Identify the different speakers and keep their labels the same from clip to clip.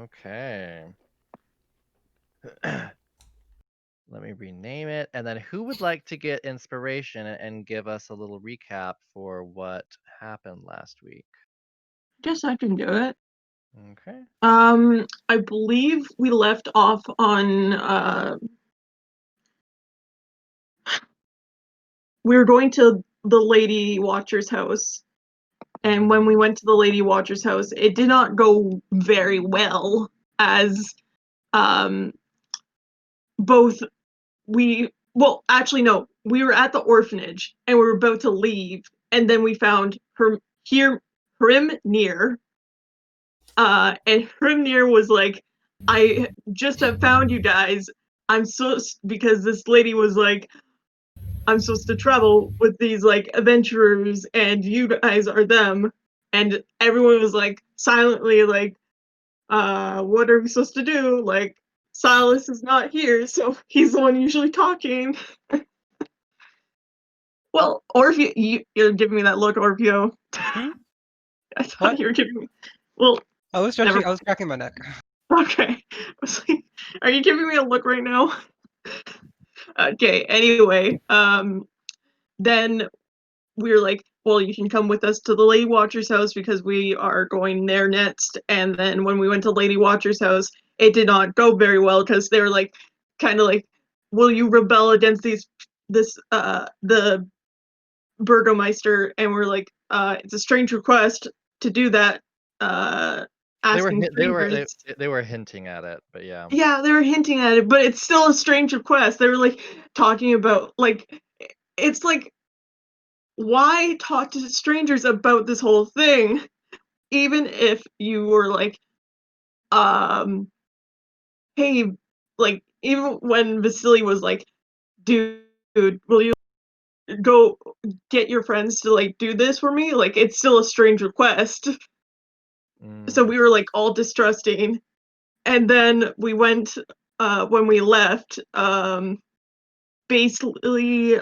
Speaker 1: Okay. Let me rename it. And then who would like to get inspiration and give us a little recap for what happened last week?
Speaker 2: Guess I can do it.
Speaker 1: Okay.
Speaker 2: I believe we left off on we were going to the Lady Watcher's house. And when we
Speaker 1: Mhm.
Speaker 2: went to the Lady Watcher's house, it did not go very well as um both actually no, we were at the orphanage and we were about to leave, and then we found Hrimnir, and Hrimnir was like, I just have found you guys. Because this lady was like, I'm supposed to travel with these like adventurers and you guys are them. And everyone was like silently like, what are we supposed to do? Like, Silas is not here, so he's the one usually talking. Well, Orpheus, you're giving me that look, Orpheus.
Speaker 3: Hmm?
Speaker 2: I thought
Speaker 3: What?
Speaker 2: you were giving me. Well, never.
Speaker 3: I was cracking my neck.
Speaker 2: Okay. I was like, are you giving me a look right now? Okay. Anyway, then we were like, well, you can come with us to the Lady Watcher's house because we are going there next. And then when we went to Lady Watcher's house, it did not go very well because they were like, kind of like, will you rebel against the Burgomeister? And we're like, it's a strange request to do that.
Speaker 1: They were
Speaker 2: Asking
Speaker 1: they were
Speaker 2: strangers.
Speaker 1: they were hinting at it, but yeah.
Speaker 2: Yeah, they were hinting at it, but it's still a strange request. They were like talking about like it's like why talk to strangers about this whole thing, even if you were like, um, hey, like even when Vasily was like, dude, will you go get your friends to like do this for me? Like it's still a strange request. So
Speaker 1: Mm.
Speaker 2: we were like all distrusting. And then we went when we left, basically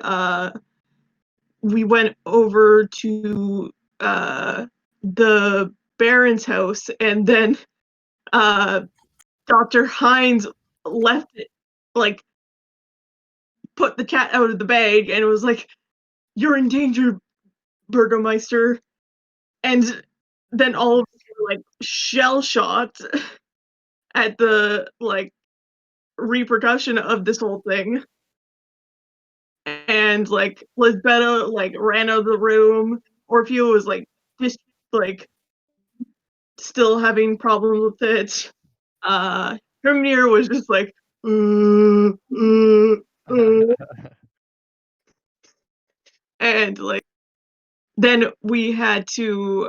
Speaker 2: we went over to the Baron's house, and then uh, Dr. Hines left it, like, put the cat out of the bag, and it was like, "You're in danger, Burgomeister." And then all of us were like shell shocked at the like repercussion of this whole thing. And like Lisbetta like ran out of the room. Orfeo was like just like still having problems with it. Hermir was just like, and like then we had to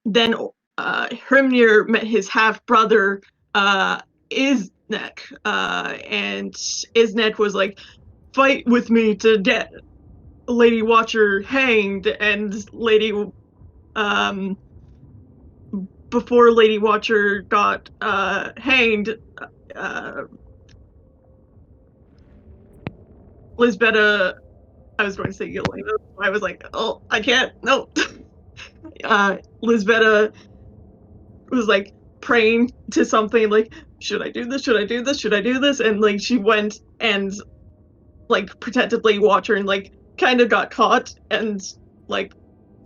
Speaker 2: then Hrimnir met his half brother Isnek, and Isnek was like, fight with me to get Lady Watcher hanged, and Lady um before Lady Watcher got hanged, uh Lisbetta, I was going to say Yelena. I was like, oh, I can't, no. Lisbetta was like praying to something like, should I do this? Should I do this? Should I do this? And like she went and like protected Lady Watcher and like kind of got caught and like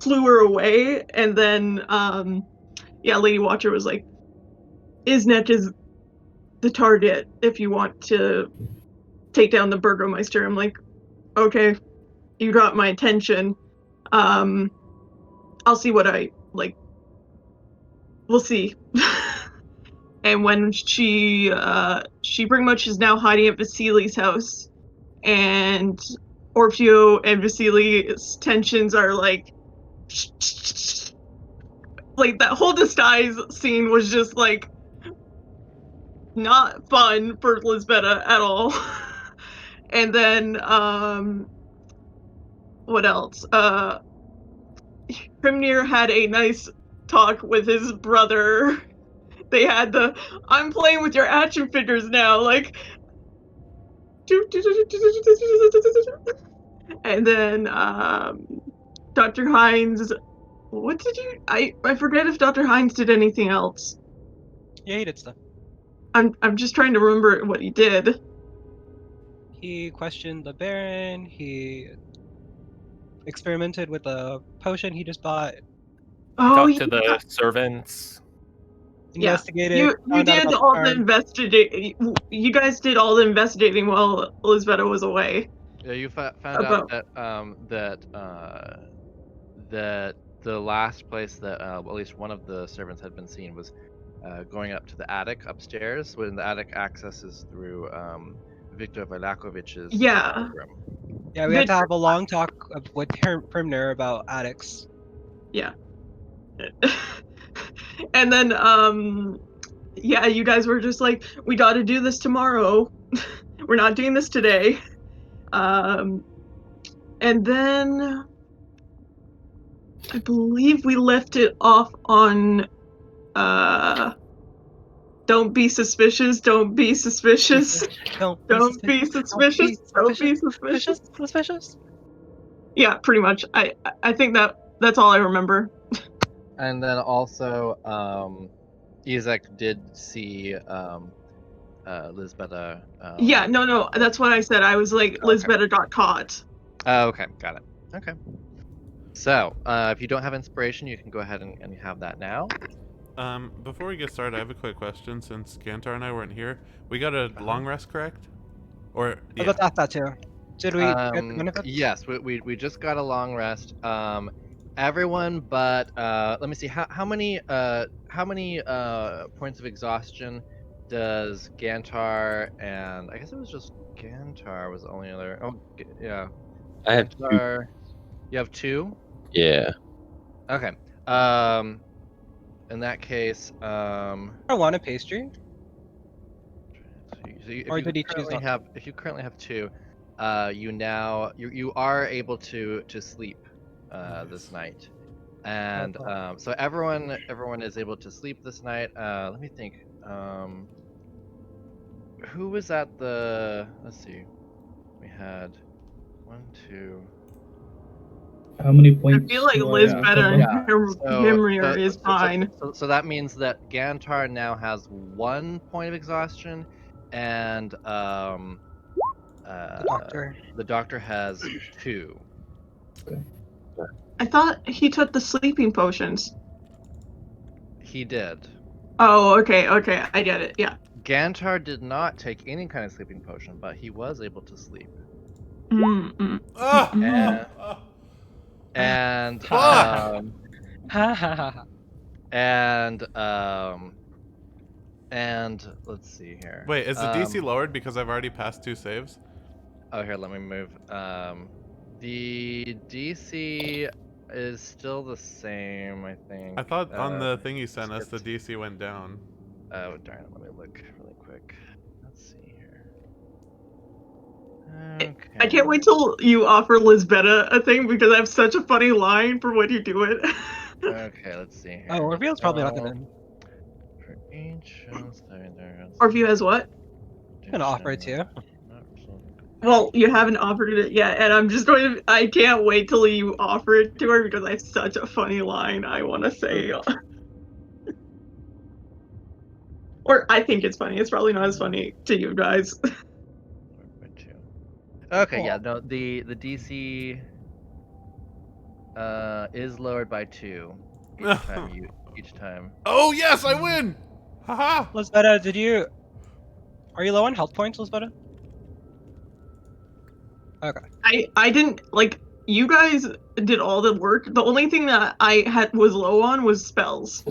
Speaker 2: flew her away. And then yeah, Lady Watcher was like, Isnek is the target if you want to take down the Burgomeister. I'm like, okay, you got my attention. Um, I'll see what I like. We'll see. And when she pretty much is now hiding at Vasily's house, and Orfeo and Vasily's tensions are like that whole disguise scene was just like not fun for Lisbetta at all. And then what else? Hrimnir had a nice talk with his brother. They had the I'm playing with your action figures now, like and then Dr. Hines What did you I forget if Dr. Hines did anything else.
Speaker 3: Yeah, he did stuff.
Speaker 2: I'm just trying to remember what he did.
Speaker 3: He questioned the Baron. He experimented with a potion he just bought.
Speaker 2: Oh,
Speaker 4: Talk
Speaker 2: yeah.
Speaker 4: to the servants.
Speaker 2: Yeah.
Speaker 3: Investigated.
Speaker 2: You
Speaker 3: Found out
Speaker 2: did
Speaker 3: about the
Speaker 2: all the
Speaker 3: charm.
Speaker 2: you guys did all the investigating while Elizabeth was away
Speaker 1: Yeah, you found out
Speaker 2: about
Speaker 1: that the last place that well, at least one of the servants had been seen was going up to the attic upstairs. When the attic access is through Viktor Valakovich's
Speaker 2: yeah.
Speaker 1: room.
Speaker 3: Yeah, we had
Speaker 2: Vic,
Speaker 3: to have a long talk with Primner about addicts.
Speaker 2: yeah. And then yeah, you guys were just like, we got to do this tomorrow. We're not doing this today. Um and then I believe we left it off on uh don't be suspicious, don't be suspicious.
Speaker 3: Don't be
Speaker 2: Don't
Speaker 3: suspicious.
Speaker 2: be
Speaker 3: Don't
Speaker 2: suspicious,
Speaker 3: be
Speaker 2: don't
Speaker 3: suspicious.
Speaker 2: be suspicious.
Speaker 3: Suspicious.
Speaker 2: Yeah, pretty much. I think that's all I remember.
Speaker 1: And then also Isaac did see Lisbetta.
Speaker 2: Yeah, no, that's what I said. I was like,
Speaker 1: Okay.
Speaker 2: Lisbetta got caught.
Speaker 1: Oh, okay, got it. Okay. So, if you don't have inspiration, you can go ahead and have that now.
Speaker 5: Before we get started, I have a quick question. Since Gantar and I weren't here, we got a long rest, correct? Or
Speaker 3: I
Speaker 5: yeah,
Speaker 3: was about to ask that too. Did we get the benefits?
Speaker 1: Yes, we just got a long rest. Everyone but let me see how many points of exhaustion does Gantar, and I guess it was just Gantar was the only other. Oh, yeah.
Speaker 6: I have two.
Speaker 1: Gantar, you have 2?
Speaker 6: Yeah.
Speaker 1: Okay. In that case,
Speaker 3: I want a pastry.
Speaker 1: so if
Speaker 3: Or
Speaker 1: you
Speaker 3: did he choose
Speaker 1: currently
Speaker 3: not?
Speaker 1: have 2, you are able to sleep this night. And so everyone is able to sleep this night. Let me think. Who was at the? Let's see. We had 1, 2.
Speaker 7: How many
Speaker 2: I
Speaker 7: points
Speaker 2: feel like
Speaker 7: do I
Speaker 2: Lisbetta
Speaker 7: recover?
Speaker 2: and
Speaker 1: Yeah.
Speaker 2: Himrir is fine.
Speaker 1: So that means that Gantar now has 1 point of exhaustion, and
Speaker 3: The doctor.
Speaker 1: the doctor has 2.
Speaker 2: I thought he took the sleeping potions.
Speaker 1: He did.
Speaker 2: Oh, okay, I get it. Yeah.
Speaker 1: Gantar did not take any kind of sleeping potion, but he was able to sleep.
Speaker 5: ah,
Speaker 1: And
Speaker 5: Fuck!
Speaker 1: and let's see here.
Speaker 5: Wait, is the DC lowered because I've already passed 2 saves?
Speaker 1: Oh, here, let me move. The DC is still the same, I think.
Speaker 5: I thought on the thing you sent us, the
Speaker 1: script.
Speaker 5: DC went down.
Speaker 1: Oh, darn it. Let me look really quick. Let's see here.
Speaker 2: I can't wait till you offer Lisbetta a thing because I have such a funny line for when you do it.
Speaker 1: Okay, let's see here.
Speaker 3: Oh, Orville's probably not gonna.
Speaker 1: For ancient,
Speaker 2: Orville has what?
Speaker 3: I'm gonna offer it to you.
Speaker 2: Well, you haven't offered it yet, and I can't wait till you offer it to her because I have such a funny line I want to say. Or I think it's funny. It's probably not as funny to you guys.
Speaker 1: Okay, yeah, no, the DC is lowered by 2 each time.
Speaker 5: Oh yes, I win! Haha!
Speaker 3: Lisbetta, are you low on health points, Lisbetta? Okay.
Speaker 2: I didn't like you guys did all the work. The only thing that I was low on was spells.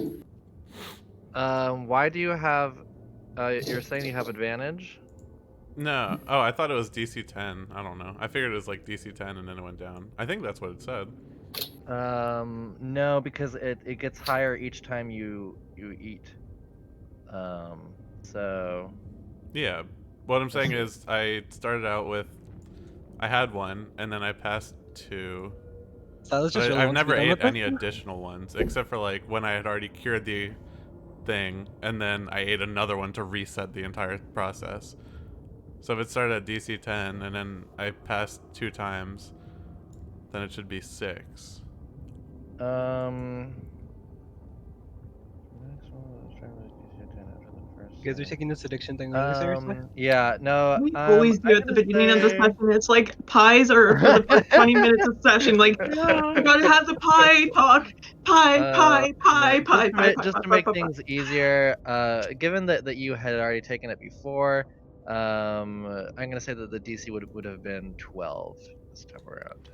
Speaker 1: Why do you have you're saying you have advantage?
Speaker 5: No. Oh, I thought it was DC 10. I don't know. I figured it was like DC 10 and then it went down. I think that's what it said.
Speaker 1: No, because it gets higher each time you eat. So
Speaker 5: Yeah. What I'm saying is I started out with I had 1 and then I passed 2.
Speaker 3: So let's just
Speaker 5: But
Speaker 3: really
Speaker 5: I've
Speaker 3: want to be
Speaker 5: never
Speaker 3: done
Speaker 5: ate
Speaker 3: with this.
Speaker 5: any additional ones except for like when I had already cured the thing and then I ate another one to reset the entire process. So if it started at DC 10 and then I passed 2 times, then it should be 6.
Speaker 1: Um.
Speaker 3: You guys are taking this addiction thing really seriously?
Speaker 1: Yeah. No.
Speaker 2: We always do
Speaker 1: I'm
Speaker 2: at the
Speaker 1: gonna
Speaker 2: beginning of the
Speaker 1: say.
Speaker 2: session. It's like pies are for the first 20 minutes of session. Like,
Speaker 1: Yeah.
Speaker 2: we gotta have the pie talk. Pie, pie,
Speaker 1: No,
Speaker 2: pie, pie, pie, pie,
Speaker 1: just
Speaker 2: pie,
Speaker 1: to
Speaker 2: pie,
Speaker 1: make
Speaker 2: pie, pie.
Speaker 1: things easier, given that you had already taken it before, I'm gonna say that the DC would have been 12 this time around.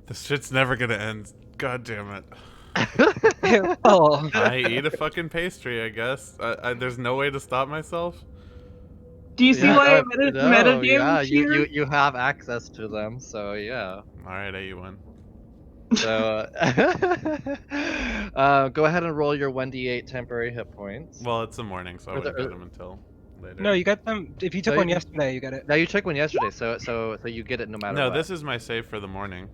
Speaker 5: This shit's never gonna end. God damn it.
Speaker 3: Oh,
Speaker 5: I eat a fucking pastry, I guess. There's no way to stop myself.
Speaker 2: Do you see
Speaker 1: Yeah,
Speaker 2: why I
Speaker 1: no,
Speaker 2: metadamed
Speaker 1: yeah,
Speaker 2: here?
Speaker 1: you have access to them, so yeah.
Speaker 5: Alright, I eat one.
Speaker 1: So, go ahead and roll your 1d8 temporary hit points.
Speaker 5: Well, it's the morning, so I
Speaker 1: Or the,
Speaker 5: wouldn't get them until later.
Speaker 3: no, you got them. If you took
Speaker 1: No,
Speaker 3: one yesterday, you get it.
Speaker 1: now you took one yesterday, so you get it no matter
Speaker 5: No,
Speaker 1: what.
Speaker 5: this is my save for the morning.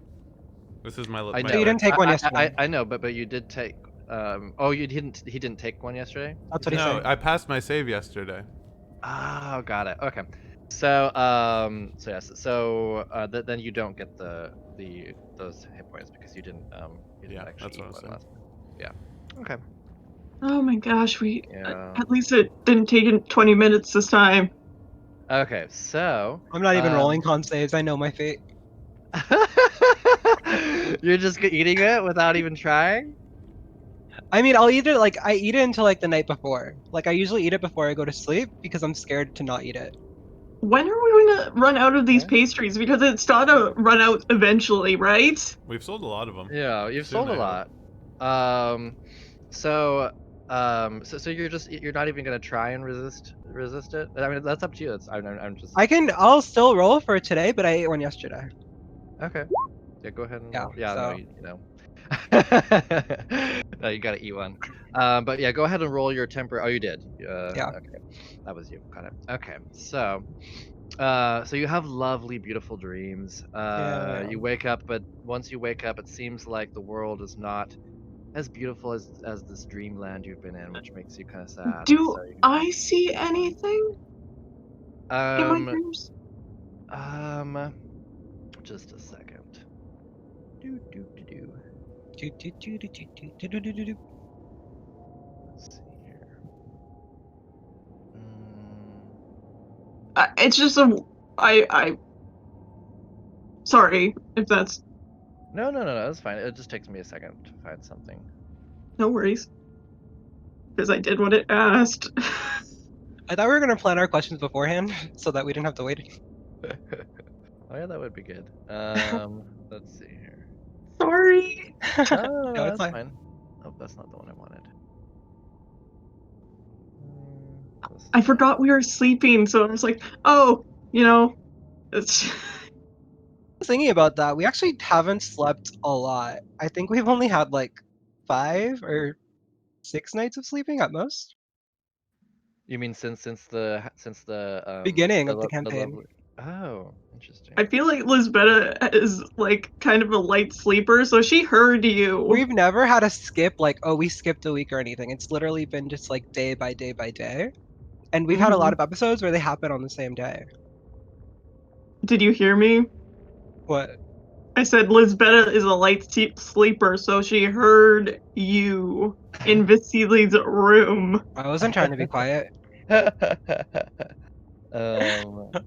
Speaker 5: This is my.
Speaker 1: I
Speaker 5: my
Speaker 3: So you
Speaker 1: know.
Speaker 3: didn't take one yesterday.
Speaker 1: I know, but you did take. Oh, you didn't. He didn't take one yesterday.
Speaker 3: That's
Speaker 1: You
Speaker 3: what he's
Speaker 1: said?
Speaker 5: No,
Speaker 3: saying.
Speaker 5: I passed my save yesterday.
Speaker 1: Oh, got it. Okay. So so yes. So then you don't get those hit points because you didn't
Speaker 5: Yeah,
Speaker 1: actually
Speaker 5: that's
Speaker 1: eat
Speaker 5: what I was
Speaker 1: one
Speaker 5: saying.
Speaker 1: last time. Yeah. Okay.
Speaker 2: Oh my gosh,
Speaker 1: Yeah.
Speaker 2: at least it didn't take 20 minutes this time.
Speaker 1: Okay. So
Speaker 3: I'm not even rolling con saves. I know my fate.
Speaker 1: you're just eating it without even trying.
Speaker 3: I mean, I'll eat it like I eat it until like the night before. Like I usually eat it before I go to sleep because I'm scared to not eat it.
Speaker 2: When are we going to run out of these
Speaker 1: Yeah.
Speaker 2: pastries? Because it's gotta run out eventually, right?
Speaker 5: We've sold a lot of them.
Speaker 1: Yeah, you've
Speaker 5: Soon,
Speaker 1: sold a
Speaker 5: I
Speaker 1: lot. So so you're not even gonna try and resist it. I mean, that's up to you. I'm just
Speaker 3: I'll still roll for today, but I ate one yesterday.
Speaker 1: okay. Yeah, go ahead and
Speaker 3: Yeah,
Speaker 1: roll. Yeah, no,
Speaker 3: so
Speaker 1: you know. No, you gotta eat one. But yeah, go ahead and roll your temper. Oh, you did.
Speaker 3: yeah.
Speaker 1: Okay, that was you. Got it. Okay, so so you have lovely, beautiful dreams.
Speaker 3: Yeah.
Speaker 1: You wake up, but once you wake up, it seems like the world is not as beautiful as this dreamland you've been in, which makes you kind of sad. And
Speaker 2: Do
Speaker 1: so you
Speaker 2: I see anything in my
Speaker 1: um
Speaker 2: dreams?
Speaker 1: just a second. Do do do do. Let's see here.
Speaker 2: It's just I. Sorry if that's
Speaker 1: No, that's fine. It just takes me a second to find something.
Speaker 2: no worries. Because I did what it asked.
Speaker 3: I thought we were gonna plan our questions beforehand so that we didn't have to wait.
Speaker 1: Oh yeah, that would be good. Let's see here.
Speaker 2: Sorry.
Speaker 1: No,
Speaker 3: No, it's
Speaker 1: that's
Speaker 3: fine.
Speaker 1: fine. Oh, that's not the one I wanted. This
Speaker 2: I
Speaker 1: is fine.
Speaker 2: forgot we were sleeping, so I was like, oh, it's.
Speaker 3: Thinking about that, we actually haven't slept a lot. I think we've only had like 5 or 6 nights of sleeping at most.
Speaker 1: You mean since
Speaker 3: Beginning of the
Speaker 1: the
Speaker 3: campaign.
Speaker 1: lovely. Oh, interesting.
Speaker 2: I feel like Lisbetta is like kind of a light sleeper, so she heard you.
Speaker 3: We've never had a skip like, oh, we skipped a week or anything. It's literally been just like day by day by day. And we've had a lot of episodes where they happen on the same day.
Speaker 2: Did you hear me?
Speaker 3: What?
Speaker 2: I said Lisbetta is a light sleeper, so she heard you in Vasily's room.
Speaker 3: I wasn't trying to be quiet.
Speaker 1: Let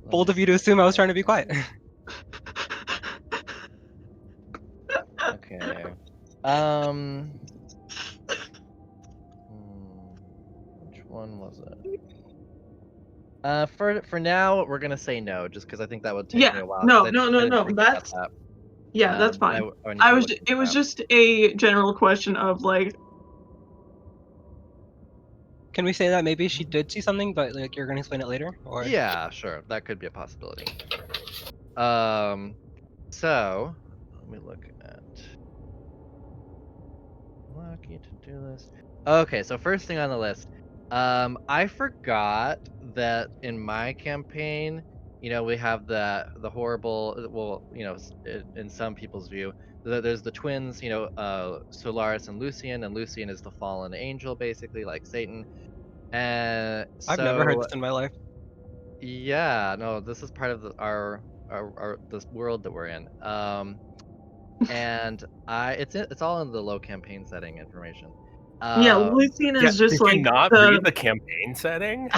Speaker 3: Bold
Speaker 1: me
Speaker 3: of you to
Speaker 1: see.
Speaker 3: assume I was trying to be quiet.
Speaker 1: Okay. Um. Which one was it? For now, we're gonna say no, just because I think that would take me
Speaker 2: Yeah,
Speaker 1: a while. 'Cause
Speaker 2: no,
Speaker 1: I
Speaker 2: no,
Speaker 1: didn't,
Speaker 2: no,
Speaker 1: I didn't
Speaker 2: no.
Speaker 1: think about
Speaker 2: That's
Speaker 1: that.
Speaker 2: yeah, that's
Speaker 1: I,
Speaker 2: fine.
Speaker 1: I need to look
Speaker 2: It
Speaker 1: into
Speaker 2: was
Speaker 1: that.
Speaker 2: just a general question of like,
Speaker 3: Can we say that maybe she did see something, but like you're gonna explain it later? Or
Speaker 1: Yeah, sure. That could be a possibility. So let me look at lucky to do list. Okay, so first thing on the list. I forgot that in my campaign, we have the horrible. Well, in some people's view, there's the twins. Solaris and Lucian is the fallen angel, basically like Satan. And
Speaker 3: I've never heard
Speaker 1: so
Speaker 3: this in my life.
Speaker 1: yeah, no, this is part of our this world that we're in. and it's all in the low campaign setting information.
Speaker 2: Yeah, Lucien
Speaker 4: Yeah,
Speaker 2: is just
Speaker 4: did you
Speaker 2: like
Speaker 4: not
Speaker 2: the
Speaker 4: read the campaign setting?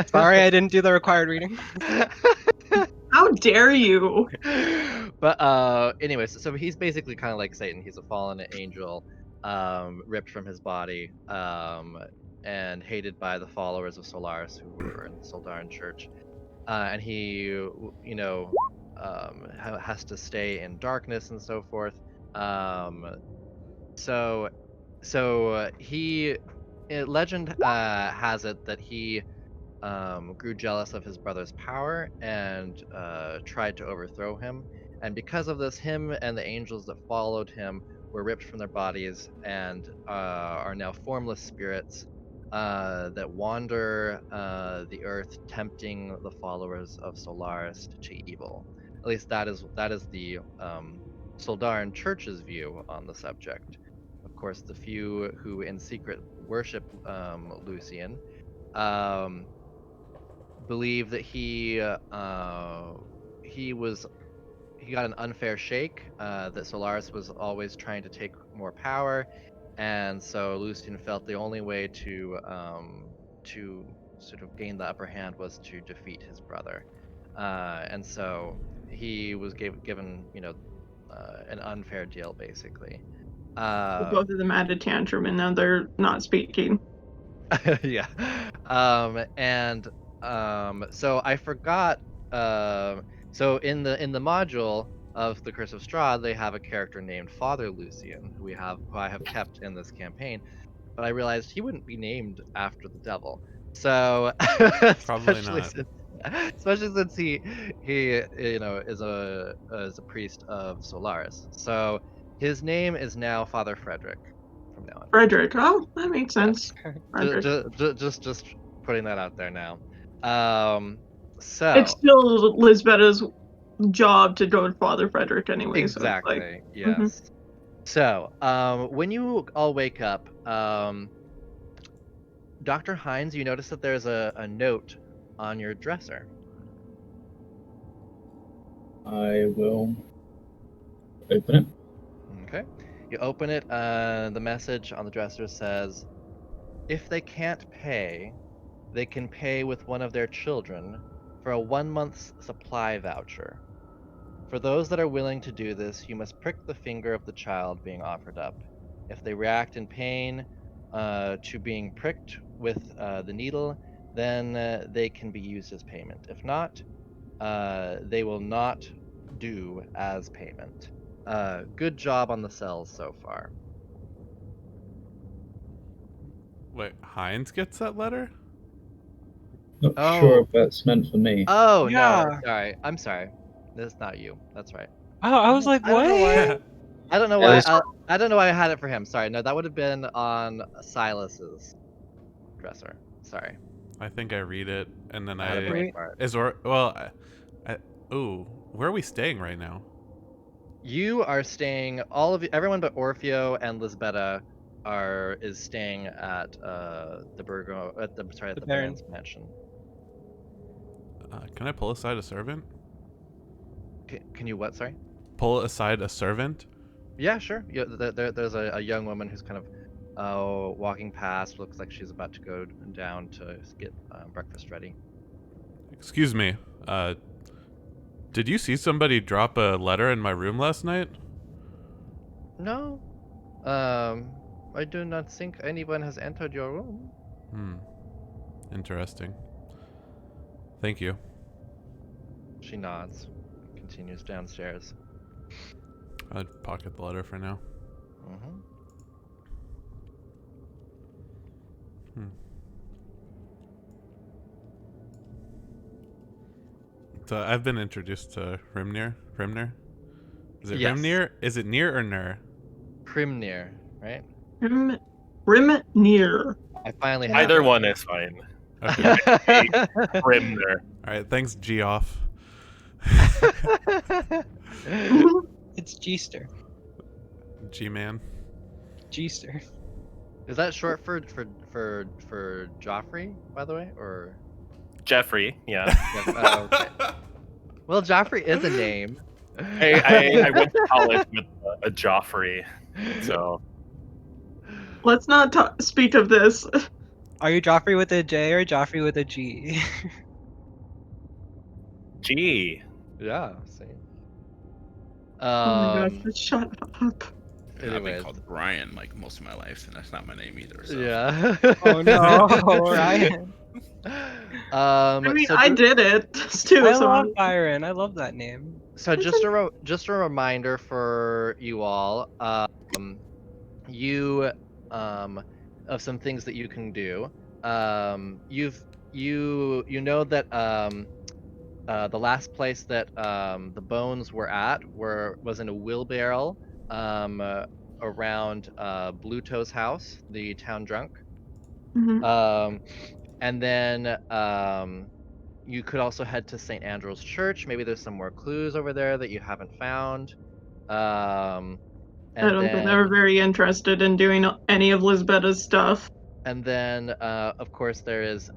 Speaker 3: Sorry, I didn't do the required reading.
Speaker 2: how dare you?
Speaker 1: But anyways, so he's basically kind of like Satan. He's a fallen angel, ripped from his body, and hated by the followers of Solaris who were in the Soldaran Church. And he, has to stay in darkness and so forth. So, legend has it that he grew jealous of his brother's power and tried to overthrow him. And because of this, him and the angels that followed him were ripped from their bodies and are now formless spirits that wander the earth, tempting the followers of Solaris to evil. At least that is the Soldaran Church's view on the subject. Of course, the few who in secret worship Lucien um, believe that he got an unfair shake. That Solaris was always trying to take more power, and so Lucian felt the only way to sort of gain the upper hand was to defeat his brother, and so he was given an unfair deal basically.
Speaker 2: Both of them had a tantrum and now they're not speaking.
Speaker 1: Yeah. And so I forgot. So in the module of the Curse of Strahd, they have a character named Father Lucian, who I have kept in this campaign. But I realized he wouldn't be named after the devil. So
Speaker 5: Probably not.
Speaker 1: especially since he is a priest of Solaris. So his name is now Father Frederick from now on.
Speaker 2: Frederick. Oh, that makes
Speaker 1: Yeah.
Speaker 2: sense. Frederick.
Speaker 1: Just putting that out there now.
Speaker 2: It's
Speaker 1: So
Speaker 2: still Lisbetta's job to go to Father Frederick anyway.
Speaker 1: exactly,
Speaker 2: So it's like,
Speaker 1: yes. So when you all wake up, Dr. Hines, you notice that there's a note on your dresser.
Speaker 7: I will open it.
Speaker 1: Okay. You open it. The message on the dresser says, "If they can't pay, they can pay with one of their children for a 1 month's supply voucher. For those that are willing to do this, you must prick the finger of the child being offered up. If they react in pain to being pricked with the needle, then they can be used as payment. If not, they will not do as payment." Good job on the cells so far.
Speaker 5: Wait, Heinz gets that letter?
Speaker 7: Not
Speaker 1: Oh.
Speaker 7: sure if that's meant for me.
Speaker 1: Oh, no.
Speaker 3: Yeah.
Speaker 1: Sorry. I'm sorry. That's not you. That's right.
Speaker 3: Oh, I was like,
Speaker 1: I don't know
Speaker 3: what?
Speaker 1: why. I don't know
Speaker 2: Yeah,
Speaker 1: why.
Speaker 2: it's-
Speaker 1: I don't know why I had it for him. Sorry. No, that would have been on Silas's dresser. Sorry.
Speaker 5: I think I read it, and then
Speaker 1: I had a
Speaker 5: I
Speaker 1: brain fart.
Speaker 5: ooh, where are we staying right now?
Speaker 1: You are staying. Everyone but Orfeo and Lisbetta is staying at the
Speaker 3: The Baron.
Speaker 1: Baron's mansion.
Speaker 5: Can I pull aside a servant?
Speaker 1: Can you what? Sorry.
Speaker 5: Pull aside a servant?
Speaker 1: Yeah, sure. Yeah, there's a young woman who's kind of walking past. Looks like she's about to go down to get breakfast ready.
Speaker 5: Excuse me. Did you see somebody drop a letter in my room last night?
Speaker 1: No, I do not think anyone has entered your room.
Speaker 5: Interesting. Thank you.
Speaker 1: She nods, continues downstairs.
Speaker 5: I'd pocket the letter for now.
Speaker 1: Mm-hmm.
Speaker 5: So I've been introduced to Rimnir. Is it
Speaker 1: Yes.
Speaker 5: Rimnir? Is it Nir or Nur?
Speaker 1: Primnir, right?
Speaker 2: Rimnir.
Speaker 1: I finally have
Speaker 4: Either
Speaker 1: it.
Speaker 4: one is fine.
Speaker 5: Okay.
Speaker 4: Grimner.
Speaker 5: All right. Thanks, Geoff.
Speaker 3: It's G-Ster.
Speaker 5: G-Man.
Speaker 3: G-Ster.
Speaker 1: Is that short for Joffrey, by the way, or?
Speaker 4: Jeffrey, yeah.
Speaker 1: Okay. Well, Joffrey is a name.
Speaker 4: I went to college with a Joffrey, so
Speaker 2: Let's not speak of this.
Speaker 3: Are you Joffrey with a J or Joffrey with a G?
Speaker 4: gee.
Speaker 1: Yeah, same.
Speaker 2: Oh my gosh, just shut up.
Speaker 6: I've been
Speaker 1: Anyways,
Speaker 6: called Brian like most of my life, and that's not my name either. So
Speaker 1: yeah.
Speaker 3: Oh no, Ryan.
Speaker 2: I mean,
Speaker 1: So
Speaker 2: I did it too,
Speaker 3: I
Speaker 2: so
Speaker 3: love Byron. I love that name.
Speaker 1: so just a reminder for you all, you of some things that you can do. You know that the last place that the bones were at was in a wheelbarrow um, uh, around Bluto's house, the town drunk.
Speaker 2: Mhm.
Speaker 1: Um, and then you could also head to St. Andrew's Church. Maybe there's some more clues over there that you haven't found. Um,
Speaker 2: I
Speaker 1: and
Speaker 2: don't think they were
Speaker 1: then
Speaker 2: very interested in doing any of Lisbetta's stuff.
Speaker 1: of course, there is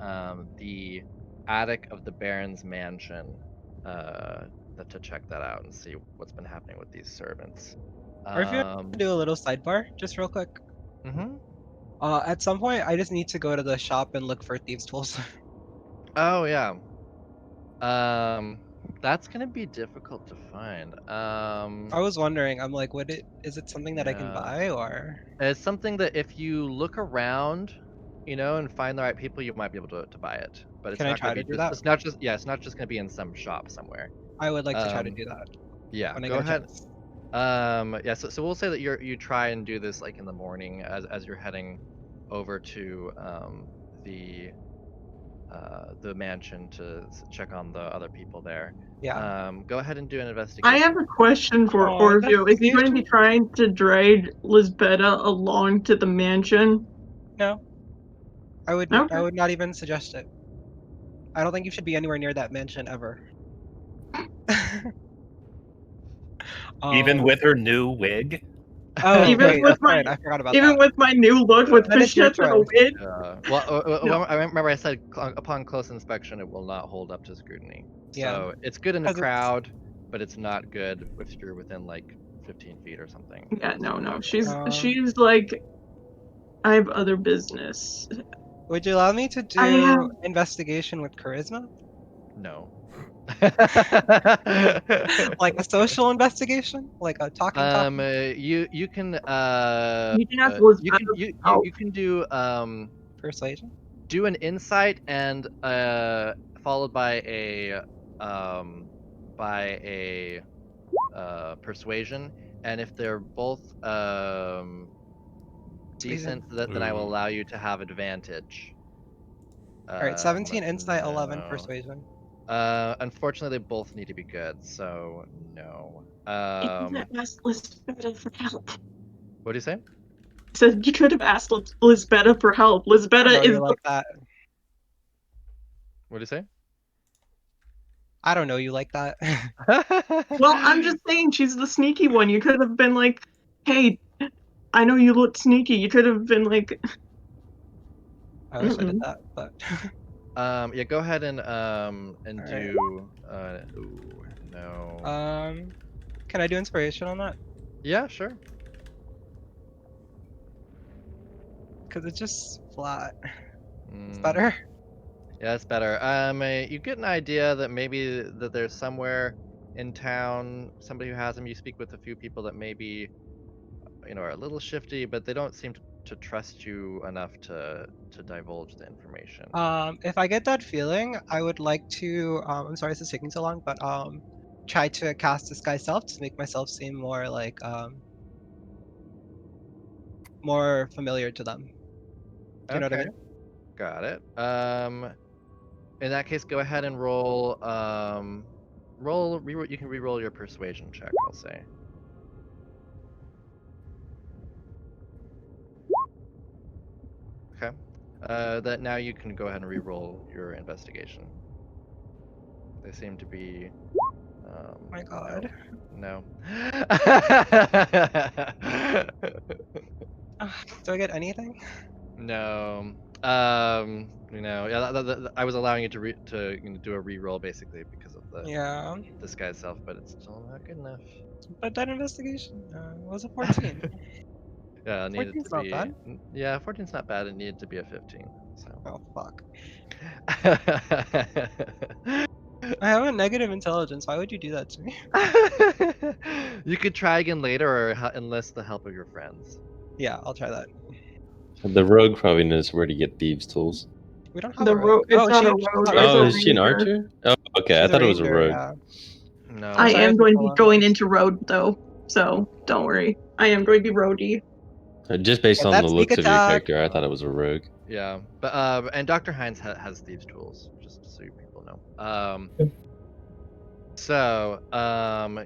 Speaker 1: the attic of the Baron's mansion. To check that out and see what's been happening with these servants.
Speaker 3: Or if you
Speaker 1: Um,
Speaker 3: do a little sidebar, just real quick.
Speaker 1: mhm.
Speaker 3: At some point, I just need to go to the shop and look for thieves' tools.
Speaker 1: Oh yeah. Um, that's gonna be difficult to find.
Speaker 3: I was wondering. I'm like, is it something that I can
Speaker 1: Yeah.
Speaker 3: buy or?
Speaker 1: It's something that if you look around, and find the right people, you might be able to buy it. But it's
Speaker 3: Can I
Speaker 1: not gonna
Speaker 3: try to
Speaker 1: be
Speaker 3: do
Speaker 1: just
Speaker 3: that?
Speaker 1: it's not just yeah, it's not just gonna be in some shop somewhere.
Speaker 3: I would like to try to
Speaker 1: Um,
Speaker 3: do that
Speaker 1: yeah,
Speaker 3: when I
Speaker 1: go
Speaker 3: get a
Speaker 1: ahead.
Speaker 3: chance.
Speaker 1: Yeah, so we'll say that you try and do this like in the morning as you're heading over to the the mansion to check on the other people there.
Speaker 3: Yeah.
Speaker 1: Go ahead and do an
Speaker 2: I have
Speaker 1: investigation.
Speaker 2: a question for
Speaker 3: Oh,
Speaker 2: Orville. Is he going to be
Speaker 3: investigation?
Speaker 2: trying to drag Lisbetta along to the mansion?
Speaker 3: No,
Speaker 2: Okay.
Speaker 3: I would not even suggest it. I don't think you should be anywhere near that mansion ever.
Speaker 4: Even
Speaker 3: Um.
Speaker 4: with her new wig.
Speaker 3: Oh
Speaker 2: Even
Speaker 3: wait,
Speaker 2: with
Speaker 3: that's
Speaker 2: my
Speaker 3: right. I forgot about
Speaker 2: even
Speaker 3: that.
Speaker 2: with my new look with
Speaker 3: Then it's your
Speaker 2: fishnets and a
Speaker 3: choice.
Speaker 2: wig?
Speaker 1: Well,
Speaker 2: No.
Speaker 1: I remember I said upon close inspection, it will not hold up to scrutiny.
Speaker 3: Yeah,
Speaker 1: So it's good in a
Speaker 3: because it's.
Speaker 1: crowd, but it's not good if you're within like 15 feet or something.
Speaker 2: Yeah,
Speaker 1: So
Speaker 2: no.
Speaker 3: Um.
Speaker 2: She's like, I have other business.
Speaker 3: Would you allow me to
Speaker 2: I have
Speaker 3: do investigation with charisma,
Speaker 1: no.
Speaker 3: like a social investigation, like a talking?
Speaker 1: You can
Speaker 2: you can ask Lisbetta for help.
Speaker 1: you can do
Speaker 3: Persuasion.
Speaker 1: do an insight and followed by a persuasion, and if they're both
Speaker 3: Persuasion.
Speaker 1: decent, then I will
Speaker 5: Ooh.
Speaker 1: allow you to have advantage.
Speaker 3: All right, 17 insight, 11
Speaker 1: No.
Speaker 3: persuasion.
Speaker 1: Unfortunately, they both need to be good, so no.
Speaker 2: You could have asked Lisbetta for help.
Speaker 1: What do you say?
Speaker 2: I said you could have asked Lisbetta for help.
Speaker 3: I don't
Speaker 2: Lisbetta
Speaker 3: know
Speaker 2: is
Speaker 3: you like that.
Speaker 1: What do you say?
Speaker 3: I don't know you like that.
Speaker 2: well, I'm just saying she's the sneaky one. You could have been like, hey, I know you look sneaky. You could have been like,
Speaker 3: I wish I did that, but
Speaker 1: Yeah, go ahead and
Speaker 3: Alright.
Speaker 1: do ooh, no.
Speaker 3: can I do inspiration on that?
Speaker 1: Yeah, sure.
Speaker 3: Because it's just flat. It's
Speaker 1: Mm,
Speaker 3: better.
Speaker 1: yeah, it's better. You get an idea that maybe that there's somewhere in town somebody who has them. You speak with a few people that maybe are a little shifty, but they don't seem to trust you enough to divulge the information.
Speaker 3: If I get that feeling, I would like to. I'm sorry this is taking so long, but try to cast disguise self to make myself seem more like more familiar to them. Do you know what I
Speaker 1: Okay,
Speaker 3: mean?
Speaker 1: got it. In that case, go ahead and roll. You can re-roll your persuasion check. I'll say. Okay. That now you can go ahead and re-roll your investigation. They seem to be.
Speaker 3: Oh my god.
Speaker 1: No.
Speaker 3: Do I get anything?
Speaker 1: No. Yeah, I was allowing you to do a re-roll basically because of
Speaker 3: Yeah,
Speaker 1: this guy's self, but it's still not good enough.
Speaker 3: but that investigation was a 14.
Speaker 1: Yeah, it needed
Speaker 3: 14's
Speaker 1: to
Speaker 3: not
Speaker 1: be.
Speaker 3: bad.
Speaker 1: Yeah, 14's not bad. It needed to be a 15. So.
Speaker 3: Oh fuck. I have a negative intelligence. Why would you do that to me?
Speaker 1: You could try again later, or enlist the help of your friends.
Speaker 3: Yeah, I'll try that.
Speaker 8: The rogue probably knows where to get thieves' tools.
Speaker 3: We don't have a rogue.
Speaker 2: It's
Speaker 3: Oh,
Speaker 2: not a
Speaker 3: she's
Speaker 2: rogue.
Speaker 3: not
Speaker 2: It's
Speaker 8: Oh,
Speaker 2: a
Speaker 8: is she an
Speaker 2: ranger.
Speaker 8: archer? Oh, okay. I
Speaker 3: She's a
Speaker 8: thought it was a
Speaker 3: ranger,
Speaker 8: rogue.
Speaker 3: yeah.
Speaker 1: No.
Speaker 2: I
Speaker 3: sorry,
Speaker 2: am going to
Speaker 3: hold
Speaker 2: be
Speaker 3: on.
Speaker 2: going into road though, so don't worry. I am going to be roadie.
Speaker 8: Just based
Speaker 3: Get
Speaker 8: on
Speaker 3: that
Speaker 8: the
Speaker 3: sneak
Speaker 8: looks of your
Speaker 3: attack.
Speaker 8: character, I thought it was a rogue.
Speaker 1: Yeah, but and Dr. Hines has thieves' tools, just so you people know. So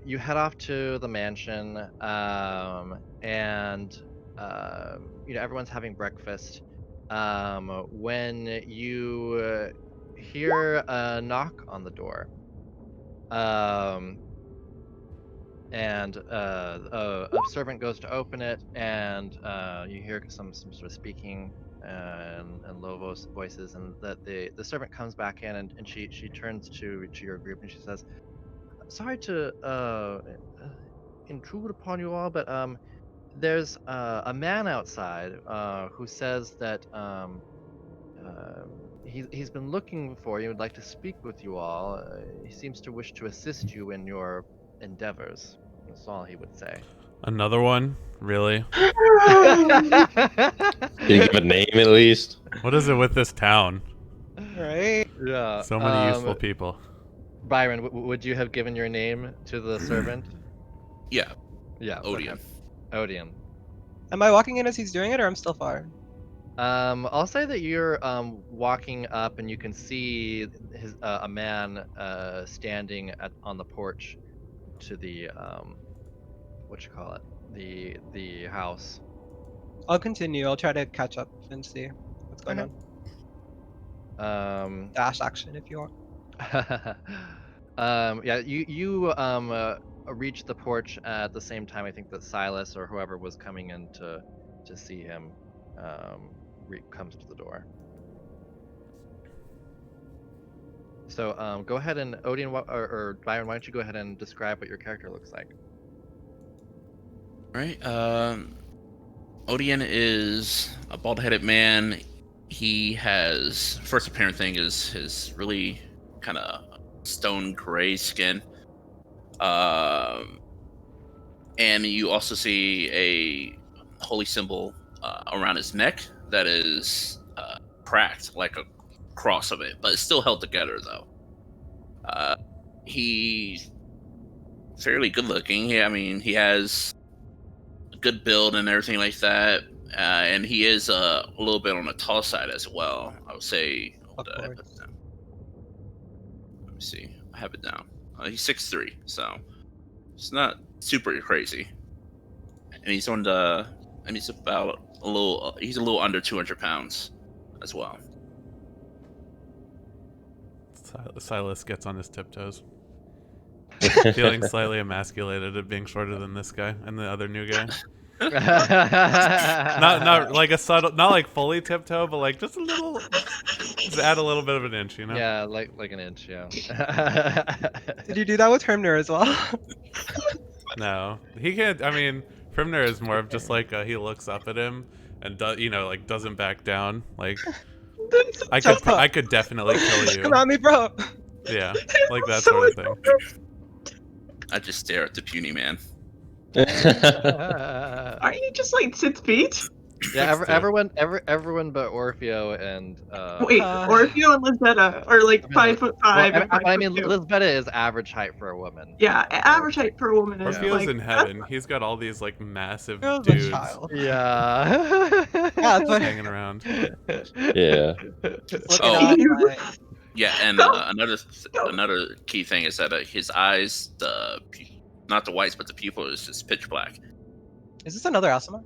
Speaker 1: you head off to the mansion, and everyone's having breakfast. When you hear a knock on the door, and a servant goes to open it, and you hear some sort of speaking and low voices, and that the servant comes back in, and she turns to your group, and she says, "Sorry to intrude upon you all, but there's a man outside who says that he's been looking for you, would like to speak with you all. He seems to wish to assist you in your endeavors." That's all he would say.
Speaker 5: Another one? Really?
Speaker 8: Can you give a name at least?
Speaker 5: What is it with this town?
Speaker 3: Right?
Speaker 1: Yeah.
Speaker 5: So many useful people.
Speaker 1: Byron, would you have given your name to the servant?
Speaker 6: Yeah,
Speaker 1: Yeah.
Speaker 6: Odeon.
Speaker 1: Okay. Odeon.
Speaker 3: Am I walking in as he's doing it, or I'm still far?
Speaker 1: I'll say that you're walking up, and you can see a man standing on the porch to the the house.
Speaker 3: I'll continue. I'll try to catch up and see what's going
Speaker 1: Okay.
Speaker 3: on. Dash action if you want.
Speaker 1: Yeah, you reach the porch at the same time. I think that Silas or whoever was coming in to see him comes to the door. So go ahead, and Odeon or Byron, why don't you go ahead and describe what your character looks like?
Speaker 6: Right. Odeon is a bald-headed man. He has first apparent thing is his really kind of stone gray skin. And you also see a holy symbol around his neck that is cracked, like a cross of it, but it's still held together though. He's fairly good looking. I mean, he has a good build and everything like that. And he is a little bit on the tall side as well. I would say.
Speaker 3: Of
Speaker 6: Let me see. I have it down. He's 6'3", so it's not super crazy. And he's on the. And he's about a little. He's a little under 200 pounds, as well.
Speaker 5: Silas gets on his tiptoes, feeling slightly emasculated at being shorter than this guy and the other new guy. Not like a subtle, not like fully tiptoe, but like just a little, just add a little bit of an inch, you know?
Speaker 1: Yeah, like an inch. Yeah.
Speaker 3: Did you do that with Hermner as well?
Speaker 5: No, he can't. I mean, Primner is more of just like he looks up at him and like doesn't back down. Like I could definitely kill you.
Speaker 3: Come at me, bro.
Speaker 5: Yeah, like that sort of thing.
Speaker 6: I just stare at the puny man.
Speaker 2: Aren't you just like 6 feet?
Speaker 1: Yeah, everyone but Orfeo and
Speaker 2: Wait, Orfeo and Lizetta are like 5'5".
Speaker 1: Well,
Speaker 2: and
Speaker 1: I mean,
Speaker 2: 5'2".
Speaker 1: Lisbetta is average height for a woman.
Speaker 2: Yeah, average height for a woman is
Speaker 5: Orpheo's
Speaker 2: like
Speaker 5: in heaven. He's got all these like massive
Speaker 3: Girl's a
Speaker 5: dudes
Speaker 3: child.
Speaker 1: Yeah.
Speaker 3: Yeah, but
Speaker 5: hanging around.
Speaker 8: Yeah.
Speaker 3: looking
Speaker 6: Oh.
Speaker 3: at my...
Speaker 6: Yeah, and another key thing is that his eyes, not the whites, but the pupil is just pitch black.
Speaker 3: Is this another Asima?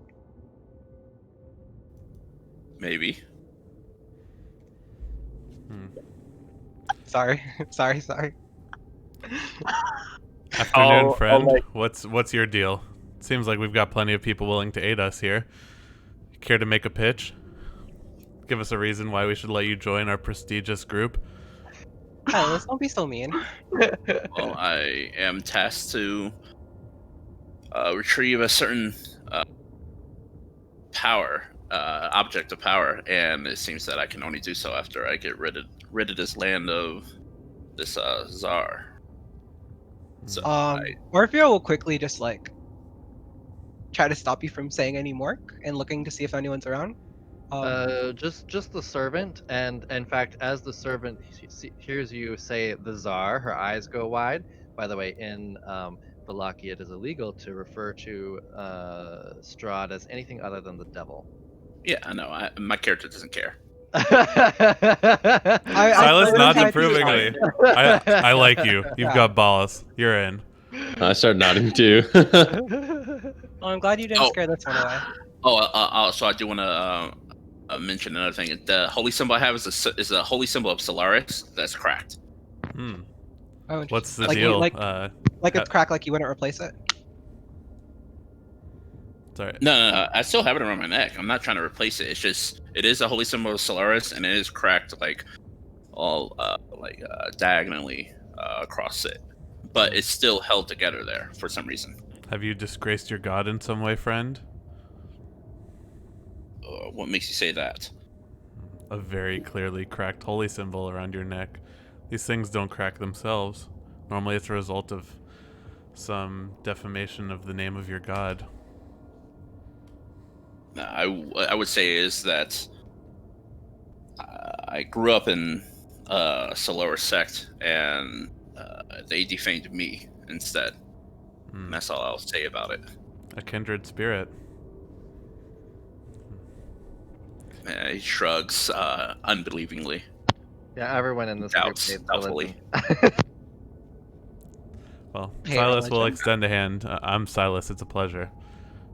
Speaker 6: Maybe.
Speaker 3: Sorry.
Speaker 5: Afternoon, friend.
Speaker 7: my-
Speaker 5: What's your deal? Seems like we've got plenty of people willing to aid us here. Care to make a pitch? give us a reason why we should let you join our prestigious group?
Speaker 3: Silas, don't be so mean.
Speaker 6: Well, I am tasked to retrieve a certain power, object of power, and it seems that I can only do so after I get rid of this land of this Tsar. So
Speaker 3: Orfeo will quickly just like try to stop you from saying any more and looking to see if anyone's around.
Speaker 1: Just the servant, and in fact, as the servant hears you say the Tsar, her eyes go wide. By the way, in Valaki, it is illegal to refer to Strahd as anything other than the devil.
Speaker 6: Yeah, I know. My character doesn't care.
Speaker 5: Silas nods
Speaker 3: tried to
Speaker 5: approvingly.
Speaker 3: decide.
Speaker 5: I like you. You've
Speaker 3: Yeah.
Speaker 5: got balls. You're in.
Speaker 8: I started nodding too.
Speaker 3: Well, I'm glad you didn't scare this one away.
Speaker 6: So I do want to mention another thing. The holy symbol I have is a holy symbol of Solaris that's cracked.
Speaker 5: Hmm.
Speaker 3: Oh,
Speaker 5: What's the
Speaker 3: like
Speaker 5: deal?
Speaker 3: like it's cracked, like you wouldn't replace it.
Speaker 5: Sorry.
Speaker 6: No, I still have it around my neck. I'm not trying to replace it. It's just it is a holy symbol of Solaris, and it is cracked like all diagonally across it, but it's still held together there for some reason.
Speaker 5: Have you disgraced your god in some way, friend?
Speaker 6: What makes you say that?
Speaker 5: A very clearly cracked holy symbol around your neck. These things don't crack themselves. Normally it's a result of some defamation of the name of your god.
Speaker 6: I would say is that I grew up in a Solaris sect, and they defamed me instead. And that's all I'll say about it.
Speaker 5: A kindred spirit.
Speaker 6: He shrugs unbelievingly.
Speaker 1: Yeah, everyone in this group
Speaker 6: Doubts,
Speaker 1: hates
Speaker 6: doubtfully.
Speaker 1: religion.
Speaker 5: Well,
Speaker 3: Hey,
Speaker 5: Silas will
Speaker 3: religion.
Speaker 5: extend a hand. I'm Silas. It's a pleasure.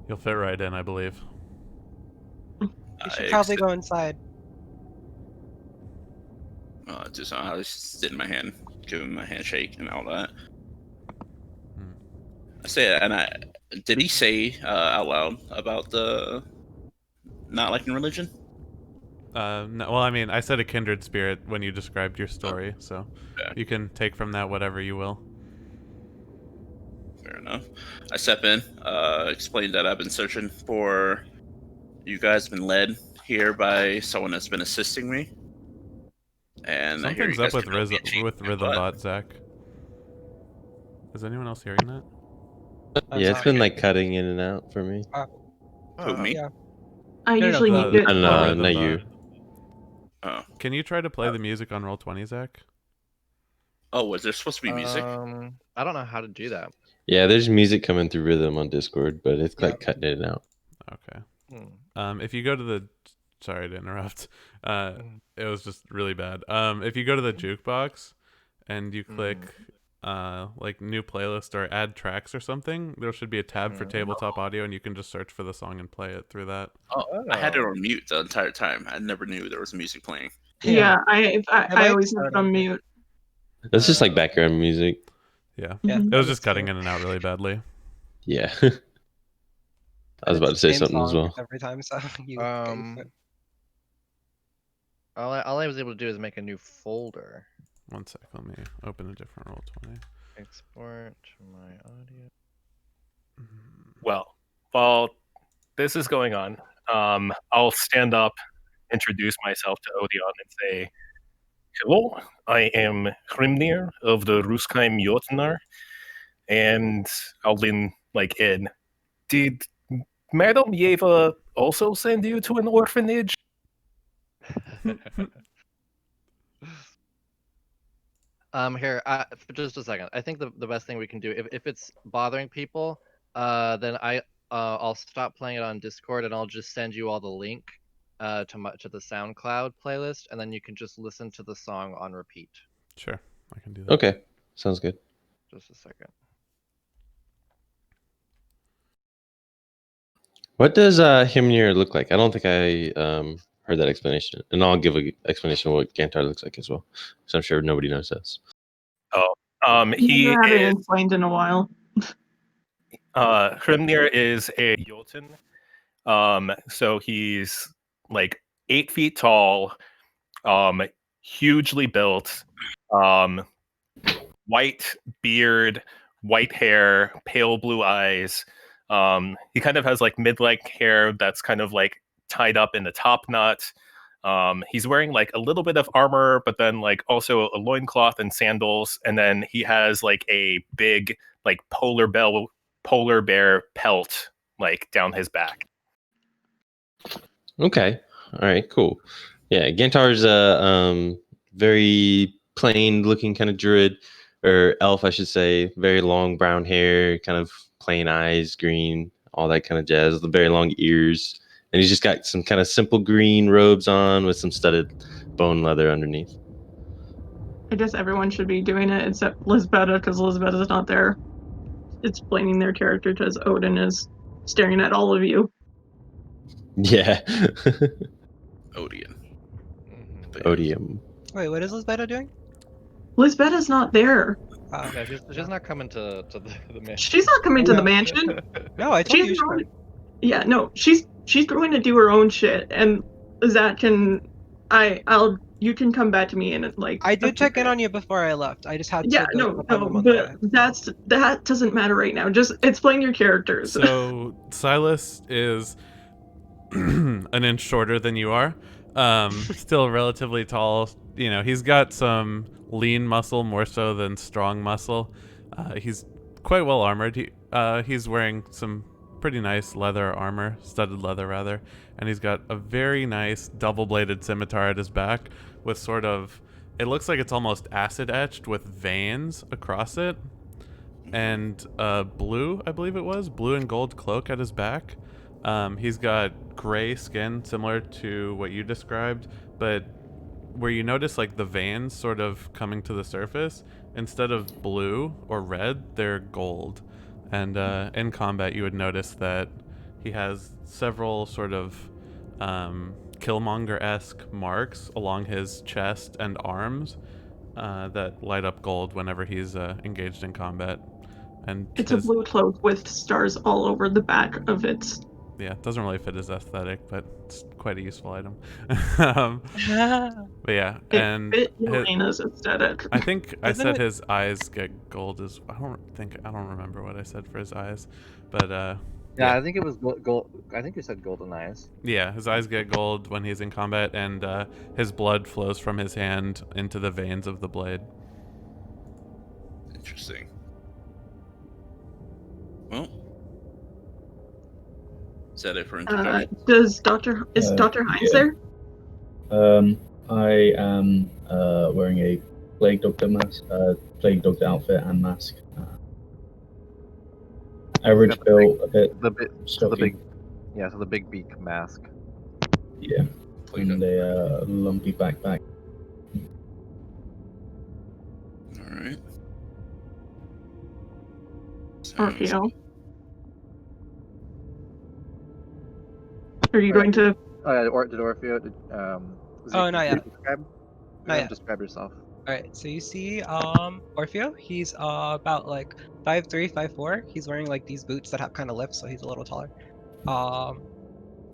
Speaker 5: You'll fit right in, I believe.
Speaker 3: You should probably
Speaker 6: Extend-
Speaker 3: go inside.
Speaker 6: Just I just did my hand, give him a handshake and all that. I say, and did he say out loud about the not liking religion?
Speaker 5: No, well, I mean, I said a kindred spirit when you described your story, so
Speaker 6: Okay.
Speaker 5: you can take from that whatever you will.
Speaker 6: Fair enough. I step in, explain that I've been searching for you guys, been led here by someone that's been assisting me. And I hear
Speaker 5: Something's
Speaker 6: you
Speaker 5: up
Speaker 6: guys
Speaker 5: with
Speaker 6: can help me achieve my
Speaker 5: Rhythm
Speaker 6: butt.
Speaker 5: Bot, Zach. Is anyone else hearing that?
Speaker 8: Yeah, it's been like cutting in and out for me.
Speaker 6: Who, me?
Speaker 3: Yeah.
Speaker 2: I
Speaker 3: No,
Speaker 2: usually
Speaker 3: no,
Speaker 2: mute it.
Speaker 8: No,
Speaker 5: Rhythm
Speaker 8: not
Speaker 5: Bot.
Speaker 8: you.
Speaker 6: Oh.
Speaker 5: Can you try to play the music on Roll20, Zach?
Speaker 6: Oh, was there supposed to be music?
Speaker 1: I don't know how to do that.
Speaker 8: Yeah, there's music coming through Rhythm on Discord, but it's like cutting in and out.
Speaker 5: Okay.
Speaker 1: Hmm.
Speaker 5: If you go to the... Sorry to interrupt. It was just really bad. If you go to the jukebox and you click like new playlist or add tracks or something, there should be a tab for tabletop audio, and you can just search for the song and play it through that.
Speaker 6: I had it on mute the entire time. I never knew there was music playing.
Speaker 2: Yeah, I
Speaker 3: might
Speaker 2: always have
Speaker 3: start
Speaker 2: it on
Speaker 3: over.
Speaker 2: mute.
Speaker 8: That's just like background music.
Speaker 5: Yeah.
Speaker 3: Yeah,
Speaker 2: Mhm.
Speaker 5: It was
Speaker 3: that
Speaker 5: just
Speaker 3: is
Speaker 5: cutting
Speaker 3: true.
Speaker 5: in and out really badly.
Speaker 8: Yeah. I was about to say
Speaker 3: Same
Speaker 8: something as
Speaker 3: song
Speaker 8: well.
Speaker 3: every time, so you get used to it.
Speaker 1: All I was able to do is make a new folder.
Speaker 5: One sec, let me open a different Roll20.
Speaker 1: Export my audio.
Speaker 4: Well, while this is going on, I'll stand up, introduce myself to Odeon, and say, "Hello, I am Hrimnir of the Ruskheim Jotnar," and I'll lean like in. Did Madam Yeva also send you to an orphanage?
Speaker 1: Here, for just a second. I think the best thing we can do, if it's bothering people, then I'll stop playing it on Discord, and I'll just send you all the link to the SoundCloud playlist, and then you can just listen to the song on repeat.
Speaker 5: Sure, I can do that.
Speaker 8: Okay, sounds good.
Speaker 1: Just a second.
Speaker 8: What does Himnir look like? I don't think I heard that explanation, and I'll give an explanation of what Gantar looks like as well, because I'm sure nobody knows this.
Speaker 4: He
Speaker 2: You haven't
Speaker 4: is
Speaker 2: explained in a while.
Speaker 4: Hrimnir is a Jotun. So he's like 8 feet tall, hugely built, white beard, white hair, pale blue eyes. He kind of has like mid-length hair that's kind of like tied up in a top knot. He's wearing like a little bit of armor, but then like also a loincloth and sandals. And then he has like a big like polar bear pelt like down his back.
Speaker 8: Okay. All right. Cool. Yeah, Gantar's a very plain looking kind of druid or elf, I should say. Very long brown hair, kind of plain eyes, green, all that kind of jazz. The very long ears, and he's just got some kind of simple green robes on with some studded bone leather underneath.
Speaker 2: I guess everyone should be doing it except Lisbetta, because Lisbetta is not there explaining their character because Odin is staring at all of you.
Speaker 8: Yeah.
Speaker 6: Odium.
Speaker 8: Odium.
Speaker 3: Wait, what is Lisbetta doing?
Speaker 2: Lisbetta's not there.
Speaker 1: Yeah, she's not coming to the mansion.
Speaker 2: She's not coming to the mansion.
Speaker 3: No, I told
Speaker 2: She's
Speaker 3: you.
Speaker 2: not. Yeah, no, she's going to do her own shit, and Zach can. You can come back to me in like.
Speaker 3: I did check in on you before I left. I just had to.
Speaker 2: Yeah, no, but that doesn't matter right now. Just explain your characters.
Speaker 5: So Silas is an inch shorter than you are. Still relatively tall. You know, he's got some lean muscle more so than strong muscle. He's quite well armored. He's wearing some pretty nice leather armor, studded leather rather, and he's got a very nice double-bladed scimitar at his back with sort of, it looks like it's almost acid etched with veins across it, and blue, I believe it was, blue and gold cloak at his back. He's got gray skin similar to what you described, but where you notice like the veins sort of coming to the surface, instead of blue or red, they're gold. And in combat, you would notice that he has several sort of Killmonger-esque marks along his chest and arms that light up gold whenever he's engaged in combat. And
Speaker 2: it's a blue cloak with stars all over the back of it.
Speaker 5: Yeah, it doesn't really fit his aesthetic, but it's quite a useful item. But yeah, and
Speaker 2: fit Elena's aesthetic.
Speaker 5: I think I said his eyes get gold as I don't remember what I said for his eyes, but
Speaker 1: yeah, I think it was gold. I think you said golden eyes.
Speaker 5: Yeah, his eyes get gold when he's in combat, and his blood flows from his hand into the veins of the blade.
Speaker 6: Interesting. Well, is that it for introduction?
Speaker 2: Is Dr. Hines there?
Speaker 7: I am wearing a plague doctor mask, plague doctor outfit and mask. Average build, a bit stocky.
Speaker 1: So the big beak mask.
Speaker 7: Yeah, and a lumpy backpack.
Speaker 6: All right.
Speaker 2: Orfeo. Are you going to?
Speaker 1: Did Orfeo?
Speaker 3: Oh, not yet. Not yet.
Speaker 1: Describe yourself.
Speaker 3: Alright, so you see Orfeo, he's about like 5'3", 5'4". He's wearing like these boots that have kind of lifts, so he's a little taller.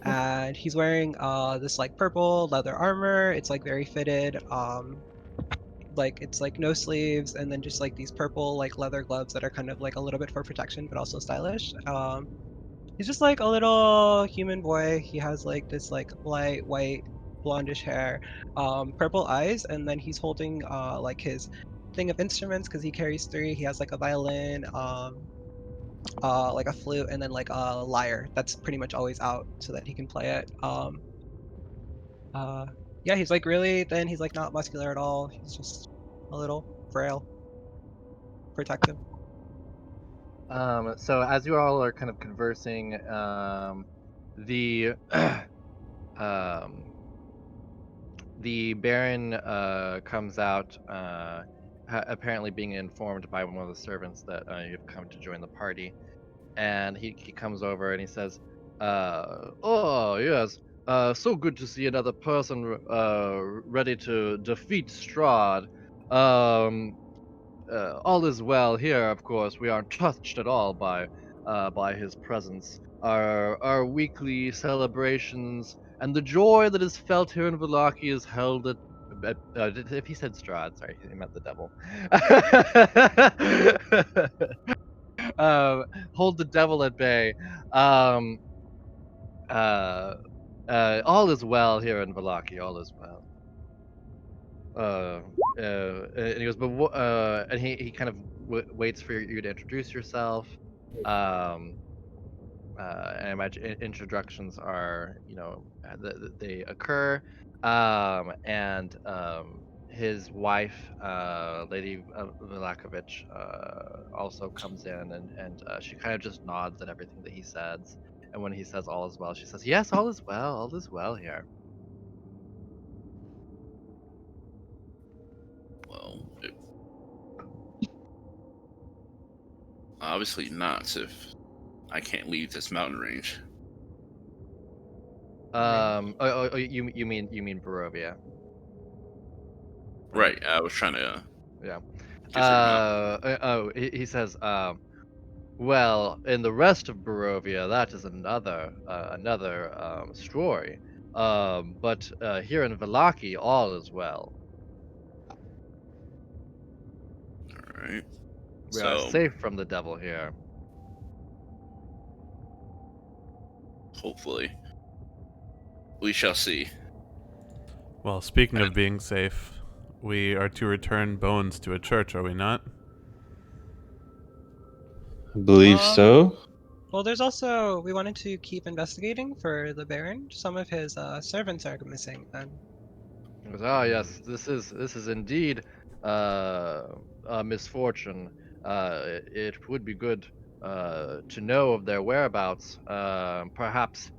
Speaker 3: And he's wearing this like purple leather armor. It's like very fitted. Like it's like no sleeves, and then just like these purple like leather gloves that are kind of like a little bit for protection but also stylish. He's just like a little human boy. He has like this like light white blondish hair, purple eyes, and then he's holding like his thing of instruments because he carries 3. He has like a violin, like a flute, and then like a lyre that's pretty much always out so that he can play it. Yeah, he's like really thin. He's like not muscular at all. He's just a little frail, protective.
Speaker 1: So as you all are kind of conversing, the Baron comes out, apparently being informed by one of the servants that you've come to join the party, and he comes over and he says, "Oh yes, so good to see another person ready to defeat Strahd. All is well here, of course. We aren't touched at all by his presence. our weekly celebrations, and the joy that is felt here in Vallaki is held at. If he said Strahd, sorry, he meant the devil. Hold the devil at bay. Um, all is well here in Vallaki. All is well. And he goes, and he kind of waits for you to introduce yourself. And I imagine introductions are, they occur. And his wife, Lady Milakovich, also comes in, and she kind of just nods at everything that he says. And when he says all is well, she says, "Yes, all is well. All is well here."
Speaker 6: Well, obviously not if I can't leave this mountain range.
Speaker 1: You mean Barovia?
Speaker 6: Right, I was trying to
Speaker 1: Yeah.
Speaker 6: get through the mountain.
Speaker 1: He says, well, in the rest of Barovia, that is another story. But here in Vallaki, all is well.
Speaker 6: Alright.
Speaker 1: We are
Speaker 6: So,
Speaker 1: safe from the devil here.
Speaker 6: hopefully. We shall see.
Speaker 5: Well, speaking of being safe, we are to return bones to a church, are we not?
Speaker 8: I believe so.
Speaker 3: Well, there's also, we wanted to keep investigating for the Baron. Some of his servants are missing, and
Speaker 1: He goes, "Ah, yes, this is indeed a misfortune. It would be good to know of their whereabouts. Perhaps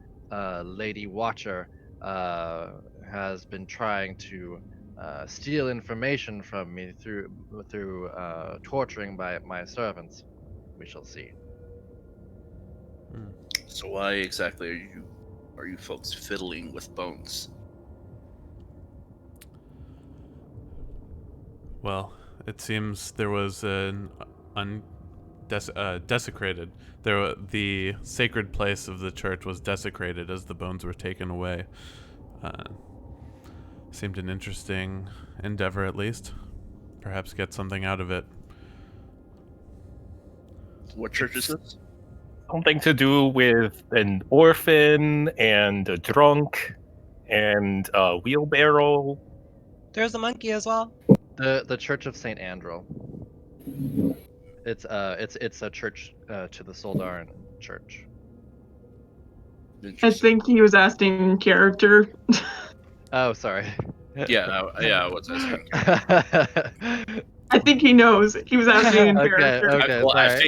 Speaker 1: Lady Watcher has been trying to steal information from me through torturing my servants. We shall see."
Speaker 6: So why exactly are you folks fiddling with bones?
Speaker 5: Well, it seems there was an desecrated. The sacred place of the church was desecrated as the bones were taken away. Seemed an interesting endeavor, at least. Perhaps get something out of it.
Speaker 6: What church is this?
Speaker 4: Something to do with an orphan and a drunk and a wheelbarrow.
Speaker 3: there's a monkey as well.
Speaker 1: The Church of Saint Andrel. It's a church to the Soldarin Church.
Speaker 2: I think he was asking in character.
Speaker 1: Oh, sorry.
Speaker 6: Yeah, I was asking.
Speaker 2: I think he knows. He was asking in
Speaker 1: Okay,
Speaker 2: character.
Speaker 1: okay.
Speaker 6: I
Speaker 1: sorry.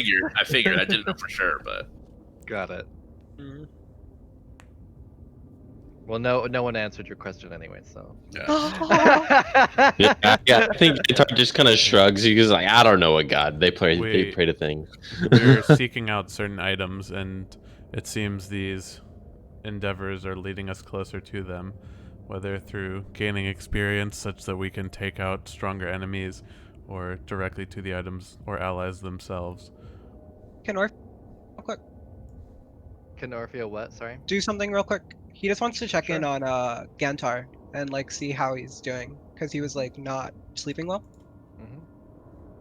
Speaker 6: figured. I didn't know for sure, but
Speaker 1: Got it.
Speaker 3: Mm.
Speaker 1: Well, no one answered your question anyway, so.
Speaker 6: yeah.
Speaker 8: Yeah, I think Guitar just kind of shrugs. He's like, I don't know what god they pray. They pray to things.
Speaker 5: We're seeking out certain items, and it seems these endeavors are leading us closer to them, whether through gaining experience such that we can take out stronger enemies, or directly to the items or allies themselves.
Speaker 3: Can Orpheus real quick
Speaker 1: Can Orfeo what? Sorry.
Speaker 3: do something real quick? He just wants to check in
Speaker 1: Sure.
Speaker 3: on Gantar and like see how he's doing, because he was like not sleeping well.
Speaker 1: Hmm.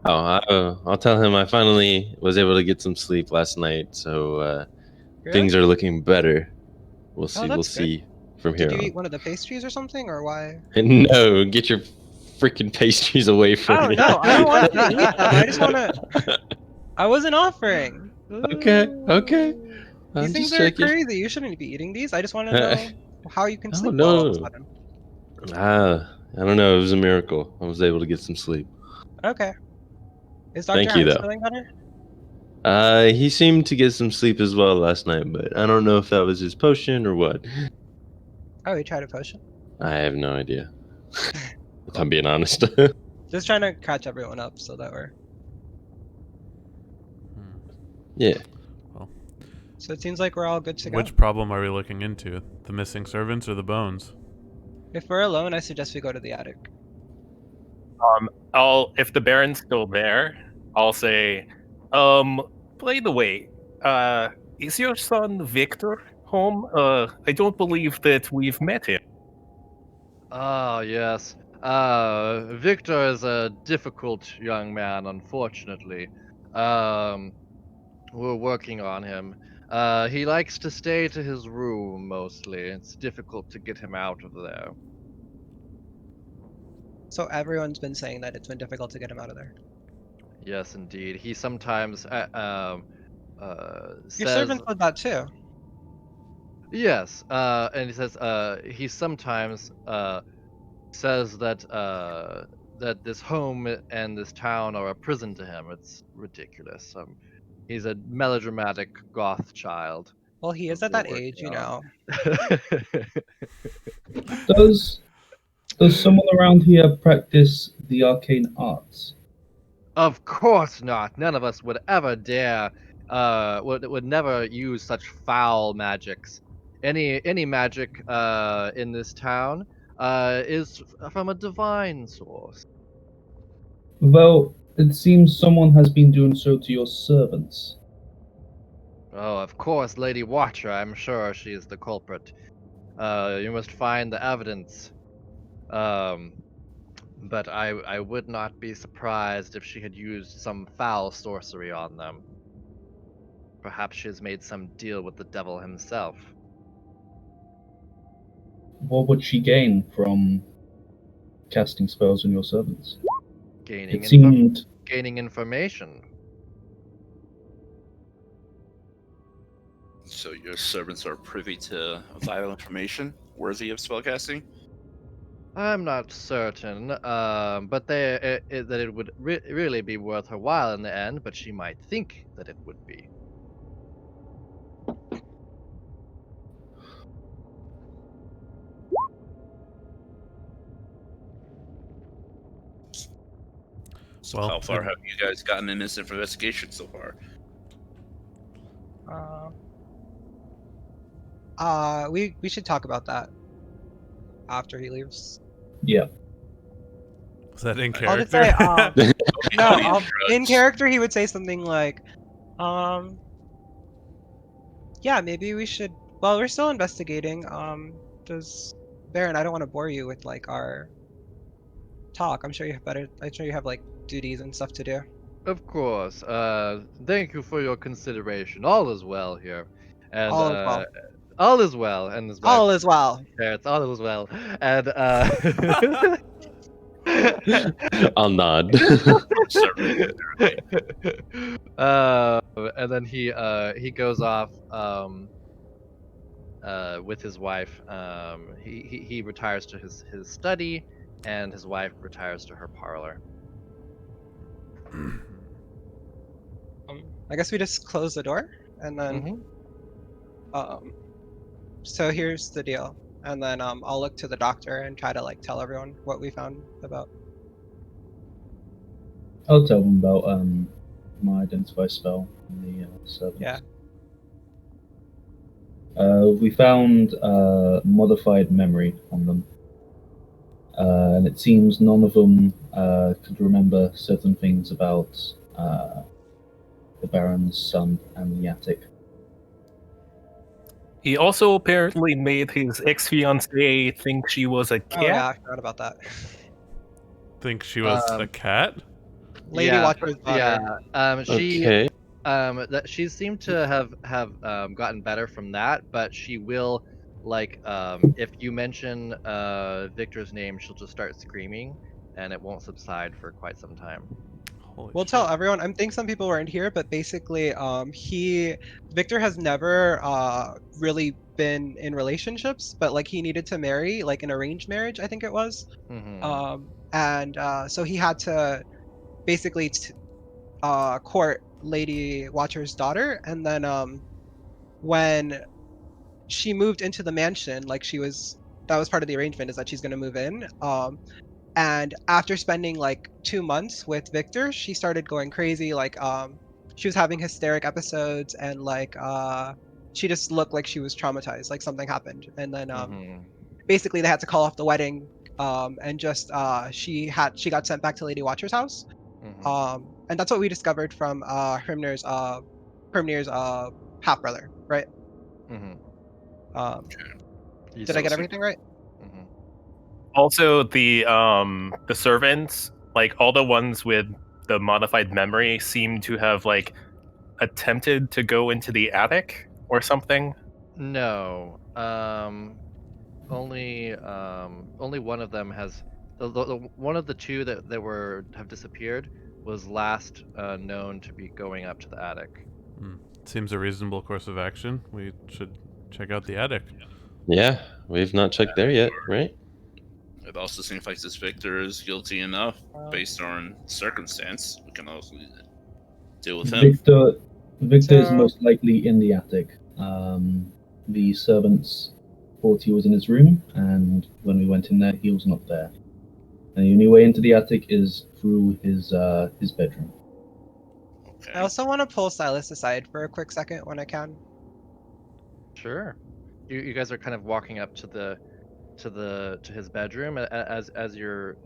Speaker 8: Oh, I'll tell him I finally was able to get some sleep last night, so
Speaker 3: Really?
Speaker 8: things are looking better. We'll see.
Speaker 3: Oh,
Speaker 8: We'll
Speaker 3: that's good.
Speaker 8: see from here
Speaker 3: Did you
Speaker 8: on.
Speaker 3: eat one of the pastries or something, or why?
Speaker 8: No, get your freaking pastries away from
Speaker 3: Oh
Speaker 8: me.
Speaker 3: no, I don't want you to eat them. I just want to. I wasn't offering.
Speaker 8: Okay. I'm
Speaker 3: These things
Speaker 8: just
Speaker 3: are
Speaker 8: checking.
Speaker 3: crazy. You shouldn't be eating these. I just want to know how you can
Speaker 8: Oh,
Speaker 3: sleep
Speaker 8: no.
Speaker 3: well all of a sudden.
Speaker 8: I don't know. It was a miracle. I was able to get some sleep.
Speaker 3: Okay. Is Dr.
Speaker 8: Thank you,
Speaker 3: Hines
Speaker 8: though.
Speaker 3: feeling better?
Speaker 8: He seemed to get some sleep as well last night, but I don't know if that was his potion or what.
Speaker 3: Oh, he tried a potion.
Speaker 8: I have no idea. If I'm being honest.
Speaker 3: Just trying to catch everyone up so that we're.
Speaker 8: Yeah.
Speaker 3: So it seems like we're all good to go.
Speaker 5: Which problem are we looking into? The missing servants or the bones?
Speaker 3: If we're alone, I suggest we go to the attic.
Speaker 4: If the Baron's still there, I'll say, play the wait. Is your son Victor home? I don't believe that we've met him.
Speaker 1: Ah, yes. Victor is a difficult young man, unfortunately. Um, we're working on him. He likes to stay to his room mostly. It's difficult to get him out of there.
Speaker 3: So everyone's been saying that it's been difficult to get him out of there.
Speaker 1: Yes, indeed. He sometimes
Speaker 3: Your
Speaker 1: says
Speaker 3: servant said that too.
Speaker 1: yes, and he says he sometimes says that that this home and this town are a prison to him. It's ridiculous. He's a melodramatic goth child.
Speaker 3: Well, he is at
Speaker 1: We're
Speaker 3: that age,
Speaker 1: working
Speaker 3: you
Speaker 1: on.
Speaker 3: know.
Speaker 7: Does someone around here practice the arcane arts?
Speaker 1: Of course not. None of us would ever dare. Would never use such foul magics. Any magic in this town is from a divine source.
Speaker 7: Well, it seems someone has been doing so to your servants.
Speaker 1: Oh, of course, Lady Watcher. I'm sure she is the culprit. You must find the evidence. Um, but I would not be surprised if she had used some foul sorcery on them. Perhaps she has made some deal with the devil himself.
Speaker 7: What would she gain from casting spells on your servants?
Speaker 1: Gaining
Speaker 7: It seemed
Speaker 1: gaining information.
Speaker 6: So your servants are privy to vital information worthy of spellcasting?
Speaker 1: I'm not certain, but that it would really be worth her while in the end. But she might think that it would be.
Speaker 6: So
Speaker 5: Well,
Speaker 6: how far have you guys gotten in this investigation so far?
Speaker 3: We should talk about that after he leaves.
Speaker 7: yeah.
Speaker 5: Was that in
Speaker 3: I'll just
Speaker 5: character?
Speaker 3: say, no,
Speaker 6: I'll be
Speaker 3: in character he would say something like, yeah, maybe we should. Well, we're still investigating. Does Baron? I don't want to bore you with like our talk. I'm sure you have better. I'm sure you have like duties and stuff to do.
Speaker 1: Of course. Thank you for your consideration. All is well here, and
Speaker 3: All is well.
Speaker 1: all is well. And his wife
Speaker 3: All is well.
Speaker 1: parents, all is well, and
Speaker 8: I'll nod.
Speaker 1: and then he goes off with his wife. He retires to his study, and his wife retires to her parlor.
Speaker 3: I guess we just close the door and then. So here's the deal, and then I'll look to the doctor and try to like tell everyone what we found about.
Speaker 7: I'll tell them about my identify spell and the servants.
Speaker 3: Yeah.
Speaker 7: We found modified memory on them. And it seems none of them could remember certain things about the Baron's son and the attic.
Speaker 4: He also apparently made his ex-fiancée think she was a cat.
Speaker 3: Oh yeah, I forgot about that.
Speaker 5: Think she was a cat?
Speaker 3: Lady Watcher's daughter.
Speaker 1: Yeah. She
Speaker 8: Okay.
Speaker 1: that she seemed to have gotten better from that, but she will like if you mention Victor's name, she'll just start screaming, and it won't subside for quite some time.
Speaker 3: We'll tell everyone. I think some people weren't here, but basically, Victor has never really been in relationships, but like he needed to marry, like an arranged marriage, I think it was. And so he had to basically court Lady Watcher's daughter, and then when she moved into the mansion, like that was part of the arrangement, is that she's gonna move in. And after spending like 2 months with Victor, she started going crazy. Like, she was having hysteric episodes, and like, she just looked like she was traumatized, like something happened. And then, basically, they had to call off the wedding. And just she got sent back to Lady Watcher's house. And that's what we discovered from Hrimnir's half brother, right?
Speaker 1: Mm-hmm.
Speaker 3: Did I get everything right?
Speaker 1: Mm-hmm.
Speaker 4: Also, the servants, like all the ones with the modified memory, seem to have like attempted to go into the attic or something.
Speaker 1: No. Only one of them has the one of the two that have disappeared was last known to be going up to the attic.
Speaker 5: Seems a reasonable course of action. We should check out the attic.
Speaker 8: Yeah, we've not checked there yet, right?
Speaker 6: It also seems like this Victor is guilty enough based on circumstance. We can also deal with him.
Speaker 7: Victor is
Speaker 3: So-
Speaker 7: most likely in the attic. The servants thought he was in his room, and when we went in there, he was not there. And the only way into the attic is through his bedroom.
Speaker 6: Okay.
Speaker 3: I also want to pull Silas aside for a quick second when I can.
Speaker 1: Sure. You guys are kind of walking up to his bedroom as you're,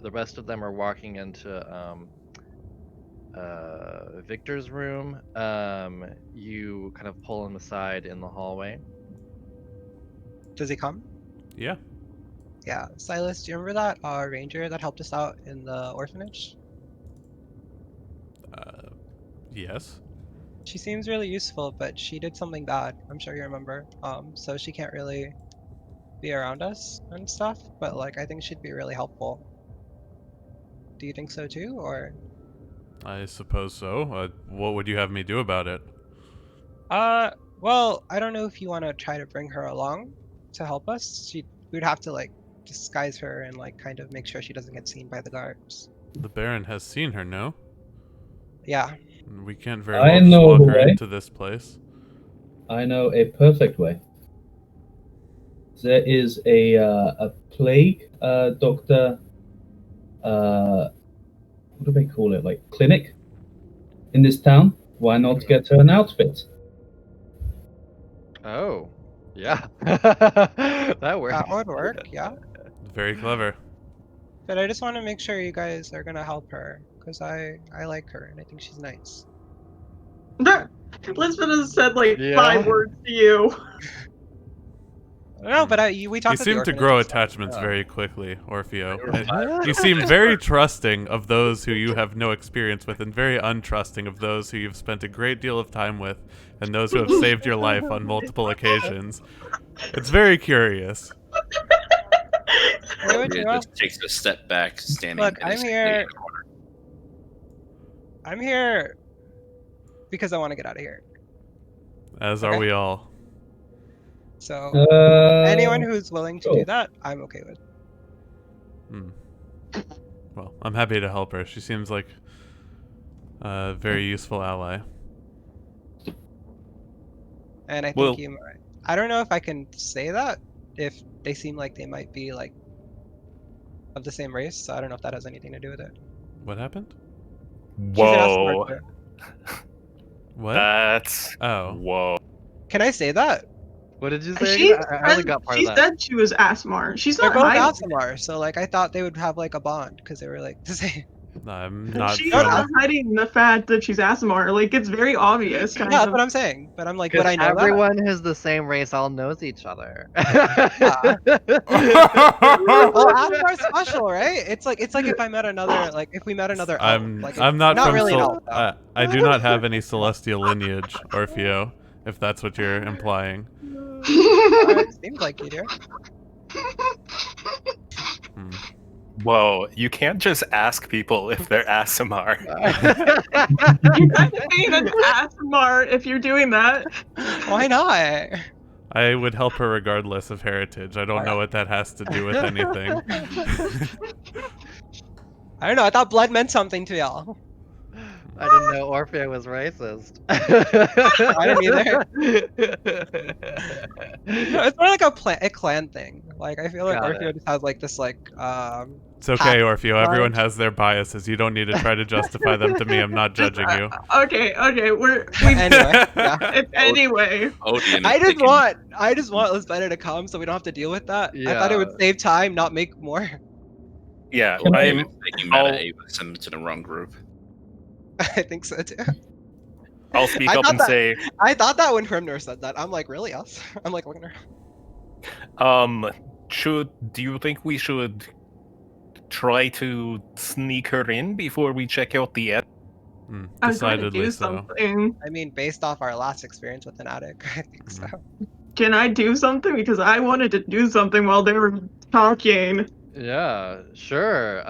Speaker 1: the rest of them are walking into Victor's room. You kind of pull him aside in the hallway.
Speaker 3: Does he come?
Speaker 5: Yeah.
Speaker 3: Yeah. Silas, do you remember that ranger that helped us out in the orphanage?
Speaker 5: Yes.
Speaker 3: She seems really useful, but she did something bad. I'm sure you remember. So she can't really be around us and stuff, but like I think she'd be really helpful. Do you think so too, or?
Speaker 5: I suppose so. What would you have me do about it?
Speaker 3: Well, I don't know if you want to try to bring her along to help us. We'd have to like disguise her and like kind of make sure she doesn't get seen by the guards.
Speaker 5: The Baron has seen her, no?
Speaker 3: Yeah.
Speaker 5: We can't very
Speaker 7: I
Speaker 5: well just
Speaker 7: know
Speaker 5: walk
Speaker 7: the
Speaker 5: her
Speaker 7: way.
Speaker 5: into this place.
Speaker 7: I know a perfect way. There is a plague doctor. What do they call it? Like clinic in this town. Why not get her an outfit?
Speaker 1: Oh, yeah. That works.
Speaker 3: That would work, yeah.
Speaker 5: Very clever.
Speaker 3: But I just want to make sure you guys are gonna help her, because I like her and I think she's nice.
Speaker 2: Lisbon has said like
Speaker 1: Yeah.
Speaker 2: 5 words to you.
Speaker 3: No, but we talked
Speaker 5: You
Speaker 3: at the
Speaker 5: seem to
Speaker 3: orphanage
Speaker 5: grow
Speaker 3: and stuff.
Speaker 5: attachments very quickly, Orfeo.
Speaker 1: Yeah.
Speaker 5: You seem very trusting of those who you have no experience with, and very untrusting of those who you've spent a great deal of time with, and those who have saved your life on multiple occasions. It's very curious.
Speaker 3: Why would you
Speaker 6: It just takes a step back, standing.
Speaker 3: Look, I'm
Speaker 6: innocently
Speaker 3: here.
Speaker 6: in the corner.
Speaker 3: I'm here because I want to get out of here.
Speaker 5: As are
Speaker 3: Okay.
Speaker 5: we all.
Speaker 3: So
Speaker 7: Uh,
Speaker 3: anyone who's willing to do
Speaker 7: sure.
Speaker 3: that, I'm okay with.
Speaker 5: Well, I'm happy to help her. She seems like a very useful ally.
Speaker 3: And I think
Speaker 4: Well-
Speaker 3: you might. I don't know if I can say that if they seem like they might be like of the same race. So I don't know if that has anything to do with it.
Speaker 5: What happened?
Speaker 3: She's an Asmar
Speaker 4: Whoa.
Speaker 3: too.
Speaker 5: What?
Speaker 4: That's
Speaker 5: Oh.
Speaker 4: whoa.
Speaker 3: Can I say that?
Speaker 1: What did you say?
Speaker 2: She
Speaker 1: again? I only got part
Speaker 2: she
Speaker 1: of that.
Speaker 2: said she was Asmar. She's
Speaker 3: They're
Speaker 2: not
Speaker 3: both
Speaker 2: hiding.
Speaker 3: Asmar, so like I thought they would have like a bond because they were like the same.
Speaker 5: I'm not
Speaker 2: She's
Speaker 5: from...
Speaker 2: not hiding the fact that she's Asmar. Like it's very obvious. Kind
Speaker 3: Yeah, that's
Speaker 2: of.
Speaker 3: what I'm saying. But I'm like, would
Speaker 1: Because
Speaker 3: I know that?
Speaker 1: everyone who's the same race all knows each other.
Speaker 3: Well, Asmar's special, right? It's like if I met another if we met another elf.
Speaker 5: I'm
Speaker 3: Like,
Speaker 5: not
Speaker 3: not
Speaker 5: from
Speaker 3: really an elf, though.
Speaker 5: I do not have any celestial lineage, Orfeo, if that's what you're implying.
Speaker 3: It seems like you do.
Speaker 4: Whoa. You can't just ask people if they're Asimar.
Speaker 2: You're kind of being an Asmar if you're doing that.
Speaker 3: Why not?
Speaker 5: I would help her regardless of heritage. I don't know what that has to do with anything.
Speaker 3: I don't know. I thought blood meant something to y'all.
Speaker 1: I didn't know Orfeo was racist.
Speaker 3: I didn't either. No, it's more like a clan thing. Like I feel like
Speaker 1: Got
Speaker 3: Orfeo just has like this
Speaker 5: It's okay, Orfeo. Everyone
Speaker 3: Right.
Speaker 5: has their biases. You don't need to try to justify them to me. I'm not judging you.
Speaker 2: Okay, we've
Speaker 3: Anyway, yeah.
Speaker 2: anyway.
Speaker 6: Odeon
Speaker 3: I
Speaker 6: is
Speaker 3: just
Speaker 6: taking-
Speaker 3: want Lisbeth to come so we don't have to deal with that. I thought it would
Speaker 1: Yeah.
Speaker 3: save time, not make more.
Speaker 4: Yeah,
Speaker 7: Can
Speaker 4: I'm
Speaker 6: Taking
Speaker 4: I'll-
Speaker 6: Meta A with them to the wrong group.
Speaker 3: I think so too.
Speaker 4: I'll speak
Speaker 3: I
Speaker 4: up
Speaker 3: thought
Speaker 4: and
Speaker 3: that-
Speaker 4: say,
Speaker 3: I thought that when Hrimnor said that. I'm like, really, us? I'm like looking around.
Speaker 4: do you think we should try to sneak her in before we check out the end?
Speaker 2: I'm trying to
Speaker 5: Decidedly
Speaker 2: do
Speaker 5: so.
Speaker 2: something.
Speaker 3: I mean, based off our last experience with an attic, I think so.
Speaker 2: Can I do something? Because I wanted to do something while they were talking.
Speaker 1: Yeah, sure.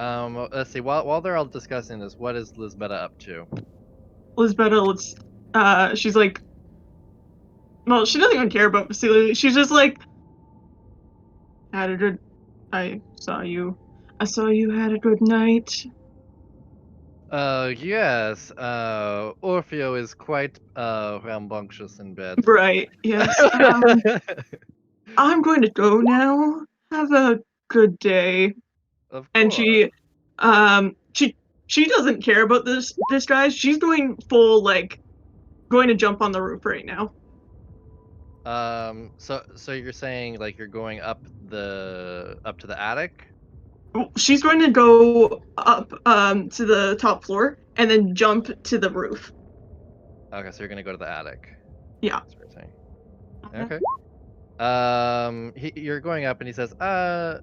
Speaker 1: Let's see. While they're all discussing this, what is Lisbetta up to?
Speaker 2: Lisbetta, she's like, well, she doesn't even care about Vasily. She's just like, had a good. I saw you had a good night.
Speaker 1: Yes. Orfeo is quite rambunctious in bed.
Speaker 2: Right. Yes. I'm going to go now. Have a good day.
Speaker 1: Of
Speaker 2: And
Speaker 1: course.
Speaker 2: she doesn't care about this guys. She's going full like going to jump on the roof right now.
Speaker 1: So you're saying like you're going up to the attic?
Speaker 2: She's going to go up to the top floor and then jump to the roof.
Speaker 1: Okay, so you're gonna go to the attic.
Speaker 2: Yeah.
Speaker 1: That's what you're saying. Okay. You're going up, and he says, I'd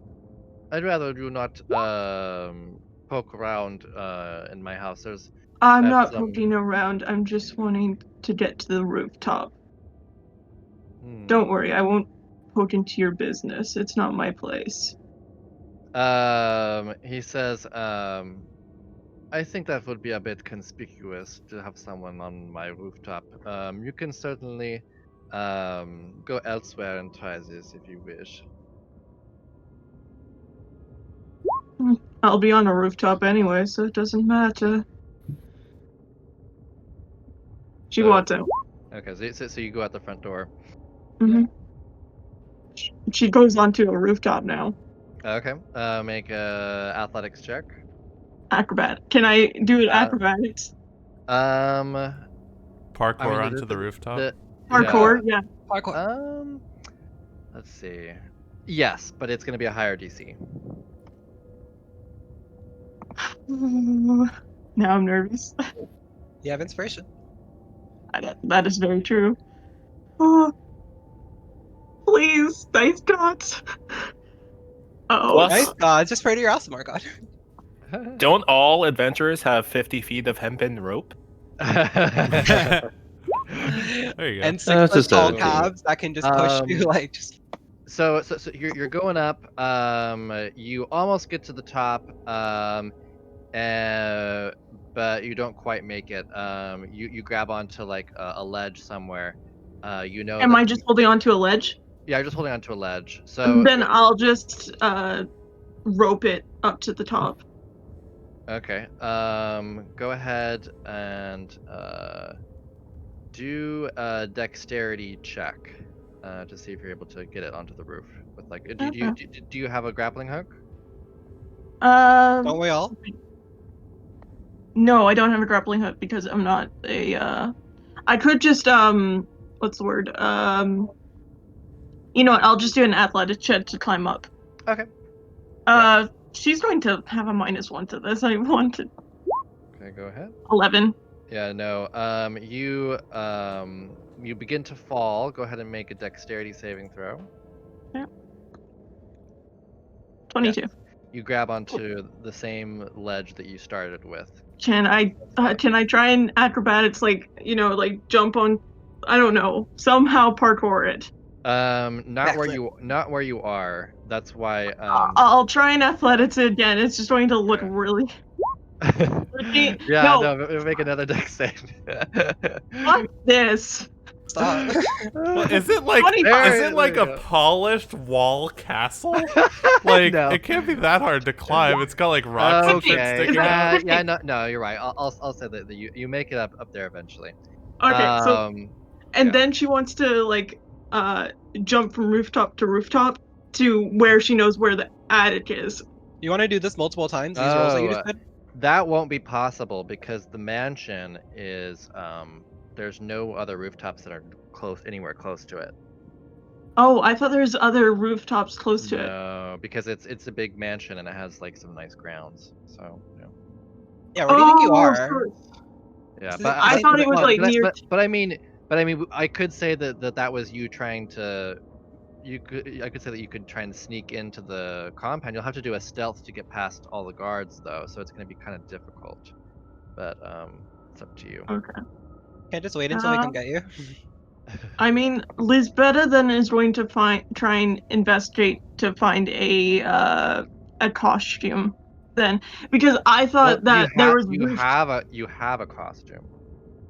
Speaker 1: rather you not poke around in my house.
Speaker 2: I'm
Speaker 1: have
Speaker 2: not
Speaker 1: some-
Speaker 2: poking around. I'm just wanting to get to the rooftop.
Speaker 1: Hmm.
Speaker 2: Don't worry, I won't poke into your business. It's not my place.
Speaker 1: He says, I think that would be a bit conspicuous to have someone on my rooftop. You can certainly go elsewhere and try this if you wish.
Speaker 2: I'll be on a rooftop anyway, so it doesn't matter. She wants out.
Speaker 1: Okay, so you go out the front door.
Speaker 2: Mm-hmm. She goes onto a rooftop now.
Speaker 1: Okay. Make a athletics check.
Speaker 2: Acrobat. Can I do it acrobatics?
Speaker 5: Parkour
Speaker 1: I mean,
Speaker 5: onto the rooftop.
Speaker 2: Parkour, yeah.
Speaker 3: Parkour.
Speaker 1: Let's see. Yes, but it's going to be a higher DC.
Speaker 2: Now I'm nervous.
Speaker 3: You have inspiration.
Speaker 2: That is very true. Oh, please, nice gods. Oh,
Speaker 4: Plus,
Speaker 3: Nice god, just pray to your Asimar god.
Speaker 4: don't all adventurers have 50 feet of hempen rope?
Speaker 5: There you go.
Speaker 3: And
Speaker 8: That's
Speaker 3: 6
Speaker 8: just
Speaker 3: tall
Speaker 8: a-
Speaker 3: cabs that can just push you like just.
Speaker 1: So you're going up. You almost get to the top. But you don't quite make it. You grab onto like a ledge somewhere.
Speaker 2: am I just holding onto a ledge?
Speaker 1: Yeah, you're just holding onto a ledge. So
Speaker 2: Then I'll just rope it up to the top.
Speaker 1: okay. Go ahead and do a dexterity check to see if you're able to get it onto the roof. With like, do you have a grappling hook?
Speaker 3: Don't we all?
Speaker 2: No, I don't have a grappling hook because I'm not a. I could just what's the word? You know what? I'll just do an athletics check to climb up.
Speaker 1: Okay.
Speaker 2: She's going to have a -1 to this. I wanted
Speaker 1: Okay, go ahead.
Speaker 2: 11.
Speaker 1: Yeah, no. You begin to fall. Go ahead and make a dexterity saving throw.
Speaker 2: Yeah. 22.
Speaker 1: You grab onto the same ledge that you started with.
Speaker 2: Can I try and acrobatics like jump on? I don't know. Somehow parkour it.
Speaker 1: Not where you are. That's why.
Speaker 2: I'll try and athletics it again. It's just going to look really.
Speaker 1: Yeah,
Speaker 2: No.
Speaker 1: no, make another dex save.
Speaker 2: Fuck this.
Speaker 3: Stop.
Speaker 5: Well, is it like
Speaker 1: There
Speaker 5: a
Speaker 1: you go.
Speaker 5: polished wall castle? Like
Speaker 1: No.
Speaker 5: it can't be that hard to climb. It's got like rocks and shit
Speaker 1: Okay.
Speaker 5: sticking out.
Speaker 1: Yeah, no, you're right. I'll say that you make it up there eventually.
Speaker 2: Okay, so
Speaker 1: yeah.
Speaker 2: then she wants to like jump from rooftop to rooftop to where she knows where the attic is.
Speaker 3: You want to do this multiple times? These rolls that you just did?
Speaker 1: That won't be possible because the mansion is there's no other rooftops that are anywhere close to it.
Speaker 2: Oh, I thought there's other rooftops close to it.
Speaker 1: No, because it's a big mansion and it has like some nice grounds. So yeah.
Speaker 3: Yeah, where do you think you are?
Speaker 2: Sure.
Speaker 1: Yeah,
Speaker 3: So
Speaker 1: but
Speaker 2: I
Speaker 3: I-
Speaker 2: thought it was
Speaker 1: well,
Speaker 2: like near.
Speaker 1: but I mean, I could say that was you trying to. I could say that you could try and sneak into the compound. You'll have to do a stealth to get past all the guards, though, so it's going to be kind of difficult. But it's up to you.
Speaker 2: Okay.
Speaker 3: Can't just wait until we come get you.
Speaker 2: I mean, Lisbetta then is going to try and investigate to find a costume. Then, because I thought that there was
Speaker 1: you have a costume.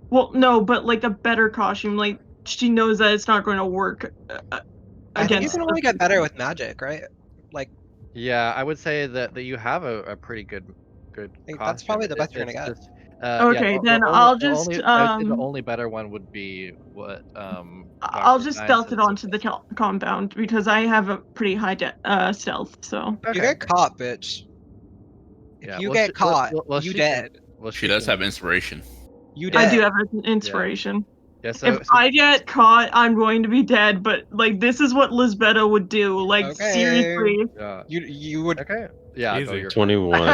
Speaker 2: well, no, but like a better costume. Like she knows that it's not going to work
Speaker 3: I think you
Speaker 2: against.
Speaker 3: can only get better with magic, right? Like,
Speaker 1: Yeah, I would say that you have a pretty good
Speaker 3: I think
Speaker 1: costume.
Speaker 3: that's probably the best you're
Speaker 1: It's
Speaker 3: gonna get.
Speaker 1: just,
Speaker 2: Okay, then I'll just
Speaker 1: I would say the only better one would be what
Speaker 2: I'll
Speaker 1: Dr.
Speaker 2: just
Speaker 1: Dine
Speaker 2: stealth it
Speaker 1: says
Speaker 2: onto the
Speaker 1: suggests.
Speaker 2: compound because I have a pretty high stealth. So
Speaker 3: You
Speaker 1: Okay.
Speaker 3: get caught, bitch. If
Speaker 1: Yeah,
Speaker 3: you
Speaker 1: well,
Speaker 3: get caught,
Speaker 1: well,
Speaker 3: you
Speaker 1: she can-
Speaker 3: dead.
Speaker 1: well,
Speaker 6: She does
Speaker 1: can-
Speaker 6: have inspiration.
Speaker 3: You
Speaker 2: I
Speaker 3: dead.
Speaker 2: do have an inspiration.
Speaker 1: Yeah, so,
Speaker 2: If I get caught, I'm going to be dead. But like, this is what Lisbetta would do. Like,
Speaker 3: Okay.
Speaker 2: seriously.
Speaker 1: yeah,
Speaker 3: You would.
Speaker 1: okay, yeah, go
Speaker 5: Easy.
Speaker 1: your
Speaker 8: 21.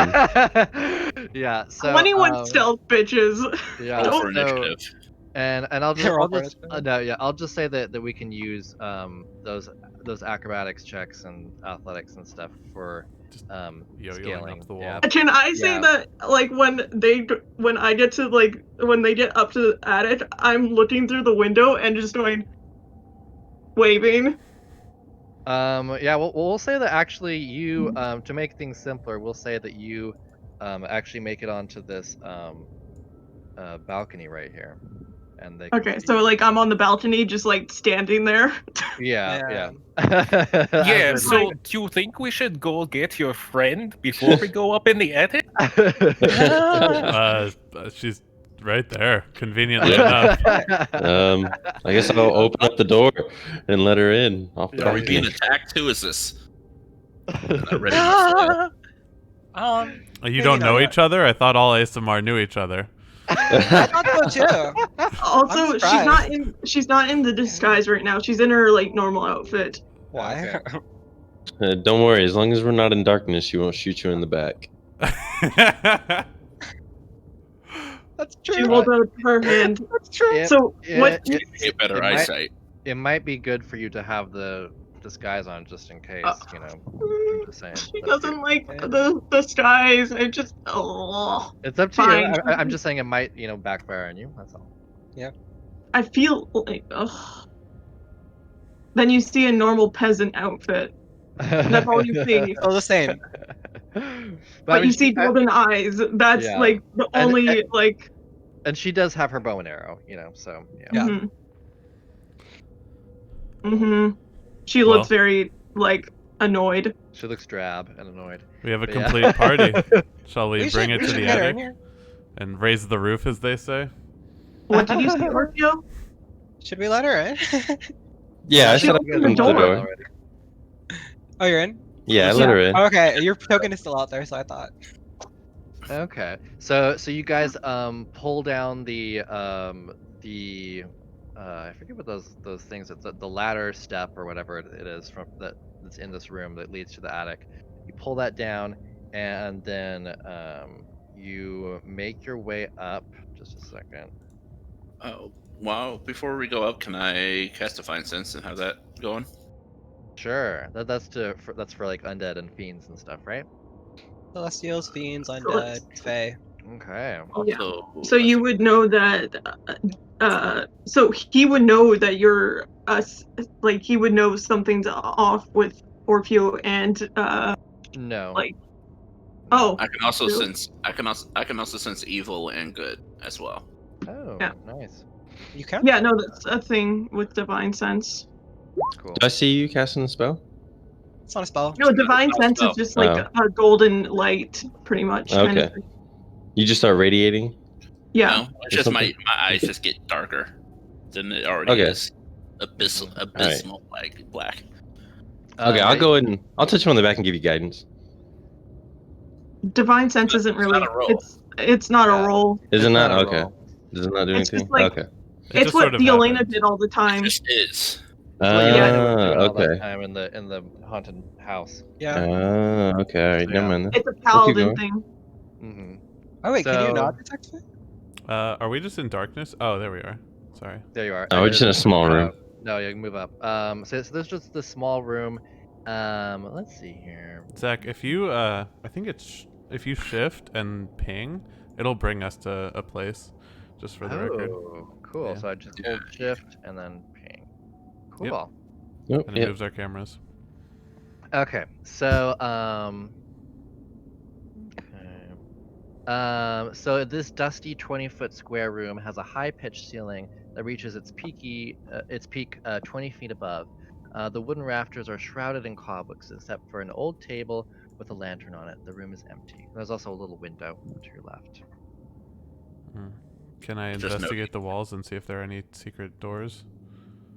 Speaker 1: yeah, so
Speaker 2: 21 stealth, bitches.
Speaker 1: yeah,
Speaker 6: Roll
Speaker 2: Don't-
Speaker 6: for
Speaker 1: so
Speaker 6: initiative.
Speaker 1: and I'll just
Speaker 3: Roll
Speaker 1: I'll
Speaker 3: for
Speaker 1: just
Speaker 3: initiative.
Speaker 1: no, yeah, I'll just say that we can use those acrobatics checks and athletics and stuff for
Speaker 5: Just yo-yoing
Speaker 1: scaling
Speaker 5: up the
Speaker 1: yeah.
Speaker 5: wall.
Speaker 2: Can I say
Speaker 1: Yeah.
Speaker 2: that like when I get to like when they get up to the attic, I'm looking through the window and just going waving.
Speaker 1: Yeah, we'll say that actually you to make things simpler, we'll say that you actually make it onto this balcony right here, and they can
Speaker 2: Okay,
Speaker 1: see
Speaker 2: so
Speaker 1: you.
Speaker 2: like I'm on the balcony, just like standing there.
Speaker 1: Yeah.
Speaker 3: Yeah.
Speaker 4: Yeah,
Speaker 1: As
Speaker 4: so do you think we should go get your friend before we go up in the attic?
Speaker 5: She's right there, conveniently
Speaker 8: Yeah.
Speaker 5: enough.
Speaker 8: I guess I'll open up the door and let her in off the
Speaker 1: Yeah,
Speaker 6: Are we being
Speaker 8: balcony.
Speaker 6: attacked? Who is this? I'm not ready myself.
Speaker 5: You don't know each other? I thought all ASMR knew each other.
Speaker 3: I thought so too.
Speaker 2: Also,
Speaker 3: surprised.
Speaker 2: she's not in the disguise right now. She's in her like normal outfit.
Speaker 3: Why?
Speaker 1: Okay.
Speaker 8: Don't worry, as long as we're not in darkness, she won't shoot you in the back.
Speaker 3: That's
Speaker 2: She
Speaker 3: true.
Speaker 2: holds out her hand.
Speaker 3: That's true.
Speaker 2: So what?
Speaker 6: Get better
Speaker 1: it might-
Speaker 6: eyesight.
Speaker 1: It might be good for you to have the disguise on just in case, you know. I'm just saying.
Speaker 2: She
Speaker 1: That's
Speaker 2: doesn't
Speaker 1: you.
Speaker 2: like the disguise. I just
Speaker 1: It's up to
Speaker 2: Fine.
Speaker 1: you. I'm just saying it might, backfire on you. That's all.
Speaker 2: I feel like ugh. Then you see a normal peasant outfit. That's all you see.
Speaker 3: All the same.
Speaker 2: But you see golden eyes. That's
Speaker 1: Yeah.
Speaker 2: like the
Speaker 1: And-
Speaker 2: only like.
Speaker 1: and she does have her bow and arrow, so yeah.
Speaker 3: Yeah.
Speaker 2: Mhm. Mhm. She
Speaker 5: Well.
Speaker 2: looks very like annoyed.
Speaker 1: She looks drab and annoyed.
Speaker 5: We have a
Speaker 1: But yeah.
Speaker 5: complete party. Shall we
Speaker 3: We
Speaker 5: bring
Speaker 3: should-
Speaker 5: it
Speaker 3: we
Speaker 5: to
Speaker 3: should
Speaker 5: the
Speaker 3: get her in
Speaker 5: attic
Speaker 3: here.
Speaker 5: and raise the roof, as they say?
Speaker 2: What did you say, Orfeo?
Speaker 3: Should we let her in?
Speaker 8: Yeah, I
Speaker 2: She
Speaker 8: said I'd
Speaker 2: opened
Speaker 8: open
Speaker 2: the
Speaker 8: the
Speaker 2: door.
Speaker 8: door.
Speaker 1: Already.
Speaker 3: Oh, you're in?
Speaker 8: Yeah, I let her in.
Speaker 3: Okay, your token is still out there, so I thought.
Speaker 1: Okay. So you guys pull down the I forget what those things. It's the ladder step or whatever it is that's in this room that leads to the attic. You pull that down, and then you make your way up. Just a second.
Speaker 6: Oh, wow. Before we go up, can I cast Divine Sense and have that going?
Speaker 1: Sure. That's for like undead and fiends and stuff, right?
Speaker 3: Celestials, fiends, undead, fae.
Speaker 1: Okay.
Speaker 2: Yeah.
Speaker 6: Also,
Speaker 2: So you would know that. So he would know that you're us. Like he would know something's off with Orfeo and
Speaker 1: No.
Speaker 2: like. Oh.
Speaker 6: I can also
Speaker 2: Really?
Speaker 6: sense. I can also sense evil and good as well.
Speaker 1: Oh,
Speaker 2: Yeah.
Speaker 1: nice.
Speaker 3: You can?
Speaker 2: Yeah, no, that's a thing with divine sense.
Speaker 1: Cool.
Speaker 8: Did I see you casting a spell?
Speaker 3: It's not a spell.
Speaker 2: No, divine
Speaker 6: not a
Speaker 2: sense
Speaker 6: spell.
Speaker 2: is just like
Speaker 8: Oh.
Speaker 2: a golden light, pretty much. Kind of
Speaker 8: Okay.
Speaker 2: thing.
Speaker 8: You just start radiating?
Speaker 2: Yeah.
Speaker 6: No, it's just
Speaker 8: something?
Speaker 6: my eyes just get darker than it already
Speaker 8: Okay.
Speaker 6: is. Abysmal, like black.
Speaker 8: Okay, I'll go ahead and I'll touch you on the back and give you guidance.
Speaker 2: Divine sense
Speaker 6: It's
Speaker 2: isn't
Speaker 6: not
Speaker 2: really.
Speaker 6: a roll.
Speaker 2: It's not
Speaker 1: Yeah.
Speaker 2: a roll.
Speaker 8: Is
Speaker 1: It's
Speaker 8: it not?
Speaker 1: not a
Speaker 8: Okay.
Speaker 1: roll.
Speaker 8: Does it not do
Speaker 2: It's
Speaker 8: anything?
Speaker 2: just like-
Speaker 8: Okay.
Speaker 5: It
Speaker 2: It's
Speaker 5: just
Speaker 2: what
Speaker 5: sort of
Speaker 2: Violena
Speaker 5: happens.
Speaker 2: did all the
Speaker 6: It
Speaker 2: time.
Speaker 6: just is.
Speaker 1: That's what you
Speaker 2: Yeah.
Speaker 1: do all that
Speaker 8: Okay.
Speaker 1: time in the haunted house.
Speaker 3: Yeah.
Speaker 8: Okay. All right.
Speaker 1: So,
Speaker 8: Never
Speaker 1: yeah.
Speaker 8: mind then.
Speaker 2: It's a
Speaker 8: keep
Speaker 2: paladin
Speaker 8: going.
Speaker 2: thing.
Speaker 1: Mm-hmm.
Speaker 3: Oh wait, can you
Speaker 1: So-
Speaker 3: not detect it?
Speaker 5: Are we just in darkness? Oh, there we are. Sorry.
Speaker 1: There you are.
Speaker 8: Oh, we're just in a small room.
Speaker 1: No, you can move up. So there's just this small room. Let's see here.
Speaker 5: Zach, if you I think it's if you shift and ping, it'll bring us to a place. Just for the record.
Speaker 1: Oh, cool.
Speaker 5: Yeah.
Speaker 1: So I just hold shift and then ping. Cool.
Speaker 8: Yep.
Speaker 5: And it moves our cameras.
Speaker 1: Okay. So so this dusty 20-foot square room has a high-pitched ceiling that reaches its peak 20 feet above. The wooden rafters are shrouded in cobwebs, except for an old table with a lantern on it. The room is empty. There's also a little window to your left.
Speaker 5: Can I
Speaker 6: Just
Speaker 5: investigate the walls and see if there are any secret doors?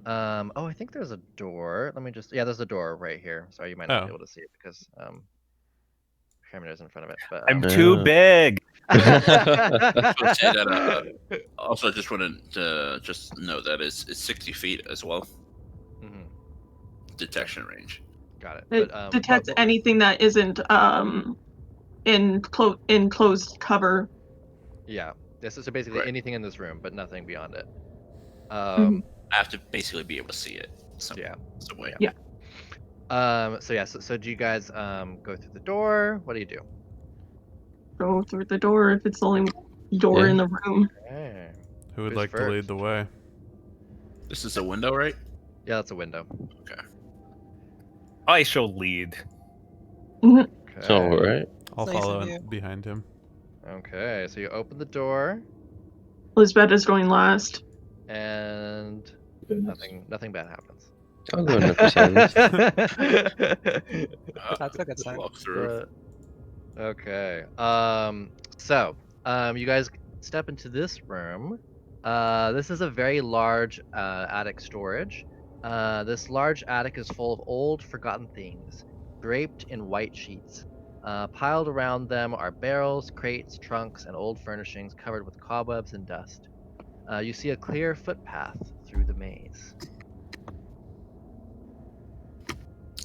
Speaker 1: Oh, I think there's a door. Let me just. Yeah, there's a door right here. Sorry, you might not be able to see it because camera is in front of it. But
Speaker 4: I'm too big.
Speaker 6: Also, just wanted to just note that it's 60 feet as well.
Speaker 1: Mhm.
Speaker 6: Detection range.
Speaker 1: Got it.
Speaker 2: It
Speaker 1: But,
Speaker 2: detects anything that isn't in closed cover.
Speaker 1: Yeah. This is so basically
Speaker 6: Right.
Speaker 1: anything in this room, but nothing beyond it.
Speaker 2: Mhm.
Speaker 6: I have to basically be able to see it. Some way.
Speaker 2: Yeah.
Speaker 1: So do you guys go through the door? What do you do?
Speaker 2: Go through the door if it's the only door
Speaker 8: Yeah.
Speaker 2: in the room.
Speaker 1: Okay.
Speaker 5: Who would
Speaker 1: Who's
Speaker 5: like to lead
Speaker 1: first?
Speaker 5: the way?
Speaker 6: This is a window, right?
Speaker 1: Yeah, that's a window.
Speaker 6: Okay.
Speaker 4: I shall lead.
Speaker 2: Mhm.
Speaker 1: Okay.
Speaker 8: All right.
Speaker 5: I'll
Speaker 3: Nice of
Speaker 5: follow
Speaker 3: you.
Speaker 5: behind him.
Speaker 1: Okay. So you open the door,
Speaker 2: Lisbeth is going last.
Speaker 1: and
Speaker 7: Goodness.
Speaker 1: nothing bad happens.
Speaker 8: I'll go in for silence.
Speaker 3: That's a good sign.
Speaker 6: Walk through.
Speaker 1: Okay. So, you guys step into this room. This is a very large attic storage. This large attic is full of old, forgotten things, draped in white sheets. Piled around them are barrels, crates, trunks, and old furnishings covered with cobwebs and dust. You see a clear footpath through the maze.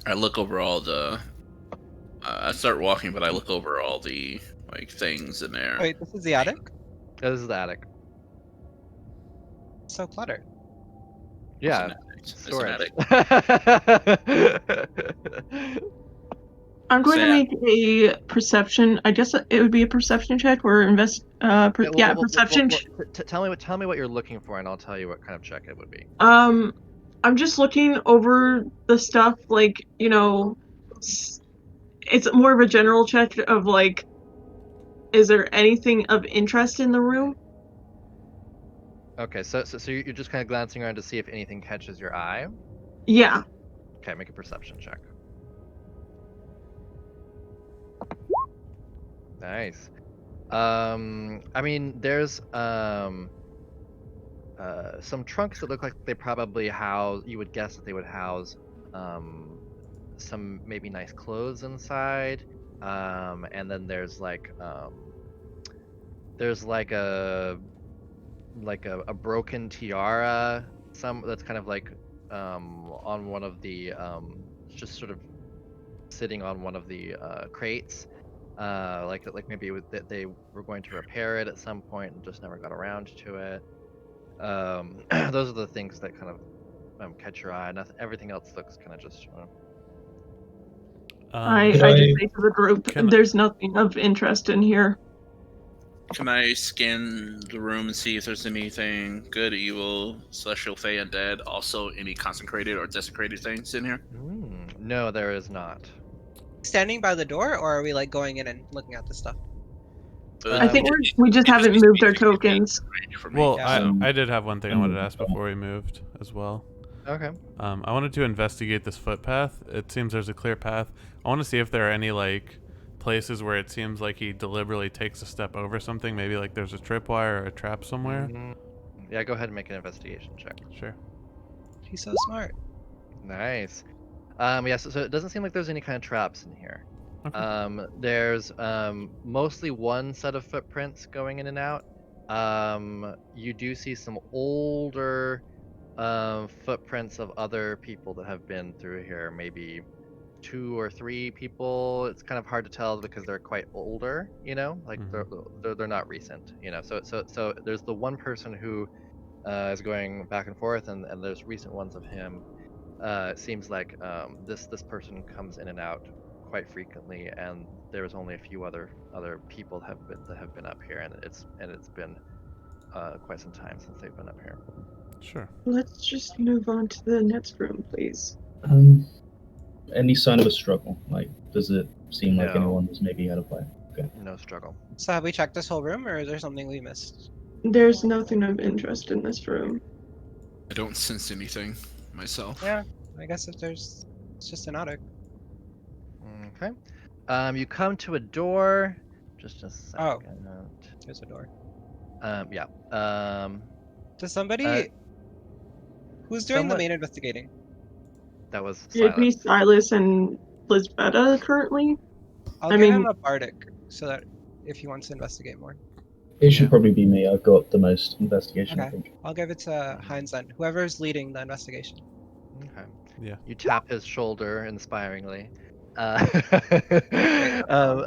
Speaker 6: I look over all the. I start walking, but I look over all the things in there.
Speaker 3: Wait, this is the attic?
Speaker 1: This is the attic.
Speaker 3: So cluttered.
Speaker 1: Yeah,
Speaker 6: It's an
Speaker 1: storage.
Speaker 2: I'm going to
Speaker 6: Sam.
Speaker 2: make a perception. I guess it would be a perception check or perception.
Speaker 1: Tell me what you're looking for, and I'll tell you what kind of check it would be.
Speaker 2: I'm just looking over the stuff, it's more of a general check of is there anything of interest in the room?
Speaker 1: Okay, so you're just kind of glancing around to see if anything catches your eye.
Speaker 2: Yeah.
Speaker 1: Okay, make a perception check. Nice. I mean, there's some trunks that look like they probably house. You would guess that they would house some maybe nice clothes inside. And then there's a broken tiara, that's kind of on one of the just sort of sitting on one of the crates. Like maybe that they were going to repair it at some point and just never got around to it. Those are the things that kind of catch your eye. Everything else looks kind of just.
Speaker 2: I
Speaker 7: Could
Speaker 2: just
Speaker 7: I-
Speaker 2: say to the group,
Speaker 5: Can-
Speaker 2: there's nothing of interest in here.
Speaker 6: Can I scan the room and see if there's anything good, evil, celestial, fey, and dead? Also, any consecrated or desecrated things in here?
Speaker 1: No, there is not.
Speaker 3: Standing by the door, or are we going in and looking at the stuff?
Speaker 2: I think we just haven't moved our tokens.
Speaker 5: Well,
Speaker 3: Yeah.
Speaker 5: I did have one thing I wanted to ask before we moved as well.
Speaker 1: Okay.
Speaker 5: I wanted to investigate this footpath. It seems there's a clear path. I want to see if there are any places where it seems like he deliberately takes a step over something. Maybe there's a tripwire or a trap somewhere.
Speaker 1: Yeah, go ahead and make an investigation check.
Speaker 5: Sure.
Speaker 3: He's so smart.
Speaker 1: Nice. Yeah, so it doesn't seem like there's any kind of traps in here.
Speaker 5: Okay.
Speaker 1: There's mostly one set of footprints going in and out. You do see some older footprints of other people that have been through here, maybe 2 or 3 people. It's kind of hard to tell because they're quite older, you know, like they're not recent, you know. So there's the one person who is going back and forth, and there's recent ones of him. It seems like this person comes in and out quite frequently, and there's only a few other people that have been up here, and it's been quite some time since they've been up here.
Speaker 5: Sure.
Speaker 2: Let's just move on to the next room, please.
Speaker 7: Any sign of a struggle? Like, does it seem like
Speaker 1: No.
Speaker 7: anyone was maybe out of fight? Okay.
Speaker 1: No struggle.
Speaker 3: So have we checked this whole room, or is there something we missed?
Speaker 2: There's nothing of interest in this room.
Speaker 9: I don't sense anything myself.
Speaker 3: Yeah, I guess it's just an attic.
Speaker 1: Okay. You come to a door. Just a second.
Speaker 3: Oh. There's a door.
Speaker 1: Yeah.
Speaker 3: Does somebody who's doing the main investigating?
Speaker 1: That was
Speaker 2: It'd be
Speaker 1: Silas.
Speaker 2: Silas and Lisbetta currently.
Speaker 3: I'll
Speaker 2: I
Speaker 3: give
Speaker 2: mean-
Speaker 3: him a bardic so that if he wants to investigate more.
Speaker 7: It should probably be me. I've got the most investigation, I
Speaker 3: Okay.
Speaker 7: think.
Speaker 3: I'll give it to Heinz then. Whoever's leading the investigation.
Speaker 1: Okay.
Speaker 5: Yeah.
Speaker 1: You tap his shoulder inspiringly.
Speaker 3: Great.
Speaker 1: Um,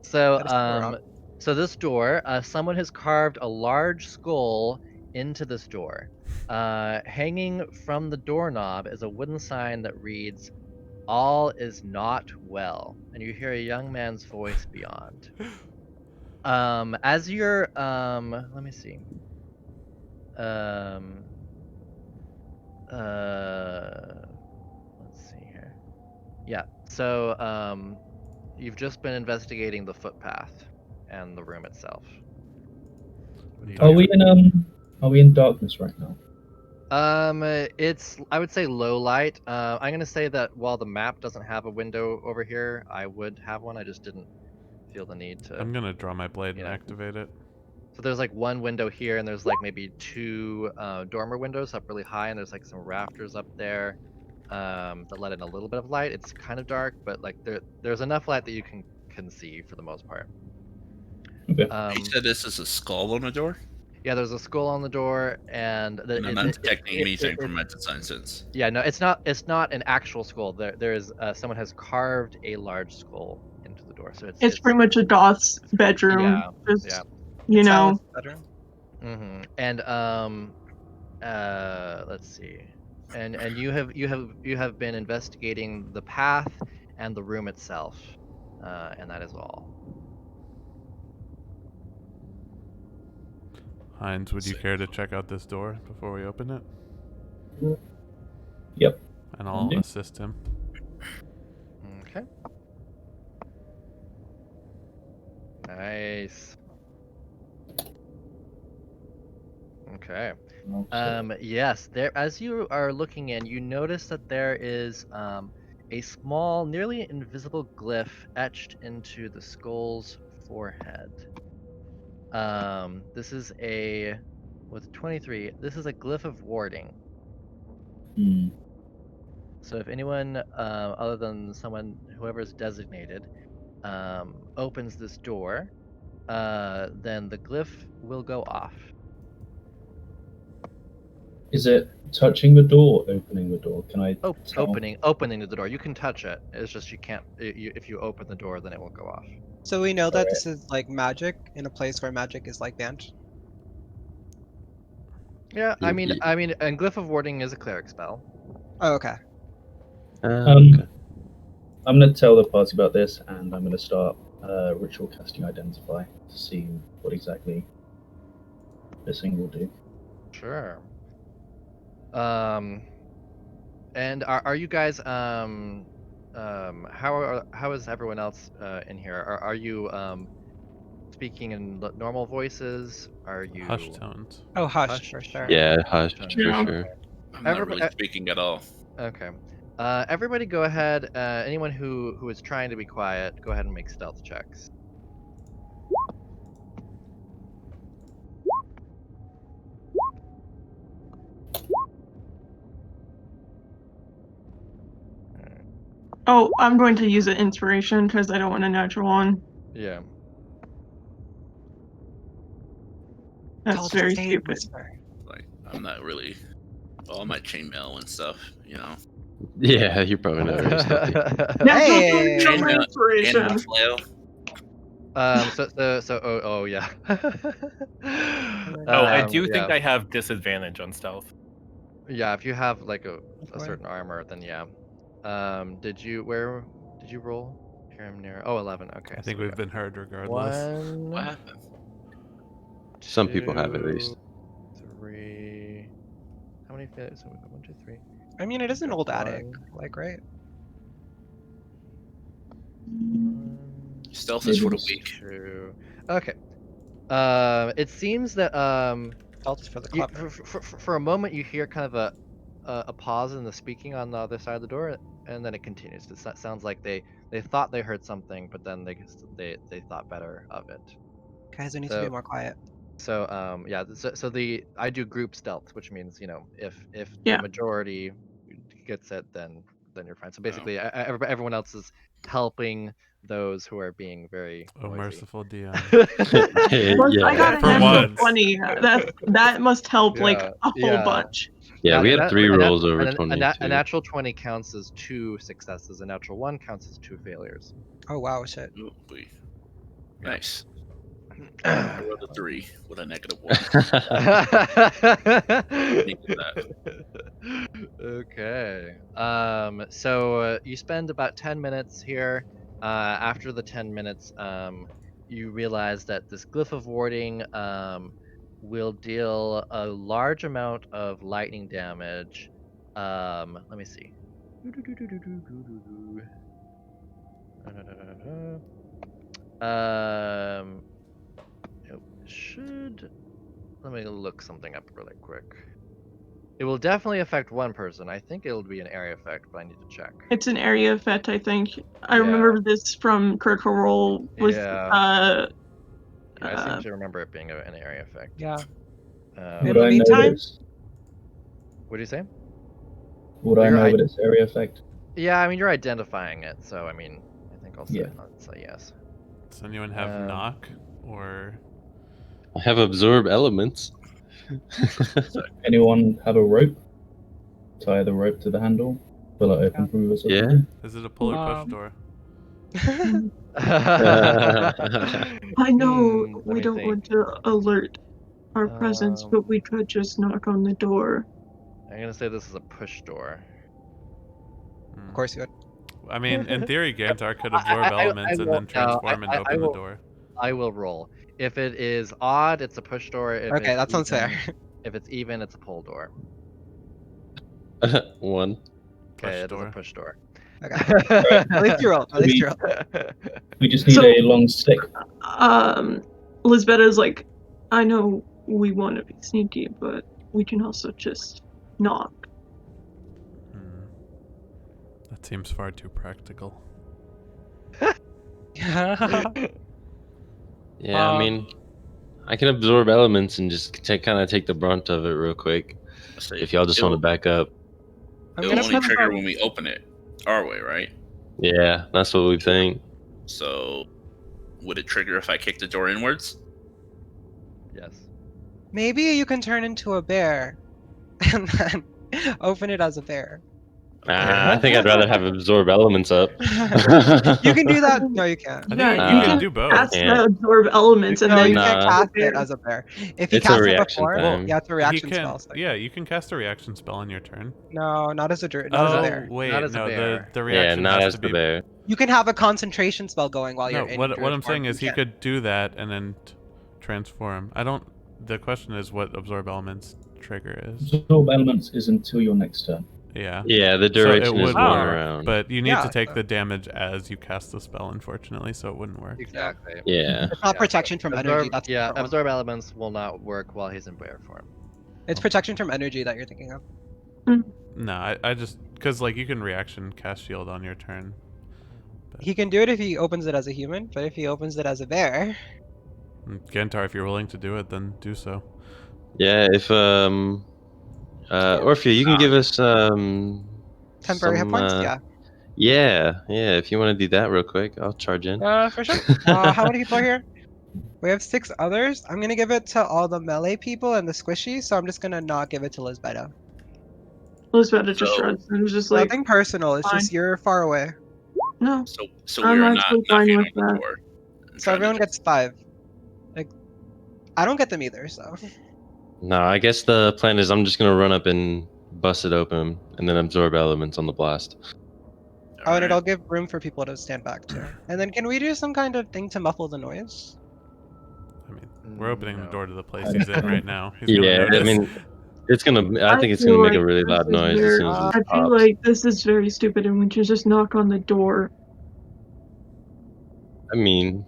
Speaker 1: so
Speaker 3: That is the door up.
Speaker 1: so this door, someone has carved a large skull into this door. Hanging from the doorknob is a wooden sign that reads, "All is not well," and you hear a young man's voice beyond. As you're let me see. Let's see here. Yeah. So you've just been investigating the footpath and the room itself. What do you do?
Speaker 7: Are we in darkness right now?
Speaker 1: It's, I would say, low light. I'm gonna say that while the map doesn't have a window over here, I would have one. I just didn't feel the need to.
Speaker 5: I'm gonna draw my blade and
Speaker 1: Yeah.
Speaker 5: activate it.
Speaker 1: So there's like one window here, and there's like maybe 2 dormer windows up really high, and there's like some rafters up there that let in a little bit of light. It's kind of dark, but like there's enough light that you can see for the most part.
Speaker 7: Okay.
Speaker 6: You said this is a skull on the door?
Speaker 1: Yeah, there's a skull on the door, and
Speaker 6: And I'm not detecting anything from my design sense.
Speaker 1: Yeah, no, it's not an actual skull. There is someone has carved a large skull into the door, so
Speaker 2: It's pretty much a Goth's bedroom.
Speaker 1: Yeah,
Speaker 2: Just,
Speaker 1: yeah.
Speaker 2: you know.
Speaker 3: Bedroom.
Speaker 1: And let's see, and you have been investigating the path and the room itself, and that is all.
Speaker 5: Heinz, would you care to check out this door before we open it?
Speaker 7: Yep.
Speaker 5: And I'll
Speaker 7: Okay.
Speaker 5: assist him.
Speaker 1: Okay. Nice. Okay. Yes, there, as you are looking in, you notice that there is a small, nearly invisible glyph etched into the skull's forehead. This is with 23, this is a glyph of warding.
Speaker 7: Hmm.
Speaker 1: So if anyone other than whoever is designated, opens this door, then the glyph will go off.
Speaker 7: Is it touching the door, opening the door? Can I tell?
Speaker 1: Opening the door. You can touch it. It's just you can't. If you open the door, then it will go off.
Speaker 3: So we know that this is like magic in a place where magic is like banned.
Speaker 1: Yeah, I mean, and glyph of warding is a cleric spell.
Speaker 3: Oh, okay.
Speaker 7: Okay. I'm going to tell the party about this, and I'm going to start ritual casting Identify to see what exactly this thing will do.
Speaker 1: Sure. And are you guys how is everyone else in here? Are you speaking in normal voices? Are you
Speaker 5: Hush tones?
Speaker 3: Oh, hush for sure.
Speaker 8: Yeah, hush for
Speaker 2: Yeah.
Speaker 8: sure.
Speaker 6: I'm not really speaking at all.
Speaker 1: Okay. Everybody go ahead. Anyone who is trying to be quiet, go ahead and make stealth checks.
Speaker 2: Oh, I'm going to use an inspiration because I don't want a natural one.
Speaker 1: Yeah.
Speaker 2: That's very stupid.
Speaker 6: Like, I'm not really all my chainmail and stuff, you know.
Speaker 8: Yeah, you're probably not very stealthy.
Speaker 2: Natural
Speaker 3: Hey!
Speaker 2: 20 on my
Speaker 6: And
Speaker 2: inspiration.
Speaker 6: my flail.
Speaker 1: Oh yeah.
Speaker 4: Oh, I do think
Speaker 1: Yeah.
Speaker 4: I have disadvantage on stealth.
Speaker 1: Yeah, if you have like a
Speaker 3: Boy.
Speaker 1: certain armor, then yeah. Did you roll? Here I'm near. Oh, 11. Okay,
Speaker 5: I
Speaker 1: so
Speaker 5: think
Speaker 1: we
Speaker 5: we've
Speaker 1: got
Speaker 5: been heard regardless.
Speaker 6: What
Speaker 1: 1,
Speaker 6: happened?
Speaker 8: Some people have at least.
Speaker 1: 2, 3. How many failures? So we got 1, 2, 3.
Speaker 3: I mean, it is an
Speaker 1: Got
Speaker 3: old attic,
Speaker 1: 1,
Speaker 3: like, right?
Speaker 1: 1,
Speaker 6: Stealth is for the
Speaker 7: Maybe
Speaker 6: weak.
Speaker 1: 2. Okay. It seems that
Speaker 3: Stealth is for the
Speaker 1: you,
Speaker 3: clever.
Speaker 1: for a moment you hear kind of a pause in the speaking on the other side of the door, and then it continues. It sounds like they thought they heard something, but then they thought better of it.
Speaker 3: Guys, I need to be
Speaker 1: So
Speaker 3: more quiet.
Speaker 1: yeah, so I do group stealth, which means if
Speaker 2: Yeah.
Speaker 1: the majority gets it, then you're fine. So
Speaker 6: Oh.
Speaker 1: basically, everyone else is helping those who are being very
Speaker 5: Oh,
Speaker 1: noisy.
Speaker 5: merciful DM.
Speaker 2: Once I got a
Speaker 5: For
Speaker 2: natural
Speaker 5: once.
Speaker 2: 20. That must help like
Speaker 1: Yeah,
Speaker 2: a whole
Speaker 1: yeah.
Speaker 2: bunch.
Speaker 8: Yeah, we
Speaker 1: And
Speaker 8: had 3 rolls over
Speaker 1: and
Speaker 8: 20
Speaker 1: a
Speaker 8: too.
Speaker 1: natural 20 counts as 2 successes. A natural 1 counts as 2 failures.
Speaker 3: Oh, wow, shit.
Speaker 6: Ooh, boy.
Speaker 1: Yeah.
Speaker 6: Nice. I rolled a 3 with a -1.
Speaker 1: Okay. So you spend about 10 minutes here. After the 10 minutes, you realize that this glyph of warding will deal a large amount of lightning damage. Let me see. It should. Let me look something up really quick. It will definitely affect one person. I think it'll be an area effect, but I need to check.
Speaker 2: It's an area effect, I think. I
Speaker 1: Yeah.
Speaker 2: remember this from Critical Role with
Speaker 1: Yeah. I seem to remember it being an area effect.
Speaker 3: Yeah.
Speaker 1: In
Speaker 7: Would
Speaker 3: the
Speaker 7: I know
Speaker 3: meantime-
Speaker 7: that it's,
Speaker 1: What do you say?
Speaker 7: would I
Speaker 1: You're
Speaker 7: know that it's area effect?
Speaker 1: Yeah, I mean you're identifying it, so I mean I think I'll say,
Speaker 7: Yeah.
Speaker 1: say yes.
Speaker 5: Does anyone have knock or?
Speaker 8: I have absorb elements.
Speaker 7: Anyone have a rope? Tie the rope to the handle. Pull it open from reverse.
Speaker 8: Yeah.
Speaker 5: Is it a pull or push door?
Speaker 2: I know
Speaker 1: Let
Speaker 2: we
Speaker 1: me
Speaker 2: don't
Speaker 1: think.
Speaker 2: want to alert our presence, but we could just knock on the door.
Speaker 1: I'm gonna say this is a push door.
Speaker 3: Of course you would.
Speaker 5: I mean, in theory, Gantar could absorb elements and then transform and open the door.
Speaker 1: I will roll. If it is odd, it's a push door. If
Speaker 3: Okay,
Speaker 1: it's
Speaker 3: that sounds fair.
Speaker 1: If it's even, it's a pull door.
Speaker 8: 1.
Speaker 1: Okay, it is
Speaker 5: door.
Speaker 1: a push door.
Speaker 3: Okay. At least you rolled. At least you rolled.
Speaker 7: We just need
Speaker 2: So-
Speaker 7: a long stick.
Speaker 2: Lisbeth is like, I know we want to be sneaky, but we can also just knock.
Speaker 5: That seems far too practical.
Speaker 8: Yeah, I mean, I can absorb elements and just kind of take the brunt of it real quick.
Speaker 6: So
Speaker 8: If y'all just want to back up.
Speaker 3: I'm
Speaker 6: It'll
Speaker 3: gonna
Speaker 6: only
Speaker 3: put
Speaker 6: trigger
Speaker 3: some-
Speaker 6: when we open it our way, right?
Speaker 8: Yeah, that's what we think.
Speaker 6: So would it trigger if I kick the door inwards?
Speaker 1: Yes.
Speaker 3: Maybe you can turn into a bear and then open it as a bear.
Speaker 8: I think I'd rather have absorb elements up.
Speaker 3: You can do that. No, you can't.
Speaker 5: I think
Speaker 2: Yeah,
Speaker 5: you
Speaker 2: you
Speaker 5: can
Speaker 2: can
Speaker 5: do both.
Speaker 2: cast
Speaker 8: Yeah.
Speaker 2: the absorb elements and
Speaker 3: No,
Speaker 2: then
Speaker 3: you can't
Speaker 8: Nah.
Speaker 3: cast it as a bear. If you
Speaker 8: It's a
Speaker 3: cast it
Speaker 8: reaction
Speaker 3: before,
Speaker 8: time.
Speaker 3: yeah, it's a
Speaker 5: He
Speaker 3: reaction
Speaker 5: can,
Speaker 3: spell. So.
Speaker 5: yeah, you can cast a reaction spell on your turn.
Speaker 3: No, not as a not as a bear.
Speaker 5: Wait,
Speaker 1: Not as a
Speaker 5: no,
Speaker 1: bear.
Speaker 5: the
Speaker 8: Yeah,
Speaker 5: reaction
Speaker 8: not
Speaker 5: has
Speaker 8: as
Speaker 5: to
Speaker 8: the
Speaker 5: be.
Speaker 8: bear.
Speaker 3: You can have a concentration spell going while
Speaker 5: No,
Speaker 3: you're in.
Speaker 5: what
Speaker 3: druid
Speaker 5: I'm saying
Speaker 3: form.
Speaker 5: is
Speaker 3: You
Speaker 5: he
Speaker 3: can't.
Speaker 5: could do that and then transform. I don't. The question is what absorb elements trigger is.
Speaker 7: Absorb elements is until your next turn.
Speaker 5: Yeah.
Speaker 8: Yeah, the
Speaker 5: So it
Speaker 8: duration is
Speaker 5: would
Speaker 8: 1
Speaker 5: work,
Speaker 8: round.
Speaker 5: but you need
Speaker 3: Yeah,
Speaker 5: to take
Speaker 3: so-
Speaker 5: the damage as you cast the spell, unfortunately, so it wouldn't work.
Speaker 1: Exactly.
Speaker 8: Yeah.
Speaker 3: It's not
Speaker 1: Yeah,
Speaker 3: protection from energy. That's a
Speaker 1: yeah,
Speaker 3: different one.
Speaker 1: absorb elements will not work while he's in bear form.
Speaker 3: It's protection from energy that you're thinking of.
Speaker 5: No, I just because like you can reaction cast shield on your turn.
Speaker 3: He can do it if he opens it as a human, but if he opens it as a bear,
Speaker 5: Gentar, if you're willing to do it, then do so.
Speaker 8: Yeah, if Orphea, you can give us
Speaker 3: temporary hit
Speaker 8: some,
Speaker 3: points. Yeah.
Speaker 8: Yeah, if you want to do that real quick, I'll charge in.
Speaker 3: For sure. How many people are here? We have 6 others. I'm gonna give it to all the melee people and the squishy, so I'm just gonna not give it to Lisbetta.
Speaker 2: Elizabeth just
Speaker 6: So-
Speaker 2: shrugs and was just like,
Speaker 3: Nothing personal. It's
Speaker 2: fine.
Speaker 3: just you're far away.
Speaker 2: no.
Speaker 6: So
Speaker 2: I'm
Speaker 6: we are not
Speaker 2: actually fine
Speaker 6: knocking
Speaker 2: with
Speaker 6: on the
Speaker 2: that.
Speaker 6: door. and
Speaker 3: So
Speaker 6: trying to
Speaker 3: everyone
Speaker 6: just-
Speaker 3: gets 5. Like, I don't get them either. So
Speaker 8: No, I guess the plan is I'm just gonna run up and bust it open and then absorb elements on the blast.
Speaker 3: and
Speaker 6: Alright.
Speaker 3: it'll give room for people to stand back too. And then can we do some kind of thing to muffle the noise?
Speaker 5: I mean, we're opening the
Speaker 1: No.
Speaker 5: door to the place he's in right now. He's gonna
Speaker 8: Yeah, I
Speaker 5: notice.
Speaker 8: mean, it's gonna. I think it's
Speaker 2: feel
Speaker 8: gonna make
Speaker 2: like
Speaker 8: a really
Speaker 2: this
Speaker 8: loud
Speaker 2: is
Speaker 8: noise as
Speaker 2: very-
Speaker 8: soon as
Speaker 3: Uh,
Speaker 8: it
Speaker 2: I feel
Speaker 8: pops.
Speaker 2: like this is very stupid and we should just knock on the door.
Speaker 8: I mean,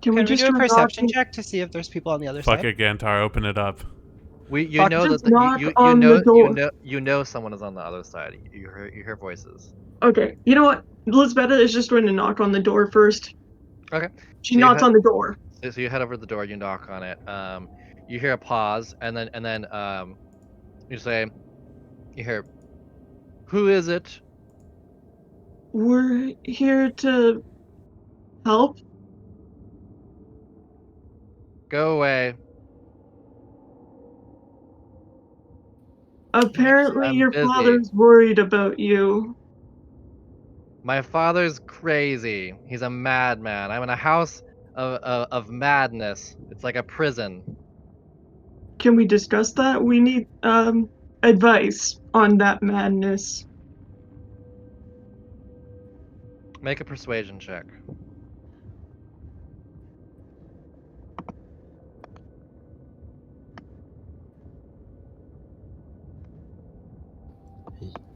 Speaker 2: Can
Speaker 3: Can we
Speaker 2: just
Speaker 3: do a
Speaker 2: knock
Speaker 3: perception
Speaker 2: on-
Speaker 3: check to see if there's people on the other
Speaker 5: Fuck
Speaker 3: side?
Speaker 5: it, Gantar, open it up.
Speaker 1: You
Speaker 3: Fuck,
Speaker 1: know that
Speaker 2: just knock on the door.
Speaker 1: you know someone is on the other side. You hear voices.
Speaker 2: Okay, you know what? Elizabeth is just going to knock on the door first.
Speaker 1: Okay.
Speaker 2: She
Speaker 1: So you
Speaker 2: knocks
Speaker 1: head-
Speaker 2: on the door.
Speaker 1: So you head over to the door, you knock on it. You hear a pause, and then you say, you hear, "Who is it?"
Speaker 2: We're here to help.
Speaker 1: Go away.
Speaker 2: Apparently,
Speaker 1: I'm
Speaker 2: your
Speaker 1: busy.
Speaker 2: father's worried about you.
Speaker 1: My father's crazy. He's a madman. I'm in a house of madness. It's like a prison.
Speaker 2: Can we discuss that? We need advice on that madness.
Speaker 1: Make a persuasion check.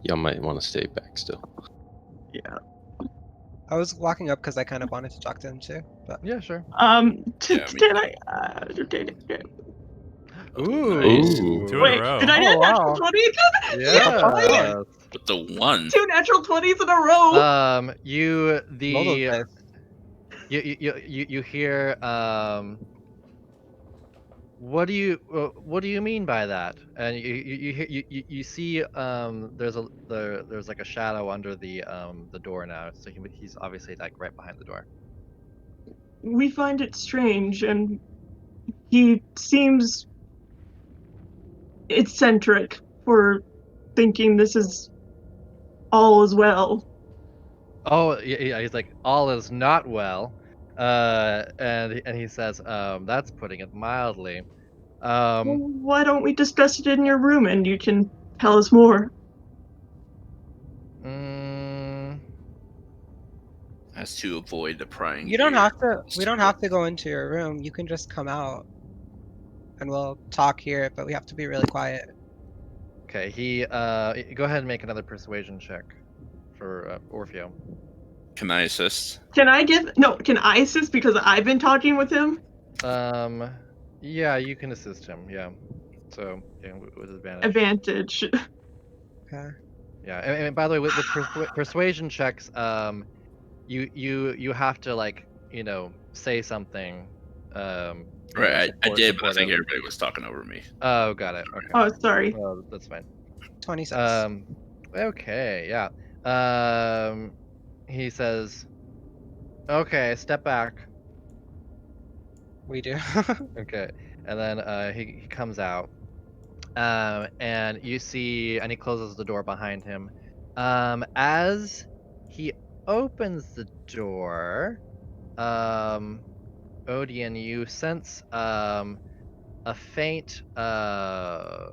Speaker 8: y'all might want to stay back still.
Speaker 2: Yeah.
Speaker 3: I was walking up because I kind of wanted to talk to him too. But
Speaker 1: Yeah, sure.
Speaker 6: Yeah, me
Speaker 2: Can I? Okay.
Speaker 1: Ooh.
Speaker 6: Nice.
Speaker 5: Ooh, 2 in
Speaker 2: Wait,
Speaker 5: a row.
Speaker 2: did I
Speaker 3: Oh,
Speaker 2: get a natural
Speaker 3: wow.
Speaker 2: 20 again?
Speaker 1: Yeah.
Speaker 6: With the 1.
Speaker 2: 2 natural 20s in a row.
Speaker 1: You
Speaker 3: roll those
Speaker 1: the
Speaker 3: dice.
Speaker 1: you hear what do you mean by that? And you see there's like a shadow under the door now, so he's obviously like right behind the door.
Speaker 2: We find it strange, and he seems eccentric for thinking this is all as well.
Speaker 1: Oh yeah, he's like, all is not well, and he says, that's putting it mildly.
Speaker 2: Well, why don't we discuss it in your room and you can tell us more?
Speaker 1: mm,
Speaker 6: As to avoid the prying.
Speaker 3: You don't
Speaker 6: ear.
Speaker 3: have to. We don't have to go into your room. You can just come out, and we'll talk here. But we have to be really quiet.
Speaker 1: okay, he go ahead and make another persuasion check for Orfeo.
Speaker 6: Can I assist?
Speaker 2: Can I assist because I've been talking with him?
Speaker 1: Yeah, you can assist him. Yeah, so yeah, with advantage.
Speaker 2: Advantage.
Speaker 3: Okay.
Speaker 1: Yeah, and by the way, with persuasion checks, you have to like say something.
Speaker 6: Right, I did, but I think
Speaker 1: supportive.
Speaker 6: everybody was talking over me.
Speaker 1: Oh, got it. Okay.
Speaker 2: Oh, sorry.
Speaker 1: Oh, that's fine.
Speaker 3: 26.
Speaker 1: Okay, yeah. He says, "Okay, step back."
Speaker 3: We do.
Speaker 1: Okay, and then he comes out, and you see, and he closes the door behind him. As he opens the door, Odian, you sense a faint, a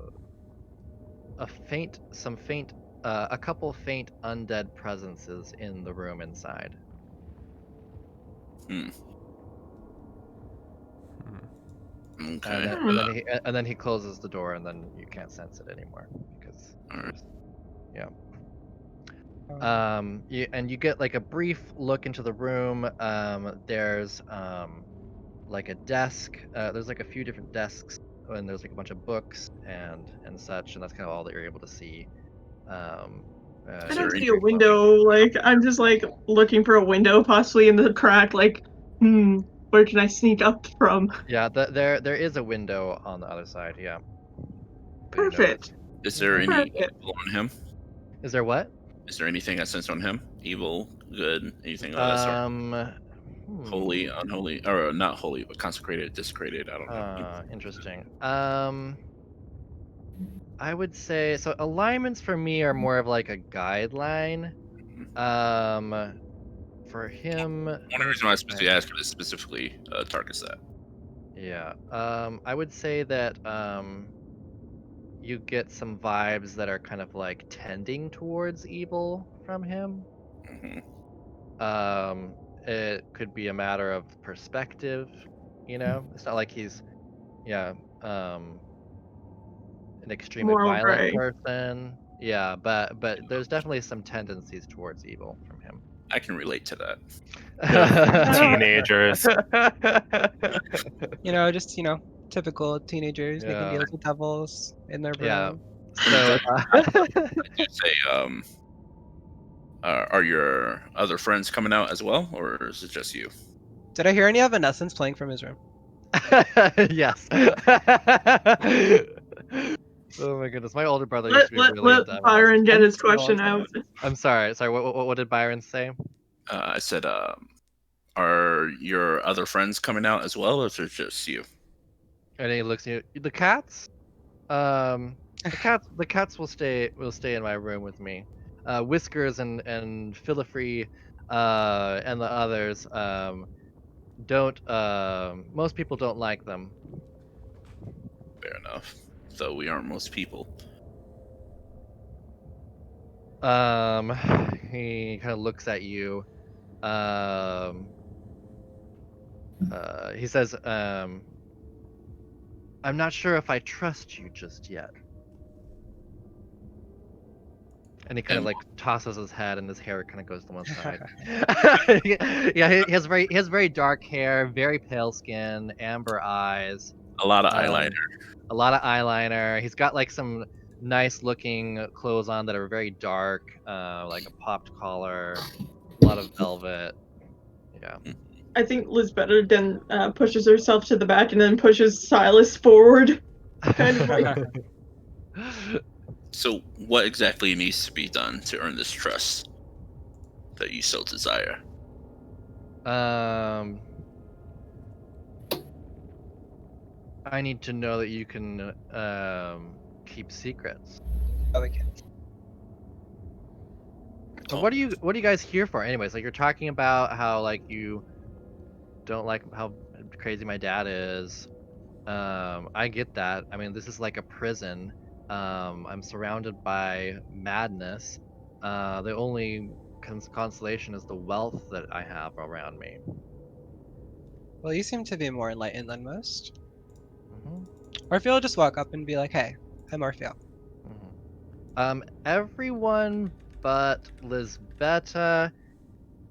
Speaker 1: couple faint undead presences in the room inside.
Speaker 6: Okay.
Speaker 1: And then he closes the door, and then you can't sense it anymore because.
Speaker 6: Alright.
Speaker 1: Yeah. And you get like a brief look into the room. There's like a desk. There's like a few different desks, and there's like a bunch of books and such, and that's kind of all that you're able to see.
Speaker 2: I don't see a window. Like, I'm just like looking for a window, possibly in the crack. Like, where can I sneak up from?
Speaker 1: Yeah, there is a window on the other side. Yeah.
Speaker 2: Perfect.
Speaker 6: Is there any
Speaker 2: Perfect.
Speaker 6: evil on him?
Speaker 1: Is there what?
Speaker 6: Is there anything I sense on him? Evil, good, anything of that sort? Holy, unholy, or not holy, but consecrated, desecrated. I don't know.
Speaker 1: Interesting. I would say so. Alignments for me are more of like a guideline. For him,
Speaker 6: One of the reasons why I specifically asked is specifically target set.
Speaker 1: yeah. I would say that you get some vibes that are kind of like tending towards evil from him. It could be a matter of perspective, you know? It's not like he's, yeah, an extremely
Speaker 2: Moral
Speaker 1: violent
Speaker 2: gray.
Speaker 1: person. Yeah, but there's definitely some tendencies towards evil from him.
Speaker 6: I can relate to that.
Speaker 4: Teenagers.
Speaker 3: You know, just typical teenagers making
Speaker 1: Yeah.
Speaker 3: deals with devils in their
Speaker 1: Yeah.
Speaker 3: room.
Speaker 1: So,
Speaker 6: You say, are your other friends coming out as well, or is it just you?
Speaker 3: Did I hear any Evanescence playing from his room?
Speaker 1: yes. Oh my goodness, my older brother used
Speaker 2: Let
Speaker 1: to be really
Speaker 2: let
Speaker 1: into
Speaker 2: Byron get his
Speaker 3: That's what I
Speaker 2: question
Speaker 3: wanted.
Speaker 2: out.
Speaker 1: I'm sorry. What did Byron say?
Speaker 6: I said, are your other friends coming out as well, or is it just you?
Speaker 1: And he looks at you. The cats? The cats will stay in my room with me. Whiskers and Filifree, and the others, don't most people don't like them.
Speaker 6: Fair enough. So we aren't most people.
Speaker 1: He kind of looks at you. He says, I'm not sure if I trust you just yet. And he kind of
Speaker 6: And
Speaker 1: like tosses his head, and his hair kind of goes to one side. Yeah, he has very dark hair, very pale skin, amber eyes,
Speaker 6: a lot of
Speaker 1: um,
Speaker 6: eyeliner.
Speaker 1: a lot of eyeliner. He's got like some nice looking clothes on that are very dark, like a popped collar, a lot of velvet. Yeah.
Speaker 2: I think Lisbetta then pushes herself to the back and then pushes Silas forward. Kind of like
Speaker 6: So what exactly needs to be done to earn this trust that you so desire?
Speaker 1: I need to know that you can keep secrets.
Speaker 3: Oh, we can.
Speaker 1: So what are you guys here for anyways? Like, you're talking about how like you don't like how crazy my dad is. I get that. I mean, this is like a prison. I'm surrounded by madness. The only consolation is the wealth that I have around me.
Speaker 3: Well, you seem to be more enlightened than most.
Speaker 1: hmm
Speaker 3: Orpheal will just walk up and be like, "Hey, I'm Orpheal."
Speaker 1: Everyone but Lisbetta,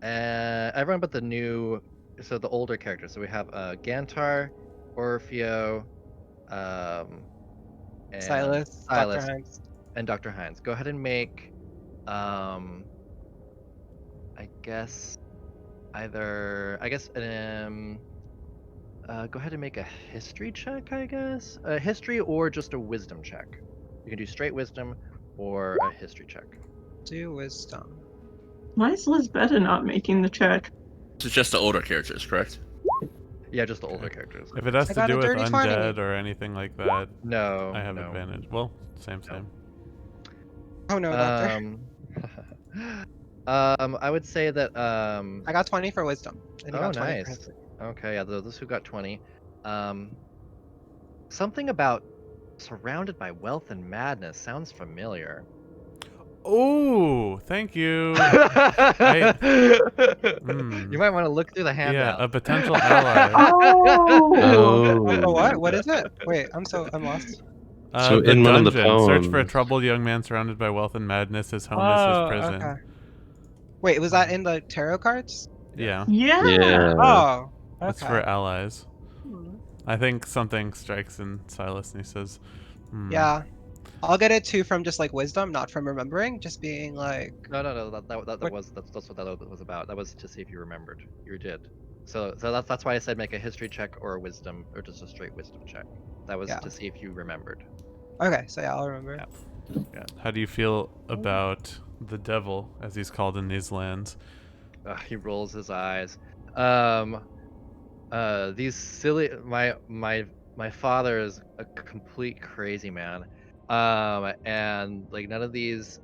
Speaker 1: and everyone but the older characters. So we have Gantar, Orfeo, and
Speaker 3: Silas, Dr.
Speaker 1: Silas,
Speaker 3: Hines.
Speaker 1: and Dr. Hines. Go ahead and make, I guess go ahead and make a history check. I guess a history or just a wisdom check. You can do straight wisdom or a history check.
Speaker 3: Do wisdom.
Speaker 2: why is Lisbetta not making the check?
Speaker 6: This is just the older characters, correct?
Speaker 1: Yeah, just the older characters.
Speaker 5: If it has
Speaker 3: I
Speaker 5: to
Speaker 3: got
Speaker 5: do
Speaker 3: a
Speaker 5: with
Speaker 3: dirty 20.
Speaker 5: undead or anything like that,
Speaker 1: No,
Speaker 5: I have
Speaker 1: no.
Speaker 5: advantage. Well, same.
Speaker 3: Oh no, doctor.
Speaker 1: I would say that
Speaker 3: I got 20 for wisdom. And you
Speaker 1: oh,
Speaker 3: got 20 for
Speaker 1: nice.
Speaker 3: history.
Speaker 1: Okay, yeah, those who got 20. Something about surrounded by wealth and madness sounds familiar.
Speaker 5: Oh, thank you.
Speaker 1: You might want to look through the
Speaker 5: Yeah,
Speaker 1: handout.
Speaker 5: a potential ally.
Speaker 2: Oh,
Speaker 3: Oh, what?
Speaker 8: Oh.
Speaker 3: What is it? Wait, I'm lost.
Speaker 8: So
Speaker 5: The
Speaker 8: in one of the
Speaker 5: dungeon. Search for a
Speaker 8: poems.
Speaker 5: troubled young man surrounded by wealth and madness. His home is his
Speaker 3: Oh,
Speaker 5: prison.
Speaker 3: okay. Wait, was that in the tarot cards?
Speaker 5: Yeah,
Speaker 2: yeah.
Speaker 8: Yeah.
Speaker 3: Oh,
Speaker 5: that's
Speaker 3: okay.
Speaker 5: for allies.
Speaker 3: Hmm.
Speaker 5: I think something strikes in Silas and he says,
Speaker 3: Yeah. I'll get it too from just like wisdom, not from remembering, just being like,
Speaker 1: No. That's what
Speaker 3: What-
Speaker 1: that was about. That was to see if you remembered. You did. So that's why I said make a history check or a wisdom or just a straight wisdom check. That was
Speaker 3: Yeah.
Speaker 1: to see if you remembered.
Speaker 3: okay, so yeah, I'll remember.
Speaker 1: Yeah.
Speaker 5: How do you feel about the devil, as he's called in these lands?
Speaker 1: He rolls his eyes. These silly my father is a complete crazy man. And like none of these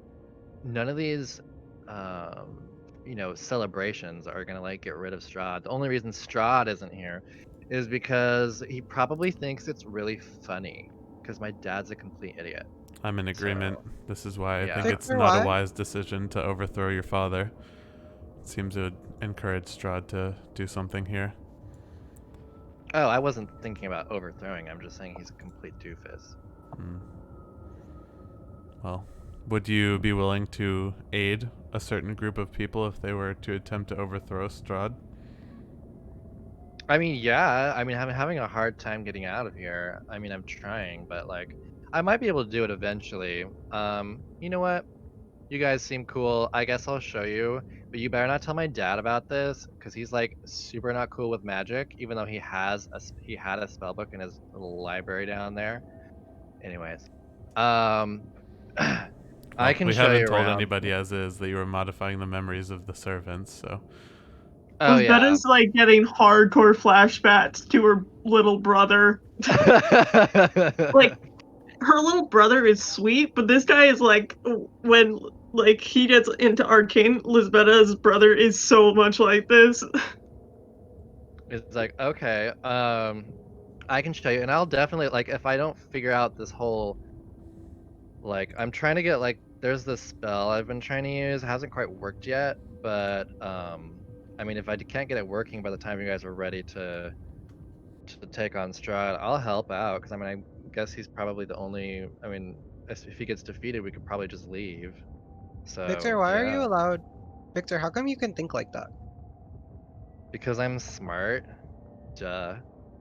Speaker 1: celebrations are gonna like get rid of Strahd. The only reason Strahd isn't here is because he probably thinks it's really funny because my dad's a complete idiot.
Speaker 5: I'm in agreement.
Speaker 1: So,
Speaker 5: This is why I think
Speaker 1: yeah.
Speaker 5: it's
Speaker 3: Victor,
Speaker 5: not a
Speaker 3: why?
Speaker 5: wise decision to overthrow your father. It seems it would encourage Strahd to do something here.
Speaker 1: Oh, I wasn't thinking about overthrowing. I'm just saying he's a complete doofus.
Speaker 5: Hmm. Well, would you be willing to aid a certain group of people if they were to attempt to overthrow Strahd?
Speaker 1: I mean, yeah. I mean, I'm having a hard time getting out of here. I mean, I'm trying, but like, I might be able to do it eventually. You know what? You guys seem cool. I guess I'll show you, but you better not tell my dad about this because he's like super not cool with magic, even though he had a spell book in his little library down there. Anyways, um, I
Speaker 5: Well,
Speaker 1: can
Speaker 5: we
Speaker 1: show
Speaker 5: haven't
Speaker 1: you
Speaker 5: told
Speaker 1: around.
Speaker 5: anybody as is that you were modifying the memories of the servants, so.
Speaker 1: Oh yeah.
Speaker 2: Lisbetta's like getting hardcore flashbacks to her little brother. Like, her little brother is sweet, but this guy is like, when like he gets into Arcane, Lisbetta's brother is so much like this.
Speaker 1: It's like, okay, I can show you, and I'll definitely like if I don't figure out this whole like I'm trying to get like there's this spell I've been trying to use. It hasn't quite worked yet, but I mean if I can't get it working by the time you guys are ready to take on Strahd, I'll help out because I mean I guess he's probably the only. I mean if he gets defeated, we could probably just leave.
Speaker 3: Victor,
Speaker 1: So
Speaker 3: why are you
Speaker 1: yeah,
Speaker 3: allowed? Victor, how come you can think like that?
Speaker 1: because I'm smart. Duh.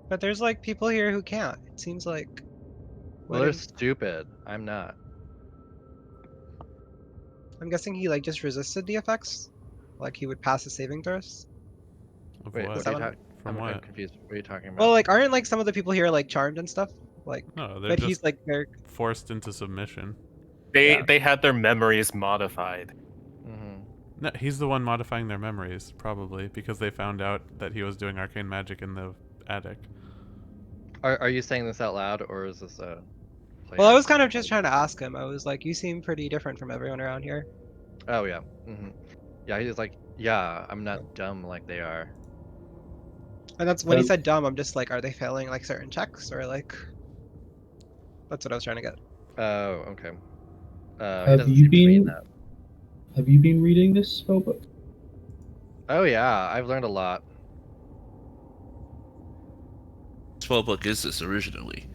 Speaker 3: But there's like people here who can't. It seems like.
Speaker 1: Well,
Speaker 3: What
Speaker 1: they're
Speaker 3: in,
Speaker 1: stupid. I'm not.
Speaker 3: I'm guessing he like just resisted the effects. Like he would pass the saving throws.
Speaker 5: Of
Speaker 1: Wait,
Speaker 5: what?
Speaker 3: Is
Speaker 1: what are
Speaker 3: that
Speaker 1: you
Speaker 3: one?
Speaker 1: talking?
Speaker 5: From
Speaker 1: I'm
Speaker 5: what?
Speaker 1: confused. What are you talking
Speaker 3: Well,
Speaker 1: about?
Speaker 3: like aren't like some of the people here like charmed and stuff? Like,
Speaker 5: No, they're
Speaker 3: but
Speaker 5: just
Speaker 3: he's like very.
Speaker 5: forced into submission.
Speaker 4: They
Speaker 1: Yeah.
Speaker 4: they had their memories modified.
Speaker 1: Hmm.
Speaker 5: No, he's the one modifying their memories, probably, because they found out that he was doing arcane magic in the attic.
Speaker 1: Are you saying this out loud or is this a
Speaker 3: Well, I
Speaker 1: player?
Speaker 3: was kind of just trying to ask him. I was like, you seem pretty different from everyone around here.
Speaker 1: Oh yeah. Yeah, he's like, yeah, I'm not dumb like they are.
Speaker 3: And that's when he
Speaker 7: Um,
Speaker 3: said dumb. I'm just like, are they failing like certain checks or like? That's what I was trying to get.
Speaker 1: Oh, okay. He
Speaker 7: have
Speaker 1: doesn't
Speaker 7: you
Speaker 1: seem to mean
Speaker 7: been
Speaker 1: that.
Speaker 7: have you been reading this spellbook?
Speaker 1: Oh yeah, I've learned a lot.
Speaker 6: Spellbook is this originally?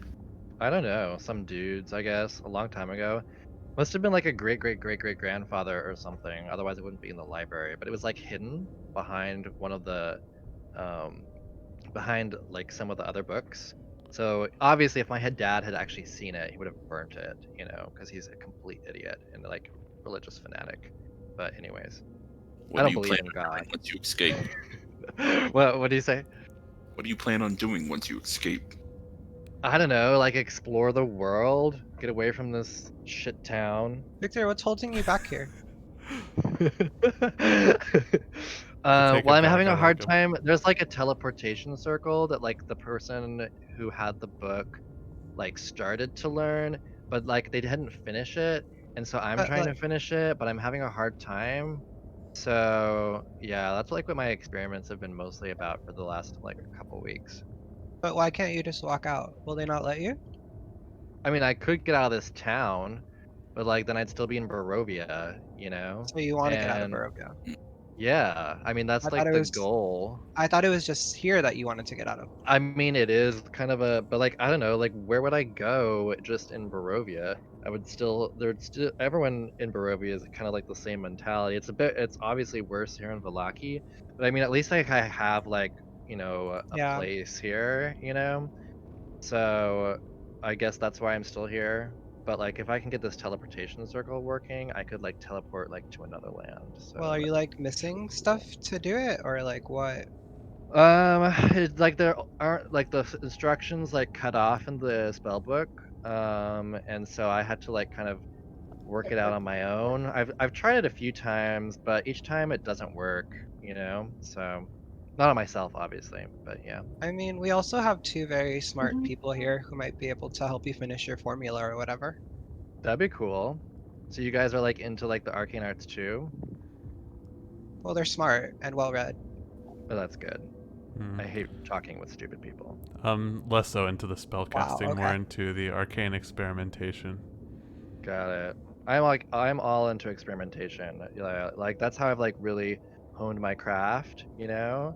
Speaker 1: I don't know, some dudes, I guess, a long time ago. Must have been like a great great great great grandfather or something. Otherwise, it wouldn't be in the library. But it was like hidden behind one of the um, behind like some of the other books. So obviously, if my dad had actually seen it, he would have burnt it, because he's a complete idiot and like religious fanatic. But anyways, I
Speaker 6: What do
Speaker 1: don't
Speaker 6: you
Speaker 1: believe
Speaker 6: plan
Speaker 1: in
Speaker 6: on
Speaker 1: God.
Speaker 6: doing once you escape?
Speaker 1: What do you say?
Speaker 6: What do you plan on doing once you escape?
Speaker 1: I don't know, like explore the world, get away from this shit town.
Speaker 3: Victor, what's holding you back here?
Speaker 5: Take
Speaker 1: Well,
Speaker 5: it
Speaker 1: I'm
Speaker 5: back,
Speaker 1: having
Speaker 5: I
Speaker 1: a
Speaker 5: like
Speaker 1: hard
Speaker 5: him.
Speaker 1: time. There's like a teleportation circle that like the person who had the book like started to learn, but like they didn't finish it, and so I'm trying to
Speaker 3: Like,
Speaker 1: finish it, but I'm having a hard time. So yeah, that's like what my experiments have been mostly about for the last like a couple weeks.
Speaker 3: but why can't you just walk out? Will they not let you?
Speaker 1: I mean, I could get out of this town, but like then I'd still be in Barovia, you know?
Speaker 3: So you want to get out of
Speaker 1: And
Speaker 3: Barovia?
Speaker 1: yeah, I mean
Speaker 3: I
Speaker 1: that's
Speaker 3: thought
Speaker 1: like
Speaker 3: it
Speaker 1: the
Speaker 3: was.
Speaker 1: goal.
Speaker 3: I thought it was just here that you wanted to get out of.
Speaker 1: I mean, it is kind of a, but like I don't know, like where would I go just in Barovia? There'd still everyone in Barovia is kind of like the same mentality. It's obviously worse here in Vallaki, but I mean, at least like I have like a
Speaker 3: Yeah.
Speaker 1: place here, So I guess that's why I'm still here. But like if I can get this teleportation circle working, I could like teleport like to another land.
Speaker 3: Well,
Speaker 1: So
Speaker 3: are you
Speaker 1: that'd be
Speaker 3: like missing stuff to do it, or like what?
Speaker 1: like there aren't like the instructions like cut off in the spell book. And so I had to like kind of work it out on my own. I've tried it a few times, but each time it doesn't work. So not on myself, obviously, but yeah.
Speaker 3: I mean, we also have two very smart
Speaker 2: Mhm.
Speaker 3: people here who might be able to help you finish your formula or whatever.
Speaker 1: That'd be cool. So you guys are like into like the arcane arts too?
Speaker 3: Well, they're smart and well read.
Speaker 1: Oh, that's good.
Speaker 5: Hmm.
Speaker 1: I hate talking with stupid people.
Speaker 5: Less so into the spellcasting,
Speaker 3: Wow,
Speaker 5: more
Speaker 3: okay.
Speaker 5: into the arcane experimentation.
Speaker 1: Got it. I'm all into experimentation. Yeah, like that's how I've like really honed my craft, you know?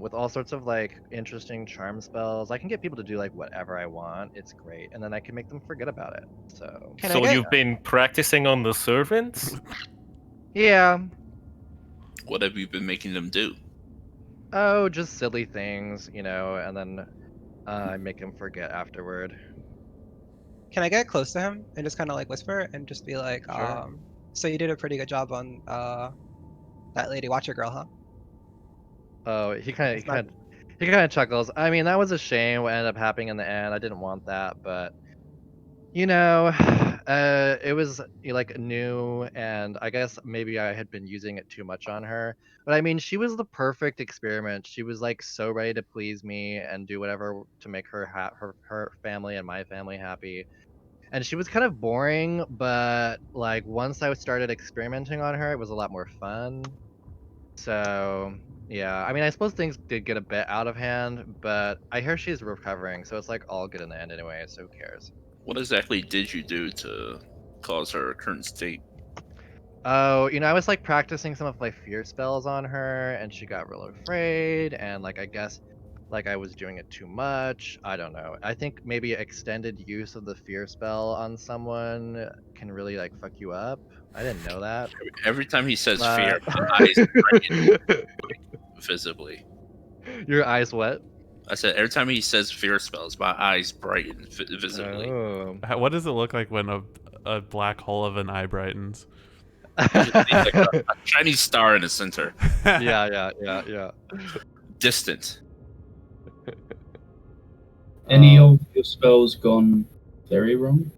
Speaker 1: With all sorts of like interesting charm spells. I can get people to do like whatever I want. It's great. And then I can make them forget about it. So,
Speaker 3: Can I
Speaker 4: So
Speaker 3: get
Speaker 4: you've been practicing on the servants?
Speaker 1: yeah.
Speaker 6: What have you been making them do?
Speaker 1: Oh, just silly things, you know, and then I make him forget afterward.
Speaker 3: Can I get close to him and just kind of like whisper and just be like,
Speaker 1: Sure.
Speaker 3: so you did a pretty good job on that lady watcher girl, huh?
Speaker 1: Oh,
Speaker 3: It's not
Speaker 1: he kind of chuckles. I mean, that was a shame what ended up happening in the end. I didn't want that, but you know, it was like new, and I guess maybe I had been using it too much on her. But I mean, she was the perfect experiment. She was like so ready to please me and do whatever to make her family and my family happy. And she was kind of boring, but like once I started experimenting on her, it was a lot more fun. So yeah, I mean, I suppose things did get a bit out of hand, but I hear she's recovering, so it's like all good in the end anyway. So who cares?
Speaker 6: What exactly did you do to cause her current state?
Speaker 1: Oh, you know, I was like practicing some of my fear spells on her, and she got real afraid, and like I guess like I was doing it too much. I don't know. I think maybe extended use of the fear spell on someone can really like fuck you up. I didn't know that.
Speaker 6: Every time he says fear,
Speaker 1: But
Speaker 6: my eyes brighten visibly.
Speaker 1: your eyes what?
Speaker 6: I said every time he says fear spells, my eyes brighten visibly.
Speaker 1: Oh.
Speaker 5: What does it look like when a black hole of an eye brightens?
Speaker 6: It's like a shiny star in the center,
Speaker 1: Yeah.
Speaker 6: distant.
Speaker 7: Any of your spells gone very wrong?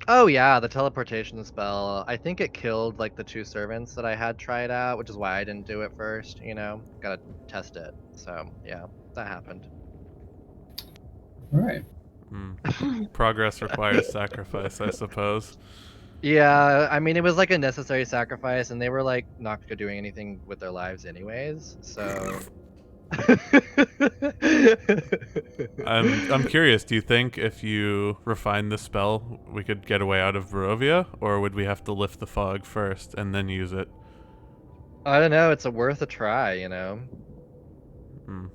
Speaker 1: Oh yeah, the teleportation spell. I think it killed like the two servants that I had tried out, which is why I didn't do it first, you know. Gotta test it. So yeah, that happened.
Speaker 7: All right.
Speaker 5: Progress requires sacrifice, I suppose.
Speaker 1: Yeah, I mean it was like a necessary sacrifice and they were like not doing anything with their lives anyways, so
Speaker 5: I'm curious. Do you think if you refine the spell, we could get away out of Barovia, or would we have to lift the fog first and then use it?
Speaker 1: I don't know, it's worth a try, you know.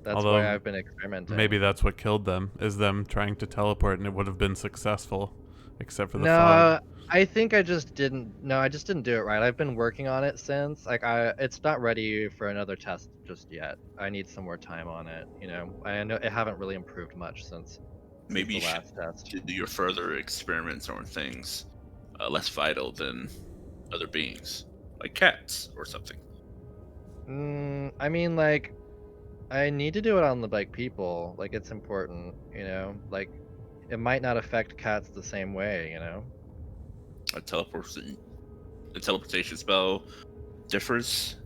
Speaker 1: That's why
Speaker 5: Although
Speaker 1: I've been experimenting.
Speaker 5: maybe that's what killed them, is them trying to teleport, and it would have been successful, except for the
Speaker 1: No,
Speaker 5: fog.
Speaker 1: I think I just didn't. No, I just didn't do it right. I've been working on it since. Like, it's not ready for another test just yet. I need some more time on it. You know, I know it haven't really improved much since
Speaker 6: Maybe
Speaker 1: the
Speaker 6: you should
Speaker 1: last test.
Speaker 6: do your further experiments on things less vital than other beings, like cats or something.
Speaker 1: I mean, like, I need to do it on the like people. Like, it's important. You know, like, it might not affect cats the same way. You know.
Speaker 6: A teleportation spell differs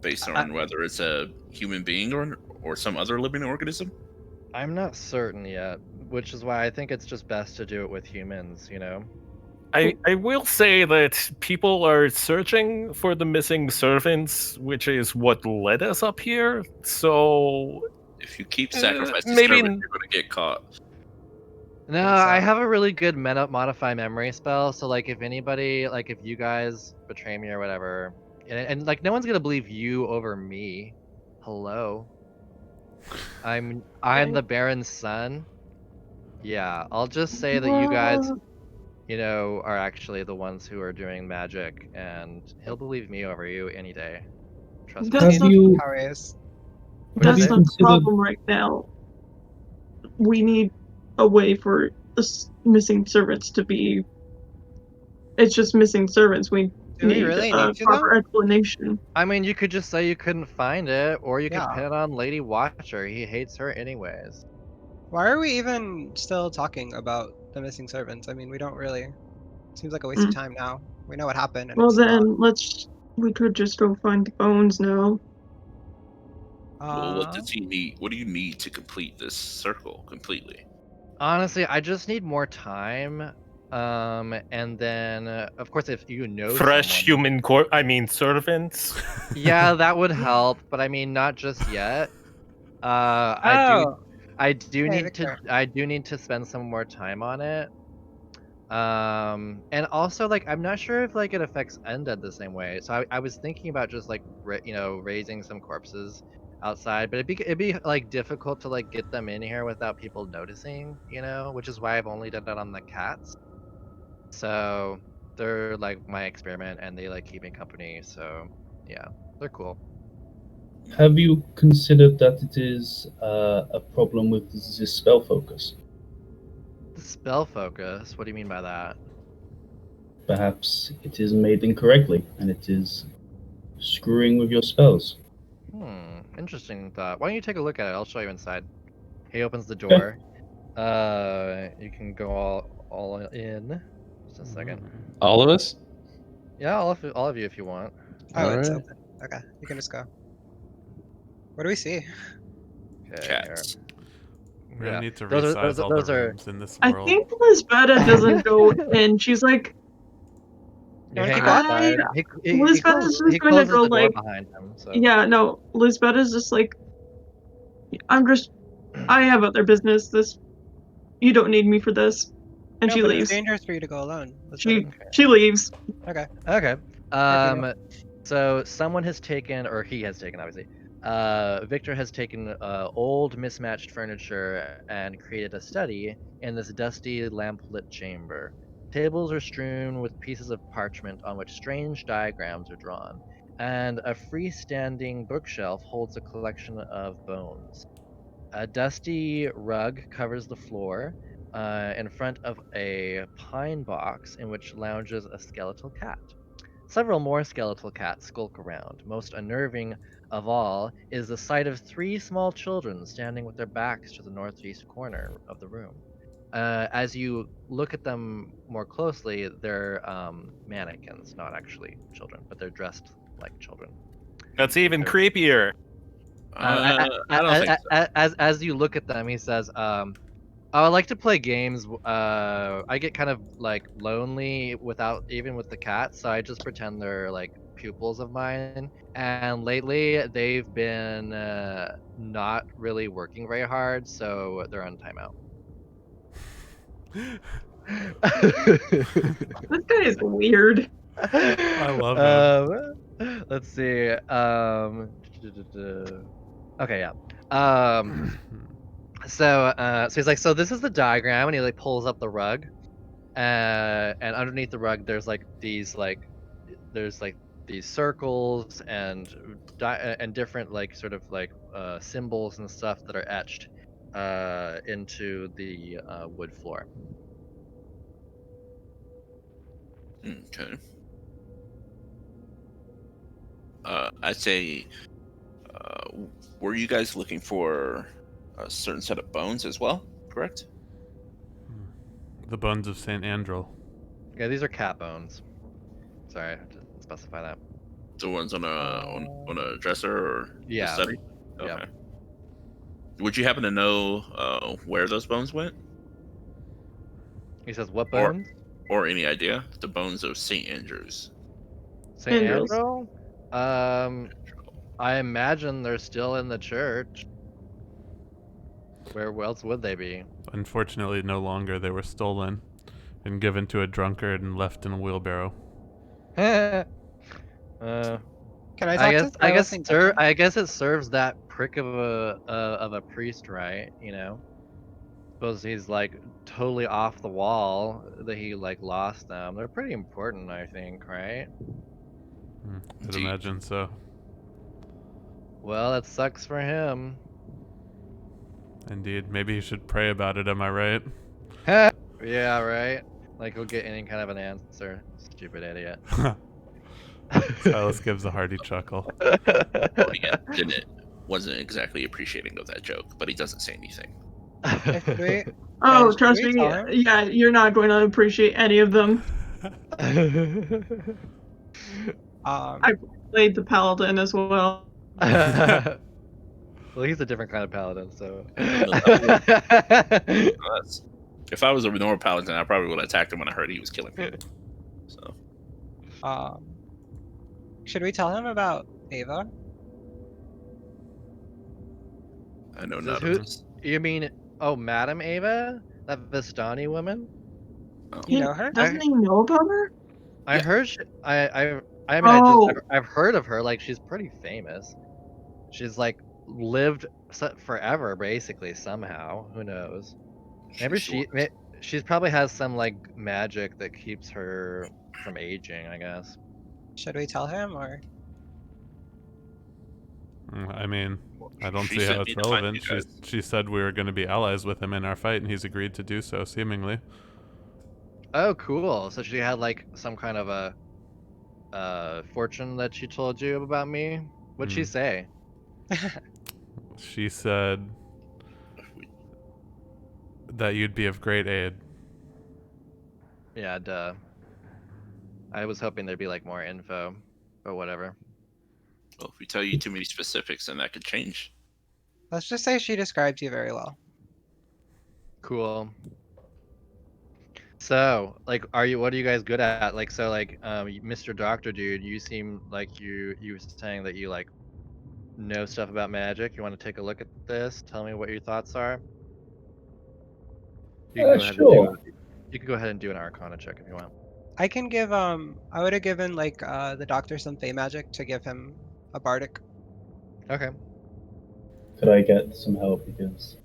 Speaker 6: based on whether it's a human being or some other living organism.
Speaker 1: I'm not certain yet, which is why I think it's just best to do it with humans. You know.
Speaker 4: I will say that people are searching for the missing servants, which is what led us up here. So
Speaker 6: if you keep sacrificing
Speaker 4: maybe
Speaker 6: servants, you're going to get caught.
Speaker 1: No, I have a really good modify memory spell. So like, if anybody, like, if you guys betray me or whatever, and like, no one's gonna believe you over me. Hello, I'm the Baron's son. Yeah, I'll just say that you guys, you know, are actually the ones who are doing magic, and he'll believe me over you any day. Trust
Speaker 2: That's
Speaker 1: me.
Speaker 2: not,
Speaker 3: Curious.
Speaker 2: that's
Speaker 1: it?
Speaker 2: not the problem right now. We need a way for the missing servants to be. It's just missing servants. We
Speaker 3: Do we
Speaker 2: need
Speaker 3: really
Speaker 2: a
Speaker 3: need to,
Speaker 2: proper
Speaker 3: though?
Speaker 2: explanation.
Speaker 1: I mean, you could just say you couldn't find it, or you could
Speaker 3: Yeah.
Speaker 1: pin it on Lady Watcher. He hates her anyways.
Speaker 3: Why are we even still talking about the missing servants? I mean, we don't really. Seems like a waste of time now. We know what happened, and
Speaker 2: Well,
Speaker 3: it's
Speaker 2: then we could just go find the bones now.
Speaker 6: Well, what does he need? What do you need to complete this circle completely?
Speaker 1: Honestly, I just need more time. And then of course, if you know
Speaker 4: Fresh
Speaker 1: someone,
Speaker 4: servants.
Speaker 1: yeah, that would help. But I mean, not just yet. I
Speaker 3: Oh, hey,
Speaker 1: need to
Speaker 3: Victor.
Speaker 1: spend some more time on it. And also like I'm not sure if like it affects undead the same way. So I was thinking about just like raising some corpses outside, but it'd be like difficult to like get them in here without people noticing, which is why I've only done it on the cats. So they're like my experiment and they like keep me company. So yeah, they're cool.
Speaker 7: Have you considered that it is a problem with this spell focus?
Speaker 1: The spell focus. What do you mean by that?
Speaker 7: Perhaps it is made incorrectly and it is screwing with your spells.
Speaker 1: Interesting thought. Why don't you take a look at it? I'll show you inside. He opens the
Speaker 7: Okay.
Speaker 1: door. You can go all in. Just a second.
Speaker 8: All of us?
Speaker 1: Yeah, all of you if you want.
Speaker 3: Oh,
Speaker 8: All
Speaker 3: it's
Speaker 8: right.
Speaker 3: open. Okay, you can just go. What do we see?
Speaker 1: Okay.
Speaker 6: Cats.
Speaker 5: We're gonna need to
Speaker 1: Those are
Speaker 5: resize all the
Speaker 1: those are.
Speaker 5: rooms in this
Speaker 2: I
Speaker 5: world.
Speaker 2: think Lisbetta doesn't go in. She's like,
Speaker 1: You're
Speaker 3: wanna keep
Speaker 1: hanging
Speaker 3: going?
Speaker 1: outside.
Speaker 2: Lisbetta's just
Speaker 1: He
Speaker 2: gonna
Speaker 1: closes
Speaker 2: go
Speaker 1: the door
Speaker 2: like,
Speaker 1: behind him. So.
Speaker 2: yeah, no, Lisbetta's just like, I have other business. You don't need me for this. And
Speaker 3: No,
Speaker 2: she
Speaker 3: but it's
Speaker 2: leaves.
Speaker 3: dangerous for you to go alone. Let's let him.
Speaker 2: She leaves.
Speaker 3: Okay.
Speaker 1: Okay.
Speaker 3: Happy to.
Speaker 1: So someone has taken, or he has taken, obviously. Victor has taken old, mismatched furniture and created a study in this dusty, lamp-lit chamber. Tables are strewn with pieces of parchment on which strange diagrams are drawn, and a freestanding bookshelf holds a collection of bones. A dusty rug covers the floor in front of a pine box in which lounges a skeletal cat. Several more skeletal cats skulk around. Most unnerving of all is the sight of three small children standing with their backs to the northeast corner of the room. As you look at them more closely, they're mannequins, not actually children, but they're dressed like children.
Speaker 4: That's even
Speaker 1: They're-
Speaker 4: creepier.
Speaker 6: I don't think so.
Speaker 1: As you look at them, he says, I like to play games. I get kind of like lonely without even with the cats, so I just pretend they're like pupils of mine. And lately, they've been not really working very hard, so they're on timeout.
Speaker 2: This guy is weird.
Speaker 5: I love him.
Speaker 1: Let's see. Okay, yeah. So he's like, so this is the diagram, and he like pulls up the rug, and underneath the rug there's like these circles and different like sort of like symbols and stuff that are etched into the wood floor.
Speaker 6: Okay. I'd say, were you guys looking for a certain set of bones as well? Correct.
Speaker 5: The bones of Saint Andrel.
Speaker 1: Yeah, these are cat bones. Sorry, I have to specify that.
Speaker 6: The ones on a dresser or
Speaker 1: Yeah.
Speaker 6: the study.
Speaker 1: Yeah.
Speaker 6: Okay. Would you happen to know where those bones went,
Speaker 1: He says, "What
Speaker 6: Or-
Speaker 1: bones?"
Speaker 6: or any idea? The bones of Saint Andrews.
Speaker 1: Saint
Speaker 2: Andrels.
Speaker 1: Andrew. I imagine they're still in the church. Where else would they be?
Speaker 5: Unfortunately, no longer. They were stolen and given to a drunkard and left in a wheelbarrow.
Speaker 1: uh,
Speaker 3: Can I talk to Silas and Gretchen?
Speaker 1: I guess it serves that prick of a priest, right? Suppose he's like totally off the wall that he like lost them. They're pretty important, I think, right?
Speaker 5: I'd
Speaker 6: Indeed.
Speaker 5: imagine so.
Speaker 1: Well, that sucks for him.
Speaker 5: Indeed. Maybe he should pray about it, am I right?
Speaker 1: Yeah, right. Like he'll get any kind of an answer. Stupid idiot.
Speaker 5: Silas gives a hearty chuckle.
Speaker 6: Quoting it, wasn't exactly appreciating of that joke, but he doesn't say anything.
Speaker 3: Should we?
Speaker 2: Oh,
Speaker 3: Guys,
Speaker 2: trust
Speaker 3: should
Speaker 2: me.
Speaker 3: we tell him?
Speaker 2: Yeah, you're not going to appreciate any of them. I played the paladin as well.
Speaker 1: Well, he's a different kind of paladin, so.
Speaker 6: If I was a normal paladin, I probably would have attacked him when I heard he was killing people. So
Speaker 3: Should we tell him about Ava?
Speaker 6: I know
Speaker 1: Says
Speaker 6: none
Speaker 1: who?
Speaker 6: of this.
Speaker 1: You mean, oh, Madam Ava, that Vistani woman?
Speaker 6: Oh.
Speaker 3: You know her?
Speaker 2: Doesn't he know about her?
Speaker 1: I
Speaker 6: Yeah.
Speaker 1: heard. I mean,
Speaker 2: Oh.
Speaker 1: I've heard of her. Like, she's pretty famous. She's like lived forever, basically. Somehow, who knows? Maybe she's probably has some like magic that keeps her from aging, I guess.
Speaker 3: Should we tell him or?
Speaker 5: I mean, I don't
Speaker 6: She
Speaker 5: see how
Speaker 6: sent
Speaker 5: it's
Speaker 6: me to find
Speaker 5: relevant.
Speaker 6: you guys.
Speaker 5: She said we were going to be allies with him in our fight, and he's agreed to do so, seemingly.
Speaker 1: Oh, cool. So she had like some kind of a fortune that she told you about me. What'd she say?
Speaker 5: She said that you'd be of great aid.
Speaker 1: Yeah, duh. I was hoping there'd be like more info, but whatever.
Speaker 6: Well, if we tell you too many specifics, then that could change.
Speaker 3: Let's just say she described you very well.
Speaker 1: Cool. So, like, what are you guys good at? Like, so, like, Mr. Doctor Dude, you seem like you were saying that you like know stuff about magic. You want to take a look at this? Tell me what your thoughts are. You can go ahead
Speaker 7: Sure.
Speaker 1: and you can go ahead and do an Arcana check if you want.
Speaker 3: I can give I would have given like the doctor some Fey magic to give him a bardic.
Speaker 1: Okay.
Speaker 7: Could I get some help because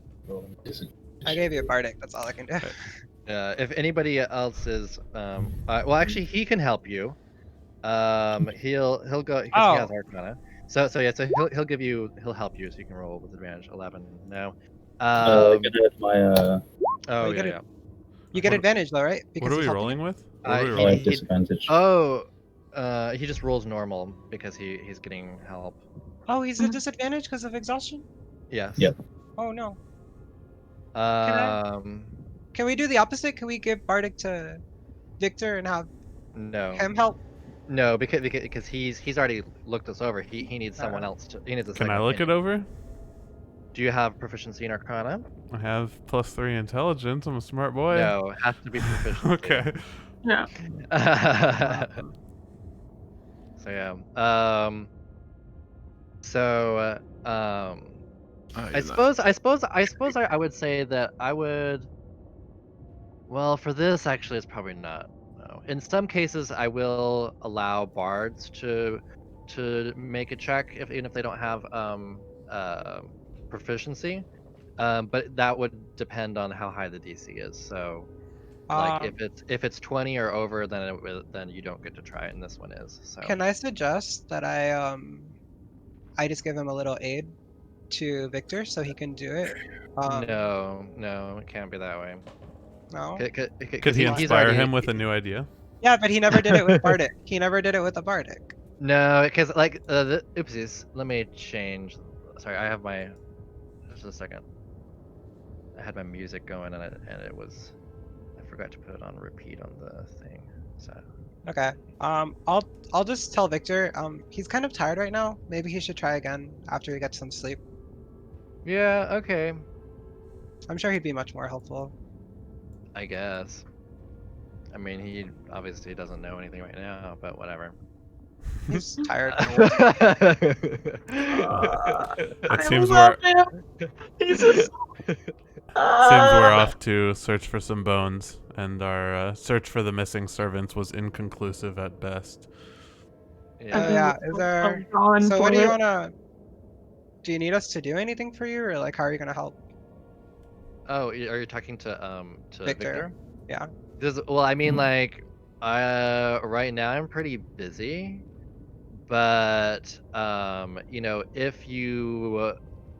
Speaker 3: I gave you a bardic. That's all I can do.
Speaker 1: If anybody else is, well, actually, he can help you. He'll go because he has Arcana. So yeah, so he'll help you, so you can roll with advantage. 11. No.
Speaker 7: I can add my
Speaker 1: Oh
Speaker 3: you
Speaker 1: yeah,
Speaker 3: get
Speaker 1: yeah.
Speaker 3: You get advantage though, right?
Speaker 5: What are
Speaker 3: he's
Speaker 5: we
Speaker 3: helping
Speaker 5: rolling
Speaker 3: you.
Speaker 5: with?
Speaker 1: Uh,
Speaker 5: What are we
Speaker 1: he-
Speaker 7: I
Speaker 5: rolling?
Speaker 7: have disadvantage.
Speaker 1: He just rolls normal because he's getting help.
Speaker 3: Oh, he's at disadvantage because of exhaustion?
Speaker 1: Yes.
Speaker 7: Yep.
Speaker 3: Oh no.
Speaker 1: Um.
Speaker 3: Can we do the opposite? Can we give bardic to Victor and have
Speaker 1: No.
Speaker 3: him help?
Speaker 1: No, because he's already looked us over. He needs someone else to. He needs a
Speaker 5: Can
Speaker 1: second
Speaker 5: I look it
Speaker 1: opinion.
Speaker 5: over?
Speaker 1: Do you have proficiency in Arcana?
Speaker 5: I have +3 intelligence. I'm a smart boy.
Speaker 1: No, it has to be proficiency.
Speaker 5: Okay.
Speaker 2: Yeah.
Speaker 1: So yeah. So I suppose I would say that I would. Well, for this actually, it's probably not. No. In some cases, I will allow bards to make a check even if they don't have proficiency. But that would depend on how high the DC is. So, like if it's 20 or over, then you don't get to try it, and this one is. So.
Speaker 3: Can I suggest that I just give him a little aid to Victor so he can do it?
Speaker 1: No, it can't be that way.
Speaker 3: No.
Speaker 5: Could he inspire him with a new idea?
Speaker 3: Yeah, but he never did it with bardic. He never did it with a bardic.
Speaker 1: No, because like oopsies. Let me change. Sorry, I have my. Just a second. I had my music going and it was. I forgot to put it on repeat on the thing. So.
Speaker 3: Okay. I'll just tell Victor. He's kind of tired right now. Maybe he should try again after he gets some sleep.
Speaker 1: Yeah. Okay.
Speaker 3: I'm sure he'd be much more helpful.
Speaker 1: I guess. I mean, he obviously doesn't know anything right now, but whatever.
Speaker 3: He's tired.
Speaker 5: It seems we're
Speaker 2: He's just...
Speaker 5: seems we're off to search for some bones, and our search for the missing servants was inconclusive at best.
Speaker 3: Yeah. Is there? So what do you wanna? Do you need us to do anything for you, or like how are you gonna help?
Speaker 1: Oh, are you talking to Victor?
Speaker 3: Yeah.
Speaker 1: Well, I mean, like, right now I'm pretty busy, but you know, if you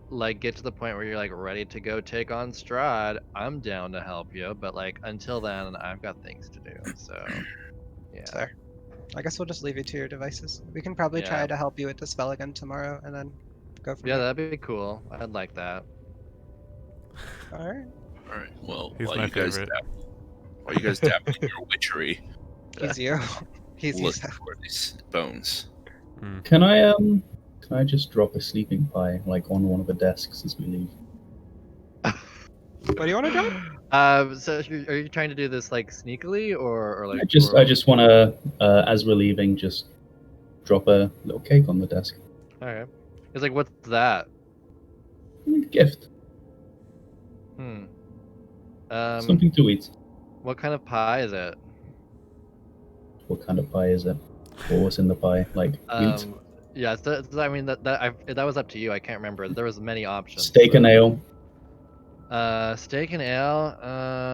Speaker 1: like get to the point where you're like ready to go take on Strahd, I'm down to help you. But like until then, I've got things to do. So yeah.
Speaker 3: Fair. I guess we'll just leave you to your devices. We can probably try to help you with the spell again tomorrow, and then go from
Speaker 1: Yeah,
Speaker 3: there.
Speaker 1: that'd be cool. I'd like that.
Speaker 3: All right.
Speaker 6: All right. Well,
Speaker 5: He's
Speaker 6: while
Speaker 5: my
Speaker 6: you guys
Speaker 5: favorite.
Speaker 6: while you guys dabble in your witchery,
Speaker 3: He's you. He's
Speaker 6: look for these bones.
Speaker 7: Can I Can I just drop a sleeping pie like on one of the desks as we leave?
Speaker 3: What do you want to drop?
Speaker 1: So are you trying to do this like sneakily or like?
Speaker 7: I just want to, as we're leaving, just drop a little cake on the desk.
Speaker 1: Okay. It's like, what's that?
Speaker 7: Gift.
Speaker 1: Hmm.
Speaker 7: Something to eat.
Speaker 1: What kind of pie is it?
Speaker 7: What kind of pie is it? Or what's in the pie? Like meat?
Speaker 1: Yeah. I mean that was up to you. I can't remember. There was many options.
Speaker 7: Steak and ale.
Speaker 1: Steak and ale. I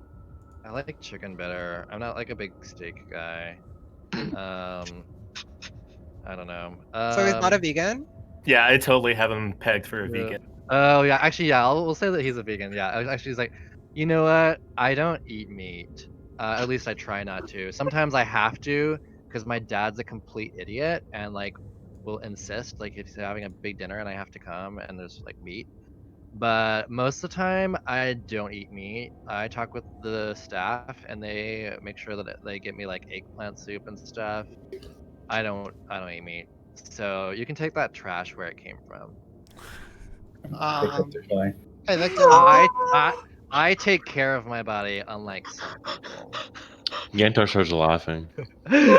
Speaker 1: like chicken better. I'm not like a big steak guy. I don't know.
Speaker 3: So he's not a vegan?
Speaker 4: Yeah, I totally have him pegged for a
Speaker 1: Yeah.
Speaker 4: vegan.
Speaker 1: Oh yeah, actually yeah, we'll say that he's a vegan. Yeah, actually he's like, you know what? I don't eat meat. At least I try not to. Sometimes I have to because my dad's a complete idiot and like will insist like if he's having a big dinner and I have to come and there's like meat. But most of the time I don't eat meat. I talk with the staff and they make sure that they get me like eggplant soup and stuff. I don't eat meat. So you can take that trash where it came from.
Speaker 7: Pick up the pie.
Speaker 3: Hey, Victor.
Speaker 1: I take care of my body, unlike some people.
Speaker 8: Gantar starts laughing.
Speaker 1: He's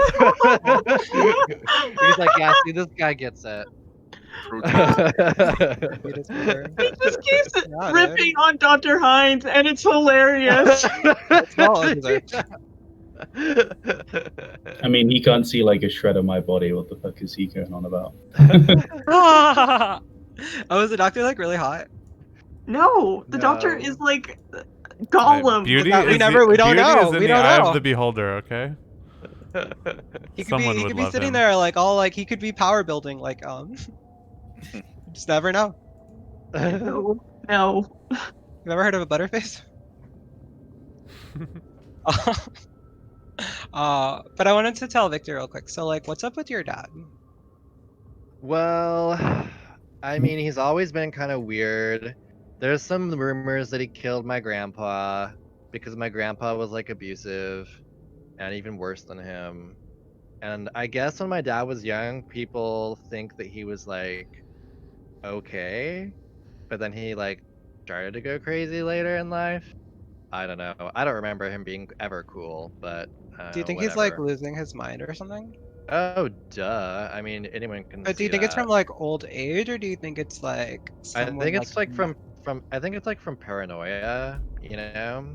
Speaker 1: like, yeah, see, this guy gets it.
Speaker 2: He just keeps ripping on Dr. Hines, and it's hilarious.
Speaker 3: It's well deserved.
Speaker 7: I mean, he can't see like a shred of my body. What the fuck is he going on about?
Speaker 3: Oh, is the doctor like really hot?
Speaker 2: No, the doctor is like Gollum.
Speaker 5: Beauty
Speaker 3: But
Speaker 5: is
Speaker 3: we never- we don't
Speaker 5: beauty
Speaker 3: know.
Speaker 5: is in
Speaker 3: We
Speaker 5: the
Speaker 3: don't
Speaker 5: eye
Speaker 3: know.
Speaker 5: of the beholder. Okay.
Speaker 3: He could
Speaker 5: Someone
Speaker 3: be, he
Speaker 5: would
Speaker 3: could be
Speaker 5: love
Speaker 3: sitting
Speaker 5: him.
Speaker 3: there like all like he could be power building like just never know.
Speaker 2: No.
Speaker 3: You ever heard of a butterface? But I wanted to tell Victor real quick. So like, what's up with your dad?
Speaker 1: Well, I mean, he's always been kind of weird. There's some rumors that he killed my grandpa because my grandpa was like abusive and even worse than him. And I guess when my dad was young, people think that he was like okay, but then he like started to go crazy later in life. I don't know. I don't remember him being ever cool, but
Speaker 3: Do you think he's like
Speaker 1: whatever.
Speaker 3: losing his mind or something?
Speaker 1: Oh, duh. I mean, anyone can
Speaker 3: But do
Speaker 1: see
Speaker 3: you think it's
Speaker 1: that.
Speaker 3: from like old age, or do you think it's like
Speaker 1: I
Speaker 3: someone
Speaker 1: think
Speaker 3: like
Speaker 1: it's like from I think it's like from paranoia, you know?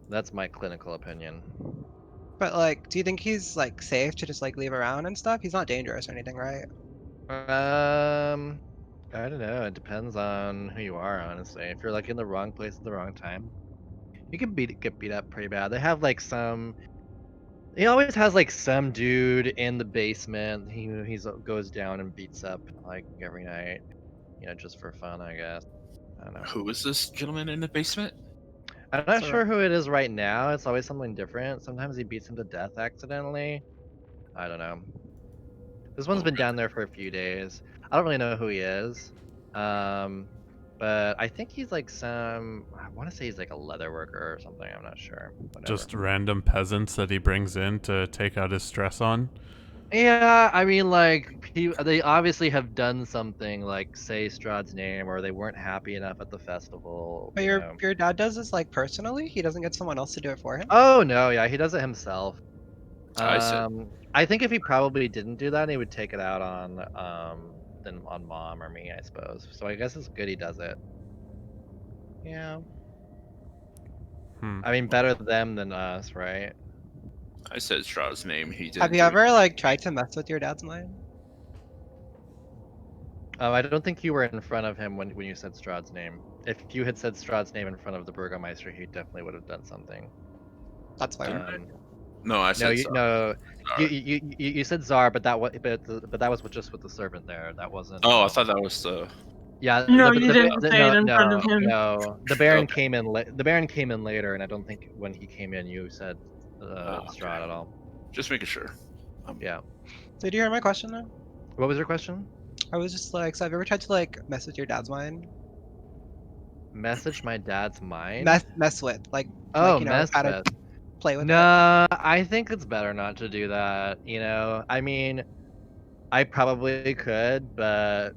Speaker 1: That's my clinical opinion.
Speaker 3: But like, do you think he's like safe to just like leave around and stuff? He's not dangerous or anything, right?
Speaker 1: I don't know. It depends on who you are, honestly. If you're like in the wrong place at the wrong time, you can get beat up pretty bad. They have like some. He always has like some dude in the basement. He's goes down and beats up like every night, you know, just for fun, I guess. I don't know.
Speaker 6: Who is this gentleman in the basement?
Speaker 1: I'm not
Speaker 3: So-
Speaker 1: sure who it is right now. It's always something different. Sometimes he beats him to death accidentally. I don't know. This one's been down there for a few days. I don't really know who he is. But I think he's like I want to say he's like a leather worker or something. I'm not sure. Whatever.
Speaker 5: Just random peasants that he brings in to take out his stress on.
Speaker 1: Yeah, I mean, like they obviously have done something like say Strahd's name, or they weren't happy enough at the festival.
Speaker 3: But
Speaker 1: you
Speaker 3: your
Speaker 1: know.
Speaker 3: your dad does this like personally? He doesn't get someone else to do it for him?
Speaker 1: Oh no, yeah, he does it himself.
Speaker 6: I see.
Speaker 1: I think if he probably didn't do that, he would take it out on then on mom or me, I suppose. So I guess it's good he does it. Yeah. I mean, better them than us, right?
Speaker 6: I said Strahd's name. He didn't.
Speaker 3: Have you
Speaker 6: do it.
Speaker 3: ever like tried to mess with your dad's mind?
Speaker 1: I don't think you were in front of him when you said Strahd's name. If you had said Strahd's name in front of the Burgomeister, he definitely would have done something.
Speaker 3: That's fine.
Speaker 6: No, I said
Speaker 1: no,
Speaker 6: Czar.
Speaker 1: you said Czar, but that was just with the servant there. That wasn't.
Speaker 6: Oh, I thought that was the.
Speaker 1: Yeah.
Speaker 2: No, you didn't say it in front of him.
Speaker 1: No, the Baron came in. The Baron came in later, and I don't think when he came in you said Strahd at all.
Speaker 6: Just making sure.
Speaker 1: Yeah.
Speaker 3: Did you hear my question though?
Speaker 1: What was your question?
Speaker 3: I was just like, so have you ever tried to like mess with your dad's mind?
Speaker 1: Message my dad's mind.
Speaker 3: Mess with like.
Speaker 1: Oh,
Speaker 3: like, you know,
Speaker 1: mess
Speaker 3: kinda
Speaker 1: with.
Speaker 3: Play with it.
Speaker 1: No, I think it's better not to do that. You know, I mean, I probably could, but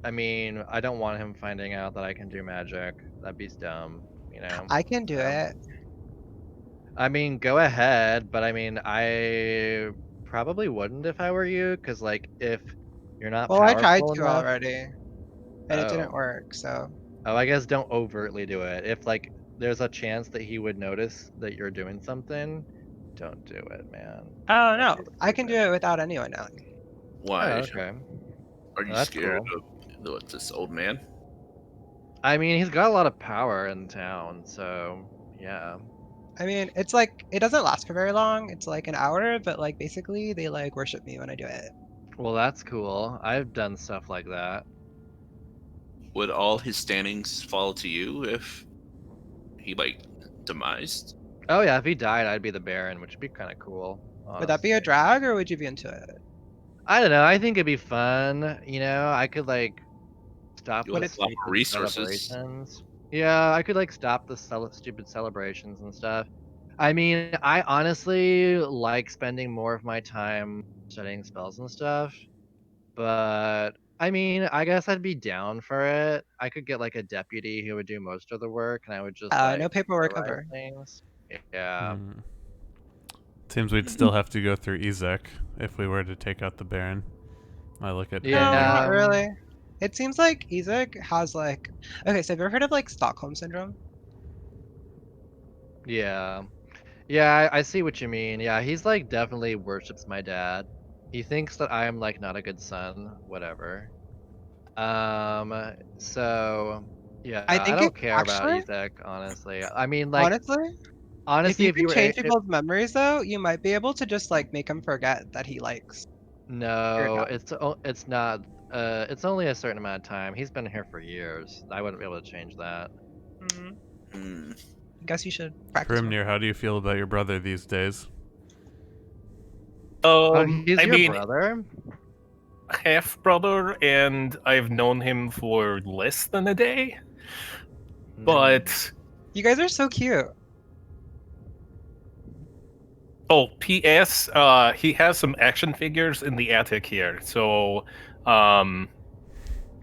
Speaker 1: I mean, I don't want him finding out that I can do magic. That'd be dumb, you know.
Speaker 3: I can do
Speaker 1: So,
Speaker 3: it.
Speaker 1: I mean, go ahead, but I mean, I probably wouldn't if I were you, because like if you're not
Speaker 3: Well, I tried
Speaker 1: powerful
Speaker 3: to
Speaker 1: enough.
Speaker 3: already, and it didn't
Speaker 1: Oh.
Speaker 3: work. So
Speaker 1: Oh, I guess don't overtly do it. If like there's a chance that he would notice that you're doing something, don't do it, man.
Speaker 3: oh
Speaker 1: That'd
Speaker 3: no,
Speaker 1: be
Speaker 3: I can do
Speaker 1: stupid.
Speaker 3: it without anyone knowing.
Speaker 1: Oh,
Speaker 6: Why?
Speaker 1: okay.
Speaker 6: Are you
Speaker 1: That's
Speaker 6: scared
Speaker 1: cool.
Speaker 6: of this old man?
Speaker 1: I mean, he's got a lot of power in town, so yeah.
Speaker 3: I mean, it's like it doesn't last for very long. It's like an hour, but like basically they like worship me when I do it.
Speaker 1: Well, that's cool. I've done stuff like that.
Speaker 6: Would all his standings fall to you if he like demised?
Speaker 1: Oh yeah, if he died, I'd be the Baron, which would be kind of cool.
Speaker 3: Would that be a
Speaker 1: Honestly.
Speaker 3: drag, or would you be into it?
Speaker 1: I don't know. I think it'd be fun. You know, I could like stop
Speaker 6: You'll
Speaker 1: the
Speaker 6: have a lot more
Speaker 1: stupid
Speaker 6: resources.
Speaker 1: celebrations. Yeah, I could like stop the stupid celebrations and stuff. I mean, I honestly like spending more of my time studying spells and stuff, but I mean, I guess I'd be down for it. I could get like a deputy who would do most of the work, and I would just
Speaker 3: No
Speaker 1: like
Speaker 3: paperwork
Speaker 1: supervise
Speaker 3: ever.
Speaker 1: things. Yeah.
Speaker 5: Hmm. Seems we'd still have to go through Ezek if we were to take out the Baron. I look at
Speaker 1: Yeah.
Speaker 3: No,
Speaker 5: him.
Speaker 3: not really. It seems like Ezek has like okay. So have you ever heard of like Stockholm syndrome?
Speaker 1: Yeah. Yeah, I see what you mean. Yeah, he's like definitely worships my dad. He thinks that I am like not a good son, whatever. So yeah,
Speaker 3: I
Speaker 1: I
Speaker 3: think it
Speaker 1: don't care about
Speaker 3: actually,
Speaker 1: Ezek, honestly. I mean, like
Speaker 3: honestly, if
Speaker 1: honestly,
Speaker 3: you
Speaker 1: if you
Speaker 3: can
Speaker 1: were
Speaker 3: change people's memories though, you might be able to just like make him forget that he likes your
Speaker 1: no,
Speaker 3: dad.
Speaker 1: it's not. It's only a certain amount of time. He's been here for years. I wouldn't be able to change that.
Speaker 3: Mm,
Speaker 6: Hmm.
Speaker 3: I guess you should practice more.
Speaker 5: Grimnir, how do you feel about your brother these days?
Speaker 1: Oh, he's
Speaker 4: I
Speaker 1: your
Speaker 4: mean,
Speaker 1: brother?
Speaker 4: half brother, and I've known him for less than a day. But
Speaker 3: You guys are so cute.
Speaker 4: oh, P.S. He has some action figures in the attic here, so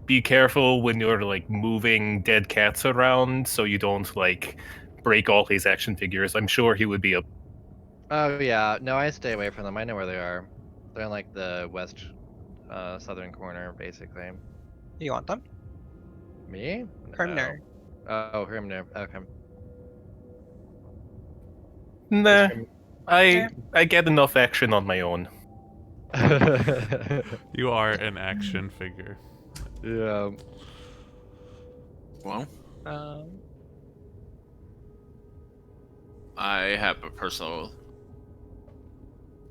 Speaker 4: be careful when you're like moving dead cats around, so you don't like break all his action figures. I'm sure he would be a.
Speaker 1: Oh yeah, no, I stay away from them. I know where they are. They're in like the west, southern corner, basically.
Speaker 3: You want them?
Speaker 1: Me?
Speaker 3: Grimnir.
Speaker 1: Oh, Grimnir. Okay.
Speaker 4: Nah,
Speaker 3: Yeah.
Speaker 4: I get enough action on my own.
Speaker 5: You are an action figure.
Speaker 1: Yeah.
Speaker 6: Well,
Speaker 3: Um,
Speaker 6: I have a personal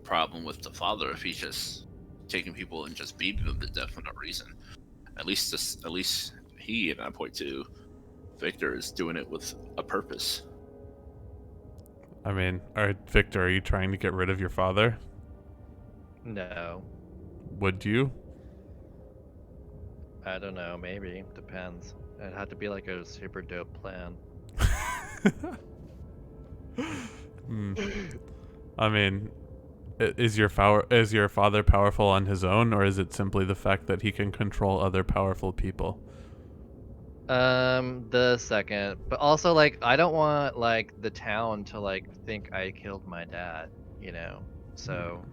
Speaker 6: problem with the father if he's just taking people and just beating them to death for no reason. At least he, and I point to Victor, is doing it with a purpose.
Speaker 5: I mean, Victor, are you trying to get rid of your father?
Speaker 1: No.
Speaker 5: Would you?
Speaker 1: I don't know. Maybe. Depends. It'd have to be like a super dope plan.
Speaker 5: Hmm. I mean, is your father powerful on his own, or is it simply the fact that he can control other powerful people?
Speaker 1: The second, but also like I don't want like the town to like think I killed my dad, you know. So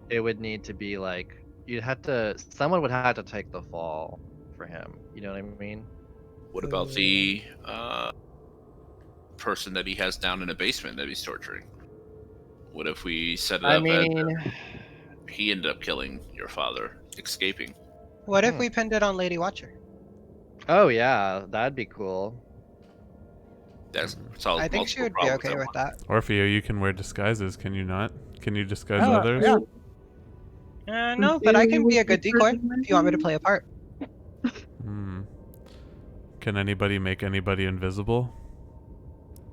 Speaker 1: it would need to be like someone would have to take the fall for him. You know what I mean?
Speaker 6: What about the person that he has down in the basement that he's torturing? What if we set it
Speaker 1: I
Speaker 6: up as
Speaker 1: mean,
Speaker 6: he ended up killing your father, escaping?
Speaker 3: what if we pinned it on Lady Watcher?
Speaker 1: oh yeah, that'd be cool.
Speaker 6: That's solves
Speaker 3: I think she
Speaker 6: multiple
Speaker 3: would be
Speaker 6: problems
Speaker 3: okay
Speaker 6: at
Speaker 3: with
Speaker 6: once.
Speaker 3: that.
Speaker 5: Orfeo, you can wear disguises, can you not? Can you disguise
Speaker 3: Oh,
Speaker 5: others?
Speaker 3: yeah. No, but I can be a good decoy if you want me to play a part.
Speaker 5: Hmm. Can anybody make anybody invisible?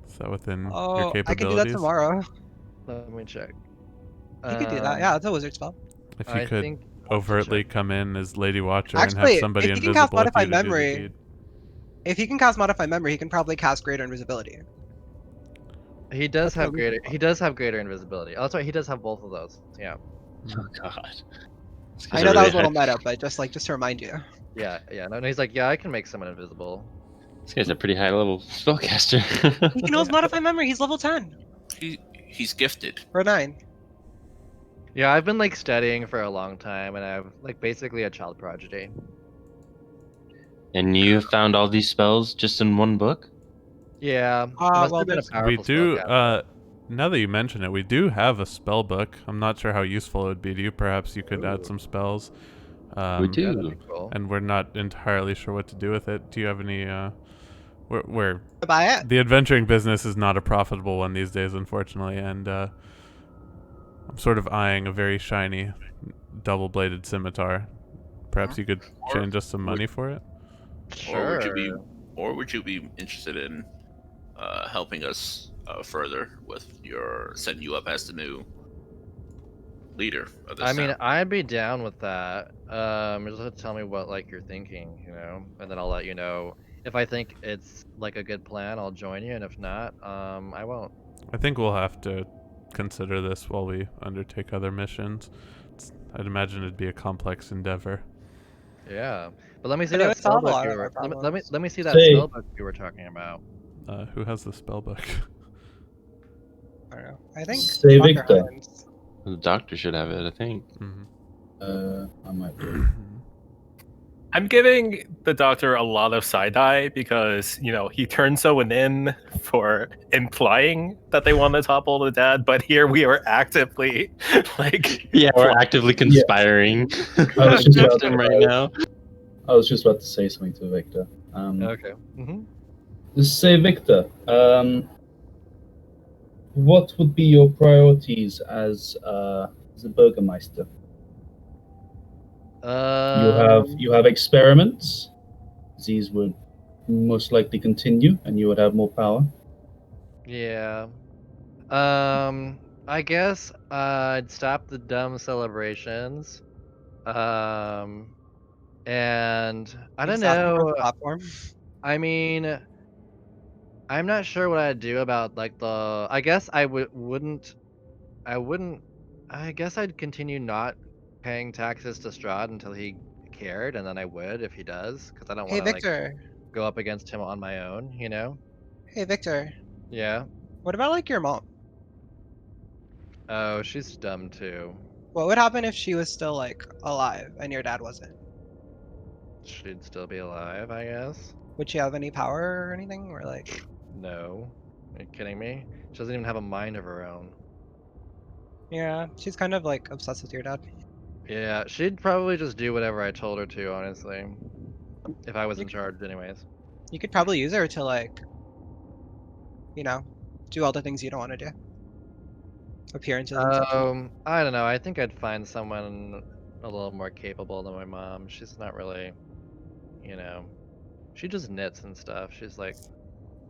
Speaker 5: Is that within your
Speaker 3: Oh,
Speaker 5: capabilities?
Speaker 3: I can do that tomorrow.
Speaker 1: Let me check.
Speaker 3: You could do that. Yeah, it's a wizard spell.
Speaker 5: If you
Speaker 1: I
Speaker 5: could
Speaker 1: think I'll have to
Speaker 5: overtly
Speaker 1: check.
Speaker 5: come in as Lady Watcher and
Speaker 3: Actually,
Speaker 5: have somebody
Speaker 3: if he can cast
Speaker 5: invisible with you
Speaker 3: Modify
Speaker 5: to do the
Speaker 3: Memory,
Speaker 5: deed.
Speaker 3: if he can cast Modify Memory, he can probably cast Greater Invisibility.
Speaker 1: He does
Speaker 3: That's
Speaker 1: have
Speaker 3: what we
Speaker 1: greater.
Speaker 3: can
Speaker 1: He does have greater invisibility. Oh, that's right. He does have both of those. Yeah.
Speaker 8: Oh God.
Speaker 3: I know that was a little meta, but just to remind you.
Speaker 1: Yeah, no, he's like, yeah, I can make someone invisible.
Speaker 8: This guy's a pretty high level spellcaster.
Speaker 3: He knows modify memory. He's level 10
Speaker 6: He's gifted.
Speaker 3: or 9.
Speaker 1: Yeah, I've been like studying for a long time, and I'm like basically a child prodigy.
Speaker 8: And you have found all these spells just in one book?
Speaker 1: Yeah, must
Speaker 3: Well,
Speaker 1: have been a
Speaker 3: there's
Speaker 5: We
Speaker 1: powerful
Speaker 5: do.
Speaker 1: spellcaster.
Speaker 5: Now that you mention it, we do have a spell book. I'm not sure how useful it would be to you. Perhaps you could add
Speaker 1: Ooh.
Speaker 5: some spells.
Speaker 8: We
Speaker 1: Yeah, that'd
Speaker 8: do.
Speaker 1: be cool.
Speaker 5: And we're not entirely sure what to do with it. Do you have any? Where
Speaker 3: buy it.
Speaker 5: the adventuring business is not a profitable one these days, unfortunately, and I'm sort of eyeing a very shiny, double-bladed scimitar. Perhaps you could change us some money for it.
Speaker 1: Sure.
Speaker 6: Or would you be interested in helping us further with setting you up as the new leader of this
Speaker 1: I mean,
Speaker 6: town?
Speaker 1: I'd be down with that. Just tell me what like you're thinking, and then I'll let you know if I think it's like a good plan. I'll join you, and if not, I won't.
Speaker 5: I think we'll have to consider this while we undertake other missions. I'd imagine it'd be a complex endeavor.
Speaker 1: Yeah, but let me see
Speaker 3: But it
Speaker 1: that
Speaker 3: would solve a
Speaker 1: spellbook
Speaker 3: lot
Speaker 1: you
Speaker 3: of our
Speaker 1: were.
Speaker 3: problems.
Speaker 1: Let me see that
Speaker 7: Say-
Speaker 1: spellbook you were talking about.
Speaker 5: Who has the spell book?
Speaker 3: I don't know. I think
Speaker 7: Say
Speaker 3: Dr.
Speaker 7: Victor.
Speaker 3: Hines.
Speaker 8: The doctor should have it, I think.
Speaker 7: I might be.
Speaker 4: I'm giving the doctor a lot of side eye because, he turned someone in for implying that they want to topple the dad, but here we are actively
Speaker 8: Yeah, we're actively conspiring
Speaker 7: I was just
Speaker 8: against
Speaker 7: about
Speaker 8: him
Speaker 7: to-
Speaker 8: right now.
Speaker 7: I was just about to say something to Victor.
Speaker 1: Okay.
Speaker 7: Say, Victor, what would be your priorities as a Burgermeister? You have experiments. These would most likely continue, and you would have more power.
Speaker 1: Yeah. I guess I'd stop the dumb celebrations. And I don't
Speaker 3: Stop him from the
Speaker 1: know.
Speaker 3: platform.
Speaker 1: I mean, I'm not sure what I'd do about like the. I guess I wouldn't. I wouldn't. I guess I'd continue not paying taxes to Strahd until he cared, and then I would if he does, because I don't
Speaker 3: Hey,
Speaker 1: want to like
Speaker 3: Victor.
Speaker 1: go up against him on my own.
Speaker 3: Hey, Victor.
Speaker 1: Yeah.
Speaker 3: What about like your mom?
Speaker 1: Oh, she's dumb too.
Speaker 3: What would happen if she was still like alive and your dad wasn't?
Speaker 1: She'd still be alive, I guess.
Speaker 3: Would she have any power or anything? Or like,
Speaker 1: No. Are you kidding me? She doesn't even have a mind of her own.
Speaker 3: yeah, she's kind of like obsessed with your dad.
Speaker 1: Yeah, she'd probably just do whatever I told her to, honestly. If I was
Speaker 3: You
Speaker 1: in
Speaker 3: c-
Speaker 1: charge, anyways.
Speaker 3: You could probably use her to like, do all the things you don't want to do. Appearances and such.
Speaker 1: I don't know. I think I'd find someone a little more capable than my mom. She's not really, you know, she just knits and stuff. She's like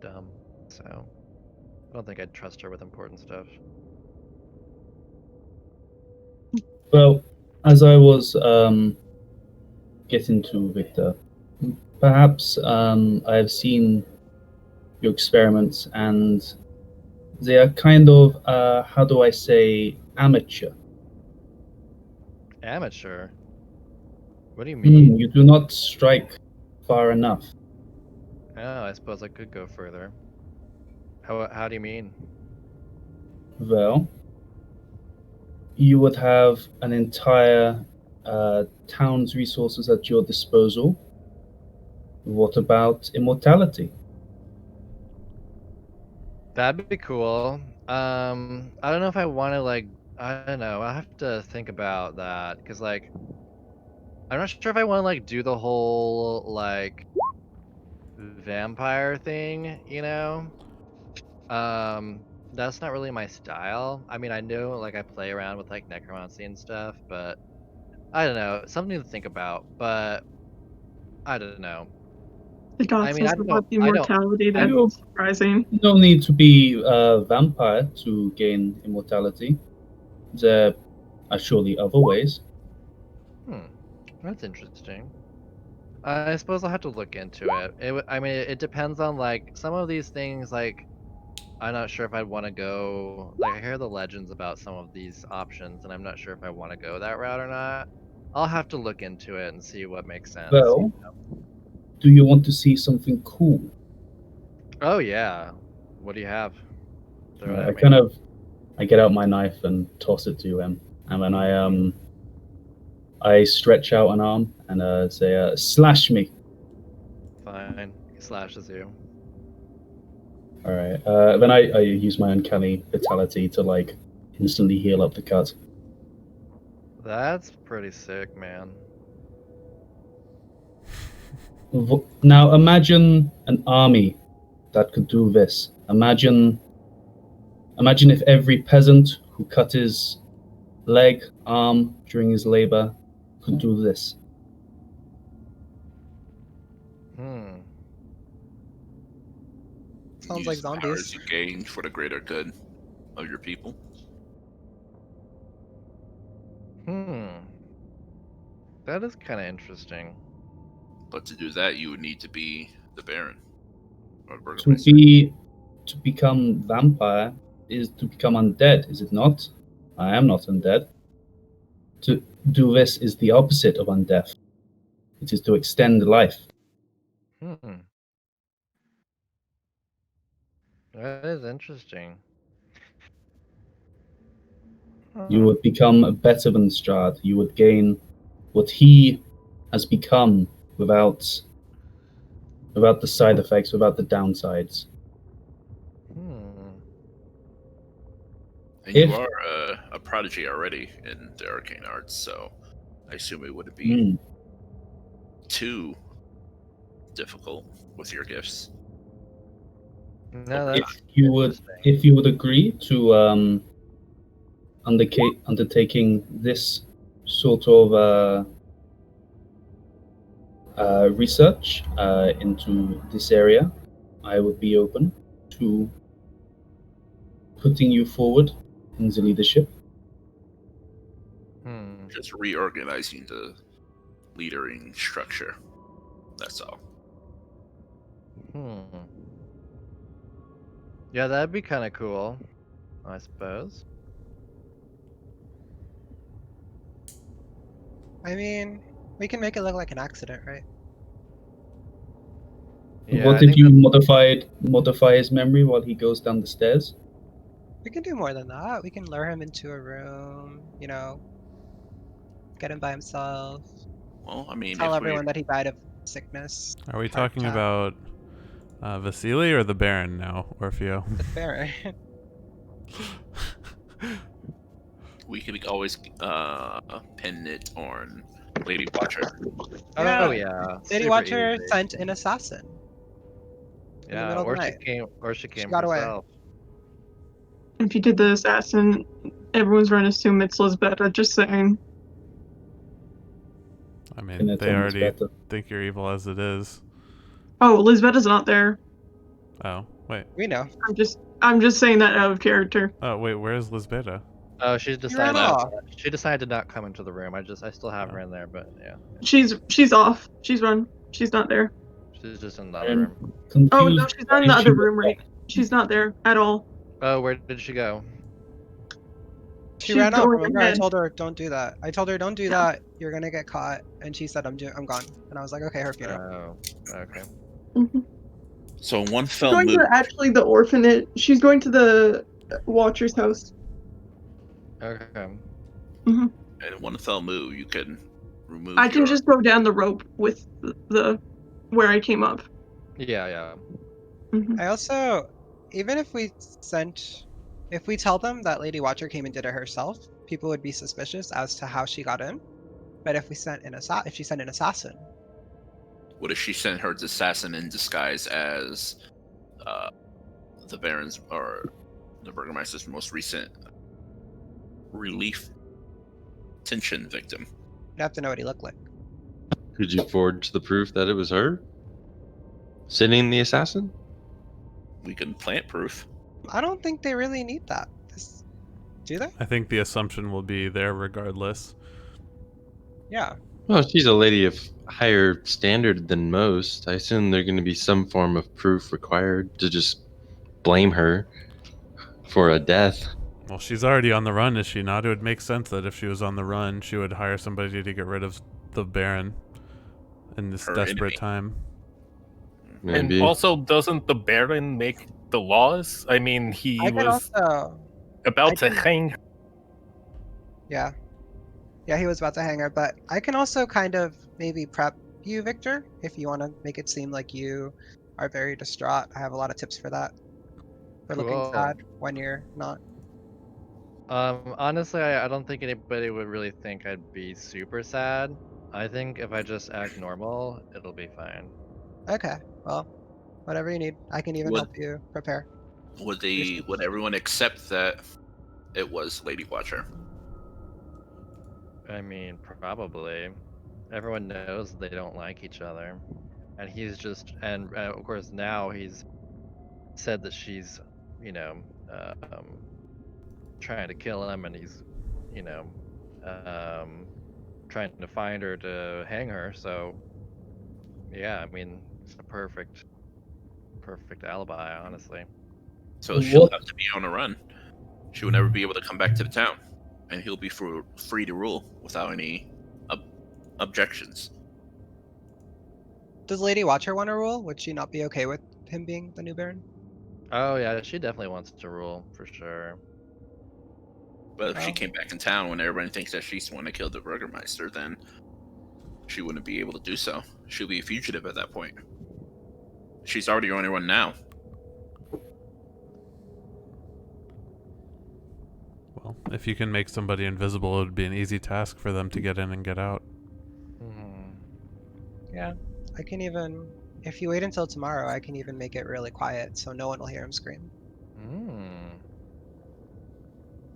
Speaker 1: dumb. So I don't think I'd trust her with important stuff.
Speaker 7: Well, as I was getting to Victor, perhaps I have seen your experiments, and they are kind of, how do I say, amateur.
Speaker 1: Amateur? What do you mean?
Speaker 7: You do not strike far enough.
Speaker 1: Oh, I suppose I could go further. How do you mean?
Speaker 7: Well, you would have an entire town's resources at your disposal. What about immortality?
Speaker 1: That'd be cool. I don't know if I want to like. I don't know. I have to think about that because like, I'm not sure if I want to like do the whole like vampire thing. That's not really my style. I mean, I know like I play around with like necromancy and stuff, but I don't know. Something to think about, but I don't know.
Speaker 2: The god
Speaker 1: I mean,
Speaker 2: says
Speaker 1: I don't know.
Speaker 2: about the
Speaker 1: I don't.
Speaker 2: immortality.
Speaker 1: I
Speaker 2: That's surprising.
Speaker 7: No need to be a vampire to gain immortality. There are surely other ways.
Speaker 1: That's interesting. I suppose I'll have to look into it. I mean, it depends on like some of these things. Like, I'm not sure if I'd want to go. Like, I hear the legends about some of these options, and I'm not sure if I want to go that route or not. I'll have to look into it and see what makes sense.
Speaker 7: Well, do you want to see something cool?
Speaker 1: Oh yeah. What do you have? Throw it at me.
Speaker 7: I get out my knife and toss it to him, and then I stretch out an arm and say, "Slash me."
Speaker 1: Fine. He slashes you.
Speaker 7: All right. Then I use my uncanny vitality to like instantly heal up the cut.
Speaker 1: That's pretty sick, man.
Speaker 7: Now imagine an army that could do this. Imagine if every peasant who cut his leg, arm during his labor could do this.
Speaker 1: Hmm.
Speaker 3: Sounds
Speaker 6: Use
Speaker 3: like
Speaker 6: the
Speaker 3: zombies.
Speaker 6: powers you gain for the greater good of your people.
Speaker 1: That is kind of interesting.
Speaker 6: But to do that, you would need to be the Baron or
Speaker 7: To
Speaker 6: Burgomaster.
Speaker 7: become vampire is to become undead, is it not? I am not undead. To do this is the opposite of undeath. It is to extend life.
Speaker 1: Hmm. That is interesting.
Speaker 7: You would become better than Strahd. You would gain what he has become without the side effects, without the downsides.
Speaker 6: And you are a prodigy already in the arcane arts, so I assume it wouldn't be too difficult with your gifts.
Speaker 1: No, that's
Speaker 7: If you would agree to undertaking this sort of research into this area, I would be open to putting you forward in the leadership.
Speaker 6: Just reorganizing the leadering structure. That's all.
Speaker 1: Yeah, that'd be kind of cool, I suppose.
Speaker 3: I mean, we can make it look like an accident, right?
Speaker 1: Yeah,
Speaker 7: what if you modify his memory while he goes down the stairs?
Speaker 3: We can do more than that. We can lure him into a room, you know, get him by himself.
Speaker 6: Well, I mean,
Speaker 3: tell everyone that he died of sickness.
Speaker 5: Are we
Speaker 3: heart
Speaker 5: talking
Speaker 3: attack.
Speaker 5: about Vasily or the Baron now, Orfeo?
Speaker 3: The Baron.
Speaker 6: We could always pin it on Lady Watcher.
Speaker 1: Oh yeah.
Speaker 3: Lady
Speaker 1: super
Speaker 3: Watcher
Speaker 1: easy.
Speaker 3: sent an assassin. In the
Speaker 1: Yeah,
Speaker 3: middle of
Speaker 1: or
Speaker 3: the
Speaker 1: she
Speaker 3: night.
Speaker 1: came
Speaker 3: got away.
Speaker 1: herself.
Speaker 2: If you did the assassin, everyone's going to assume it's Lisbetta, just saying.
Speaker 5: I mean,
Speaker 7: it's
Speaker 5: they
Speaker 7: almost
Speaker 5: already
Speaker 7: better.
Speaker 5: think you're evil as it is.
Speaker 2: Oh, Lisbetta's not there.
Speaker 5: Oh, wait.
Speaker 3: We know.
Speaker 2: I'm just saying that out of character.
Speaker 5: Oh, wait, where's Lisbetta?
Speaker 1: Oh, she
Speaker 3: ran
Speaker 1: decided.
Speaker 3: off.
Speaker 1: She decided to not come into the room. I still have her in there, but yeah,
Speaker 2: She's off. She's run. She's not there.
Speaker 1: she's just in the other room.
Speaker 2: Oh no, she's not in the other room, right? She's not there at all.
Speaker 1: Oh, where did she go?
Speaker 3: She
Speaker 2: She's
Speaker 3: ran off.
Speaker 2: going
Speaker 3: Remember, I
Speaker 2: ahead.
Speaker 3: told her, don't do that. I told her, don't do that. You're gonna get caught. And she said, I'm gone. And I was like, okay, her funeral.
Speaker 1: Oh, okay.
Speaker 6: So in one
Speaker 2: She's
Speaker 6: fell
Speaker 2: going
Speaker 6: move.
Speaker 2: to actually the orphanage. She's going to the Watcher's house.
Speaker 1: Okay.
Speaker 6: In one fell move, you can remove.
Speaker 2: I can just go down the rope with the where I came up.
Speaker 1: Yeah.
Speaker 3: I also, even if we tell them that Lady Watcher came and did it herself, people would be suspicious as to how she got in. But if she sent an assassin.
Speaker 6: What if she sent her assassin in disguise as the Baron's or the Burgomaster's most recent relief tension victim?
Speaker 3: You'd have to know what he looked like.
Speaker 8: Could you forge the proof that it was her sending the assassin?
Speaker 6: We can plant proof.
Speaker 3: I don't think they really need that. Do they?
Speaker 5: I think the assumption will be there regardless.
Speaker 3: Yeah.
Speaker 8: Well, she's a lady of higher standard than most. I assume there's going to be some form of proof required to just blame her for a death.
Speaker 5: Well, she's already on the run, is she not? It would make sense that if she was on the run, she would hire somebody to get rid of the Baron in this
Speaker 6: Her
Speaker 5: desperate
Speaker 6: enemy.
Speaker 5: time.
Speaker 4: And
Speaker 8: Maybe.
Speaker 4: also, doesn't the Baron make the laws? I mean, he
Speaker 3: I can
Speaker 4: was
Speaker 3: also.
Speaker 4: about
Speaker 3: I
Speaker 4: to
Speaker 3: can-
Speaker 4: hang.
Speaker 3: Yeah. Yeah, he was about to hang her, but I can also kind of maybe prep you, Victor, if you want to make it seem like you are very distraught. I have a lot of tips for that. For looking
Speaker 1: Cool.
Speaker 3: sad when you're not.
Speaker 1: Honestly, I don't think anybody would really think I'd be super sad. I think if I just act normal, it'll be fine.
Speaker 3: Okay, well, whatever you need. I can even
Speaker 6: Would
Speaker 3: help you prepare.
Speaker 6: would everyone accept that it was Lady Watcher?
Speaker 1: I mean, probably. Everyone knows they don't like each other. And he's just, and of course now he's said that she's, you know, trying to kill him, and he's, you know, trying to find her to hang her. So, yeah, I mean, it's a perfect alibi, honestly.
Speaker 6: So she'll
Speaker 7: What?
Speaker 6: have to be on a run. She will never be able to come back to the town, and he'll be free to rule without any objections.
Speaker 3: Does Lady Watcher want to rule? Would she not be okay with him being the new Baron?
Speaker 1: Oh yeah, she definitely wants to rule for sure.
Speaker 6: But if she
Speaker 3: Oh.
Speaker 6: came back in town when everybody thinks that she's the one that killed the Burgermeister, then she wouldn't be able to do so. She'll be a fugitive at that point. She's already on a run now.
Speaker 5: Well, if you can make somebody invisible, it would be an easy task for them to get in and get out.
Speaker 3: Yeah, I can even. If you wait until tomorrow, I can even make it really quiet so no one will hear him scream.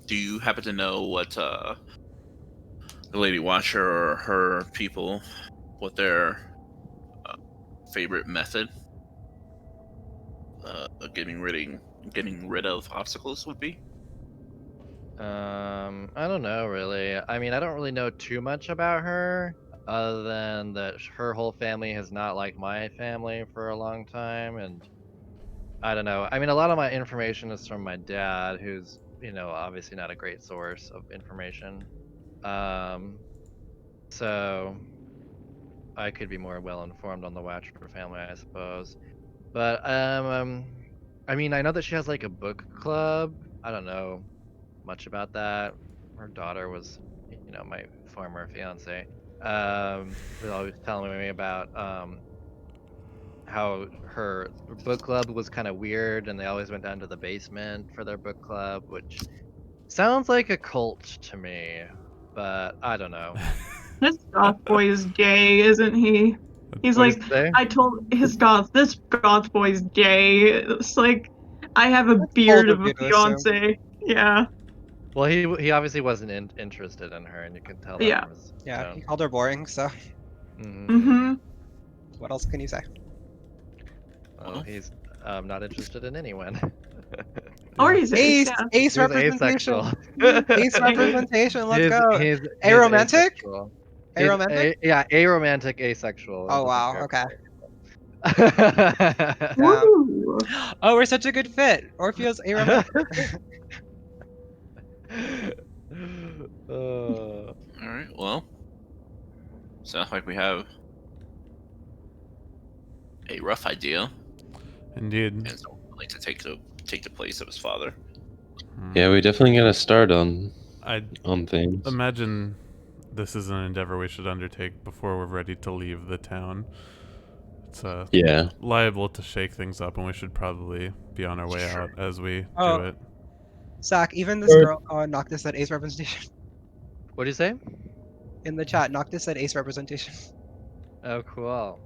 Speaker 6: Do you happen to know what the Lady Watcher or her people, what their favorite method of getting rid of obstacles would be?
Speaker 1: I don't know really. I mean, I don't really know too much about her, other than that her whole family has not liked my family for a long time, and I don't know. I mean, a lot of my information is from my dad, who's, you know, obviously not a great source of information. So I could be more well informed on the Watcher family, I suppose. But I mean, I know that she has like a book club. I don't know much about that. Her daughter was, you know, my former fiance. Was always telling me about how her book club was kind of weird, and they always went down to the basement for their book club, which sounds like a cult to me, but I don't know.
Speaker 2: This goth boy is gay, isn't he? He's
Speaker 1: What did
Speaker 2: like,
Speaker 1: you say?
Speaker 2: I told this goth boy's gay. It's like, I have a
Speaker 3: That's
Speaker 2: beard
Speaker 3: bold
Speaker 2: of
Speaker 3: of
Speaker 2: a
Speaker 3: you to assume.
Speaker 2: fiance. Yeah,
Speaker 1: Well, he obviously wasn't interested in her, and you can tell that
Speaker 2: yeah.
Speaker 1: from his
Speaker 3: Yeah,
Speaker 1: tone.
Speaker 3: he called her boring, so
Speaker 2: Mm-hmm.
Speaker 3: what else can you say?
Speaker 1: Well, he's not interested in anyone.
Speaker 2: Or he's ace,
Speaker 3: Ace!
Speaker 2: yeah.
Speaker 3: Ace
Speaker 1: He's
Speaker 3: representation!
Speaker 1: asexual.
Speaker 3: Ace representation, let's go!
Speaker 1: He's
Speaker 3: Aromantic?
Speaker 1: asexual.
Speaker 3: Aromantic?
Speaker 1: Yeah, aromantic asexual.
Speaker 3: Oh
Speaker 1: is what
Speaker 3: wow,
Speaker 1: the
Speaker 3: okay.
Speaker 1: character-
Speaker 3: Damn.
Speaker 2: Woo!
Speaker 3: Oh, we're such a good fit. Orpheo's aromantic.
Speaker 1: Uh,
Speaker 6: All right. Well, sounds like we have a rough idea,
Speaker 5: Indeed.
Speaker 6: and so willing to take the place of his father.
Speaker 8: Yeah, we definitely got to start on
Speaker 5: I
Speaker 8: things.
Speaker 5: imagine this is an endeavor we should undertake before we're ready to leave the town. It's
Speaker 8: Yeah.
Speaker 5: liable to shake things up, and we should probably be on our way
Speaker 6: Sure.
Speaker 5: out as we
Speaker 3: Oh.
Speaker 5: do it.
Speaker 3: Zach, even this girl Noctis said ace representation.
Speaker 1: what do you say?
Speaker 3: In the chat, Noctis said ace representation.
Speaker 1: Oh, cool.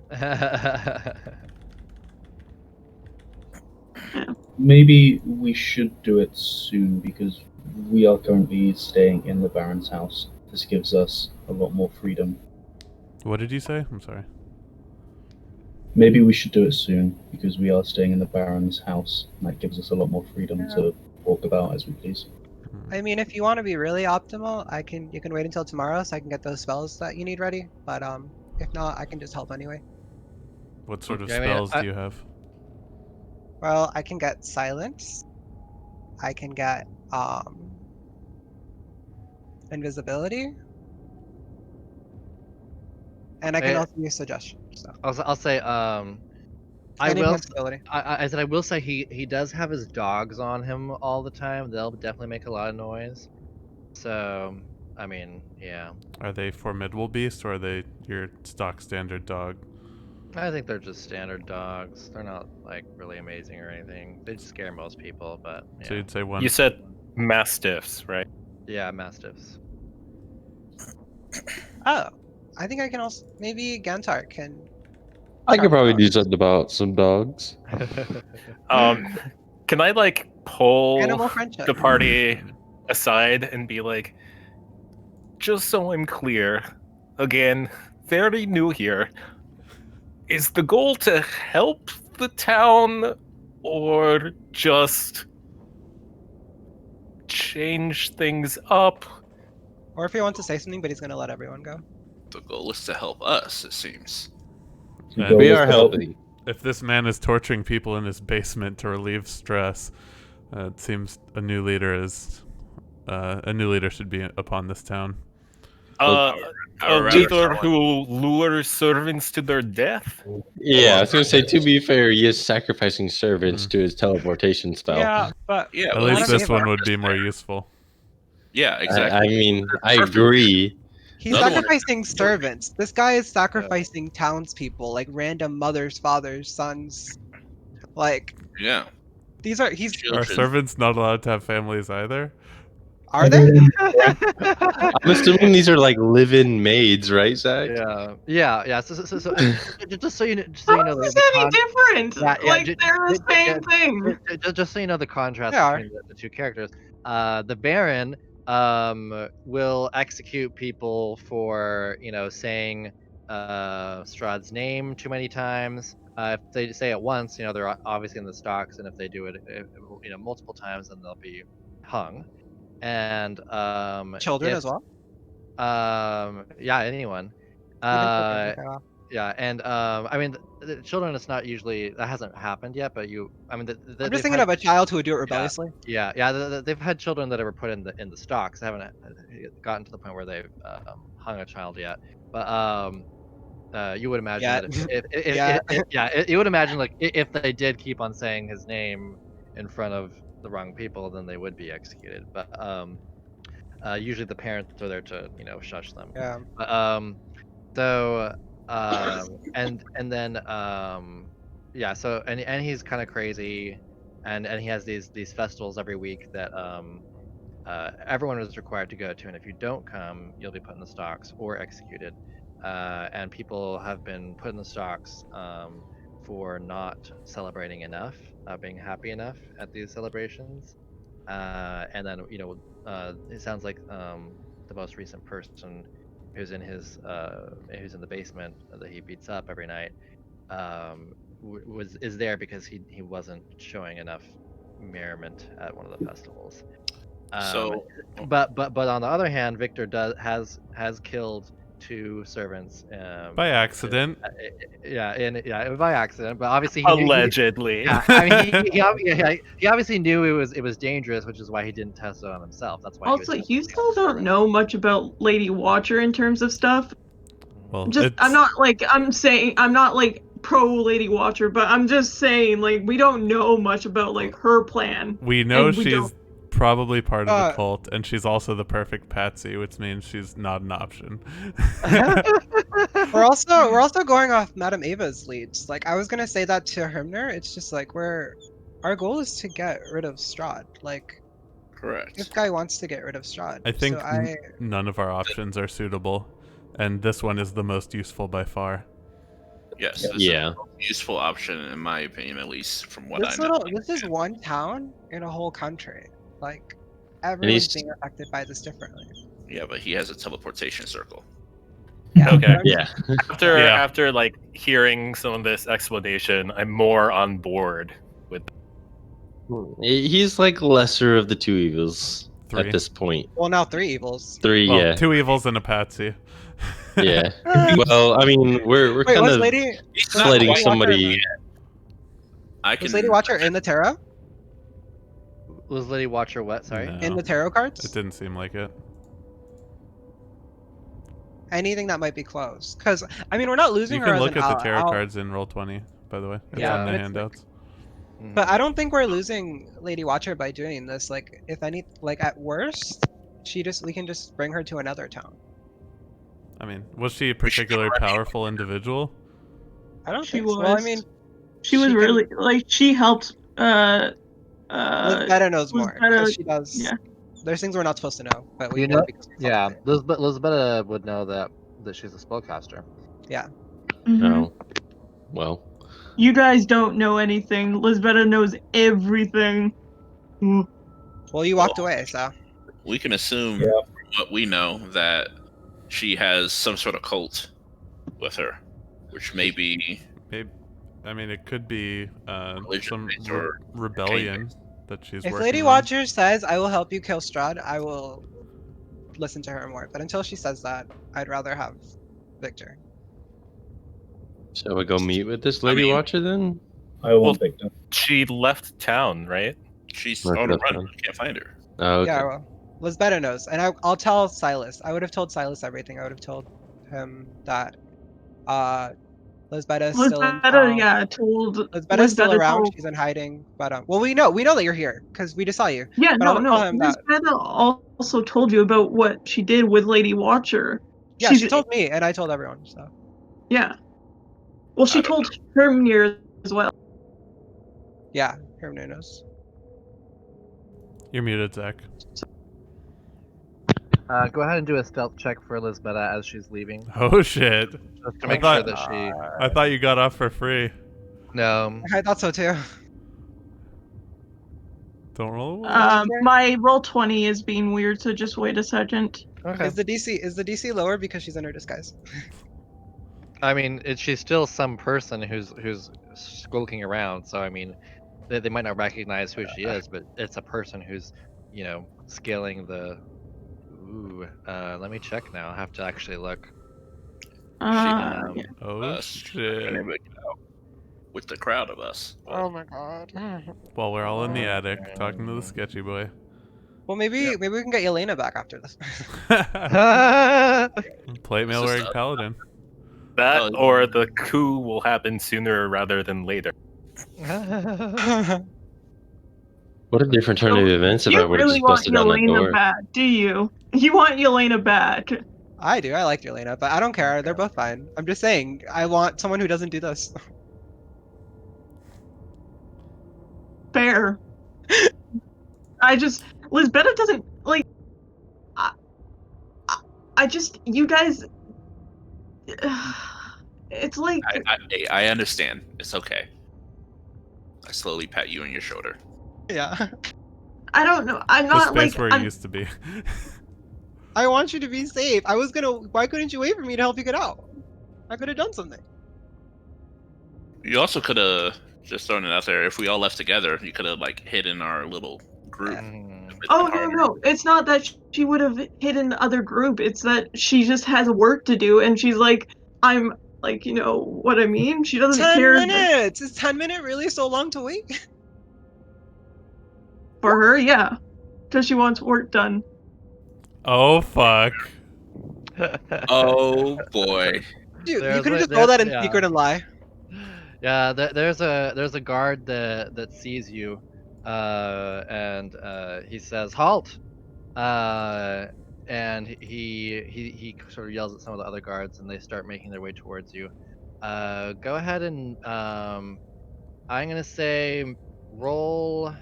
Speaker 7: Maybe we should do it soon because we are currently staying in the Baron's house. This gives us a lot more freedom.
Speaker 5: What did you say? I'm sorry.
Speaker 7: Maybe we should do it soon because we are staying in the Baron's house, and that gives us a lot more freedom to walk about as we please.
Speaker 3: I mean, if you want to be really optimal, you can wait until tomorrow so I can get those spells that you need ready. But if not, I can just help anyway.
Speaker 5: What sort of
Speaker 1: Yeah, I mean,
Speaker 5: spells do you have?
Speaker 3: Well, I can get silence. I can get Invisibility. And I can also use suggestion. So.
Speaker 1: I'll say I
Speaker 3: And
Speaker 1: will.
Speaker 3: invincibility.
Speaker 1: I said I will say he does have his dogs on him all the time. They'll definitely make a lot of noise. So I mean, yeah.
Speaker 5: Are they formidable beasts or are they your stock standard dog?
Speaker 1: I think they're just standard dogs. They're not like really amazing or anything. They'd scare most people, but yeah.
Speaker 5: So you'd say one.
Speaker 4: You said mastiffs, right?
Speaker 1: Yeah, mastiffs.
Speaker 3: Oh, I think I can also maybe Gantar can.
Speaker 8: I could probably
Speaker 3: dogs.
Speaker 8: do something about some dogs.
Speaker 4: Can I like pull
Speaker 3: Animal friendship.
Speaker 4: the party aside and be like, just so I'm clear, again, very new here, is the goal to help the town or just change things up?
Speaker 3: Or if he wants to say something, but he's gonna let everyone go.
Speaker 6: The goal is to help us, it seems.
Speaker 5: And
Speaker 8: We are helping.
Speaker 5: if this man is torturing people in his basement to relieve stress, it seems a new leader should be upon this town.
Speaker 6: Our
Speaker 4: A
Speaker 6: rather
Speaker 4: leader
Speaker 6: someone-
Speaker 4: who lures servants to their death?
Speaker 8: Yeah, I was gonna say. To be fair, he is sacrificing servants to his teleportation spell.
Speaker 3: Yeah, but
Speaker 6: Yeah,
Speaker 5: At
Speaker 6: but
Speaker 5: least
Speaker 3: Adam
Speaker 5: this
Speaker 3: Eva-
Speaker 5: one would be more useful.
Speaker 6: Yeah,
Speaker 8: I
Speaker 6: exactly.
Speaker 8: mean, I
Speaker 6: Perfect.
Speaker 8: agree.
Speaker 3: he's
Speaker 6: The other one-
Speaker 3: sacrificing servants. This guy is sacrificing townspeople, like random mothers, fathers, sons. Like
Speaker 6: Yeah.
Speaker 3: he's
Speaker 5: Are
Speaker 6: Children.
Speaker 5: servants not allowed to have families either?
Speaker 3: are they?
Speaker 8: I'm assuming these are like live-in maids, right, Zach?
Speaker 1: Yeah. So just so you know,
Speaker 2: How is this any different?
Speaker 1: Yeah,
Speaker 2: Like, they're the same thing.
Speaker 1: just so you know the contrast
Speaker 3: They are.
Speaker 1: between the two characters. The Baron will execute people for saying Strahd's name too many times. If they say it once, they're obviously in the stocks, and if they do it multiple times, then they'll be hung. And
Speaker 3: Children as well.
Speaker 1: yeah, anyone.
Speaker 3: Even children, okay, wow.
Speaker 1: Yeah, and I mean, the children. It's not usually that hasn't happened yet, but
Speaker 3: I'm
Speaker 1: they've
Speaker 3: just thinking
Speaker 1: had,
Speaker 3: of a child who would do it rebelliously.
Speaker 1: they've had children that were put in the stocks. They haven't gotten to the point where they've hung a child yet, but you would imagine
Speaker 3: Yeah.
Speaker 1: that you would imagine like if they did keep on saying his name in front of the wrong people, then they would be executed. But usually the parents are there to shush them.
Speaker 3: Yeah.
Speaker 1: But so and then yeah, so and he's kind of crazy, and he has these festivals every week that everyone is required to go to, and if you don't come, you'll be put in the stocks or executed. And people have been put in the stocks for not celebrating enough, not being happy enough at these celebrations. And then it sounds like the most recent person who's in the basement that he beats up every night is there because he wasn't showing enough merriment at one of the festivals. But on the other hand, Victor has killed 2 servants
Speaker 5: By accident.
Speaker 1: by accident, but obviously
Speaker 4: Allegedly.
Speaker 1: I mean, he obviously knew it was dangerous, which is why he didn't test it on himself. That's why.
Speaker 2: Also, you still don't know much about Lady Watcher in terms of stuff.
Speaker 5: Well,
Speaker 2: I'm not like pro Lady Watcher, but I'm just saying like we don't know much about like her plan.
Speaker 5: We know
Speaker 2: and we
Speaker 5: she's
Speaker 2: don't-
Speaker 5: probably part of the cult, and she's also the perfect patsy, which means she's not an option.
Speaker 3: We're also going off Madame Ava's leads. Like I was gonna say that to Hermner. It's just like our goal is to get rid of Strahd. Like
Speaker 6: Correct.
Speaker 3: this guy wants to get rid of Strahd.
Speaker 5: I think
Speaker 3: so
Speaker 5: none of our options are suitable, and this one is the most useful by far.
Speaker 6: Yes. This is the most useful option, in my opinion, at least from what I know.
Speaker 3: This is one town in a whole country. Like everyone's being affected by this differently.
Speaker 6: Yeah, but he has a teleportation circle.
Speaker 3: Yeah.
Speaker 4: Okay.
Speaker 8: Yeah.
Speaker 4: After like hearing some of this explanation, I'm more on board with.
Speaker 8: He's like lesser of the 2 evils
Speaker 5: 3
Speaker 8: at this point.
Speaker 3: Well, now 3 evils.
Speaker 8: 3,
Speaker 5: well,
Speaker 8: yeah.
Speaker 5: 2 evils and a patsy.
Speaker 8: Yeah. Well, I mean, we're
Speaker 3: Wait,
Speaker 8: kind
Speaker 3: was
Speaker 8: of
Speaker 3: Lady
Speaker 8: letting somebody.
Speaker 3: Was Lady Watcher in the tarot?
Speaker 1: Was Lady Watcher what? Sorry.
Speaker 5: No,
Speaker 3: In the tarot cards?
Speaker 5: it didn't seem like it.
Speaker 3: anything that might be close. Because I mean, we're not losing
Speaker 5: You
Speaker 3: her
Speaker 5: can
Speaker 3: as
Speaker 5: look
Speaker 3: an
Speaker 5: at the tarot
Speaker 3: out.
Speaker 5: cards in Roll20, by the way. It's
Speaker 3: Yeah,
Speaker 5: on the
Speaker 3: but it's like,
Speaker 5: handouts.
Speaker 3: but I don't think we're losing Lady Watcher by doing this. Like, if any, like at worst, we can just bring her to another town.
Speaker 5: I mean, was she a
Speaker 6: We should
Speaker 5: particularly
Speaker 6: already-
Speaker 5: powerful individual?
Speaker 3: I don't
Speaker 2: She
Speaker 3: think so. Well, I
Speaker 2: was.
Speaker 3: mean,
Speaker 2: She was
Speaker 3: she can-
Speaker 2: really like she helped.
Speaker 3: Lisbetta knows more
Speaker 2: Lisbetta-
Speaker 3: because she does.
Speaker 2: yeah.
Speaker 3: There's things we're not supposed to know, but we
Speaker 1: You
Speaker 3: know
Speaker 1: know,
Speaker 3: because we
Speaker 1: yeah,
Speaker 3: followed it.
Speaker 1: Lisbetta would know that she's a spellcaster.
Speaker 3: Yeah.
Speaker 2: Mhm.
Speaker 8: No. Well,
Speaker 2: You guys don't know anything. Lisbetta knows everything. Mm.
Speaker 3: Well, you walked away, so.
Speaker 6: We can assume
Speaker 7: Yeah.
Speaker 6: from what we know that she has some sort of cult with her, which may be
Speaker 5: Maybe. I mean, it could be some
Speaker 6: Religion-based or
Speaker 5: rebellion that she's
Speaker 3: If
Speaker 5: working
Speaker 3: Lady
Speaker 5: on.
Speaker 3: Watcher says, I will help you kill Strahd, I will listen to her more. But until she says that, I'd rather have Victor.
Speaker 8: shall we go meet with this Lady
Speaker 6: mean-
Speaker 8: Watcher then?
Speaker 7: I want Victor.
Speaker 4: She left town, right?
Speaker 6: she's
Speaker 8: Mark
Speaker 6: on
Speaker 8: it
Speaker 6: the
Speaker 8: up
Speaker 6: run.
Speaker 8: then.
Speaker 6: We can't find her.
Speaker 8: Oh, okay.
Speaker 3: Yeah, well, Lisbetta knows. And I'll tell Silas. I would have told Silas everything. I would have told him that Lisbetta is still in
Speaker 2: Lisbetta,
Speaker 3: town.
Speaker 2: yeah, told.
Speaker 3: Lisbetta's still
Speaker 2: Lisbetta
Speaker 3: around.
Speaker 2: told-
Speaker 3: She's in hiding. But well, we know that you're here because we just saw you.
Speaker 2: Yeah,
Speaker 3: But
Speaker 2: no,
Speaker 3: I'll
Speaker 2: no.
Speaker 3: tell him that.
Speaker 2: Lisbetta also told you about what she did with Lady Watcher.
Speaker 3: Yeah, she told me, and I told everyone. So
Speaker 2: Yeah. Well, she
Speaker 6: I don't
Speaker 2: told Hermnir as well.
Speaker 3: yeah, Hermnir knows.
Speaker 5: You're muted, Zach.
Speaker 1: Go ahead and do a stealth check for Lisbetta as she's leaving,
Speaker 5: Oh shit!
Speaker 1: just to
Speaker 5: I
Speaker 1: make
Speaker 5: thought-
Speaker 1: sure that she.
Speaker 5: I thought you got off for free.
Speaker 1: No.
Speaker 3: I thought so too.
Speaker 5: Don't roll.
Speaker 2: My roll 20 is being weird, so just wait a second.
Speaker 1: Okay.
Speaker 3: Is the DC lower because she's in her disguise?
Speaker 1: I mean, she's still some person who's skulking around. So I mean, they might not recognize who she is, but it's a person who's, scaling the. Ooh. Let me check now. I have to actually look.
Speaker 2: Yeah.
Speaker 5: Oh
Speaker 6: Us
Speaker 5: shit!
Speaker 6: trying to make it out with the crowd of us.
Speaker 3: Oh my god.
Speaker 5: Well, we're all in the attic talking to the sketchy boy.
Speaker 3: Well, maybe we can get Yelena back after this.
Speaker 5: Plate mail wearing paladin.
Speaker 4: That
Speaker 6: Oh,
Speaker 4: or the coup will happen sooner rather than later.
Speaker 8: What a different turn of events if
Speaker 2: You
Speaker 8: I would have
Speaker 2: really
Speaker 8: just
Speaker 2: want
Speaker 8: busted down that
Speaker 2: Yelena
Speaker 8: door.
Speaker 2: back, do you? You want Yelena back.
Speaker 3: I do. I like Yelena, but I don't care. They're both fine. I'm just saying, I want someone who doesn't do this.
Speaker 2: Fair. Lisbetta doesn't, like, I just, you guys, it's like,
Speaker 6: I understand. It's okay. I slowly pat you on your shoulder.
Speaker 3: Yeah.
Speaker 2: I don't know, I'm
Speaker 5: The
Speaker 2: not,
Speaker 5: space
Speaker 2: like,
Speaker 5: where
Speaker 2: I'm,
Speaker 5: it used to be.
Speaker 3: I want you to be safe. Why couldn't you wait for me to help you get out? I could have done something.
Speaker 6: You also could have just thrown it out there. If we all left together, you could have like hidden our little group.
Speaker 2: oh, no, it's not that she would have hidden the other group, it's that she just has work to do, and she's like, I'm, like, you know what I mean? She doesn't
Speaker 3: 10
Speaker 2: care
Speaker 3: minutes! Is 10 minutes really so long to wait?
Speaker 2: for her, yeah. Because she wants work done.
Speaker 5: Oh fuck!
Speaker 6: Oh boy.
Speaker 3: Dude, you
Speaker 1: There's
Speaker 3: could have
Speaker 1: like-
Speaker 3: just told that in
Speaker 1: yeah.
Speaker 3: secret and lie.
Speaker 1: Yeah, there's a guard that sees you, and he says halt, and he sort of yells at some of the other guards, and they start making their way towards you. Go ahead and I'm gonna say roll.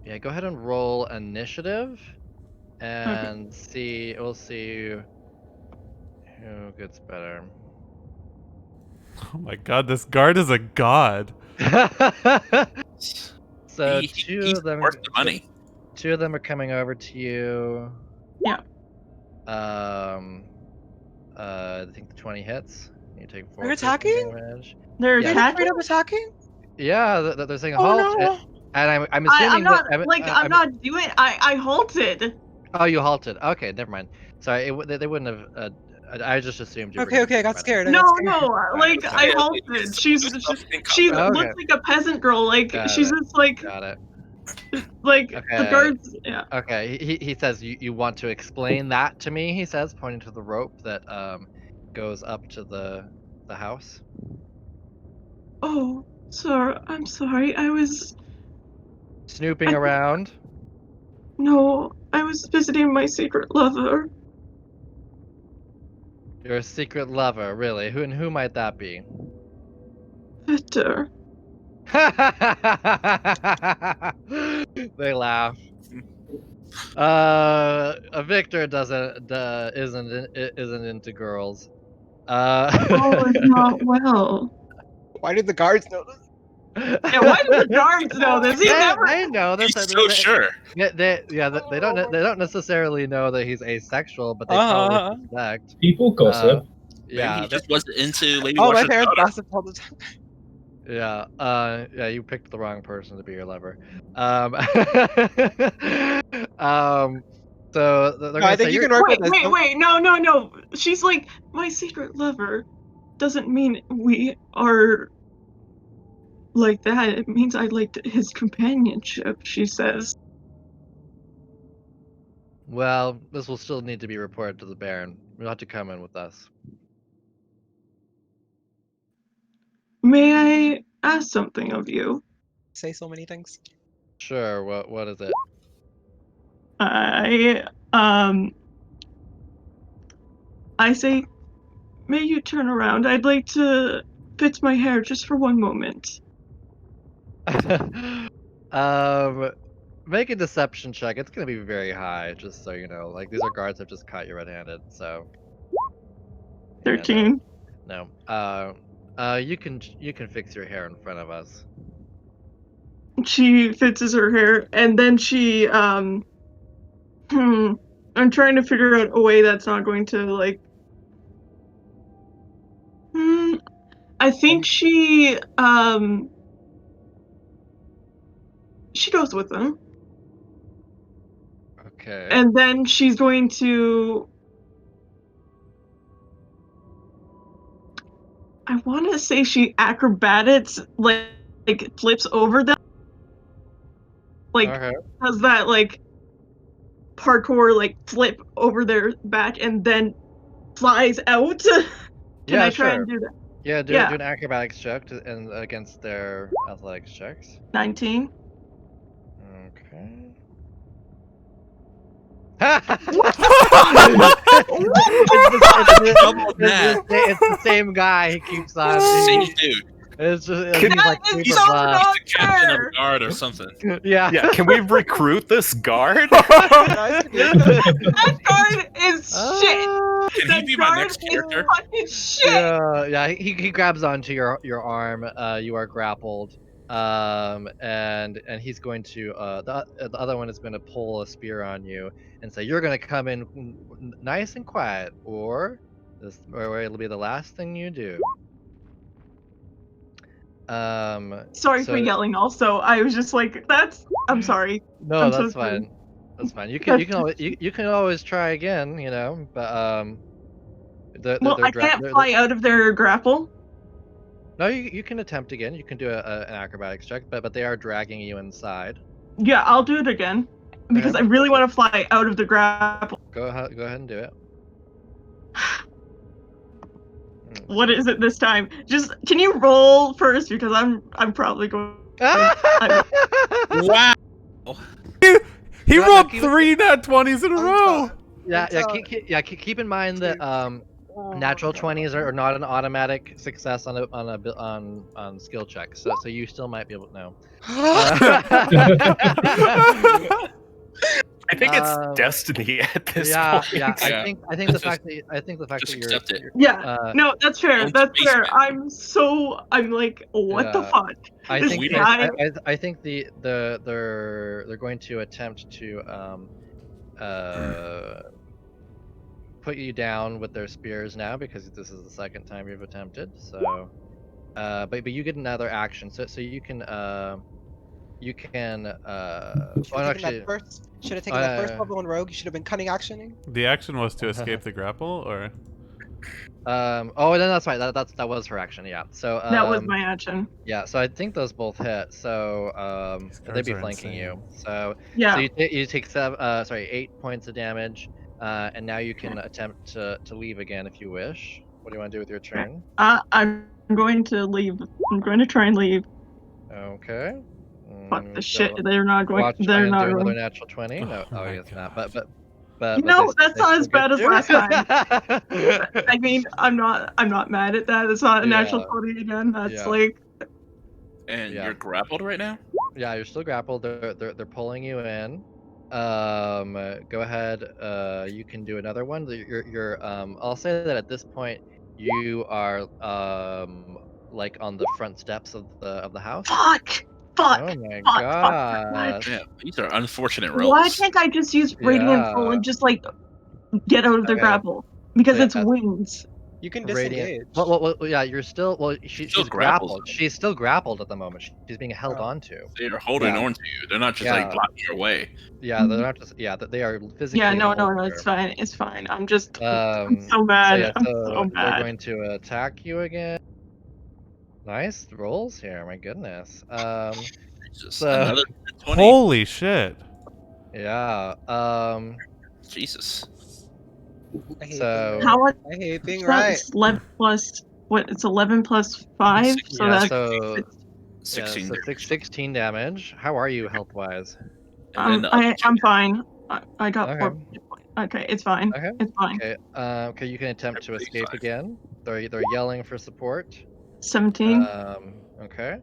Speaker 1: Yeah, go ahead and roll initiative, and we'll see who gets better.
Speaker 5: Oh my god, this guard is a god.
Speaker 1: So
Speaker 6: He's
Speaker 1: two of them,
Speaker 6: worth the money.
Speaker 1: two of them are coming over to you.
Speaker 2: Yeah.
Speaker 1: I think the 20 hits. You take 4
Speaker 3: They're
Speaker 1: piercing
Speaker 3: attacking?
Speaker 1: damage.
Speaker 2: They're
Speaker 1: Yeah.
Speaker 2: attacking?
Speaker 3: Straight up attacking?
Speaker 1: Yeah, they're saying
Speaker 3: Oh
Speaker 1: halt,
Speaker 3: no!
Speaker 1: and I'm assuming
Speaker 2: I'm not,
Speaker 1: that
Speaker 2: I'm not doing, I halted.
Speaker 1: Oh, you halted. Okay, never mind. Sorry, they wouldn't have. I just assumed you. were
Speaker 3: Okay,
Speaker 1: gonna
Speaker 3: okay, I
Speaker 1: do
Speaker 3: got
Speaker 1: it.
Speaker 3: scared.
Speaker 2: No, like,
Speaker 1: Alright,
Speaker 2: I
Speaker 6: yeah,
Speaker 2: halted. She
Speaker 1: Okay.
Speaker 2: looks like a peasant girl, like,
Speaker 1: Got
Speaker 2: she's
Speaker 1: it.
Speaker 2: just like,
Speaker 1: Got it.
Speaker 2: Like the
Speaker 1: Okay.
Speaker 2: guards. Yeah.
Speaker 1: Okay, he says you want to explain that to me. He says, pointing to the rope that goes up to the house.
Speaker 2: Oh, sir, I'm sorry.
Speaker 1: Snooping
Speaker 2: I-
Speaker 1: around.
Speaker 2: No, I was visiting my secret lover.
Speaker 1: You're a secret lover, really? Who might that be?
Speaker 2: Victor.
Speaker 1: They laugh. Victor isn't into girls.
Speaker 2: Oh, it's not well.
Speaker 3: Why did the guards know this?
Speaker 2: Yeah, why do the guards know this? He never.
Speaker 1: They know this.
Speaker 6: He's so sure.
Speaker 1: They don't necessarily know that he's asexual, but they probably suspect.
Speaker 7: People gossip.
Speaker 6: Maybe
Speaker 1: Yeah,
Speaker 6: he just wasn't into Lady
Speaker 3: Oh, my
Speaker 6: Washer's
Speaker 3: parents
Speaker 6: daughter.
Speaker 3: gossip all the time.
Speaker 1: yeah. You picked the wrong person to be your lover. So they're
Speaker 3: No,
Speaker 1: gonna
Speaker 3: I think
Speaker 1: say
Speaker 3: you
Speaker 1: you're.
Speaker 3: can work with this.
Speaker 2: Wait, no. She's like, my secret lover doesn't mean we are like that. It means I liked his companionship, she says.
Speaker 1: Well, this will still need to be reported to the Baron. You'll have to come in with us.
Speaker 2: May I ask something of you?
Speaker 3: Say so many things.
Speaker 1: Sure. What is it?
Speaker 2: I say, may you turn around? I'd like to fix my hair just for one moment.
Speaker 1: Make a deception check. It's gonna be very high, just so you know. Like these are guards that just caught you red-handed, so. Yeah,
Speaker 2: 13.
Speaker 1: no. You can fix your hair in front of us.
Speaker 2: She fixes her hair, and then she, I'm trying to figure out a way that's not going to, like, I think she goes with them.
Speaker 1: Okay.
Speaker 2: And then she's going to, I want to say she acrobatics, like flips over them. Like,
Speaker 1: Okay.
Speaker 2: does that, like, parkour, like, flip over their back and then flies out? Can
Speaker 1: Yeah,
Speaker 2: I try
Speaker 1: sure.
Speaker 2: and do that?
Speaker 1: Yeah, do
Speaker 2: Yeah.
Speaker 1: an acrobatics check and against their athletics checks.
Speaker 2: 19.
Speaker 1: Okay. It's the same guy. He keeps on.
Speaker 6: Same dude.
Speaker 1: It's just
Speaker 4: Can-
Speaker 1: he's like
Speaker 2: That is
Speaker 1: super
Speaker 2: so
Speaker 1: buff.
Speaker 2: not
Speaker 6: The captain of
Speaker 2: fair.
Speaker 6: the guard or something.
Speaker 1: Yeah.
Speaker 4: Yeah, can we recruit this guard?
Speaker 2: That guard is shit.
Speaker 6: Can
Speaker 2: That
Speaker 6: he be my
Speaker 2: guard
Speaker 6: next character?
Speaker 2: is fucking shit.
Speaker 1: Yeah. He grabs onto your arm. You are grappled. And he's going to the other one is going to pull a spear on you and say you're going to come in nice and quiet, or it'll be the last thing you do.
Speaker 2: Sorry for yelling. Also, I was just like, I'm sorry.
Speaker 1: No,
Speaker 2: I'm
Speaker 1: that's
Speaker 2: so sorry.
Speaker 1: fine. That's fine. You can always try again, you know. But
Speaker 2: Well, I can't fly out of their grapple.
Speaker 1: No, you can attempt again. You can do an acrobatics check, but they are dragging you inside.
Speaker 2: Yeah, I'll do it again because I really want to fly out of the grapple.
Speaker 1: Go ahead and do it.
Speaker 2: What is it this time? Just can you roll first because I'm probably going.
Speaker 6: Wow.
Speaker 5: He
Speaker 1: No,
Speaker 5: rolled
Speaker 1: keep-
Speaker 5: 3 nat 20s in a row.
Speaker 1: Keep in mind that natural 20s are not an automatic success on skill checks. So you still might be able to know.
Speaker 4: I think it's destiny at this point.
Speaker 1: Yeah. I think the fact that
Speaker 6: Just
Speaker 1: you're
Speaker 6: accept it.
Speaker 2: Yeah, no, that's fair.
Speaker 6: Own
Speaker 2: That's
Speaker 6: space,
Speaker 2: fair.
Speaker 6: man.
Speaker 2: I'm like, what the
Speaker 1: Yeah.
Speaker 2: fuck?
Speaker 1: I
Speaker 2: This
Speaker 1: think
Speaker 2: guy-
Speaker 1: I think they're going to attempt to put you down with their spears now because this is the second time you've attempted. So but you get another action. So you can
Speaker 3: Should have taken that first level in rogue. You should have been cunning actioning.
Speaker 5: The action was to escape the grapple, or
Speaker 1: Oh, then that's right. That was her action. Yeah. So
Speaker 2: That was my action.
Speaker 1: yeah. So I think those both hit. So
Speaker 5: These
Speaker 1: they'd
Speaker 5: cards
Speaker 1: be
Speaker 5: are
Speaker 1: flanking you.
Speaker 5: insane.
Speaker 1: So
Speaker 2: Yeah.
Speaker 1: you take 8 points of damage. And now you can attempt to leave again if you wish. What do you want to do with your turn?
Speaker 2: I'm going to leave. I'm going to try and leave.
Speaker 1: Okay.
Speaker 2: Fuck the
Speaker 1: So
Speaker 2: shit. They're not going.
Speaker 1: watch
Speaker 2: They're
Speaker 1: Ryan
Speaker 2: not
Speaker 1: do another
Speaker 2: going.
Speaker 1: natural 20. No,
Speaker 5: Oh
Speaker 1: I
Speaker 5: my
Speaker 1: guess not.
Speaker 5: gosh.
Speaker 2: You
Speaker 1: But
Speaker 2: know, that's
Speaker 1: they
Speaker 2: not
Speaker 1: still
Speaker 2: as bad
Speaker 1: get
Speaker 2: as
Speaker 1: you.
Speaker 2: last time. I mean, I'm not mad at that. It's not a natural
Speaker 1: Yeah.
Speaker 2: 20 again. That's
Speaker 1: Yeah.
Speaker 2: like,
Speaker 6: And
Speaker 1: Yeah.
Speaker 6: you're grappled right now?
Speaker 1: Yeah, you're still grappled. They're pulling you in. Go ahead. You can do another one. You're I'll say that at this point you are like on the front steps of the house.
Speaker 2: fuck,
Speaker 1: Oh my gosh.
Speaker 6: Yeah, these are unfortunate
Speaker 2: Why
Speaker 6: rolls.
Speaker 2: can't I just use Radiant Soul
Speaker 1: Yeah.
Speaker 2: and just like get out of the
Speaker 1: Okay.
Speaker 2: grapple? Because
Speaker 1: So
Speaker 2: it's
Speaker 1: yeah,
Speaker 2: wings.
Speaker 3: You can
Speaker 1: Radiant.
Speaker 3: disengage.
Speaker 1: Well, yeah, you're still. Well, she's
Speaker 6: Still
Speaker 1: grappled.
Speaker 6: grapples.
Speaker 1: She's still grappled at the moment. She's being held
Speaker 3: Oh.
Speaker 1: onto.
Speaker 6: They are holding
Speaker 1: Yeah.
Speaker 6: on to you. They're not just
Speaker 1: Yeah.
Speaker 6: like blocking your way.
Speaker 1: Yeah, they're not just. Yeah, they are physically.
Speaker 2: Yeah, no,
Speaker 1: holding
Speaker 2: it's
Speaker 1: her.
Speaker 2: fine. It's fine. I'm just I'm
Speaker 1: So
Speaker 2: so mad.
Speaker 1: yeah,
Speaker 2: I'm
Speaker 1: so
Speaker 2: so
Speaker 1: they're
Speaker 2: mad.
Speaker 1: going to attack you again. Nice rolls here. My goodness.
Speaker 6: Jesus,
Speaker 1: So
Speaker 6: another 20.
Speaker 5: Holy shit.
Speaker 1: yeah.
Speaker 6: Jesus.
Speaker 3: I hate
Speaker 1: So
Speaker 3: being
Speaker 2: How
Speaker 3: right.
Speaker 2: much
Speaker 3: I hate being
Speaker 2: is that?
Speaker 3: right.
Speaker 2: It's 11 plus what? It's 11 plus 5, so
Speaker 1: yeah,
Speaker 2: that's
Speaker 1: so
Speaker 6: 16
Speaker 1: so
Speaker 6: damage.
Speaker 1: 16 damage. How are you health wise?
Speaker 6: And then the other
Speaker 2: I'm fine. I got
Speaker 1: Okay.
Speaker 2: 4 hit points. Okay, it's fine.
Speaker 1: Okay.
Speaker 2: It's fine.
Speaker 1: Okay. Okay. You can attempt to escape
Speaker 6: 35.
Speaker 1: again. They're yelling for support.
Speaker 2: 17.
Speaker 1: Okay.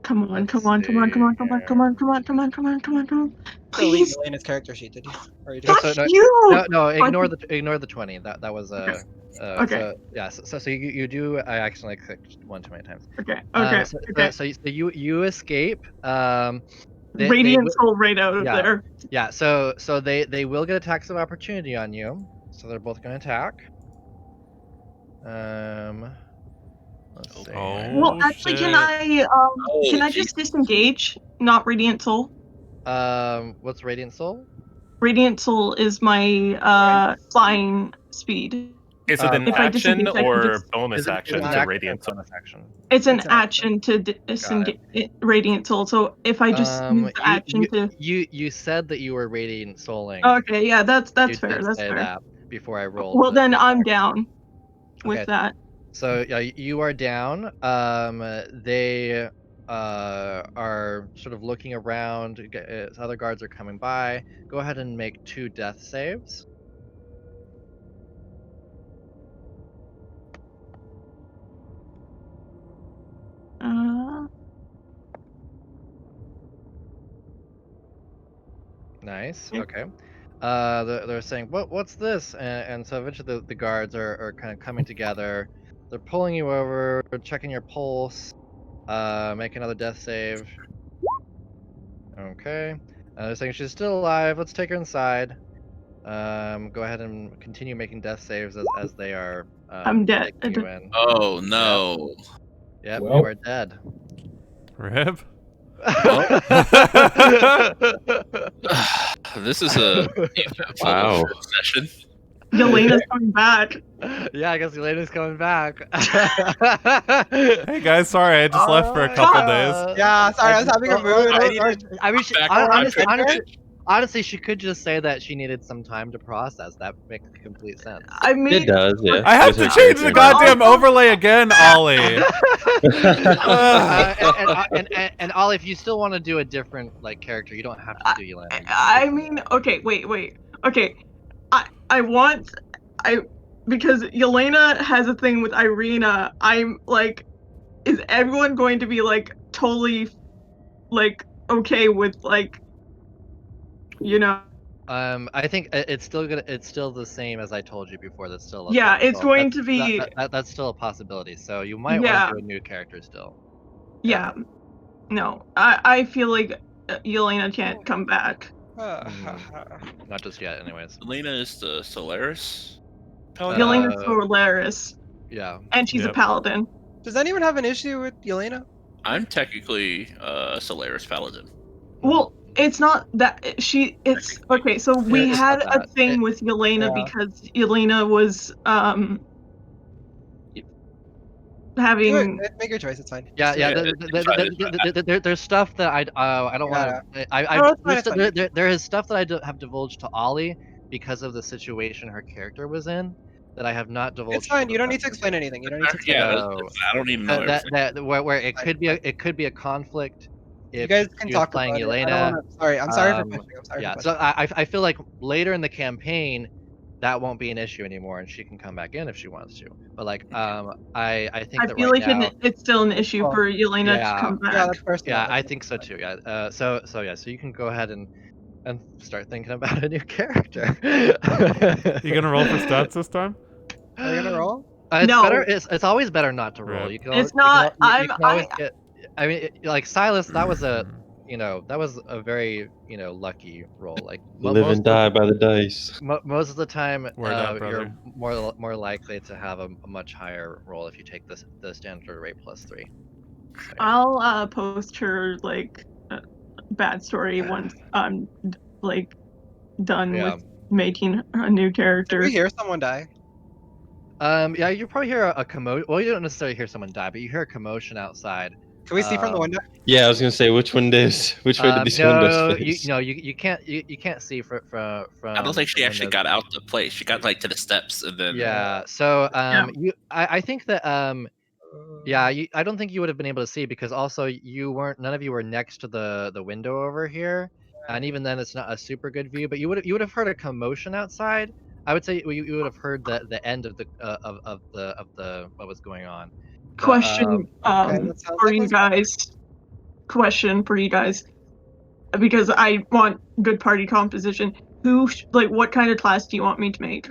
Speaker 2: Come on,
Speaker 1: let's
Speaker 2: come on, come on, come
Speaker 1: see
Speaker 2: on, come on,
Speaker 1: here.
Speaker 2: come on, come on, come on, come on, come on, come on.
Speaker 3: Delete
Speaker 2: Please,
Speaker 3: Elena's character sheet, did you? Or you
Speaker 1: No,
Speaker 3: just...
Speaker 2: fuck
Speaker 1: so no,
Speaker 2: you!
Speaker 1: no,
Speaker 2: Fuck
Speaker 1: ignore the 20. That was
Speaker 2: Okay. Okay.
Speaker 1: So yeah, so you do. I accidentally clicked one too many times.
Speaker 2: Okay, okay,
Speaker 1: So,
Speaker 2: okay.
Speaker 1: so you escape. They
Speaker 2: Radiant Soul right out of
Speaker 1: yeah,
Speaker 2: there.
Speaker 1: yeah. So they will get attacks of opportunity on you. So they're both going to attack. Let's see.
Speaker 5: Oh,
Speaker 2: Well, actually,
Speaker 5: shit.
Speaker 2: can I
Speaker 6: geez.
Speaker 2: just disengage? Not Radiant Soul.
Speaker 1: What's Radiant Soul?
Speaker 2: Radiant Soul is my flying speed.
Speaker 4: Is it an
Speaker 2: If I
Speaker 4: action
Speaker 2: disengage, I can
Speaker 4: or
Speaker 2: just.
Speaker 4: bonus
Speaker 1: Is it
Speaker 4: action
Speaker 1: an
Speaker 4: to
Speaker 1: action or
Speaker 4: Radiant Soul?
Speaker 1: bonus action?
Speaker 2: It's an
Speaker 3: It's an action.
Speaker 2: action to disengage Radiant Soul. So if I just use the action to.
Speaker 1: You said that you were Radiant Souling.
Speaker 2: Okay, yeah, that's
Speaker 1: You
Speaker 2: fair.
Speaker 1: did
Speaker 2: That's
Speaker 1: say
Speaker 2: fair.
Speaker 1: that before I rolled.
Speaker 2: Well, then
Speaker 1: the
Speaker 2: I'm
Speaker 1: attack.
Speaker 2: down with
Speaker 1: Okay.
Speaker 2: that.
Speaker 1: So yeah, you are down. They are sort of looking around. Other guards are coming by. Go ahead and make 2 death saves. Nice.
Speaker 2: Yep.
Speaker 1: Okay. They're saying, what's this? And so eventually the guards are kind of coming together. They're pulling you over, checking your pulse. Make another death save. Okay. They're saying she's still alive. Let's take her inside. Go ahead and continue making death saves as they are
Speaker 2: I'm dead.
Speaker 1: taking you in.
Speaker 6: Oh no.
Speaker 1: Yep,
Speaker 7: Well.
Speaker 1: you are dead.
Speaker 5: Rip.
Speaker 6: This is a
Speaker 8: Wow.
Speaker 6: session.
Speaker 2: Yelena's coming back.
Speaker 1: Yeah, I guess Elena's coming back.
Speaker 5: Hey guys, sorry, I just left for a couple days.
Speaker 3: Yeah, sorry, I was having a mood. I needed...
Speaker 1: I mean,
Speaker 6: Back.
Speaker 1: honestly, she could just say that she needed some time to process. That makes complete sense.
Speaker 2: I mean,
Speaker 8: It does, yeah.
Speaker 5: I have to change the goddamn overlay again, Ollie.
Speaker 1: And Ollie, if you still want to do a different like character, you don't have to do Yelena.
Speaker 2: I mean, okay, wait. Okay, because Yelena has a thing with Irina. I'm like, is everyone going to be like totally, like, okay with like, you know?
Speaker 1: I think it's still the same as I told you before. That's still
Speaker 2: Yeah, it's going to be.
Speaker 1: That's still a possibility. So you might
Speaker 2: Yeah.
Speaker 1: want to do a new character still.
Speaker 2: Yeah. No, I feel like Yelena can't come back.
Speaker 1: Not just yet, anyways.
Speaker 6: Elena is the Solaris
Speaker 1: Uh,
Speaker 2: Yelena's Solaris,
Speaker 1: Yeah.
Speaker 2: and she's a
Speaker 5: Yep.
Speaker 2: paladin.
Speaker 3: Does anyone have an issue with Yelena?
Speaker 6: I'm technically a Solaris paladin.
Speaker 2: Well, it's not that it's okay. So we
Speaker 1: It's
Speaker 2: had
Speaker 1: not
Speaker 2: a
Speaker 1: that.
Speaker 2: thing with Yelena
Speaker 3: Yeah.
Speaker 2: because Yelena was having.
Speaker 3: Make your choice. It's fine.
Speaker 1: Yeah,
Speaker 3: Just
Speaker 1: yeah.
Speaker 3: do it.
Speaker 1: There's stuff that I don't want
Speaker 3: Yeah.
Speaker 1: to. I
Speaker 3: No, it's fine. It's fine.
Speaker 1: there is stuff that I have divulged to Ollie because of the situation her character was in that I have not divulged.
Speaker 3: It's fine.
Speaker 1: to
Speaker 3: You
Speaker 1: the
Speaker 3: don't need
Speaker 1: rest
Speaker 3: to
Speaker 1: of
Speaker 3: explain
Speaker 1: you.
Speaker 3: anything. You don't need to explain
Speaker 6: Yeah,
Speaker 3: anything.
Speaker 1: So
Speaker 6: I don't even know everything.
Speaker 1: where it
Speaker 3: Fine,
Speaker 1: could be
Speaker 3: fine.
Speaker 1: it could be a conflict
Speaker 3: You
Speaker 1: if
Speaker 3: guys can
Speaker 1: she was
Speaker 3: talk
Speaker 1: playing
Speaker 3: about it. I don't
Speaker 1: Yelena.
Speaker 3: want to. Sorry. I'm sorry for pushing. I'm sorry
Speaker 1: Yeah,
Speaker 3: for
Speaker 1: so
Speaker 3: pushing.
Speaker 1: I feel like later in the campaign that won't be an issue anymore, and she can come back in if she wants to. But like I think
Speaker 2: I
Speaker 1: that
Speaker 2: feel
Speaker 1: right
Speaker 2: like
Speaker 1: now,
Speaker 2: it's still an issue
Speaker 3: Oh,
Speaker 2: for Yelena to
Speaker 1: yeah,
Speaker 2: come
Speaker 3: yeah,
Speaker 2: back.
Speaker 3: that's personal.
Speaker 1: yeah, I
Speaker 3: That's
Speaker 1: think so
Speaker 3: fine.
Speaker 1: too. Yeah. So yeah, so you can go ahead and start thinking about a new character.
Speaker 5: You gonna roll for stats this time?
Speaker 3: Are you gonna roll?
Speaker 1: It's better.
Speaker 2: No,
Speaker 1: It's always better not to roll.
Speaker 5: Right.
Speaker 1: You can
Speaker 2: it's not.
Speaker 1: you can always get. I mean, like Silas, that was a that was a very lucky roll. Like
Speaker 8: Live and die by the dice.
Speaker 1: most of the time,
Speaker 5: Word up,
Speaker 1: you're
Speaker 5: brother.
Speaker 1: more likely to have a much higher roll if you take the standard rate +3. So, yeah.
Speaker 2: I'll post her like bad story once I'm like done
Speaker 1: Yeah.
Speaker 2: with making a new
Speaker 3: Did
Speaker 2: character.
Speaker 3: we hear someone die?
Speaker 1: Yeah, you probably hear a commotion. Well, you don't necessarily hear someone die, but you hear a commotion outside.
Speaker 3: Can we see from the window?
Speaker 8: Yeah, I was gonna say which way did these windows
Speaker 1: No,
Speaker 8: face?
Speaker 1: you can't see from
Speaker 6: I don't think she
Speaker 1: the
Speaker 6: actually
Speaker 1: windows.
Speaker 6: got out the place. She got like to the steps and then.
Speaker 1: Yeah. So
Speaker 2: Yeah.
Speaker 1: I think that yeah, I don't think you would have been able to see because also none of you were next to the window over here, and even then it's not a super good view. But you would have heard a commotion outside. I would say you would have heard the end of the what was going on. But
Speaker 2: Question
Speaker 3: Okay, that sounds
Speaker 2: for
Speaker 3: like
Speaker 2: you
Speaker 3: what's
Speaker 2: guys. Question for you guys, because I want good party composition. What kind of class do you want me to make?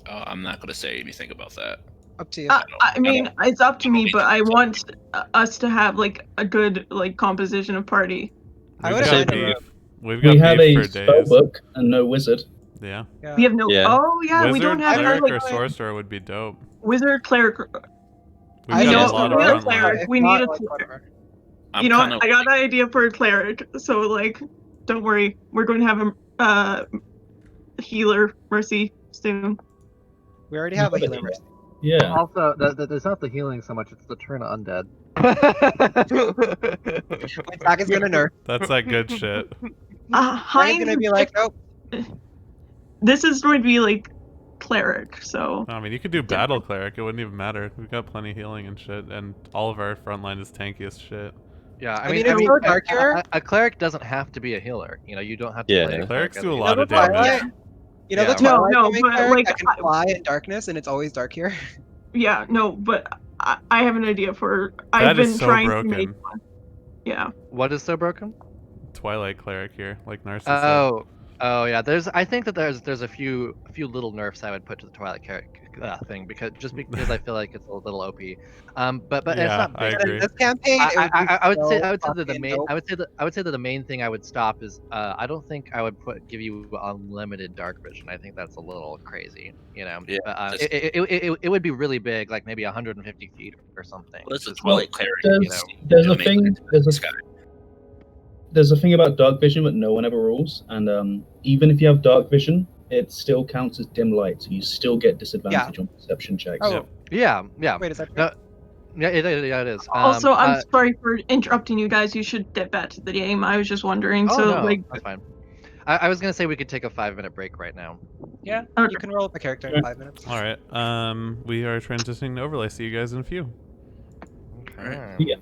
Speaker 6: I'm not gonna say anything about that.
Speaker 3: up to you.
Speaker 2: I mean, it's up to
Speaker 6: I don't
Speaker 2: me,
Speaker 6: need
Speaker 2: but
Speaker 6: to-
Speaker 2: I want us to have like a good composition of party.
Speaker 3: I
Speaker 5: We've
Speaker 3: wouldn't
Speaker 8: say
Speaker 5: got
Speaker 3: mind a
Speaker 8: beef.
Speaker 3: room.
Speaker 5: We've
Speaker 7: We
Speaker 5: got
Speaker 7: have
Speaker 5: beef
Speaker 7: a
Speaker 5: for
Speaker 7: spell
Speaker 5: days.
Speaker 7: book and no wizard.
Speaker 5: Yeah.
Speaker 3: Yeah.
Speaker 2: We have no.
Speaker 8: Yeah.
Speaker 2: Oh yeah, we don't
Speaker 5: Wizard,
Speaker 2: have
Speaker 5: cleric,
Speaker 2: like
Speaker 5: or sorcerer would be dope.
Speaker 2: wizard, cleric.
Speaker 5: We've
Speaker 3: I
Speaker 2: You
Speaker 5: got
Speaker 2: know
Speaker 5: a
Speaker 3: guess
Speaker 2: what?
Speaker 5: lot
Speaker 2: We
Speaker 5: of
Speaker 2: need a
Speaker 5: front line.
Speaker 2: cleric.
Speaker 3: If
Speaker 2: We
Speaker 3: not,
Speaker 2: need a
Speaker 3: like,
Speaker 2: cleric.
Speaker 3: whatever.
Speaker 6: I'm
Speaker 2: You know
Speaker 6: kind
Speaker 2: what?
Speaker 6: of.
Speaker 2: I got an idea for a cleric. So like, don't worry, we're going to have a healer mercy soon.
Speaker 3: We already have a healer mercy.
Speaker 7: Yeah.
Speaker 1: also, there's not the healing so much; it's the turn undead.
Speaker 3: My attack is gonna nerf.
Speaker 5: That's that good shit.
Speaker 3: Ryan's
Speaker 2: Heinz
Speaker 3: gonna
Speaker 2: is
Speaker 3: be like, nope.
Speaker 2: this is going to be like cleric. So
Speaker 5: I mean, you could do battle cleric. It wouldn't even matter. We've got plenty of healing and shit, and all of our front line is tanky as shit.
Speaker 1: Yeah,
Speaker 3: I mean, it's so dark here.
Speaker 1: a cleric doesn't have to be a healer. You don't have to
Speaker 8: Yeah.
Speaker 1: play a cleric
Speaker 5: Clerics
Speaker 1: as
Speaker 5: do a
Speaker 1: healer.
Speaker 5: lot of
Speaker 3: the Twilight?
Speaker 5: damage.
Speaker 3: You know the
Speaker 1: Yeah.
Speaker 3: Twilight
Speaker 2: No,
Speaker 3: Gaming
Speaker 2: but,
Speaker 3: cleric
Speaker 2: like,
Speaker 3: that can fly in darkness and it's always dark here?
Speaker 2: yeah, no, but I have an idea for.
Speaker 5: That
Speaker 2: I've been
Speaker 5: is so
Speaker 2: trying to make
Speaker 5: broken.
Speaker 2: one. Yeah.
Speaker 1: What is so broken?
Speaker 5: Twilight cleric here, like Narcissus said.
Speaker 1: Oh yeah. I think that there's a few little nerfs I would put to the Twilight thing because I feel like it's a little OP. But it's
Speaker 5: Yeah,
Speaker 1: not
Speaker 5: I
Speaker 1: big.
Speaker 3: And in
Speaker 5: agree.
Speaker 3: this campaign, it would be
Speaker 1: I would say
Speaker 3: so
Speaker 1: that the
Speaker 3: fucking
Speaker 1: main
Speaker 3: dope.
Speaker 1: I would say that the main thing I would stop is I don't think I would give you unlimited dark vision. I think that's a little crazy,
Speaker 6: Yeah,
Speaker 1: But
Speaker 6: just-
Speaker 1: it would be really big, like maybe 150 feet or something.
Speaker 6: Well, it's a
Speaker 1: Just
Speaker 6: Twilight cleric.
Speaker 7: There's a
Speaker 6: Donate
Speaker 7: thing.
Speaker 6: to the sky.
Speaker 7: There's a thing about dark vision that no one ever rules, and even if you have dark vision, it still counts as dim light, so you still get disadvantage on perception checks.
Speaker 3: Oh,
Speaker 1: yeah.
Speaker 3: wait, is that
Speaker 1: No, yeah, it is.
Speaker 2: Also, I'm sorry for interrupting you guys. You should get back to the game. I was just wondering.
Speaker 1: Oh
Speaker 2: So
Speaker 1: no,
Speaker 2: like,
Speaker 1: that's fine. I was gonna say we could take a 5-minute break right now.
Speaker 3: Yeah,
Speaker 2: Okay.
Speaker 3: you can roll up a character in 5 minutes.
Speaker 5: All right. We are transitioning to overlay. See you guys in a few.
Speaker 1: Okay.
Speaker 7: Yeah.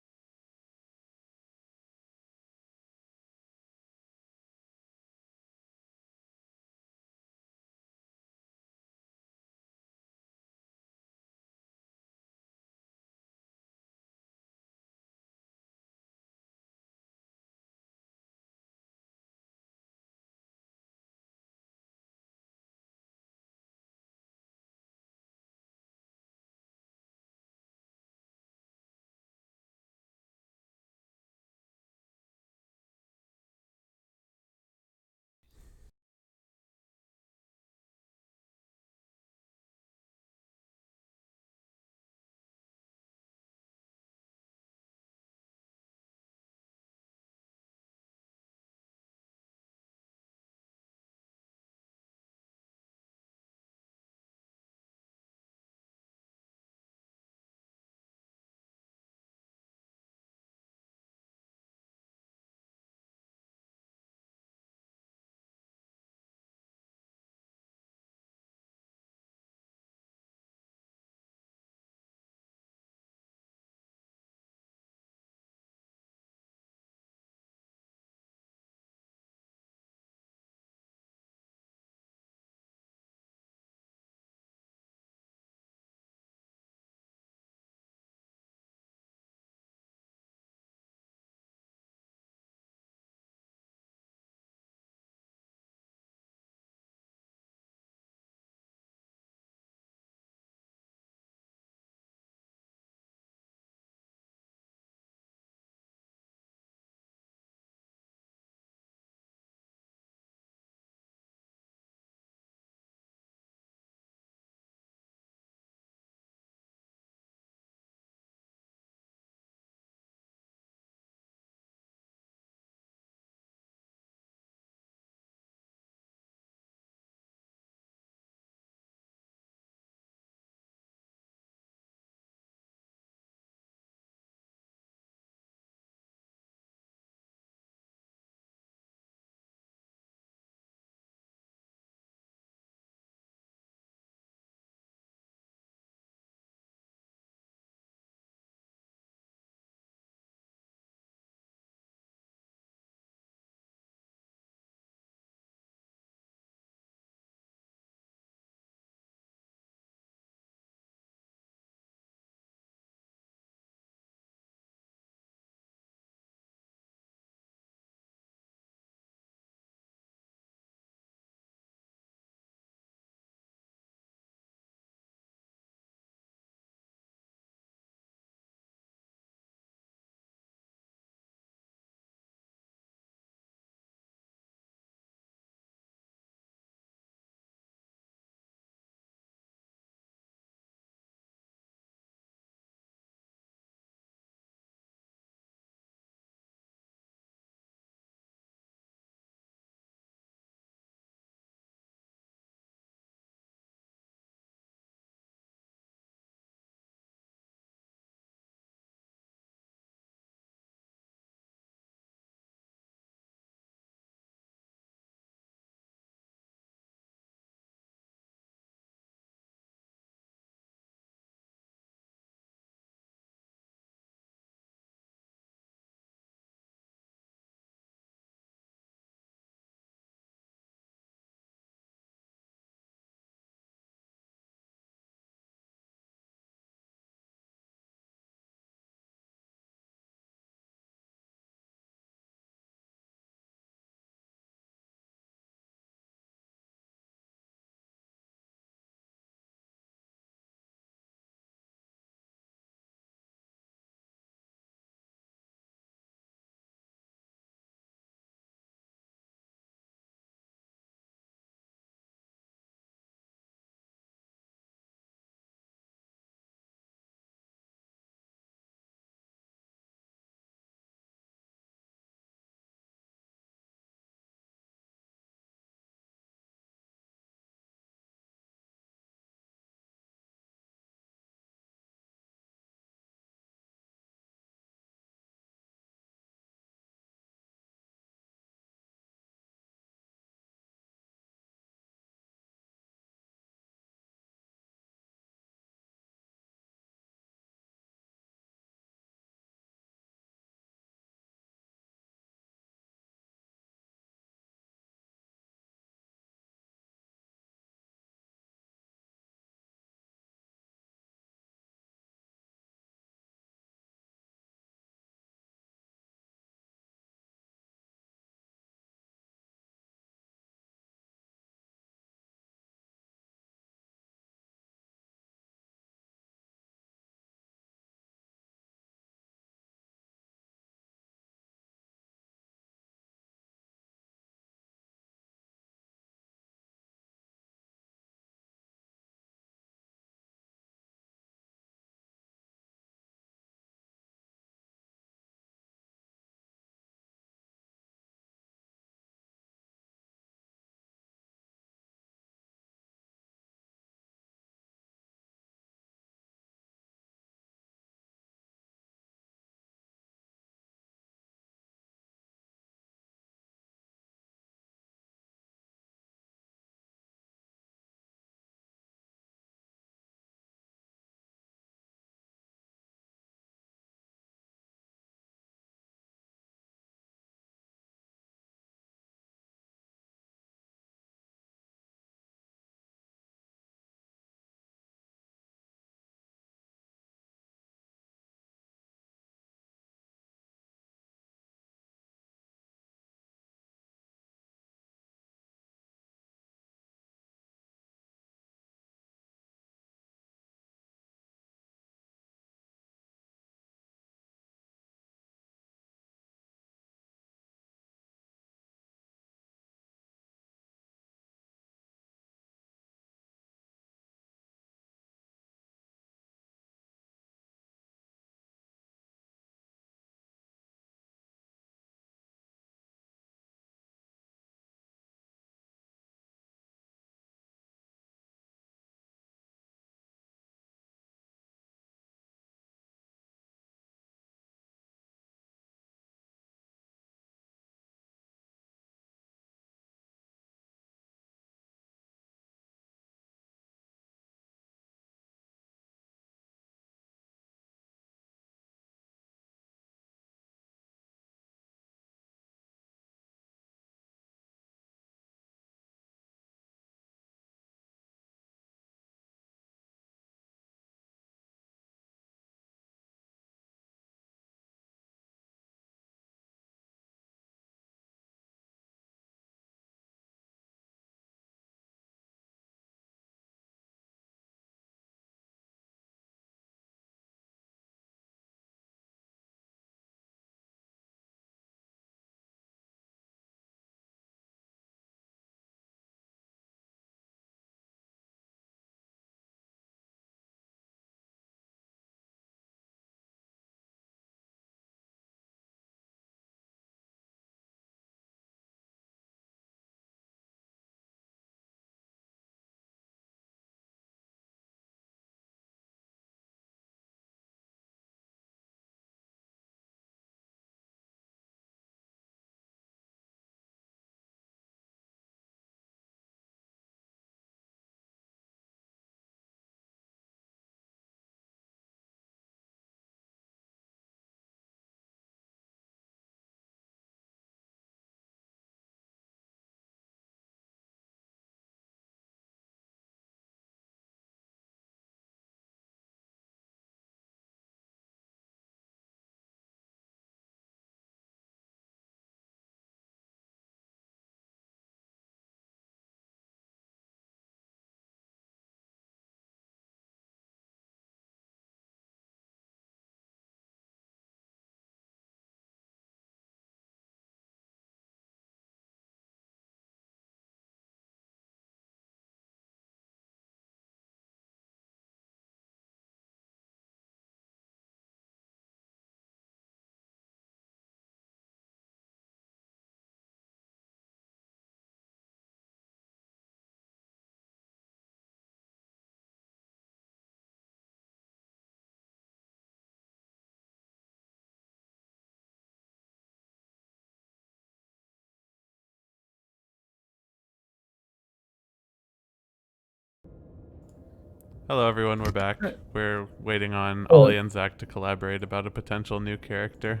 Speaker 5: Hello, everyone. We're back. We're waiting on
Speaker 7: Oh.
Speaker 5: Ollie and Zach to collaborate about a potential new character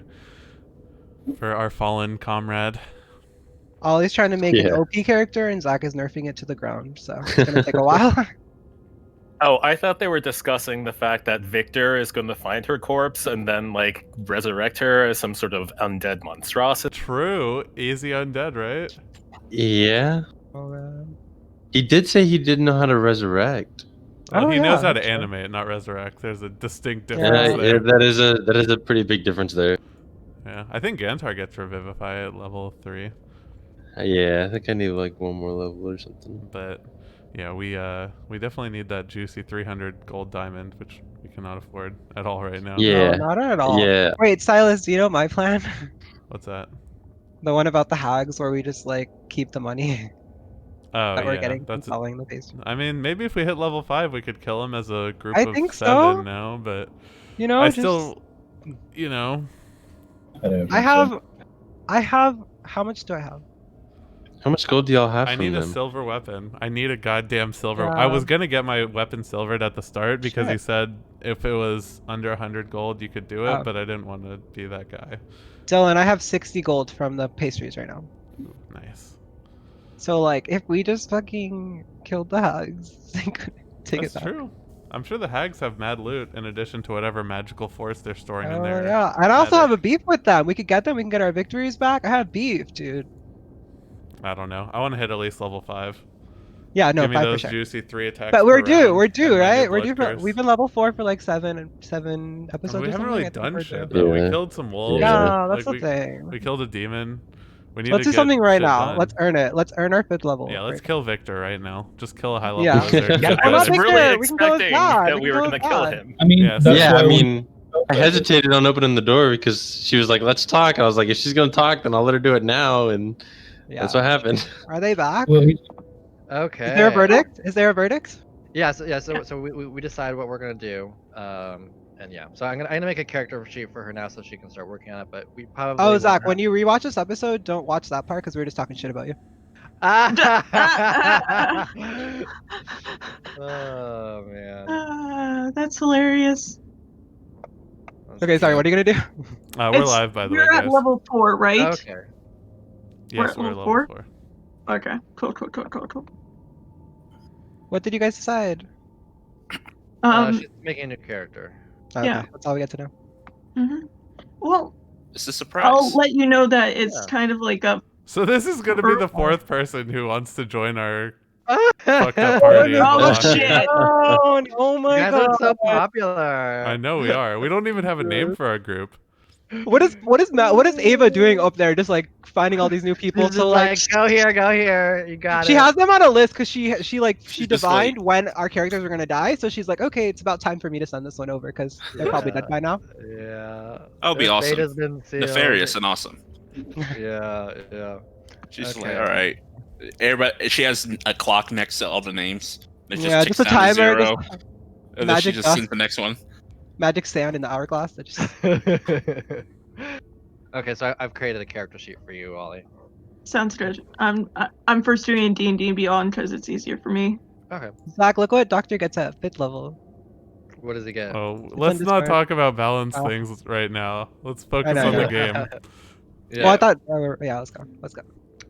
Speaker 5: for our fallen comrade.
Speaker 3: Ollie's trying to make an
Speaker 8: Yeah.
Speaker 3: OP character, and Zach is nerfing it to the ground, so it's gonna take a while.
Speaker 4: Oh, I thought they were discussing the fact that Victor is going to find her corpse and then like resurrect her as some sort of undead monstrosity.
Speaker 5: True. Easy undead, right?
Speaker 8: Yeah.
Speaker 3: Oh, man.
Speaker 8: He did say he didn't know how to resurrect.
Speaker 5: Well,
Speaker 3: Oh,
Speaker 5: he knows
Speaker 3: yeah,
Speaker 5: how to
Speaker 3: that's true.
Speaker 5: animate, not resurrect. There's a distinct
Speaker 3: Yeah.
Speaker 5: difference
Speaker 8: Yeah,
Speaker 5: there.
Speaker 8: that is a pretty big difference there.
Speaker 5: Yeah, I think Gantar gets Revivify at level 3,
Speaker 8: Yeah, I think I need like one more level or something.
Speaker 5: but yeah, we definitely need that juicy 300 gold diamond, which we cannot afford at all right now.
Speaker 8: Yeah.
Speaker 3: No, not at all.
Speaker 8: Yeah.
Speaker 3: Wait, Silas, do you know my plan?
Speaker 5: What's that?
Speaker 3: The one about the hags where we just like keep the money
Speaker 5: Oh
Speaker 3: that we're
Speaker 5: yeah,
Speaker 3: getting from
Speaker 5: that's.
Speaker 3: selling the pastry.
Speaker 5: I mean, maybe if we hit level 5, we could kill him as a group
Speaker 3: I
Speaker 5: of
Speaker 3: think
Speaker 5: 7
Speaker 3: so.
Speaker 5: now. But
Speaker 3: You know,
Speaker 5: I
Speaker 3: just
Speaker 5: still, you know,
Speaker 7: I don't
Speaker 3: I
Speaker 7: think so.
Speaker 3: have. How much do I have?
Speaker 8: How much gold do y'all have
Speaker 5: I
Speaker 8: from
Speaker 5: need a
Speaker 8: them?
Speaker 5: silver weapon. I need a goddamn silver. I
Speaker 3: Yeah.
Speaker 5: was gonna get my weapon silvered at the start because he
Speaker 3: Shit.
Speaker 5: said if it was under 100 gold, you could do it.
Speaker 3: Oh.
Speaker 5: But I didn't want to be that guy.
Speaker 3: Dylan, I have 60 gold from the pastries right now.
Speaker 5: Ooh, nice.
Speaker 3: So like, if we just fucking killed the hags, they could take
Speaker 5: That's
Speaker 3: it back.
Speaker 5: true. I'm sure the hags have mad loot in addition to whatever magical force they're storing in
Speaker 3: Oh
Speaker 5: there.
Speaker 3: yeah, and I also have a beef with them. We could get them. We can get our victories back. I have beef, dude.
Speaker 5: I don't know. I want to hit at least level 5.
Speaker 3: Yeah, no,
Speaker 5: Give me
Speaker 3: 5 for
Speaker 5: those
Speaker 3: sure.
Speaker 5: juicy 3 attacks.
Speaker 3: But
Speaker 5: per
Speaker 3: we're due.
Speaker 5: round
Speaker 3: We're due,
Speaker 5: and my new
Speaker 3: right? We're
Speaker 5: blood
Speaker 3: due. For,
Speaker 5: curse.
Speaker 3: we've been level 4 for like seven episodes.
Speaker 5: We
Speaker 3: or
Speaker 5: haven't
Speaker 3: something.
Speaker 5: really
Speaker 3: I think
Speaker 5: done
Speaker 3: we're
Speaker 5: shit
Speaker 3: due.
Speaker 5: though. We
Speaker 8: Yeah.
Speaker 5: killed some wolves.
Speaker 3: Yeah, that's
Speaker 5: like,
Speaker 3: the thing.
Speaker 5: we killed a demon. We need
Speaker 3: Let's
Speaker 5: to
Speaker 3: do
Speaker 5: get
Speaker 3: something right
Speaker 5: shit
Speaker 3: now.
Speaker 5: done.
Speaker 3: Let's earn it. Let's earn our 5th level.
Speaker 5: Yeah, let's
Speaker 3: right
Speaker 5: kill Victor right now. Just kill a high level
Speaker 3: Yeah.
Speaker 5: wizard.
Speaker 8: Yeah,
Speaker 5: Get
Speaker 4: I
Speaker 3: Well,
Speaker 4: was
Speaker 5: that.
Speaker 3: not
Speaker 4: really
Speaker 3: Victor. We can go with
Speaker 4: expecting
Speaker 3: God.
Speaker 4: that
Speaker 3: We
Speaker 4: we
Speaker 3: can
Speaker 4: were
Speaker 3: go
Speaker 4: going to
Speaker 3: with
Speaker 4: kill
Speaker 3: God.
Speaker 4: him.
Speaker 7: I mean,
Speaker 5: Yeah,
Speaker 7: that's
Speaker 8: Yeah,
Speaker 7: why
Speaker 8: I
Speaker 7: we-
Speaker 8: mean, I hesitated on opening the door because she was like, "Let's talk." I was like, "If she's gonna talk, then I'll let her do it now," and that's
Speaker 3: Yeah.
Speaker 8: what happened.
Speaker 3: Are they back?
Speaker 7: Well, he's-
Speaker 1: Okay.
Speaker 3: Is there a verdict? Is there a verdict?
Speaker 1: Yeah, so we decide what we're gonna do. And yeah, so I'm gonna make a character sheet for her now so she can start working on it. But we probably
Speaker 3: Oh,
Speaker 1: won't
Speaker 3: Zach,
Speaker 1: have-
Speaker 3: when you rewatch this episode, don't watch that part because we were just talking shit about you.
Speaker 1: Oh man.
Speaker 2: That's hilarious.
Speaker 1: Let's
Speaker 3: Okay, sorry.
Speaker 1: see.
Speaker 3: What are you gonna do?
Speaker 5: We're
Speaker 2: It's-
Speaker 5: live, by the way,
Speaker 2: You're at
Speaker 5: guys.
Speaker 2: level 4, right?
Speaker 1: Okay.
Speaker 5: Yes,
Speaker 2: we're
Speaker 5: we're
Speaker 2: at
Speaker 5: level
Speaker 2: level
Speaker 5: 4.
Speaker 2: Okay. Cool.
Speaker 3: What did you guys decide?
Speaker 1: She's making a new character.
Speaker 3: Okay,
Speaker 2: Yeah.
Speaker 3: that's all we get to know.
Speaker 2: Mhm. Well,
Speaker 6: It's a surprise.
Speaker 2: I'll let you know that it's
Speaker 1: Yeah.
Speaker 2: kind of like a.
Speaker 5: So this is gonna be the
Speaker 2: Oh.
Speaker 5: 4th person who wants to join our
Speaker 1: Fucked
Speaker 5: up party of
Speaker 2: Oh,
Speaker 5: Volunteer.
Speaker 2: shit.
Speaker 3: Oh
Speaker 1: You
Speaker 3: my
Speaker 1: guys
Speaker 3: god!
Speaker 1: are so popular.
Speaker 5: I know we are. We don't even have a name for our group.
Speaker 3: What is Ava doing up there? Just like finding all these new people.
Speaker 1: She's
Speaker 3: So
Speaker 1: just
Speaker 3: like,
Speaker 1: go here. You got
Speaker 3: she
Speaker 1: it.
Speaker 3: has them on a list because she
Speaker 6: She's just
Speaker 3: divined when our characters are gonna die. So she's like, okay, it's about time for me to send this one over because they're probably
Speaker 1: Yeah.
Speaker 3: dead by now.
Speaker 1: Yeah.
Speaker 6: That would be
Speaker 1: Their fate
Speaker 6: awesome.
Speaker 1: has been sealed.
Speaker 6: Nefarious and awesome.
Speaker 1: Yeah.
Speaker 6: She's
Speaker 1: Okay.
Speaker 6: like, all right. Everybody, she has a clock next to all the names. It just
Speaker 3: Yeah,
Speaker 6: ticks
Speaker 3: just a
Speaker 6: down to
Speaker 3: timer,
Speaker 6: 0,
Speaker 3: just
Speaker 6: and then she
Speaker 3: magic
Speaker 6: just
Speaker 3: dust.
Speaker 6: sends the next one.
Speaker 3: Magic sand in the hourglass. That just
Speaker 1: Okay, so I've created a character sheet for you, Ollie.
Speaker 2: Sounds good. I'm first doing D&D and Beyond because it's easier for me.
Speaker 1: Okay.
Speaker 3: Zach, look what Doctor gets at 5th level.
Speaker 1: What does he get?
Speaker 5: Oh,
Speaker 3: on
Speaker 5: let's not
Speaker 3: Discord.
Speaker 5: talk about balanced
Speaker 3: Oh.
Speaker 5: things right now. Let's focus
Speaker 3: know,
Speaker 5: on the
Speaker 3: yeah.
Speaker 5: game.
Speaker 1: Yeah.
Speaker 3: Well, I thought. Yeah, let's go.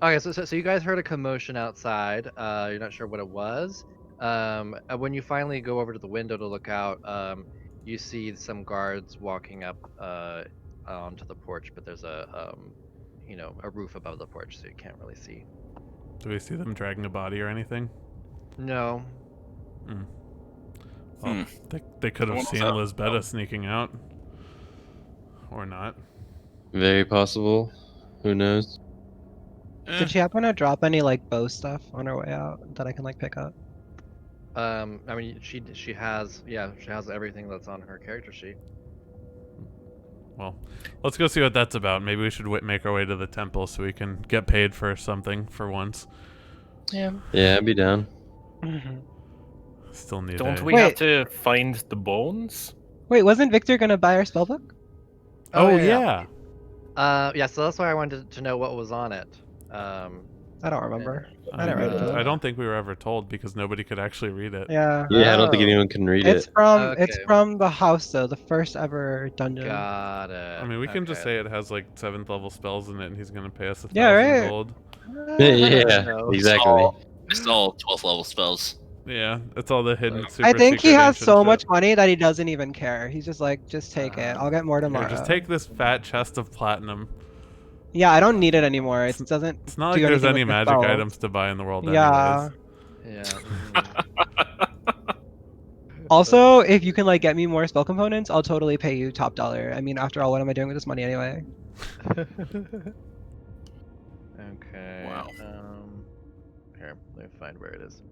Speaker 1: Okay, so you guys heard a commotion outside. You're not sure what it was. When you finally go over to the window to look out, you see some guards walking up onto the porch, but there's a roof above the porch, so you can't really see.
Speaker 5: Do we see them dragging a body or anything?
Speaker 1: No.
Speaker 5: Well, they could have
Speaker 6: What's
Speaker 5: seen
Speaker 6: up?
Speaker 5: Lisbetta sneaking out. Or not.
Speaker 8: Very possible. Who knows?
Speaker 3: Did she happen to drop any like bow stuff on her way out that I can like pick up?
Speaker 1: I mean, she has everything that's on her character sheet.
Speaker 5: Well, let's go see what that's about. Maybe we should make our way to the temple so we can get paid for something for once.
Speaker 3: Yeah.
Speaker 8: Yeah, I'd be down.
Speaker 5: Still need
Speaker 4: Don't
Speaker 5: a...
Speaker 4: we
Speaker 3: Wait.
Speaker 4: have to find the bones?
Speaker 3: Wait, wasn't Victor gonna buy our spellbook?
Speaker 5: Oh,
Speaker 1: yeah.
Speaker 5: yeah.
Speaker 1: Yeah, so that's why I wanted to know what was on it.
Speaker 3: I don't remember. I
Speaker 5: I,
Speaker 3: didn't write it down.
Speaker 5: I don't think we were ever told because nobody could actually read it.
Speaker 3: Yeah.
Speaker 8: Yeah, I don't think
Speaker 1: Oh.
Speaker 8: anyone can read
Speaker 3: It's
Speaker 8: it.
Speaker 3: it's
Speaker 1: Okay.
Speaker 3: from the house though, the first ever dungeon.
Speaker 1: Got it.
Speaker 5: I mean, we can just
Speaker 1: Okay.
Speaker 5: say it has like 7th level spells in it, and he's gonna pay us 1,000
Speaker 3: Yeah, right.
Speaker 5: gold.
Speaker 8: Yeah,
Speaker 1: No.
Speaker 8: exactly.
Speaker 6: It's all 12th level spells.
Speaker 5: Yeah, it's all the hidden
Speaker 1: Like-
Speaker 5: super
Speaker 3: I think he
Speaker 5: secret
Speaker 3: has
Speaker 5: ancient
Speaker 3: so
Speaker 5: shit.
Speaker 3: much money that he doesn't even care. He's just like, just take it. I'll get more
Speaker 5: Here,
Speaker 3: tomorrow.
Speaker 5: just take this fat chest of platinum.
Speaker 3: Yeah, I don't need it anymore. It doesn't.
Speaker 5: It's not
Speaker 3: do
Speaker 5: like there's
Speaker 3: anything
Speaker 5: any
Speaker 3: with the
Speaker 5: magic
Speaker 3: spells.
Speaker 5: items to buy in the world
Speaker 3: Yeah.
Speaker 5: anyways.
Speaker 1: Yeah.
Speaker 3: Also, if you can like get me more spell components, I'll totally pay you top dollar. I mean, after all, what am I doing with this money anyway?
Speaker 1: Okay.
Speaker 6: Wow.
Speaker 1: Here, let me find where it is.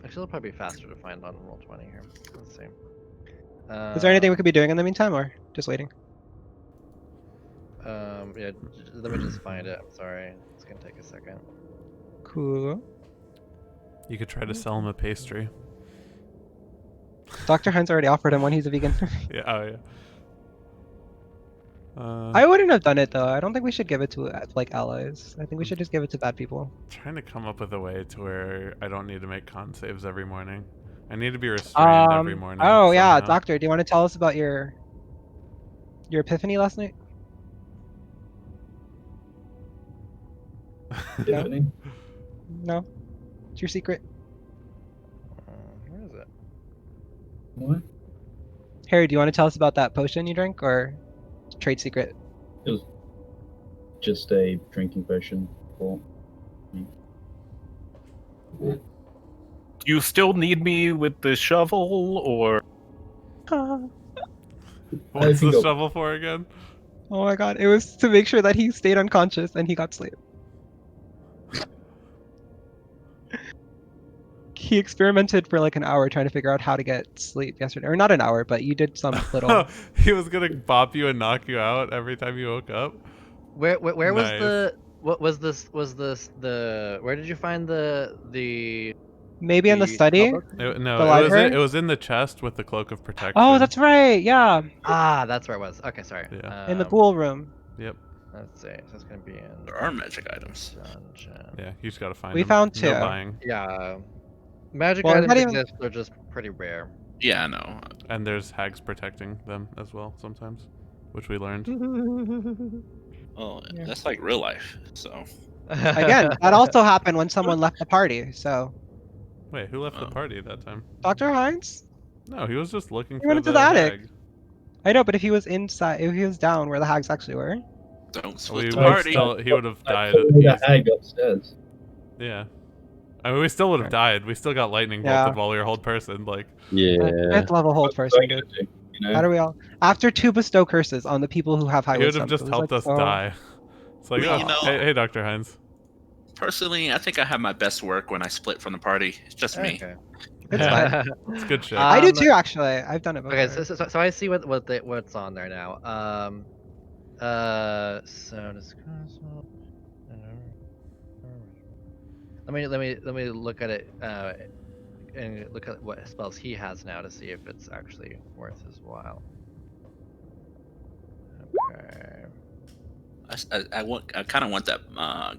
Speaker 1: Actually, it'll probably be faster to find on Roll20 here. Let's see.
Speaker 3: Is there anything we could be doing in the meantime, or just waiting?
Speaker 1: Yeah, let me just find it. I'm sorry. It's gonna take a second.
Speaker 3: Cool.
Speaker 5: You could try to sell him a pastry.
Speaker 3: Dr. Heinz already offered him one. He's a vegan.
Speaker 5: Yeah, oh yeah.
Speaker 3: I wouldn't have done it though. I don't think we should give it to like allies. I think we should just give it to bad people.
Speaker 5: Trying to come up with a way to where I don't need to make con saves every morning. I need to be restrained every morning.
Speaker 3: Oh yeah,
Speaker 5: somehow.
Speaker 3: Doctor, do you want to tell us about your epiphany last night?
Speaker 7: Tiffany?
Speaker 3: No, it's your secret.
Speaker 1: Where is it?
Speaker 7: What?
Speaker 3: Harry, do you want to tell us about that potion you drank, or trade secret?
Speaker 7: It was just a drinking potion for me.
Speaker 4: Do you still need me with the shovel, or
Speaker 5: What's
Speaker 7: think
Speaker 5: the
Speaker 7: I'll-
Speaker 5: shovel for again?
Speaker 3: Oh my god, it was to make sure that he stayed unconscious and he got sleep. He experimented for like an hour trying to figure out how to get sleep yesterday. Or not an hour, but you did some little...
Speaker 5: He was gonna bop you and knock you out every time you woke up.
Speaker 1: Where was
Speaker 5: Nice.
Speaker 1: the what was this the where did you find the
Speaker 3: Maybe in the
Speaker 1: the
Speaker 3: study?
Speaker 1: spellbook?
Speaker 5: No,
Speaker 3: The
Speaker 5: it was
Speaker 3: library?
Speaker 5: it was in the chest with the cloak of protection.
Speaker 3: Oh, that's right, yeah.
Speaker 1: Ah, that's where it was. Okay, sorry.
Speaker 5: Yeah.
Speaker 3: In the ghoul room.
Speaker 5: Yep.
Speaker 1: Let's see. So it's gonna be in
Speaker 6: There are magic items.
Speaker 1: dungeon.
Speaker 5: Yeah, you just gotta find
Speaker 3: We
Speaker 5: them.
Speaker 3: found
Speaker 5: No
Speaker 3: two.
Speaker 5: buying.
Speaker 1: Yeah. Magic
Speaker 3: Well, it's
Speaker 1: items
Speaker 3: not even-
Speaker 1: exist. They're just pretty rare.
Speaker 6: Yeah, I know.
Speaker 5: And there's hags protecting them as well sometimes, which we learned.
Speaker 6: Well,
Speaker 3: Yeah.
Speaker 6: that's like real life. So
Speaker 3: Again, that also happened when someone left the party, so...
Speaker 5: Wait, who left the
Speaker 6: Oh.
Speaker 5: party that time?
Speaker 3: Dr. Heinz?
Speaker 5: No, he was just looking
Speaker 3: He
Speaker 5: for
Speaker 3: went into
Speaker 5: the
Speaker 3: the attic.
Speaker 5: hag.
Speaker 3: I know, but if he was inside, if he was down where the hags actually were...
Speaker 6: don't
Speaker 5: We
Speaker 6: split the
Speaker 5: would
Speaker 6: party.
Speaker 5: he would have died.
Speaker 7: I the
Speaker 5: easy.
Speaker 7: hag upstairs.
Speaker 5: Yeah. I mean, we still would have
Speaker 3: Right.
Speaker 5: died. We still got lightning
Speaker 3: Yeah.
Speaker 5: bolted while we were hold person. Like,
Speaker 8: Yeah.
Speaker 3: 5th level hold
Speaker 7: What
Speaker 3: person,
Speaker 7: am I
Speaker 3: dude.
Speaker 7: gonna do, you know?
Speaker 3: How do we all... After 2 bestow curses on the people who have high
Speaker 5: he would
Speaker 3: wisdom.
Speaker 5: have just
Speaker 3: it was,
Speaker 5: helped
Speaker 3: like,
Speaker 5: us
Speaker 3: so-
Speaker 5: die. It's like,
Speaker 6: Well,
Speaker 5: oh,
Speaker 6: you know-
Speaker 5: hey, Dr. Heinz.
Speaker 6: Personally, I think I have my best work when I split from the party. It's just me.
Speaker 1: Okay.
Speaker 3: It's fine.
Speaker 5: It's good shit.
Speaker 3: I do
Speaker 1: Um,
Speaker 3: too, actually. I've done it before.
Speaker 1: Okay, so I see what's on there now. So let me look at it and look at what spells he has now to see if it's actually worth his while. Okay.
Speaker 6: I kind of want that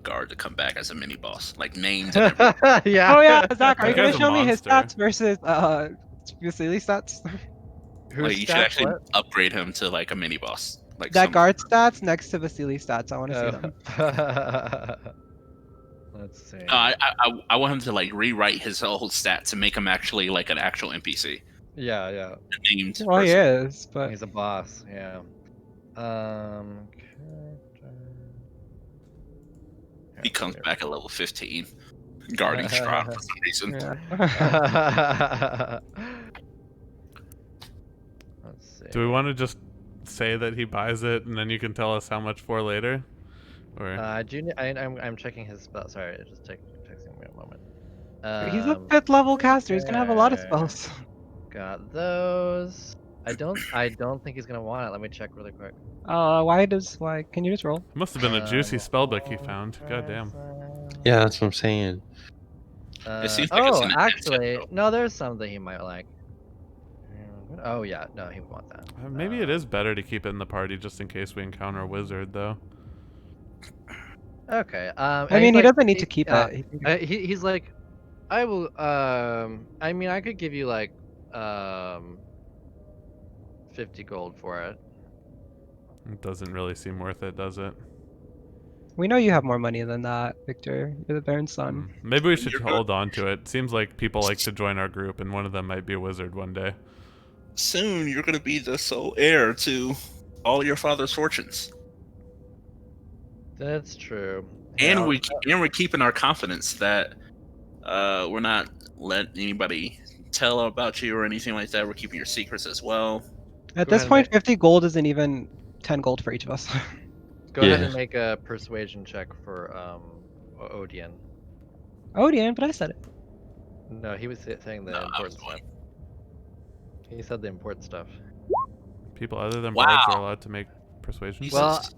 Speaker 6: guard to come back as a mini boss, like named. And everything.
Speaker 1: Yeah.
Speaker 3: Oh yeah, Zach, are you
Speaker 5: That
Speaker 3: gonna
Speaker 5: guy's a
Speaker 3: show me his
Speaker 5: monster.
Speaker 3: stats versus Vasily stats?
Speaker 1: Who's
Speaker 6: Like, you should actually upgrade him to like a mini boss. Like
Speaker 3: That
Speaker 6: some-
Speaker 3: guard stats next to Vasily stats. I want to see them.
Speaker 1: Let's see.
Speaker 6: I want him to like rewrite his whole stat to make him actually like an actual NPC.
Speaker 1: Yeah.
Speaker 6: Named.
Speaker 3: Well, he
Speaker 6: person.
Speaker 3: is, but
Speaker 1: He's a boss. Yeah. Character.
Speaker 6: He comes back at level 15, guarding Strahd for some reason.
Speaker 3: yeah.
Speaker 1: Let's see.
Speaker 5: Do we want to just say that he buys it and then you can tell us how much for later? Or
Speaker 1: I'm checking his spell. Sorry, it just texting me a moment.
Speaker 3: He's a 5th level caster. He's gonna have a lot of
Speaker 1: okay.
Speaker 3: spells.
Speaker 1: Got those. I don't think he's gonna want it. Let me check really quick.
Speaker 3: Why? Can you just roll?
Speaker 5: it must have been a juicy spellbook he found. God damn.
Speaker 8: Yeah, that's what I'm saying.
Speaker 6: It seems like it's
Speaker 1: Oh,
Speaker 6: an
Speaker 1: actually,
Speaker 6: incense,
Speaker 1: no. There's something he might like. Oh yeah, no, he would want that.
Speaker 5: Maybe it is better to keep it in the party just in case we encounter a wizard, though.
Speaker 1: Okay.
Speaker 3: I mean, he doesn't need to keep it.
Speaker 1: He's like, I will. I mean, I could give you like 50 gold for it.
Speaker 5: It doesn't really seem worth it, does it?
Speaker 3: We know you have more money than that, Victor. You're the Baron's son.
Speaker 5: Maybe we should
Speaker 6: You're
Speaker 5: hold on to it. Seems like people like to join our group, and one of them might be a wizard one day.
Speaker 6: Soon you're going to be the sole heir to all your father's fortunes.
Speaker 1: That's true.
Speaker 6: And
Speaker 1: Here,
Speaker 6: we're keeping our confidence that we're not letting anybody tell about you or anything like that. We're keeping your secrets as well.
Speaker 3: At
Speaker 1: Go
Speaker 3: this
Speaker 1: ahead and
Speaker 3: point, 50 gold isn't even 10 gold for each of us.
Speaker 1: go ahead
Speaker 8: Yeah.
Speaker 1: and make a persuasion check for Odian.
Speaker 3: Odian, but I said it.
Speaker 1: No, he was saying the
Speaker 6: No, I was
Speaker 1: important
Speaker 6: going.
Speaker 1: stuff. He said the important stuff.
Speaker 5: People other than
Speaker 6: Wow.
Speaker 5: bards are allowed to make persuasion
Speaker 6: Jesus.
Speaker 1: Well,
Speaker 5: checks?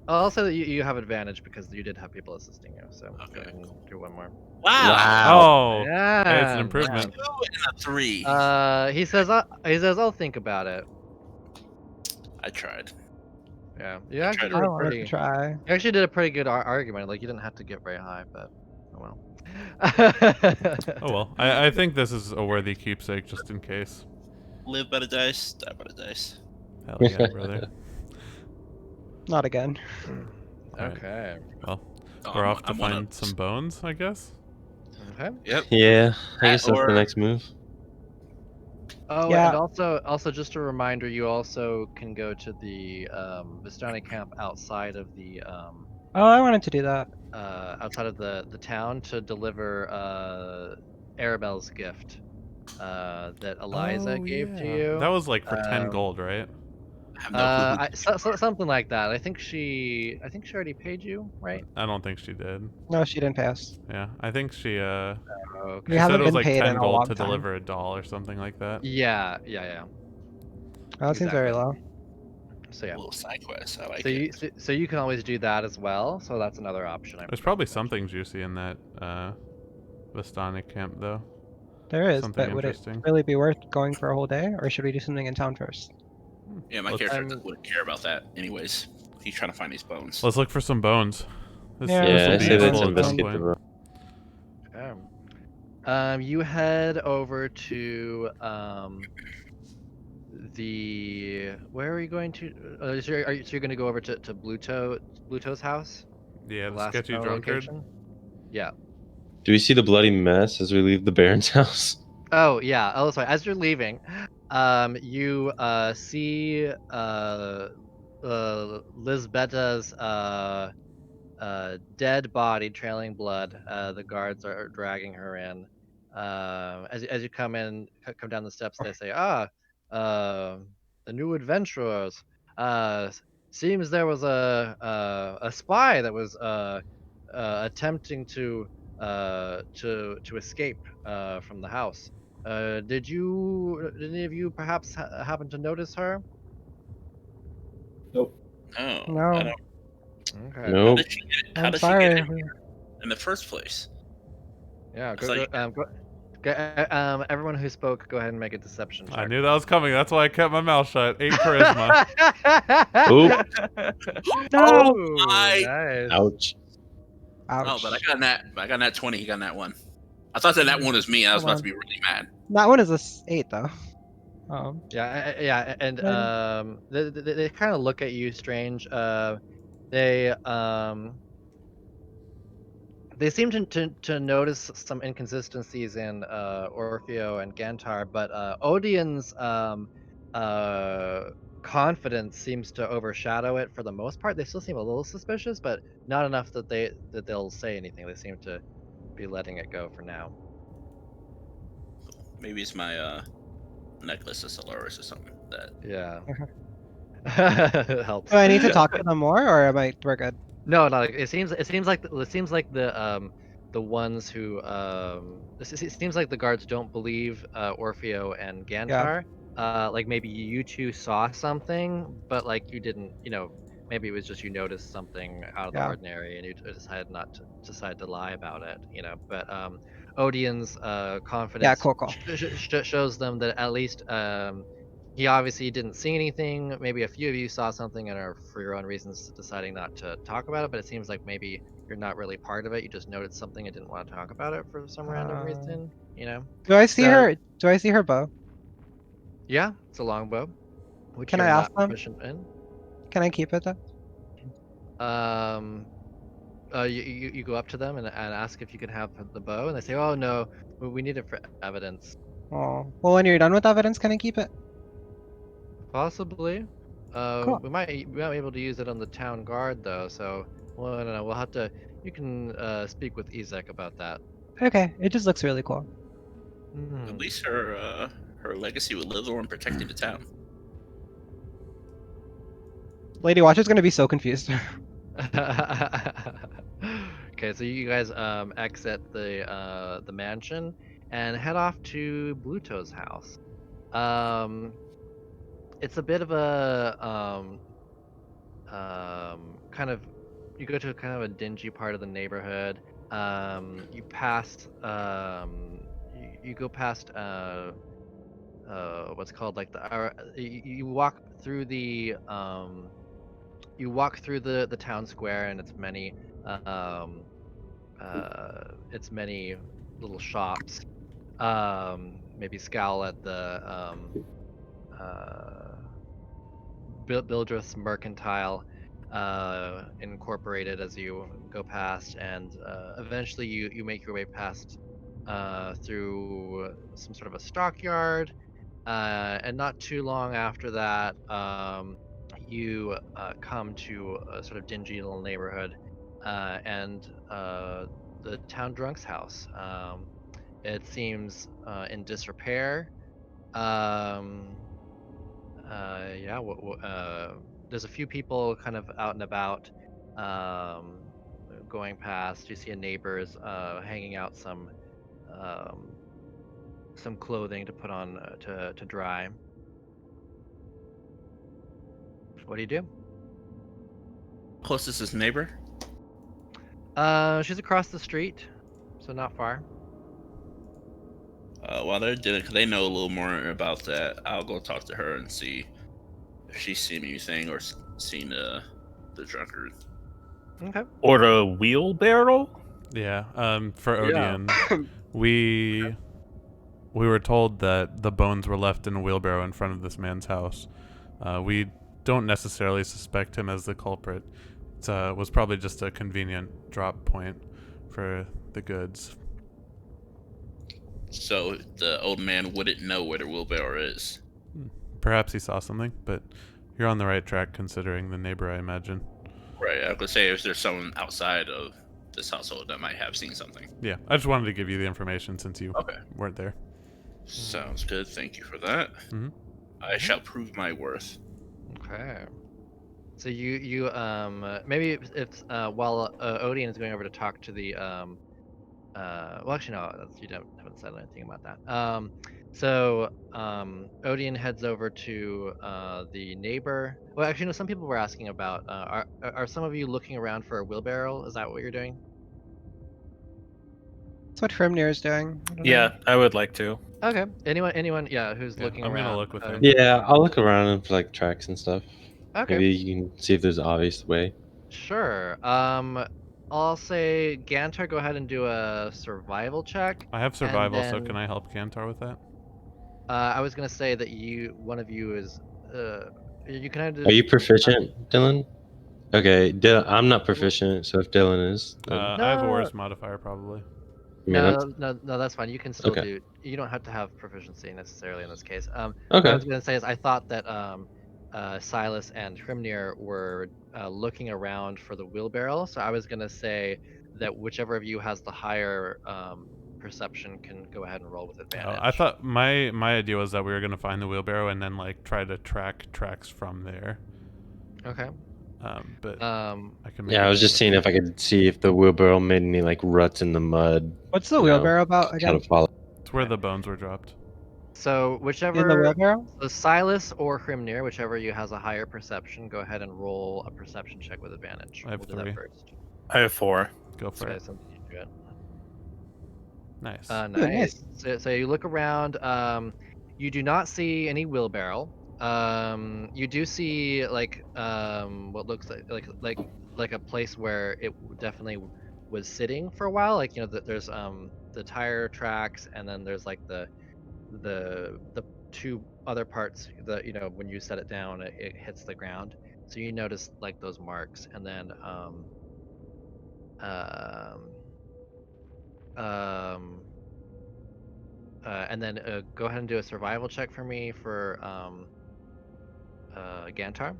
Speaker 1: I'll also you have advantage because you did have people assisting you. So go
Speaker 6: Okay,
Speaker 1: ahead and do one more.
Speaker 6: Wow.
Speaker 5: Oh,
Speaker 1: Yeah.
Speaker 5: hey, it's an improvement.
Speaker 6: 2 and a 3.
Speaker 1: He says I'll think about it.
Speaker 6: I tried.
Speaker 1: Yeah, you
Speaker 6: I
Speaker 1: actually
Speaker 6: tried
Speaker 1: did
Speaker 3: I
Speaker 1: a
Speaker 3: wanted to
Speaker 1: pretty
Speaker 3: try.
Speaker 1: you actually did a pretty good argument. Like you didn't have to get very high, but oh well.
Speaker 5: Oh well, I think this is a worthy keepsake just in case.
Speaker 6: Live by the dice, die by the dice.
Speaker 5: Hell yeah, brother.
Speaker 3: Not again.
Speaker 5: Alright.
Speaker 1: Okay.
Speaker 5: Well,
Speaker 6: Oh,
Speaker 5: we're off to
Speaker 6: I'm one
Speaker 5: find
Speaker 6: of
Speaker 5: some bones, I guess.
Speaker 1: Okay.
Speaker 6: Yep.
Speaker 8: Yeah, I
Speaker 6: That
Speaker 8: guess that's the
Speaker 6: or-
Speaker 8: next move.
Speaker 1: Oh,
Speaker 3: Yeah.
Speaker 1: and also just a reminder, you also can go to the Vistani camp outside of the
Speaker 3: Oh, I wanted to do that.
Speaker 1: outside of the town to deliver Arabelle's gift that Eliza gave to you.
Speaker 5: That was like for 10
Speaker 1: Um,
Speaker 5: gold, right?
Speaker 6: I have no clue who
Speaker 1: something like that. I think she already paid you, right?
Speaker 5: I don't think she did.
Speaker 3: No, she didn't pay us.
Speaker 5: Yeah, I think she
Speaker 1: Okay.
Speaker 3: We
Speaker 5: she said
Speaker 3: haven't
Speaker 5: it was
Speaker 3: been
Speaker 5: like
Speaker 3: paid
Speaker 5: 10
Speaker 3: in a
Speaker 5: gold
Speaker 3: long
Speaker 5: to
Speaker 3: time.
Speaker 5: deliver a doll or something like that.
Speaker 1: Yeah.
Speaker 3: That seems very
Speaker 1: Exactly.
Speaker 3: low.
Speaker 1: So yeah.
Speaker 6: A little side quest. I like
Speaker 1: So
Speaker 6: it.
Speaker 1: so you can always do that as well. So that's another option.
Speaker 5: There's probably something juicy in that Vistani camp though.
Speaker 3: There is,
Speaker 5: Something
Speaker 3: but would it
Speaker 5: interesting.
Speaker 3: really be worth going for a whole day, or should we do something in town first?
Speaker 6: Yeah, my
Speaker 5: Let's-
Speaker 6: character wouldn't care about that anyways. He's trying to find these bones.
Speaker 5: Let's look for some bones. This
Speaker 3: Yeah,
Speaker 5: will
Speaker 8: Yeah, I
Speaker 5: be
Speaker 8: say let's
Speaker 5: useful at some
Speaker 8: investigate the
Speaker 5: point.
Speaker 8: room.
Speaker 1: You head over to where are you going to? So you're going to go over to Bluto's house?
Speaker 5: Yeah,
Speaker 1: The
Speaker 5: the
Speaker 1: last
Speaker 5: sketchy
Speaker 1: known
Speaker 5: drunkard.
Speaker 1: location? Yeah.
Speaker 8: Do we see the bloody mess as we leave the Baron's house?
Speaker 1: Oh yeah. Oh sorry. As you're leaving, you see Lisbetta's dead body trailing blood. The guards are dragging her in. As you come down the steps, they say, the new adventurers. Seems there was a spy that was attempting to escape from the house. Did any of you perhaps happen to notice her?
Speaker 6: No,
Speaker 3: No.
Speaker 6: I don't.
Speaker 1: Okay.
Speaker 6: How
Speaker 8: Nope.
Speaker 6: did she get it? How
Speaker 3: I'm
Speaker 6: did
Speaker 3: sorry.
Speaker 6: she get in here in the first place?
Speaker 1: Yeah.
Speaker 6: I thought
Speaker 1: Everyone who spoke, go ahead and make a deception check.
Speaker 5: I knew that was coming. That's why I kept my mouth shut. 8 charisma.
Speaker 8: Oop.
Speaker 3: No.
Speaker 1: Ooh,
Speaker 6: my-
Speaker 1: nice.
Speaker 8: Ouch.
Speaker 3: Ouch.
Speaker 6: Oh, but I got that 20. He got that one. I thought that one was me. And I was
Speaker 3: Hold
Speaker 6: about
Speaker 3: on.
Speaker 6: to be really mad.
Speaker 3: That one is a 8 though.
Speaker 1: Yeah, and
Speaker 3: Then-
Speaker 1: they kind of look at you strange. They seem to notice some inconsistencies in Orfeo and Gantar, but Odian's confidence seems to overshadow it for the most part. They still seem a little suspicious, but not enough that they'll say anything. They seem to be letting it go for now.
Speaker 6: Maybe it's my necklace of Solaris or something. That
Speaker 1: Yeah. Helps.
Speaker 3: Do I need to talk to them more, or we're good?
Speaker 1: No, it seems like the ones who it seems like the guards don't believe Orfeo and Gantar. Like maybe you two saw something, but like you didn't, maybe it was just you noticed something out of the
Speaker 3: Yeah.
Speaker 1: ordinary and you decided not to lie about it, But Odian's confidence
Speaker 3: cool.
Speaker 1: shows them that at least he obviously didn't see anything. Maybe a few of you saw something and are, for your own reasons, deciding not to talk about it. But it seems like maybe you're not really part of it. You just noticed something and didn't want to talk about it for some random reason. You know.
Speaker 3: Do I see
Speaker 1: So-
Speaker 3: her? Do I see her bow?
Speaker 1: Yeah, it's a longbow, which
Speaker 3: Can
Speaker 1: you're
Speaker 3: I
Speaker 1: not
Speaker 3: ask them?
Speaker 1: proficient in.
Speaker 3: Can I keep it though?
Speaker 1: You go up to them and ask if you can have the bow, and they say, "Oh no, we need it for evidence."
Speaker 3: Oh, well, when you're done with evidence, can I keep it?
Speaker 1: Possibly.
Speaker 3: Cool.
Speaker 1: We might be able to use it on the town guard though. So, well, I don't know. We'll have to. You can speak with Ezek about that.
Speaker 3: Okay, it just looks really cool.
Speaker 6: At least her legacy will live on protecting the town.
Speaker 3: Lady Watcher's gonna be so confused.
Speaker 1: Okay, so you guys exit the mansion and head off to Bluto's house. It's a bit of a kind of you go to kind of a dingy part of the neighborhood. You pass you go past what's called like you walk through the the town square, and um it's many little shops. Maybe scowl at the uh Bildreth's Mercantile Incorporated as you go past, and eventually you make your way past through some sort of a stockyard, and not too long after that, you come to a sort of dingy little neighborhood, and the town drunk's house. It seems in disrepair. Um, yeah, there's a few people kind of out and about, um, going past. You see a neighbor's hanging out um, some clothing to put on to dry. What do you do?
Speaker 6: Closest is neighbor.
Speaker 1: She's across the street, so not far.
Speaker 6: While they're doing, cause they know a little more about that, I'll go talk to her and see if she's seen anything or seen the drunkard.
Speaker 1: Okay.
Speaker 4: Or a wheelbarrow?
Speaker 5: Yeah. For
Speaker 1: Yeah.
Speaker 5: Odeon, we were told that the bones were left in a wheelbarrow in front of this man's house. We don't necessarily suspect him as the culprit. It was probably just a convenient drop point for the goods.
Speaker 6: So the old man wouldn't know where the wheelbarrow is.
Speaker 5: Perhaps he saw something, but you're on the right track considering the neighbor, I imagine.
Speaker 6: Right. I could say if there's someone outside of this household that might have seen something.
Speaker 5: Yeah, I just wanted to give you the information since you
Speaker 6: Okay.
Speaker 5: weren't there.
Speaker 6: Sounds good. Thank you for that.
Speaker 5: Mhm.
Speaker 6: I shall prove my worth.
Speaker 1: Okay. So you maybe if while Odeon is going over to talk to the well, actually no, you haven't said anything about that. So Odeon heads over to the neighbor. Well, actually no, some people were asking about are some of you looking around for a wheelbarrow? Is that what you're doing?
Speaker 3: That's what Frimnir is doing. I don't know.
Speaker 4: Yeah, I would like to.
Speaker 1: Okay. Anyone yeah, who's
Speaker 5: Yeah,
Speaker 1: looking
Speaker 5: I'm
Speaker 1: around.
Speaker 5: gonna look with him.
Speaker 8: Yeah, I'll look around for like tracks and stuff.
Speaker 1: Okay.
Speaker 8: Maybe you can see if there's an obvious way.
Speaker 1: Sure. I'll say Gantar, go ahead and do a survival check.
Speaker 5: I have survival, so
Speaker 1: then-
Speaker 5: can I help Kantar with that?
Speaker 1: I was gonna say that one of you is you can either
Speaker 8: Are you proficient, Dylan? Okay, I'm not proficient, so if Dylan is, then
Speaker 5: I have a
Speaker 1: No.
Speaker 5: worse modifier probably.
Speaker 8: I mean, I'm-
Speaker 1: No, that's fine. You can still
Speaker 8: Okay.
Speaker 1: do. You don't have to have proficiency necessarily in this case. What
Speaker 8: okay.
Speaker 1: I was gonna say is I thought that Silas and Hrimnir were looking around for the wheelbarrow, so I was gonna say that whichever of you has the higher perception can go ahead and roll with
Speaker 5: Oh,
Speaker 1: advantage.
Speaker 5: I thought my idea was that we were gonna find the wheelbarrow and then like try to track tracks from there.
Speaker 1: Okay.
Speaker 5: But
Speaker 1: Um,
Speaker 5: I can. Make
Speaker 8: Yeah, I
Speaker 5: a
Speaker 8: was just seeing if I could see if the wheelbarrow made any like ruts in the mud.
Speaker 3: What's the
Speaker 8: you know,
Speaker 3: wheelbarrow about
Speaker 8: How
Speaker 3: again?
Speaker 8: to follow.
Speaker 5: It's where the bones were dropped.
Speaker 1: so
Speaker 3: In the
Speaker 1: whichever
Speaker 3: wheelbarrow?
Speaker 1: so Silas or Hrimnir, whichever you has a higher perception, go ahead and roll a perception check with advantage.
Speaker 5: I have
Speaker 1: We'll do that
Speaker 5: 3.
Speaker 1: first.
Speaker 4: I have 4.
Speaker 5: Go for
Speaker 1: Okay,
Speaker 5: it.
Speaker 1: so you do it.
Speaker 5: Nice.
Speaker 1: Nice.
Speaker 3: nice.
Speaker 1: So you look around. You do not see any wheelbarrow. You do see like what looks like a place where it definitely was sitting for a while. Like there's the tire tracks, and then there's like the two other parts that when you set it down, it hits the ground. So you notice like those marks, and then um um go ahead and do a survival check for me for Gantar.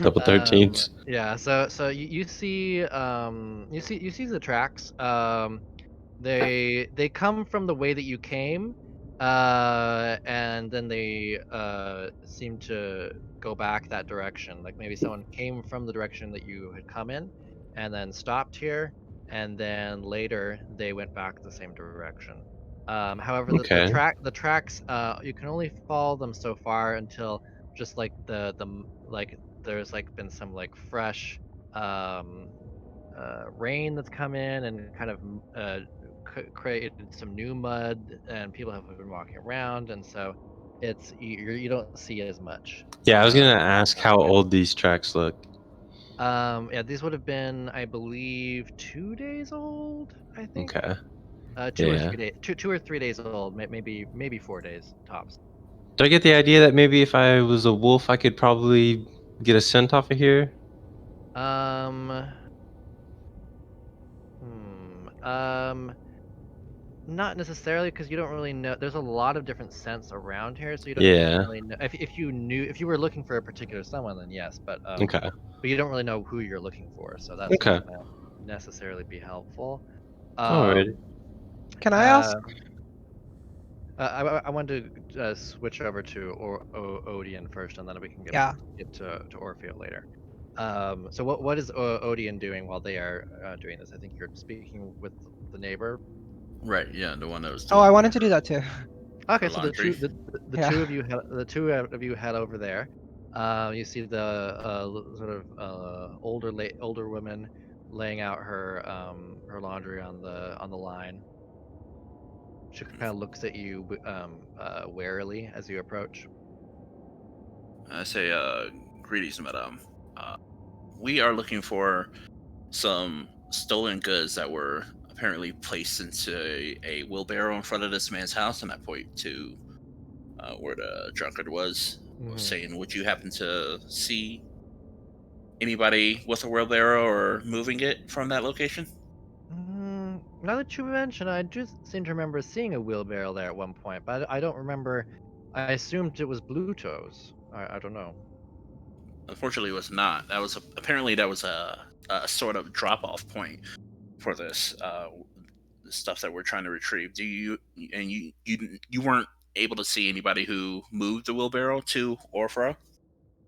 Speaker 8: Double 13s.
Speaker 1: Yeah, so you see the tracks. They come from the way that you came, and then they seem to go back that direction. Like maybe someone came from the direction that you had come in, and then stopped here, and then later they went back the same direction. However,
Speaker 8: Okay.
Speaker 1: the tracks, you can only follow them so far until just like like there's like been some like fresh um rain that's come in and kind of created some new mud, and people have been walking around, and so you don't see as much
Speaker 8: Yeah, I was gonna
Speaker 1: at
Speaker 8: ask
Speaker 1: this
Speaker 8: how
Speaker 1: point.
Speaker 8: old these tracks look.
Speaker 1: Yeah, these would have been, I believe, 2 days old, I think.
Speaker 8: Okay.
Speaker 1: 2 or 3
Speaker 8: Yeah.
Speaker 1: days, 2 or 3 days old, maybe 4 days tops.
Speaker 8: Do I get the idea that maybe if I was a wolf, I could probably get a scent off of here?
Speaker 1: Um, hmm, Not necessarily, because you don't really know. There's a lot of different scents around here, so you don't
Speaker 8: Yeah.
Speaker 1: really know. If you were looking for a particular someone, then yes,
Speaker 8: Okay.
Speaker 1: but you don't really know who you're looking for, so that's
Speaker 8: Okay.
Speaker 1: not gonna necessarily be helpful.
Speaker 8: Alrighty.
Speaker 1: Um,
Speaker 3: Can I
Speaker 1: uh,
Speaker 3: ask?
Speaker 1: I wanted to switch over to Odian first, and then we can
Speaker 3: Yeah.
Speaker 1: get to Orfeo later. So what is Odian doing while they are doing this? I think you're speaking with the neighbor.
Speaker 6: Right, yeah, the one that was
Speaker 3: Oh,
Speaker 6: doing
Speaker 3: I wanted to do that too.
Speaker 1: Okay,
Speaker 6: her
Speaker 1: so
Speaker 6: laundry.
Speaker 1: the
Speaker 3: Yeah.
Speaker 1: two of you head over there. You see the sort of older woman laying out her laundry on the line. She kind of looks at you warily as you approach.
Speaker 6: I say, greetings, madam. Uh, we are looking for some stolen goods that were apparently placed into a wheelbarrow in front of this man's house, and I point to where the drunkard was. I was saying, would you happen to see anybody with a wheelbarrow or moving it from that location?
Speaker 1: Now that you mention, I just seem to remember seeing a wheelbarrow there at one point, but I don't remember. I assumed it was Blue Toes. I don't know.
Speaker 6: Unfortunately, it was not. That was apparently that was a sort of drop-off point for this stuff that we're trying to retrieve. Do you and you weren't able to see anybody who moved the wheelbarrow to Orfra?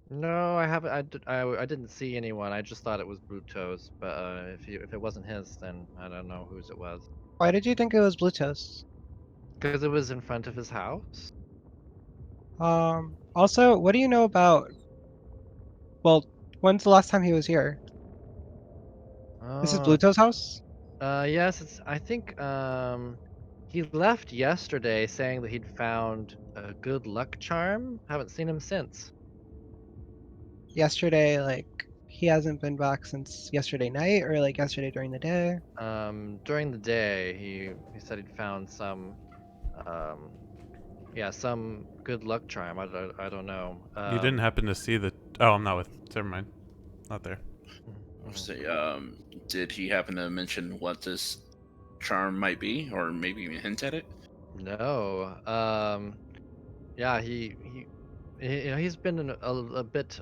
Speaker 1: No, I haven't. I didn't see anyone. I just thought it was Blue Toes, but if it wasn't his, then I don't know whose it was.
Speaker 3: Why did you think it was Bluetooth?
Speaker 1: Because it was in front of his house.
Speaker 3: Also, what do you know about, well, when's the last time he was here? This is
Speaker 1: Uh,
Speaker 3: Blueto's house?
Speaker 1: yes, I think he left yesterday saying that he'd found a good luck charm. Haven't seen him since.
Speaker 3: Yesterday, like, he hasn't been back since yesterday night, or like yesterday during the day?
Speaker 1: During the day, he said he'd found some, um, yeah, some good luck charm. I don't know.
Speaker 5: You didn't happen to see the. Oh, I'm not with. Never mind. Not there.
Speaker 6: Say, did he happen to mention what this charm might be, or maybe even hint at it?
Speaker 1: No. Yeah, he's been a bit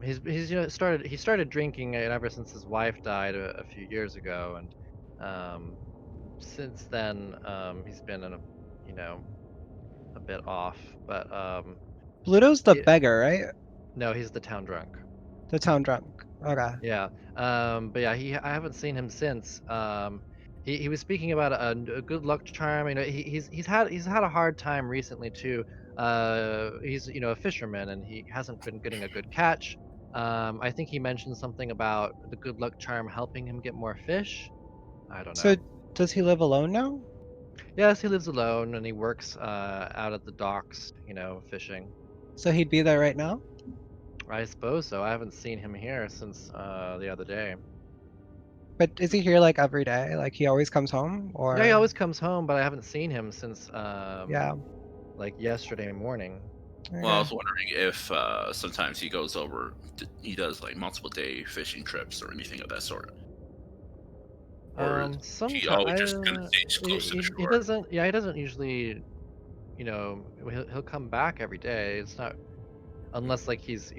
Speaker 1: he's started drinking ever since his wife died a few years ago, and since then he's been you know a bit off, but
Speaker 3: Bluto's the
Speaker 1: yeah,
Speaker 3: beggar, right?
Speaker 1: no, he's the town drunk.
Speaker 3: The town drunk. Okay.
Speaker 1: Yeah. But yeah, I haven't seen him since. He was speaking about a good luck charm. He's had a hard time recently too. He's a fisherman, and he hasn't been getting a good catch. I think he mentioned something about the good luck charm helping him get more fish. I don't
Speaker 3: So,
Speaker 1: know.
Speaker 3: does he live alone now?
Speaker 1: Yes, he lives alone and he works out at the docks, fishing.
Speaker 3: So he'd be there right now?
Speaker 1: I suppose so. I haven't seen him here since the other day.
Speaker 3: But is he here like every day? Like he always comes home,
Speaker 1: Yeah, he
Speaker 3: or
Speaker 1: always comes home, but I haven't seen him since
Speaker 3: yeah?
Speaker 1: like yesterday morning.
Speaker 6: Well, I was
Speaker 3: Okay.
Speaker 6: wondering if sometimes he goes over, he does like multiple day fishing trips or anything of that sort. Or he always just kind of
Speaker 1: Sometimes
Speaker 6: stays close to the
Speaker 1: he
Speaker 6: shore.
Speaker 1: doesn't. Yeah, he doesn't usually. He'll come back every day. It's not unless like he's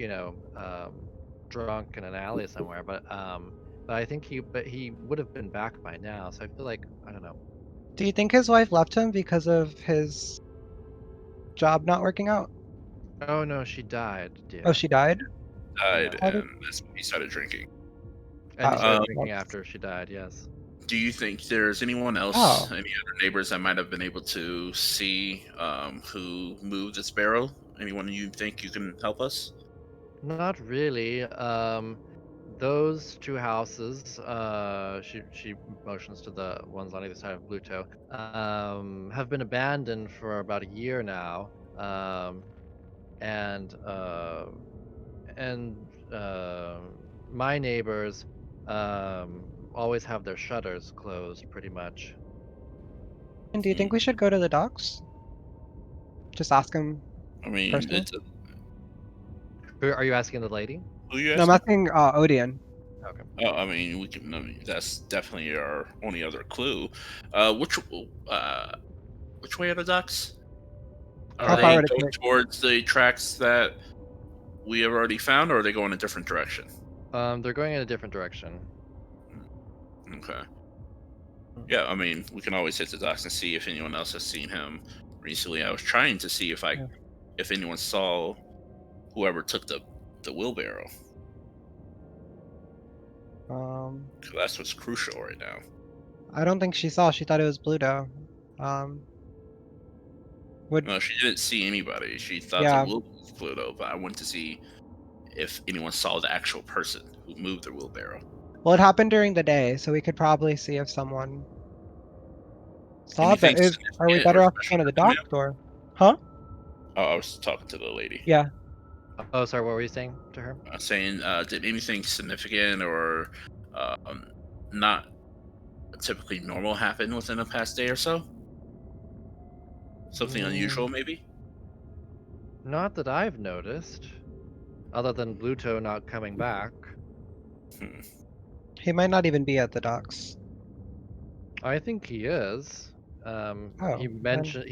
Speaker 1: drunk in an alley somewhere. But I think he would have been back by now. So I feel like I don't know.
Speaker 3: Do you think his wife left him because of his job not working out?
Speaker 1: Oh no, she died,
Speaker 3: Oh,
Speaker 1: dear.
Speaker 3: she died?
Speaker 6: Died,
Speaker 3: How did-
Speaker 6: and that's when he started drinking.
Speaker 1: And he
Speaker 3: Oh,
Speaker 1: started
Speaker 6: Um,
Speaker 1: drinking
Speaker 3: that's-
Speaker 1: after she died. Yes.
Speaker 6: do you think there's anyone else,
Speaker 3: oh.
Speaker 6: any other neighbors that might have been able to see who moved this barrel? Anyone you think you can help us?
Speaker 1: Not really. Those two houses, she motions to the ones on either side of Bluto, have been abandoned for about a year now. And and my neighbors always have their shutters closed, pretty much.
Speaker 3: And do you think we should go to the docks? Just ask him
Speaker 6: I mean,
Speaker 3: personally?
Speaker 1: Are you asking the lady?
Speaker 6: who you
Speaker 3: No, I'm
Speaker 6: asking?
Speaker 3: asking Odian.
Speaker 1: Okay.
Speaker 6: Oh, I mean, we can. I mean, that's definitely our only other clue. Which way are the ducks? Are
Speaker 3: How
Speaker 1: Uh,
Speaker 3: far
Speaker 6: they
Speaker 3: would it
Speaker 6: going
Speaker 3: take?
Speaker 6: towards the tracks that we have already found, or are they going a different direction?
Speaker 1: they're going in a different direction.
Speaker 6: Okay. Yeah, I mean, we can always hit the docks and see if anyone else has seen him recently. I was trying to see
Speaker 3: Yeah.
Speaker 6: if anyone saw whoever took the wheelbarrow.
Speaker 3: Um,
Speaker 6: 'Cause that's what's crucial right now.
Speaker 3: I don't think she saw. She thought it was Bluto. Um, would
Speaker 6: No, she didn't see anybody. She thought the
Speaker 3: yeah.
Speaker 6: wheelbarrow was Pluto, but I wanted to see if anyone saw the actual person who moved the wheelbarrow.
Speaker 3: Well, it happened during the day, so we could probably see if someone saw. But
Speaker 6: Anything
Speaker 3: if are we
Speaker 6: significant or
Speaker 3: better off just
Speaker 6: special
Speaker 3: going to the
Speaker 6: happened to him?
Speaker 3: docks or? Huh?
Speaker 6: Oh, I was talking to the lady.
Speaker 3: Yeah.
Speaker 1: Oh, sorry. What were you saying to her?
Speaker 6: Saying, did anything significant or not typically normal happen within the past day or so? Something unusual, maybe?
Speaker 1: Not that I've noticed, other than Bluto not coming back.
Speaker 6: Hmm.
Speaker 3: He might not even be at the docks.
Speaker 1: I think he is.
Speaker 3: Oh,
Speaker 1: He
Speaker 3: then
Speaker 1: mentioned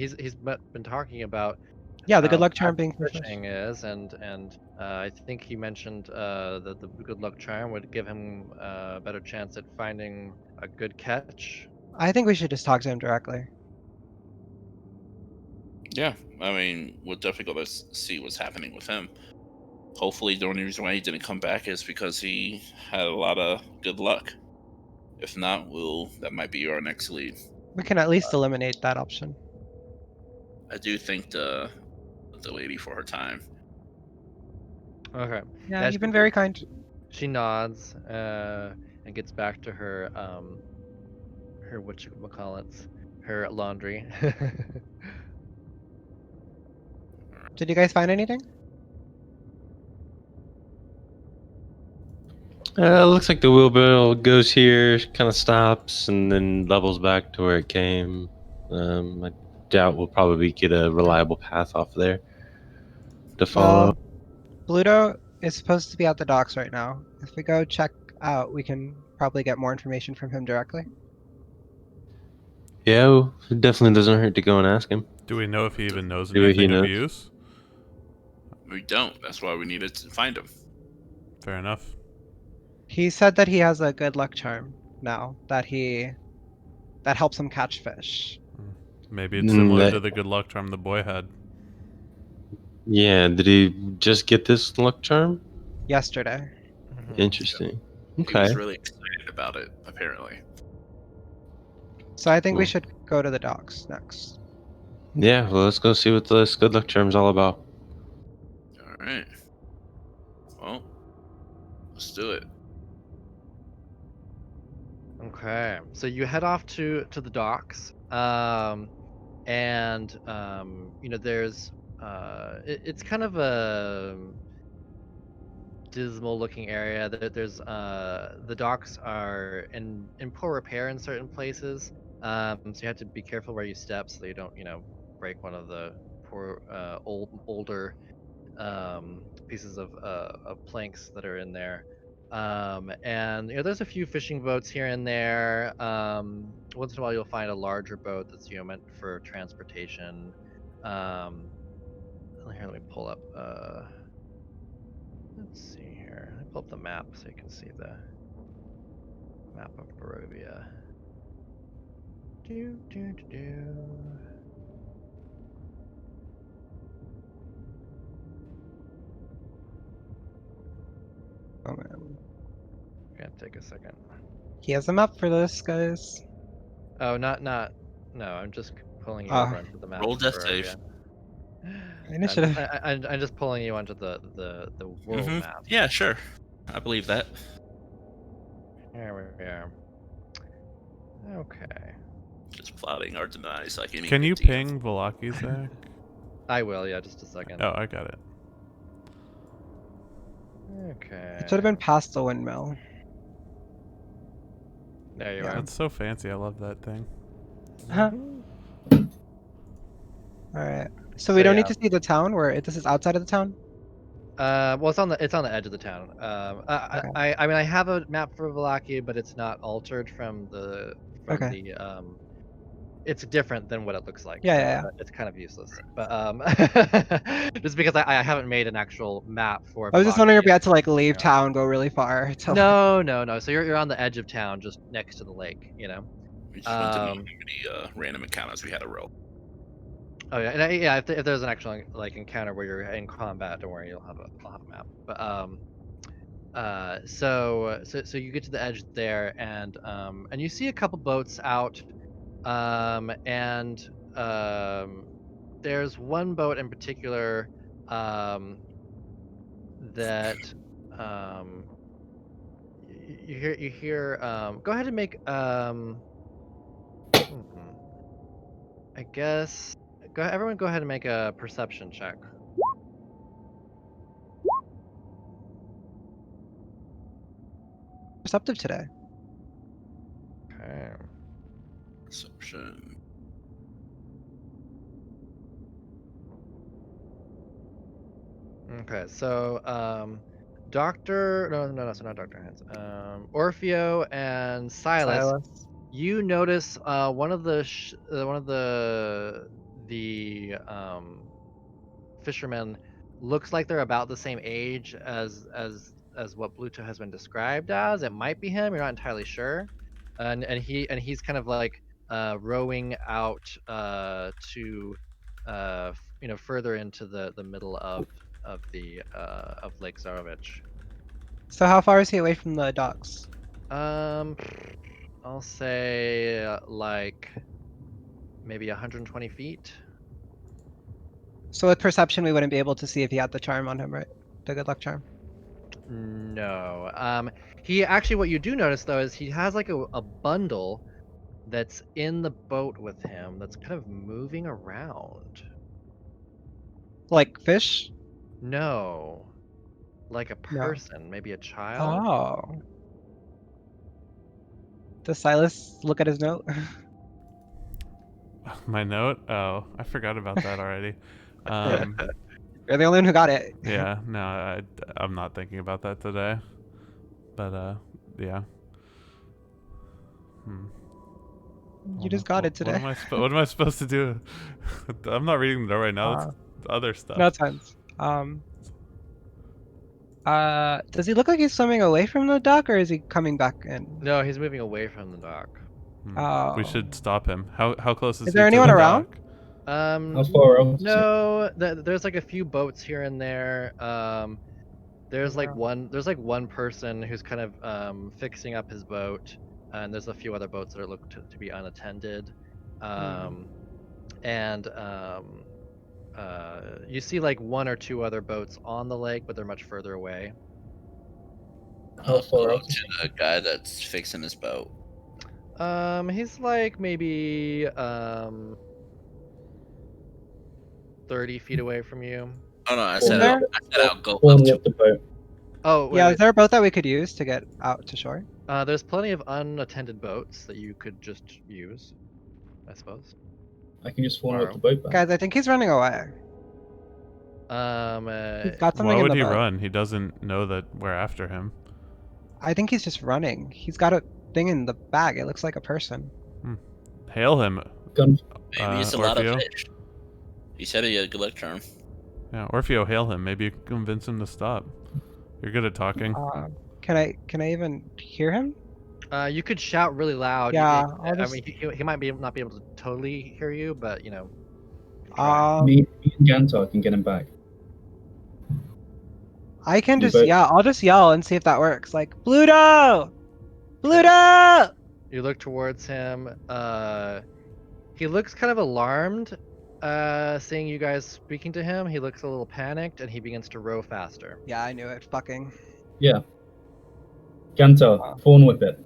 Speaker 1: been talking about
Speaker 3: yeah, the good
Speaker 1: how
Speaker 3: luck charm
Speaker 1: fast
Speaker 3: being for fish.
Speaker 1: fishing is, and I think he mentioned that the good luck charm would give him a better chance at finding a good catch.
Speaker 3: I think we should just talk to him directly.
Speaker 6: Yeah, I mean, we'll definitely go to see what's happening with him. Hopefully, the only reason why he didn't come back is because he had a lot of good luck. If not, that might be our next lead.
Speaker 3: We can at least eliminate that option.
Speaker 6: I do thank the lady for her time.
Speaker 1: Okay.
Speaker 3: Yeah,
Speaker 1: Yeah,
Speaker 3: you've been very kind.
Speaker 1: she nods and gets back to her her whatchamacallits, her laundry.
Speaker 3: Did you guys find anything?
Speaker 8: Looks like the wheelbarrow goes here, kind of stops, and then levels back to where it came. I doubt we'll probably get a reliable path off there to follow.
Speaker 3: Bluto is supposed to be at the docks right now. If we go check out, we can probably get more information from him directly.
Speaker 8: Yeah, well, it definitely doesn't hurt to go and ask him.
Speaker 5: Do we know if he even knows
Speaker 8: Do he
Speaker 5: anything of
Speaker 8: knows?
Speaker 5: use?
Speaker 6: We don't. That's why we needed to find him.
Speaker 5: Fair enough.
Speaker 3: He said that he has a good luck charm now that helps him catch fish.
Speaker 5: Maybe it's
Speaker 8: Mm,
Speaker 5: similar
Speaker 8: that-
Speaker 5: to the good luck charm the boy had.
Speaker 8: Yeah, did he just get this luck charm?
Speaker 3: Yesterday.
Speaker 8: Interesting.
Speaker 6: He
Speaker 8: Okay.
Speaker 6: was really excited about it, apparently.
Speaker 3: So I think we
Speaker 8: Cool.
Speaker 3: should go to the docks next.
Speaker 8: Yeah, well, let's go see what this good luck charm's all about.
Speaker 6: All right. Well, let's do it.
Speaker 1: Okay, so you head off to the docks, And there's it's kind of a dismal looking area. There's the docks are in poor repair in certain places. So you have to be careful where you step so you don't break one of the poor older pieces of planks that are in there. And there's a few fishing boats here and there. Once in a while you'll find a larger boat that's meant for transportation. Here, let me pull up let's see here. Let me pull up the map so you can see the map of Barovia. Do, do, do, do.
Speaker 3: Oh man.
Speaker 1: Gonna take a second.
Speaker 3: He has a map for this, guys.
Speaker 1: Oh, not. No, I'm just pulling you
Speaker 3: Ah.
Speaker 1: over onto the map.
Speaker 6: Roll
Speaker 1: of
Speaker 6: death
Speaker 1: Barovia.
Speaker 6: save.
Speaker 3: Initiative.
Speaker 1: I'm just pulling you onto the world map.
Speaker 6: Yeah, sure. I believe that.
Speaker 1: Here we are. Okay.
Speaker 6: Just plotting our demise like any
Speaker 5: Can you
Speaker 6: good DM.
Speaker 5: ping Velaki, Zach?
Speaker 1: I will, yeah, just a second.
Speaker 5: Oh, I got it.
Speaker 1: Okay.
Speaker 3: It should have been past the windmill.
Speaker 1: There you
Speaker 3: Yeah.
Speaker 1: are.
Speaker 5: That's so fancy. I love that thing.
Speaker 3: Huh. All right. So we don't need to see the town. Where this is outside of the town.
Speaker 1: Well, it's on the edge of the town.
Speaker 3: Okay.
Speaker 1: I mean, I have a map for Valaki, but it's not altered from the
Speaker 3: Okay.
Speaker 1: It's different than what it looks like.
Speaker 3: Yeah,
Speaker 1: so
Speaker 3: yeah, yeah.
Speaker 1: It's kind of useless. But just because I haven't made an actual map for.
Speaker 3: I was just wondering if we had to like leave
Speaker 1: Yeah.
Speaker 3: town, go really far. To
Speaker 1: No. So you're on the edge of town, just next to the lake.
Speaker 6: We just went to know how many random encounters we had to roll.
Speaker 1: Oh yeah, and yeah. If there's an actual encounter where you're in combat, don't worry, I'll have a map. But so you get to the edge there, and you see a couple boats out, and there's one boat in particular that you hear. Go ahead and make I guess everyone go ahead and make a perception check.
Speaker 3: perceptive today.
Speaker 1: Okay.
Speaker 6: Perception.
Speaker 1: Okay, so so not Dr. Hans. Orfeo and Silas, you notice one of the fishermen looks like they're about the same age as what Bluto has been described as. It might be him. You're not entirely sure. And he's kind of like rowing out to further into the middle of Lake Zarovich.
Speaker 3: So how far is he away from the docks?
Speaker 1: I'll say like maybe 120 feet.
Speaker 3: So with perception, we wouldn't be able to see if he had the charm on him, right? The good luck charm.
Speaker 1: No. He actually, what you do notice though is he has like a bundle that's in the boat with him that's kind of moving around.
Speaker 3: Like fish?
Speaker 1: No. Like a
Speaker 3: No.
Speaker 1: person, maybe a child.
Speaker 3: Oh. Does Silas look at his note?
Speaker 5: My note? Oh, I forgot about that already.
Speaker 3: You're the only one who got it.
Speaker 5: Yeah, no, I'm not thinking about that today. But yeah.
Speaker 3: You just got it today.
Speaker 5: What am I supposed to do? I'm not reading the note right now. That's other stuff.
Speaker 3: No, it's fine. Does he look like he's swimming away from the dock, or is he coming back in?
Speaker 1: No, he's moving away from the dock.
Speaker 5: We should stop him. How close is he
Speaker 3: there
Speaker 5: to
Speaker 3: anyone
Speaker 5: the
Speaker 3: around?
Speaker 5: dock?
Speaker 7: How far out?
Speaker 1: No, there's like a few boats here and there. There's like one person who's kind of fixing up his boat, and there's a few other boats that are looked to be unattended. And you see like one or two other boats on the lake, but they're much further away.
Speaker 7: How far out?
Speaker 6: To the guy that's fixing his boat.
Speaker 1: He's like maybe 30 feet away from you.
Speaker 6: Oh no, I
Speaker 7: Fawn
Speaker 6: said
Speaker 3: there?
Speaker 6: I'll go
Speaker 7: Fawn
Speaker 6: up to.
Speaker 7: whip the boat.
Speaker 1: Oh, wait,
Speaker 3: Yeah,
Speaker 1: wait.
Speaker 3: is there a boat that we could use to get out to shore?
Speaker 1: There's plenty of unattended boats that you could just use, I suppose.
Speaker 7: I can just fawn whip
Speaker 1: Borrow.
Speaker 7: the boat back.
Speaker 3: Guys, I think he's running away. He's got something
Speaker 5: Why
Speaker 3: in
Speaker 5: would
Speaker 3: the
Speaker 5: he
Speaker 3: boat.
Speaker 5: run? He doesn't know that we're after him.
Speaker 3: I think he's just running. He's got a thing in the bag. It looks like a person.
Speaker 5: Hail him.
Speaker 7: Gun.
Speaker 6: Maybe it's a lot of
Speaker 5: Orfeo.
Speaker 6: fish. He said he had a good luck charm.
Speaker 5: Yeah, Orfeo, hail him. Maybe you can convince him to stop. You're good at talking.
Speaker 3: Can I even hear him?
Speaker 1: You could shout really loud.
Speaker 3: Yeah,
Speaker 1: I
Speaker 3: I'll just.
Speaker 1: mean, he might not be able to totally hear you, but you know. you try.
Speaker 7: Me and Gantar can get him back.
Speaker 3: I can
Speaker 7: You
Speaker 3: just
Speaker 7: both-
Speaker 3: I'll just yell and see if that works. Like Bluto, Bluto.
Speaker 1: You look towards him. He looks kind of alarmed, seeing you guys speaking to him. He looks a little panicked, and he begins to row faster.
Speaker 3: Yeah, I knew it. Fucking.
Speaker 7: Yeah. Gantar, fawn whip it.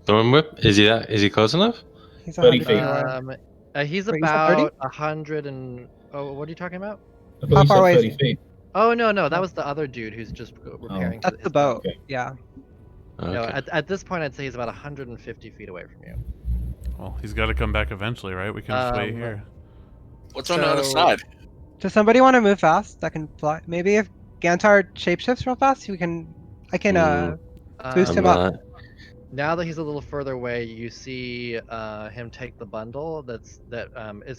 Speaker 8: Thorn whip? Is he close enough?
Speaker 3: He's
Speaker 7: 30
Speaker 3: 100
Speaker 7: feet.
Speaker 3: feet away.
Speaker 1: He's
Speaker 3: Wait, you said 30?
Speaker 1: about 100 and. Oh, what are you talking about?
Speaker 7: I thought
Speaker 3: How
Speaker 7: you
Speaker 3: far
Speaker 7: said
Speaker 3: away is
Speaker 7: 30
Speaker 3: he?
Speaker 7: feet.
Speaker 1: Oh no, that was the other dude who's just repairing.
Speaker 3: That's
Speaker 1: his
Speaker 3: the boat.
Speaker 7: Okay.
Speaker 3: Yeah.
Speaker 8: Okay.
Speaker 1: No, at this point, I'd say he's about 150 feet away from you.
Speaker 5: Well, he's got to come back eventually, right? We can just wait
Speaker 1: Um,
Speaker 5: here.
Speaker 6: What's on the other
Speaker 1: So-
Speaker 6: side?
Speaker 3: Does somebody want to move fast that can fly? Maybe if Gantar shapeshifts real fast, I can boost
Speaker 8: I'm
Speaker 3: him up.
Speaker 8: not.
Speaker 1: Now that he's a little further away, you see him take the bundle. It's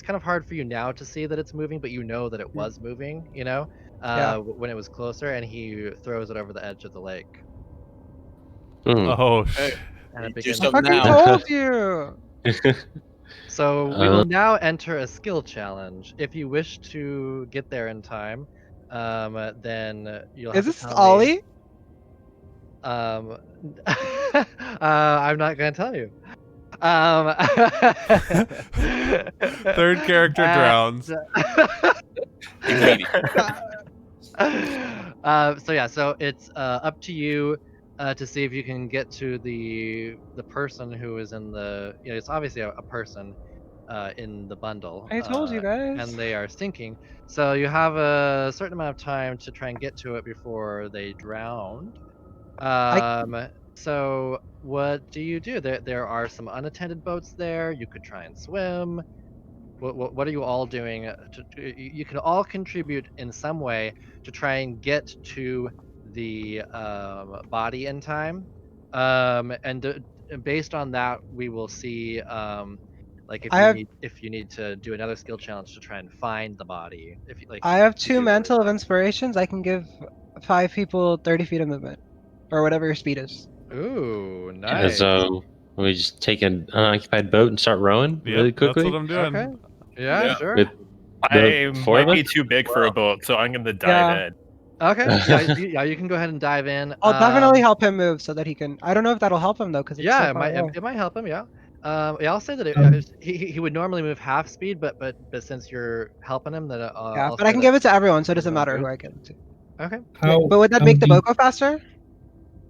Speaker 1: kind of hard for you now to see that it's moving, but you know that it was moving. You know,
Speaker 3: Yeah.
Speaker 1: when it was closer, and he throws it over the edge of the lake,
Speaker 8: Mm.
Speaker 5: Oh,
Speaker 6: Hey.
Speaker 1: and it
Speaker 6: Do
Speaker 1: begins.
Speaker 3: I
Speaker 6: something
Speaker 3: fucking
Speaker 6: now.
Speaker 3: told you.
Speaker 1: So we will now enter a skill challenge. If you wish to get there in time, then you'll have
Speaker 3: Is
Speaker 1: to
Speaker 3: this
Speaker 1: tell me.
Speaker 3: Ollie?
Speaker 1: I'm not gonna tell you.
Speaker 5: third character drowns.
Speaker 1: So it's up to you to see if you can get to the person who is in the. You know, it's obviously a person in the bundle.
Speaker 3: I told you guys.
Speaker 1: And they are sinking. So you have a certain amount of time to try and get to it before they drown. So what do you do? There are some unattended boats there. You could try and swim. What are you all doing? You can all contribute in some way to try and get to the body in time. Based on that, we will see like if you need to do another skill challenge to try and find the body. If you like,
Speaker 3: I have
Speaker 1: if you
Speaker 3: 2
Speaker 1: do really
Speaker 3: mantle of
Speaker 1: well.
Speaker 3: inspirations. I can give 5 people 30 feet of movement, or whatever your speed is.
Speaker 1: Ooh,
Speaker 8: Yeah,
Speaker 1: nice.
Speaker 8: so we just take an unoccupied boat and start rowing really
Speaker 5: Yep,
Speaker 8: quickly.
Speaker 5: that's what I'm doing.
Speaker 1: Okay. Yeah, sure.
Speaker 8: With
Speaker 4: I
Speaker 8: four of
Speaker 4: might be
Speaker 8: us?
Speaker 4: too big for a boat, so I'm gonna dive
Speaker 3: Yeah.
Speaker 4: in.
Speaker 1: Okay. Yeah, you can go ahead and dive in.
Speaker 3: I'll definitely help him move so that he can. I don't know if that'll help him though, because
Speaker 1: Yeah,
Speaker 3: so
Speaker 1: it might
Speaker 3: far away.
Speaker 1: it might help him. Yeah. Yeah, I'll say that he would normally move half speed, but since you're helping him, that
Speaker 3: Yeah,
Speaker 1: I'll
Speaker 3: but I
Speaker 1: say
Speaker 3: can
Speaker 1: that-
Speaker 3: give it to everyone, so it doesn't
Speaker 1: everyone
Speaker 3: matter who
Speaker 1: moves.
Speaker 3: I give it to.
Speaker 1: Okay.
Speaker 3: But would that make the boat go faster?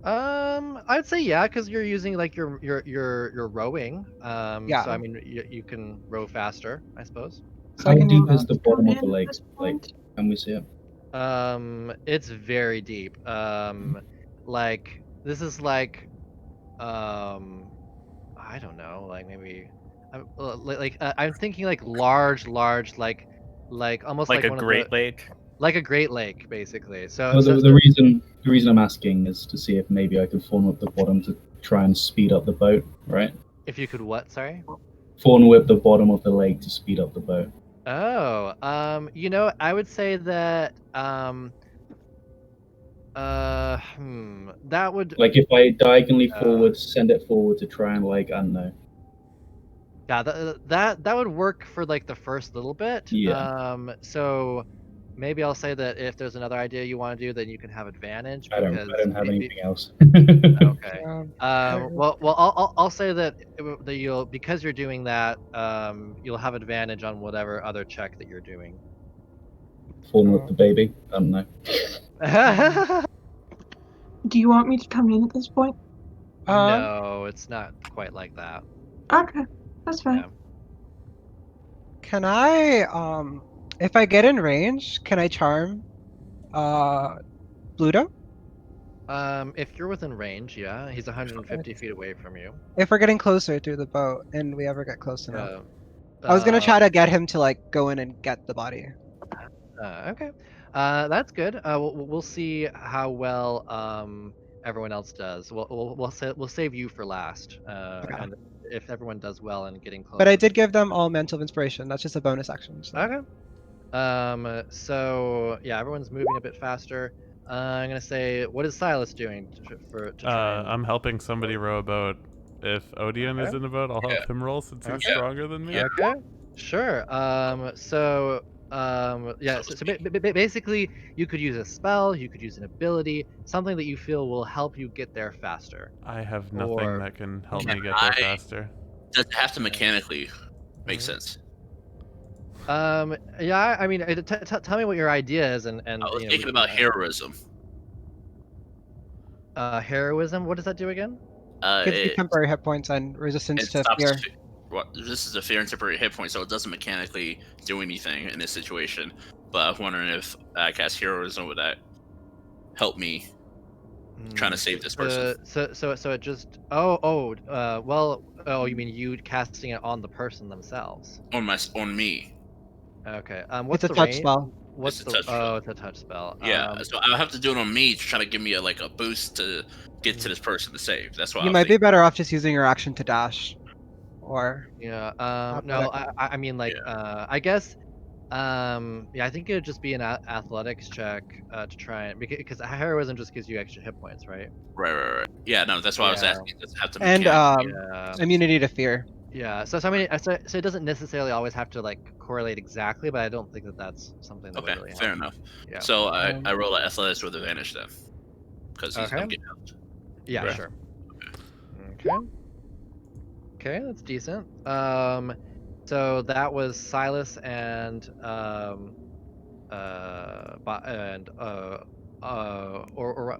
Speaker 1: I'd say yeah, because you're using like your rowing.
Speaker 3: Yeah.
Speaker 1: So I mean, you can row faster, I suppose.
Speaker 3: So I
Speaker 7: How
Speaker 3: can
Speaker 7: deep
Speaker 3: do
Speaker 7: is the
Speaker 2: Come
Speaker 7: bottom of
Speaker 2: in
Speaker 7: the
Speaker 2: at
Speaker 7: lake?
Speaker 2: this
Speaker 7: Like,
Speaker 2: point.
Speaker 7: can we see it?
Speaker 1: It's very deep. Like this is like, I don't know, like maybe, I'm thinking like large, like almost
Speaker 4: Like
Speaker 1: like
Speaker 4: a
Speaker 1: one
Speaker 4: Great
Speaker 1: of the,
Speaker 4: Lake.
Speaker 1: like a Great Lake, basically. So,
Speaker 7: Well,
Speaker 1: so
Speaker 7: the reason I'm asking is to see if maybe I could fawn whip the bottom to try and speed up the boat, right?
Speaker 1: if you could what? Sorry.
Speaker 7: Fawn whip the bottom of the lake to speed up the boat.
Speaker 1: Oh, you know, I would say that, that would,
Speaker 7: Like if I diagonally forward, send it forward to try and like, I don't know.
Speaker 1: yeah, that would work for like the first little bit.
Speaker 7: Yeah.
Speaker 1: So maybe I'll say that if there's another idea you want to do, then you can have advantage.
Speaker 7: I don't have
Speaker 1: maybe-
Speaker 7: anything else.
Speaker 1: Okay.
Speaker 3: Yeah.
Speaker 1: Well, I'll say that you'll, because you're doing that, you'll have advantage on whatever other check that you're doing.
Speaker 7: Fawn whip the baby. I don't know.
Speaker 2: Do you want me to come in at this point?
Speaker 1: No, it's not quite like that.
Speaker 2: Okay, that's fine.
Speaker 1: Yeah.
Speaker 3: Can I, if I get in range, can I charm, Bluto?
Speaker 1: If you're within range, yeah, he's 150 feet away from you.
Speaker 3: If we're getting closer through the boat and we ever get close enough.
Speaker 1: Uh,
Speaker 3: I was gonna try to get him to like go in and get the body.
Speaker 1: Okay. That's good. We'll see how well everyone else does. We'll save you for last.
Speaker 3: Okay.
Speaker 1: And if everyone does well in getting close.
Speaker 3: But I did give them all mantle of inspiration. That's just a bonus action. So.
Speaker 1: Okay. So yeah, everyone's moving a bit faster. I'm gonna say, what is Silas doing to try and...
Speaker 5: I'm helping somebody row a boat. If Odeon is in a boat, I'll help him roll since he's stronger than me.
Speaker 1: Okay. Sure. Yeah. So basically, you could use a spell, you could use an ability, something that you feel will help you get there faster.
Speaker 5: I have nothing that can help me get there faster.
Speaker 6: Does it have to mechanically make sense?
Speaker 1: Yeah. I mean, tell me what your idea is, and
Speaker 6: I was thinking about heroism.
Speaker 1: Heroism. What does that do again?
Speaker 3: Gives you temporary hit points and resistance to fear.
Speaker 6: This is a fear and temporary hit point, so it doesn't mechanically do anything in this situation. But I'm wondering if I cast heroism, would that help me trying to save this person?
Speaker 1: So it just... you mean you casting it on the person themselves?
Speaker 6: On me.
Speaker 1: Okay.
Speaker 3: What's the range? Spell.
Speaker 1: What's the touch spell? It's a touch spell.
Speaker 6: Yeah. So I'll have to do it on me to try to give me a boost to get to this person to save. That's why
Speaker 3: you might be better off just using your action to dash. Or
Speaker 1: yeah. No. I mean I guess. Yeah. I think it would just be an athletics check to try and because heroism just gives you extra hit points, right?
Speaker 6: Right. Yeah. No. That's why I was asking. Does it have to
Speaker 3: and immunity to fear.
Speaker 1: Yeah, so I mean, so it doesn't necessarily always have to correlate exactly, but I don't think that that's something that would really help.
Speaker 6: Fair enough.
Speaker 1: Yeah.
Speaker 6: So I roll an athletics with advantage then, because he's gonna get helped.
Speaker 1: Yeah,
Speaker 6: right.
Speaker 1: Sure. Okay, that's decent. So that was Silas and or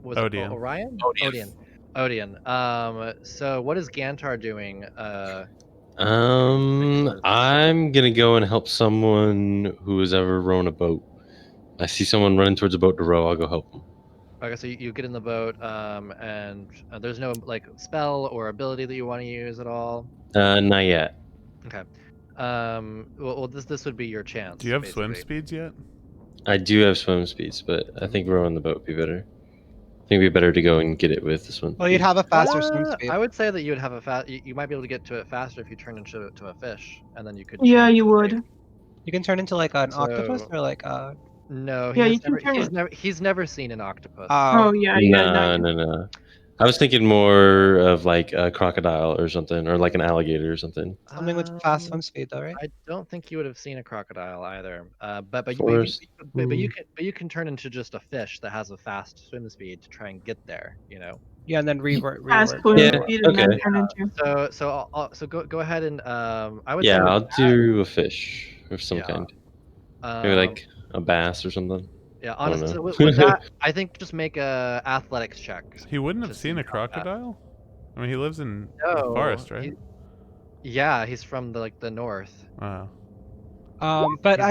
Speaker 1: was
Speaker 5: Odeon.
Speaker 1: it Orion?
Speaker 6: Odeon.
Speaker 1: So what is Gantar doing?
Speaker 8: I'm gonna go and help someone who has ever rowed a boat. I see someone running towards a boat to row. I'll go help them.
Speaker 1: Okay, so you get in the boat, and there's no spell or ability that you want to use at all.
Speaker 8: Not yet.
Speaker 1: Okay. Well, this would be your chance.
Speaker 5: Do you have swim speeds yet?
Speaker 8: I do have swim speeds, but I think rowing the boat would be better. I think it'd be better to go and get it with this one.
Speaker 3: Well, you'd have a faster swim speed.
Speaker 1: I would say that you would have you might be able to get to it faster if you turn into a fish, and then you could.
Speaker 2: Yeah, you would.
Speaker 3: You can turn into an octopus or a.
Speaker 1: No,
Speaker 2: yeah,
Speaker 1: he's never seen an octopus.
Speaker 2: Oh yeah,
Speaker 8: No. I was thinking more of a crocodile or something, or an alligator or something.
Speaker 3: Something with fast swim speed, though, right?
Speaker 1: I don't think you would have seen a crocodile either. But you can turn into just a fish that has a fast swim speed to try and get there.
Speaker 3: Yeah, and then revert.
Speaker 1: So go ahead and I would.
Speaker 8: Yeah, I'll do a fish of some kind. Maybe a bass or something.
Speaker 1: Yeah, honestly, with that, I think just make a athletics check.
Speaker 5: He wouldn't have seen a crocodile? I mean, he lives in the forest, right?
Speaker 1: He's from the north.
Speaker 5: Wow.
Speaker 3: But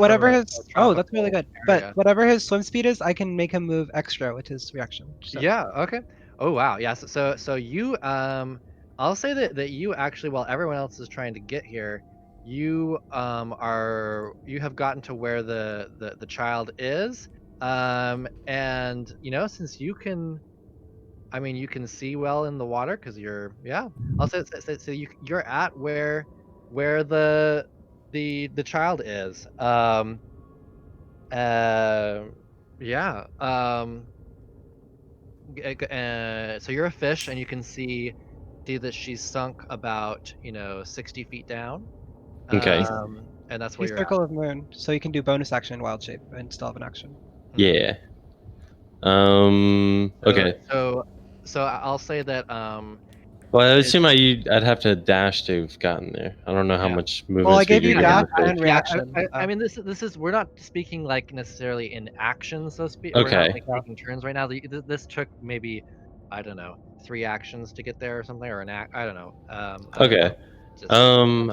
Speaker 3: whatever his that's really good. But whatever his swim speed is, I can make him move extra with his reaction. So.
Speaker 1: Yeah. Okay. Oh wow. Yeah. So you I'll say that you actually, while everyone else is trying to get here, you have gotten to where the child is, and since you can see well in the water because you're I'll say you're at where the child is. So you're a fish and you can see that she's sunk about 60 feet down.
Speaker 8: Okay.
Speaker 1: And that's where you're
Speaker 3: Circle of Moon, so you can do bonus action wild shape and still have an action.
Speaker 8: Yeah. Okay.
Speaker 1: So I'll say that
Speaker 8: well, I assume I'd have to dash to have gotten there. I don't know how much movement.
Speaker 3: Well, I gave you dash and reaction.
Speaker 1: I mean, this is we're not speaking necessarily in action, so to speak.
Speaker 8: Okay.
Speaker 1: We're not taking turns right now. This took maybe I don't know, 3 actions to get there or something, or an act. I don't know. I don't
Speaker 8: Okay.
Speaker 1: know. Just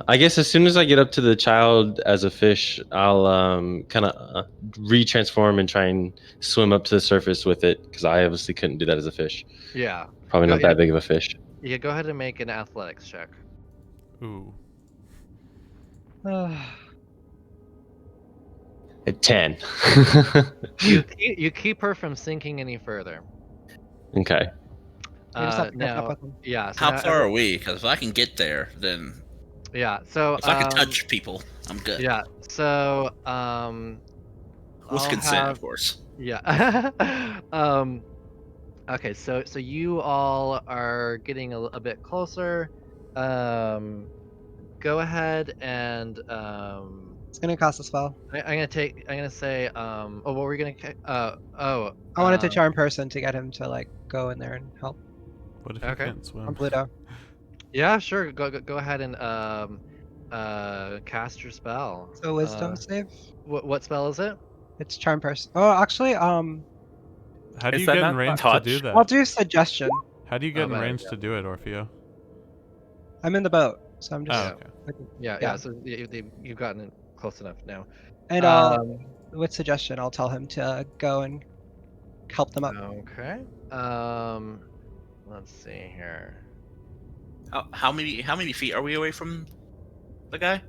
Speaker 8: I guess as soon as I get up to the child as a fish, I'll kind of retransform and try and swim up to the surface with it, because I obviously couldn't do that as a fish.
Speaker 1: yeah.
Speaker 8: Probably
Speaker 1: Go,
Speaker 8: not that big of a fish.
Speaker 1: yeah. Go ahead and make an athletics check.
Speaker 5: Ooh.
Speaker 8: At 10.
Speaker 1: You keep her from sinking any further.
Speaker 8: Okay.
Speaker 3: You just have to catch up
Speaker 1: Now,
Speaker 3: with him.
Speaker 1: yeah. So
Speaker 6: How
Speaker 1: now
Speaker 6: far are we? Because if I can get there, then
Speaker 1: yeah. So
Speaker 6: if I can touch people, I'm good.
Speaker 1: yeah. So
Speaker 6: With
Speaker 1: I'll
Speaker 6: consent,
Speaker 1: have
Speaker 6: of course.
Speaker 1: yeah. Okay. So you all are getting a bit closer. Go ahead and
Speaker 3: It's gonna cost a spell.
Speaker 1: I'm gonna say oh, what were we gonna
Speaker 3: I wanted to charm person to get him to like go in there and help
Speaker 5: What if
Speaker 1: Okay.
Speaker 5: you can't swim?
Speaker 3: on Pluto.
Speaker 1: yeah, sure, go ahead and cast your spell.
Speaker 3: So wisdom save.
Speaker 1: What spell is it?
Speaker 3: It's charm person. Oh, actually,
Speaker 5: How do
Speaker 4: Is
Speaker 5: you
Speaker 4: that
Speaker 5: get in
Speaker 4: not
Speaker 5: range
Speaker 4: touch?
Speaker 5: to do that?
Speaker 3: I'll do suggestion.
Speaker 5: How do you
Speaker 1: Oh,
Speaker 5: get in
Speaker 1: better,
Speaker 5: range
Speaker 1: yeah.
Speaker 5: to do it, Orfeo?
Speaker 3: I'm in the boat, so I'm just.
Speaker 5: Oh,
Speaker 1: Yeah.
Speaker 5: okay.
Speaker 1: Yeah,
Speaker 3: Yeah.
Speaker 1: so you've gotten it close enough now.
Speaker 3: And with suggestion, I'll tell him to go and help them up.
Speaker 1: Okay. Let's see here.
Speaker 6: How many feet are we away from the guy?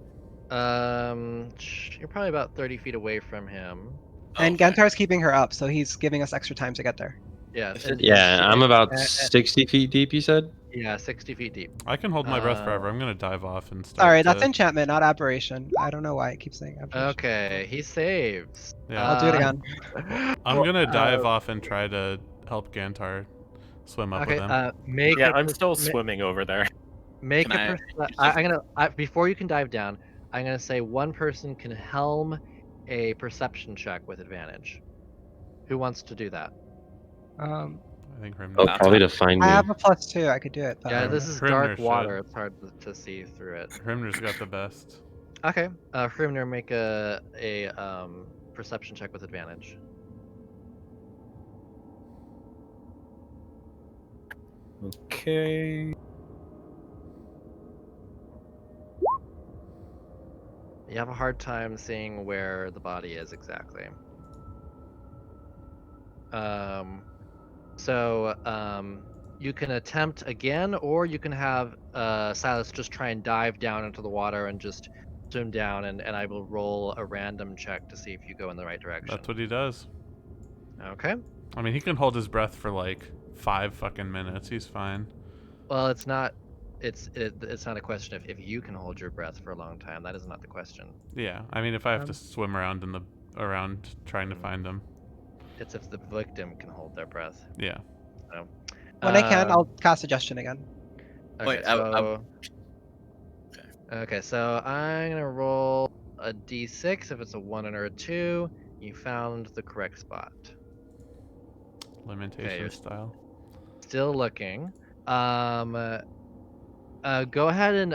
Speaker 1: You're probably about 30 feet away from him.
Speaker 3: And
Speaker 6: Okay.
Speaker 3: Gentar's keeping her up, so he's giving us extra time to get there.
Speaker 1: Yeah,
Speaker 8: Yeah, I'm about
Speaker 1: and-
Speaker 8: 60 feet deep, you said?
Speaker 1: yeah, 60 feet deep.
Speaker 5: I can hold my breath forever. I'm gonna dive off and start.
Speaker 3: Sorry, that's
Speaker 5: to...
Speaker 3: enchantment, not aberration. I don't know why it keeps saying aberration.
Speaker 1: Okay, he saves.
Speaker 5: Yeah.
Speaker 3: I'll do it again.
Speaker 5: I'm gonna dive off and try to help Gantar swim up
Speaker 1: Okay,
Speaker 5: with him.
Speaker 1: make
Speaker 4: Yeah,
Speaker 1: a
Speaker 4: I'm
Speaker 1: per-
Speaker 4: still
Speaker 1: ma-
Speaker 4: swimming over there.
Speaker 1: Make
Speaker 6: Can
Speaker 1: a
Speaker 6: I
Speaker 1: perce-
Speaker 6: use
Speaker 1: I'm gonna before you can dive down, I'm gonna say one person can helm a perception check with advantage. Who wants to do that?
Speaker 3: Um,
Speaker 5: I think Hrimner.
Speaker 8: Oh, probably to find
Speaker 3: I
Speaker 8: me.
Speaker 3: have a +2. I could do it. But I
Speaker 1: Yeah,
Speaker 3: don't
Speaker 1: this
Speaker 3: know.
Speaker 1: is
Speaker 5: Hrimner
Speaker 1: dark
Speaker 5: should.
Speaker 1: water. It's hard to see through it.
Speaker 5: Hrimner's got the best.
Speaker 1: Okay, Hrimner, make a perception check with advantage.
Speaker 4: Okay.
Speaker 1: You have a hard time seeing where the body is exactly. You can attempt again, or you can have Silas just try and dive down into the water and just swim down, and I will roll a random check to see if you go in the right direction.
Speaker 5: That's what he does.
Speaker 1: Okay.
Speaker 5: I mean, he can hold his breath for like 5 fucking minutes. He's fine.
Speaker 1: Well, it's not. It's not a question if you can hold your breath for a long time. That is not the question.
Speaker 5: Yeah, I mean, if I have to swim around around trying to find him.
Speaker 1: It's if the victim can hold their breath.
Speaker 5: Yeah.
Speaker 1: So,
Speaker 3: When I can, I'll cast suggestion again.
Speaker 1: Okay,
Speaker 6: Wait,
Speaker 1: okay, so I'm gonna roll a d6. If it's a 1 or a 2, you found the correct spot.
Speaker 5: Limitation
Speaker 1: you're
Speaker 5: style.
Speaker 1: Still looking. Go ahead and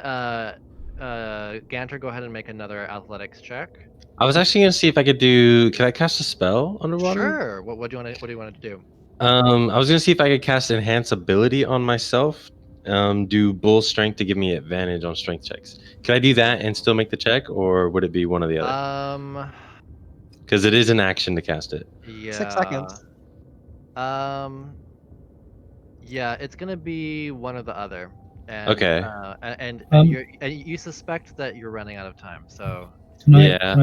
Speaker 1: Ganter, go ahead and make another athletics check.
Speaker 8: I was actually gonna see if I could do. Can I cast a spell underwater?
Speaker 1: Sure. What do you want to do?
Speaker 8: I was gonna see if I could cast enhance ability on myself. Do bull strength to give me advantage on strength checks. Can I do that and still make the check, or would it be one or the other? Because it is an action to cast it.
Speaker 1: Yeah.
Speaker 3: 6 seconds.
Speaker 1: Yeah, it's gonna be one or the other. And,
Speaker 8: Okay.
Speaker 1: And
Speaker 7: Um,
Speaker 1: you suspect that you're running out of time, so.
Speaker 8: Yeah.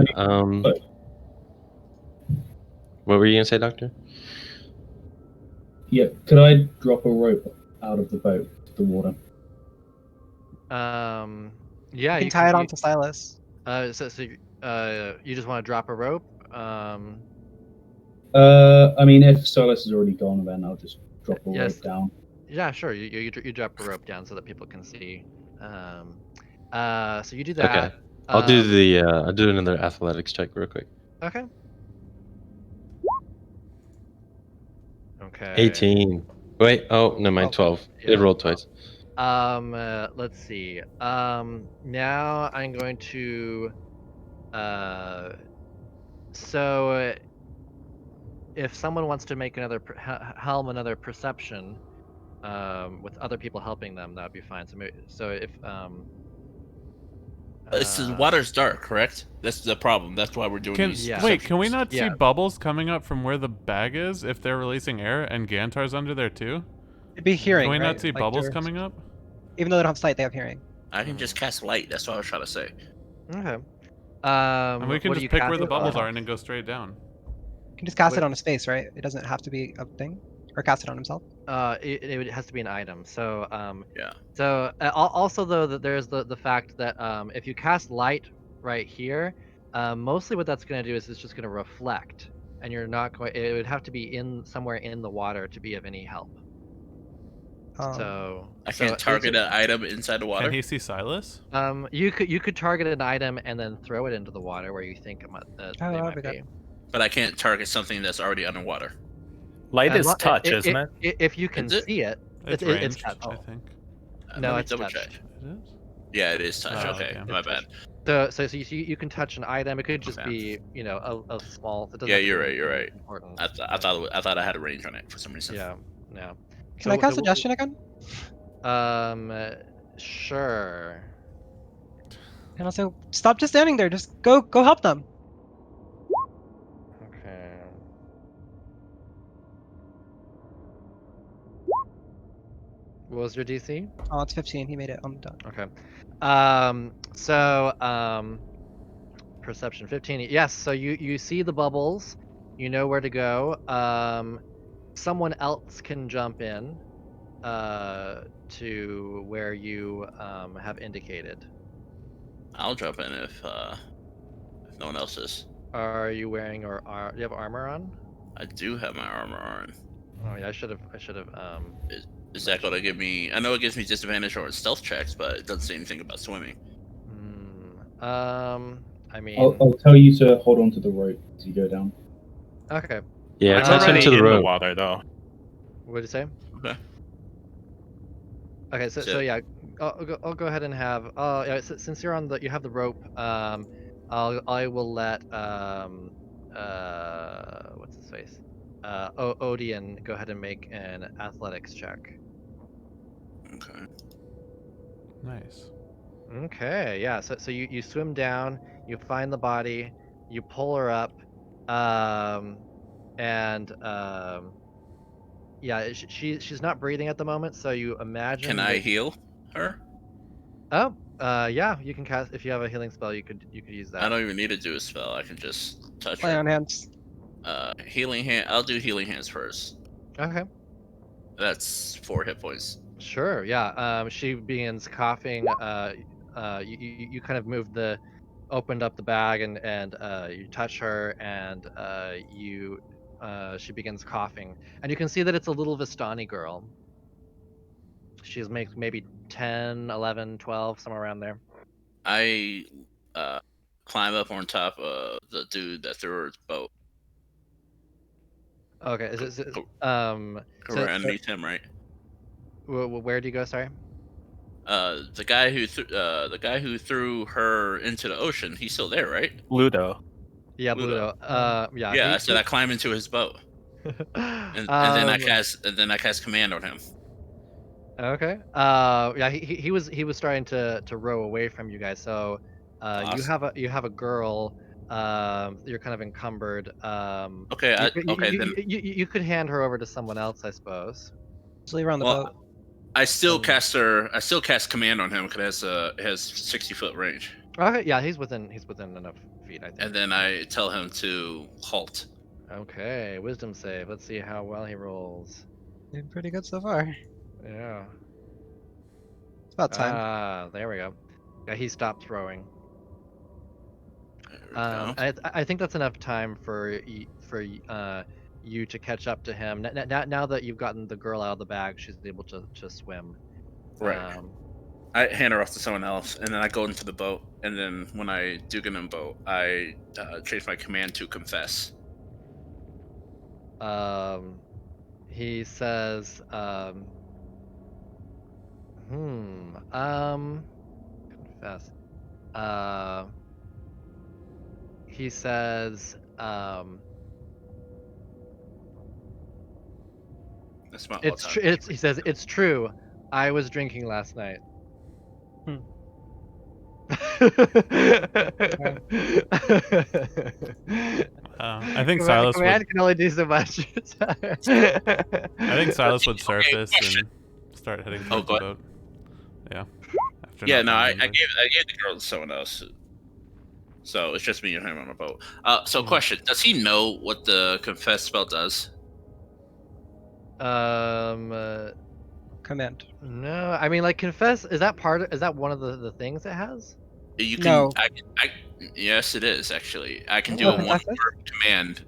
Speaker 8: What were you gonna say, Doctor?
Speaker 7: Yeah, could I drop a rope out of the boat to the water?
Speaker 1: Yeah,
Speaker 3: You can tie it onto Silas.
Speaker 1: You just want to drop a rope?
Speaker 7: I mean, if Silas is already gone, then I'll just drop a
Speaker 1: Yes.
Speaker 7: rope down.
Speaker 1: Yeah, sure. You drop a rope down so that people can see. So you do that.
Speaker 8: Okay. I'll do another athletics check real quick.
Speaker 1: Okay. Okay.
Speaker 8: 18. Wait. Oh, no, mind. 12.
Speaker 1: Yeah,
Speaker 8: It rolled twice.
Speaker 1: Let's see. Now I'm going to. So if someone wants to make another helm another perception, with other people helping them, that would be fine. So if
Speaker 6: The water's dark, correct? That's the problem. That's why we're doing
Speaker 5: Can
Speaker 6: these.
Speaker 1: Yeah.
Speaker 5: wait? Can we
Speaker 6: perceptions.
Speaker 5: not see
Speaker 1: Yeah.
Speaker 5: bubbles coming up from where the bag is if they're releasing air and Gantar's under there too?
Speaker 3: It'd be hearing,
Speaker 5: Can we
Speaker 3: right?
Speaker 5: not see
Speaker 3: Like,
Speaker 5: bubbles
Speaker 3: they're-
Speaker 5: coming up?
Speaker 3: Even though they don't have sight, they have hearing.
Speaker 6: I can just cast light. That's what I was trying to say.
Speaker 1: Okay.
Speaker 5: And we can
Speaker 1: What do
Speaker 5: just
Speaker 1: you
Speaker 5: pick
Speaker 1: cast
Speaker 5: where the
Speaker 1: it
Speaker 5: bubbles
Speaker 1: on?
Speaker 5: are and then go straight down.
Speaker 3: You can just cast
Speaker 1: What-
Speaker 3: it on his face, right? It doesn't have to be a thing, or cast it on himself.
Speaker 1: It has to be an item. So
Speaker 6: Yeah.
Speaker 1: So also though that there's the fact that if you cast light right here, mostly what that's going to do is it's just going to reflect, and you're not going. It would have to be in somewhere in the water to be of any help. So
Speaker 6: I can't target an item inside the water.
Speaker 5: Can he see Silas?
Speaker 1: you could target an item and then throw it into the water where you think that
Speaker 3: Oh,
Speaker 1: they
Speaker 3: that'd
Speaker 1: might
Speaker 3: be
Speaker 1: be.
Speaker 3: good.
Speaker 6: But I can't target something that's already underwater.
Speaker 4: Light
Speaker 1: As
Speaker 4: is
Speaker 1: lo-
Speaker 4: touch,
Speaker 1: i-
Speaker 4: isn't
Speaker 1: i-
Speaker 4: it?
Speaker 1: If you can
Speaker 6: Is it?
Speaker 1: see it,
Speaker 5: It's
Speaker 1: it's
Speaker 5: ranged,
Speaker 1: touch.
Speaker 5: I think.
Speaker 1: No,
Speaker 6: Let me
Speaker 1: it's
Speaker 6: double
Speaker 1: touch.
Speaker 6: check.
Speaker 5: It is.
Speaker 6: Yeah, it is touch.
Speaker 5: Oh,
Speaker 6: okay,
Speaker 5: okay.
Speaker 6: my
Speaker 1: It's
Speaker 6: bad.
Speaker 1: touch. So you can touch an item. It could just
Speaker 6: Okay.
Speaker 1: be a small. It doesn't
Speaker 6: Yeah,
Speaker 1: have to
Speaker 6: you're
Speaker 1: be
Speaker 6: right. You're
Speaker 1: anything
Speaker 6: right.
Speaker 1: important.
Speaker 6: I thought I had a range on it for some reason.
Speaker 1: Yeah. No.
Speaker 3: Can I cast suggestion again?
Speaker 1: Sure.
Speaker 3: And also, stop just standing there. Just go help them.
Speaker 1: Okay. What was your DC?
Speaker 3: Oh, it's 15. He made it. I'm done.
Speaker 1: Okay. Perception 15. Yes, so you see the bubbles. You know where to go. Someone else can jump in to where you have indicated.
Speaker 6: I'll jump in if no one else is.
Speaker 1: Are you wearing do you have armor on?
Speaker 6: I do have my armor on.
Speaker 1: Oh yeah, I should have
Speaker 6: Is that going to give me? I know it gives me disadvantage on stealth checks, but it doesn't say anything about swimming.
Speaker 1: I mean,
Speaker 7: I'll tell you to hold on to the rope as you go down.
Speaker 1: okay.
Speaker 8: Yeah,
Speaker 4: I'm
Speaker 8: attach him
Speaker 4: already
Speaker 8: to the
Speaker 4: in the
Speaker 8: rope.
Speaker 4: water though.
Speaker 1: What did you say?
Speaker 6: Okay.
Speaker 1: Okay, so yeah, I'll go ahead and have. Yeah, since you're on you have the rope. I will let what's his face? Odian go ahead and make an athletics check.
Speaker 6: Okay.
Speaker 5: Nice.
Speaker 1: Okay, yeah. So you swim down, you find the body, you pull her up, and yeah, she's not breathing at the moment, so you imagine.
Speaker 6: Can I
Speaker 1: that-
Speaker 6: heal her?
Speaker 1: Oh, yeah, you can cast if you have a healing spell. You could use that.
Speaker 6: I don't even need to do a spell. I can just touch
Speaker 3: Lay
Speaker 6: her.
Speaker 3: on hands.
Speaker 6: Healing hand. I'll do healing hands first.
Speaker 1: Okay.
Speaker 6: That's 4 hit points.
Speaker 1: Sure. Yeah. She begins coughing. You kind of opened up the bag and you touch her and she begins coughing and you can see that it's a little Vistani girl. She's maybe 10, 11, 12, somewhere around there.
Speaker 6: I climb up on top of the dude that threw her boat.
Speaker 1: Okay.
Speaker 6: We're underneath him, right?
Speaker 1: Where do you go? Sorry.
Speaker 6: The guy who threw her into the ocean. He's still there, right?
Speaker 4: Ludo.
Speaker 1: Yeah,
Speaker 6: Ludo.
Speaker 1: Bluto. Yeah.
Speaker 6: Yeah. I said I climb into his boat, and then I cast command on him.
Speaker 1: Okay. Yeah, he was starting to row away from you guys. So,
Speaker 6: Awesome.
Speaker 1: you have a girl. You're kind of encumbered.
Speaker 6: Okay.
Speaker 1: Then you could hand her over to someone else, I suppose.
Speaker 3: Just leave her on the
Speaker 6: Well,
Speaker 3: boat.
Speaker 6: I still cast command on him because it has 60-foot range.
Speaker 1: Okay. Yeah, he's within enough feet, I think.
Speaker 6: And then I tell him to halt.
Speaker 1: Okay, wisdom save. Let's see how well he rolls.
Speaker 3: Doing pretty good so far.
Speaker 1: Yeah.
Speaker 3: It's about time.
Speaker 1: Ah, there we go. Yeah, he stopped throwing.
Speaker 6: There we go.
Speaker 1: I think that's enough time for you to catch up to him. Now that you've gotten the girl out of the bag, she's able to swim.
Speaker 6: Right. I hand her off to someone else, and then I go into the boat. And then when I do get in the boat, I change my command to confess.
Speaker 1: He says, confess. He says,
Speaker 6: That's my
Speaker 1: It's
Speaker 6: all-time.
Speaker 1: true. He says it's true. I was drinking last night.
Speaker 3: Hmm.
Speaker 5: I think Silas
Speaker 1: Command
Speaker 5: would.
Speaker 1: can only do so much.
Speaker 5: I think Silas would
Speaker 6: Okay,
Speaker 5: surface
Speaker 6: question.
Speaker 5: and start heading
Speaker 6: Oh,
Speaker 5: towards
Speaker 6: go
Speaker 5: the
Speaker 6: ahead.
Speaker 5: boat. Yeah. After
Speaker 6: Yeah,
Speaker 5: not
Speaker 6: no, I
Speaker 5: finding
Speaker 6: gave
Speaker 5: anybody.
Speaker 6: the girl to someone else. So it's just me and him on a boat. So
Speaker 1: Mhm.
Speaker 6: question: does he know what the confess spell does?
Speaker 3: Command.
Speaker 1: No, I mean, like, confess. Is that one of the things it has?
Speaker 6: You can.
Speaker 3: No.
Speaker 6: Yes, it is actually. I can
Speaker 3: You
Speaker 6: do
Speaker 3: know
Speaker 6: a
Speaker 3: what
Speaker 1: Oh.
Speaker 6: one
Speaker 3: confess is?
Speaker 6: word command.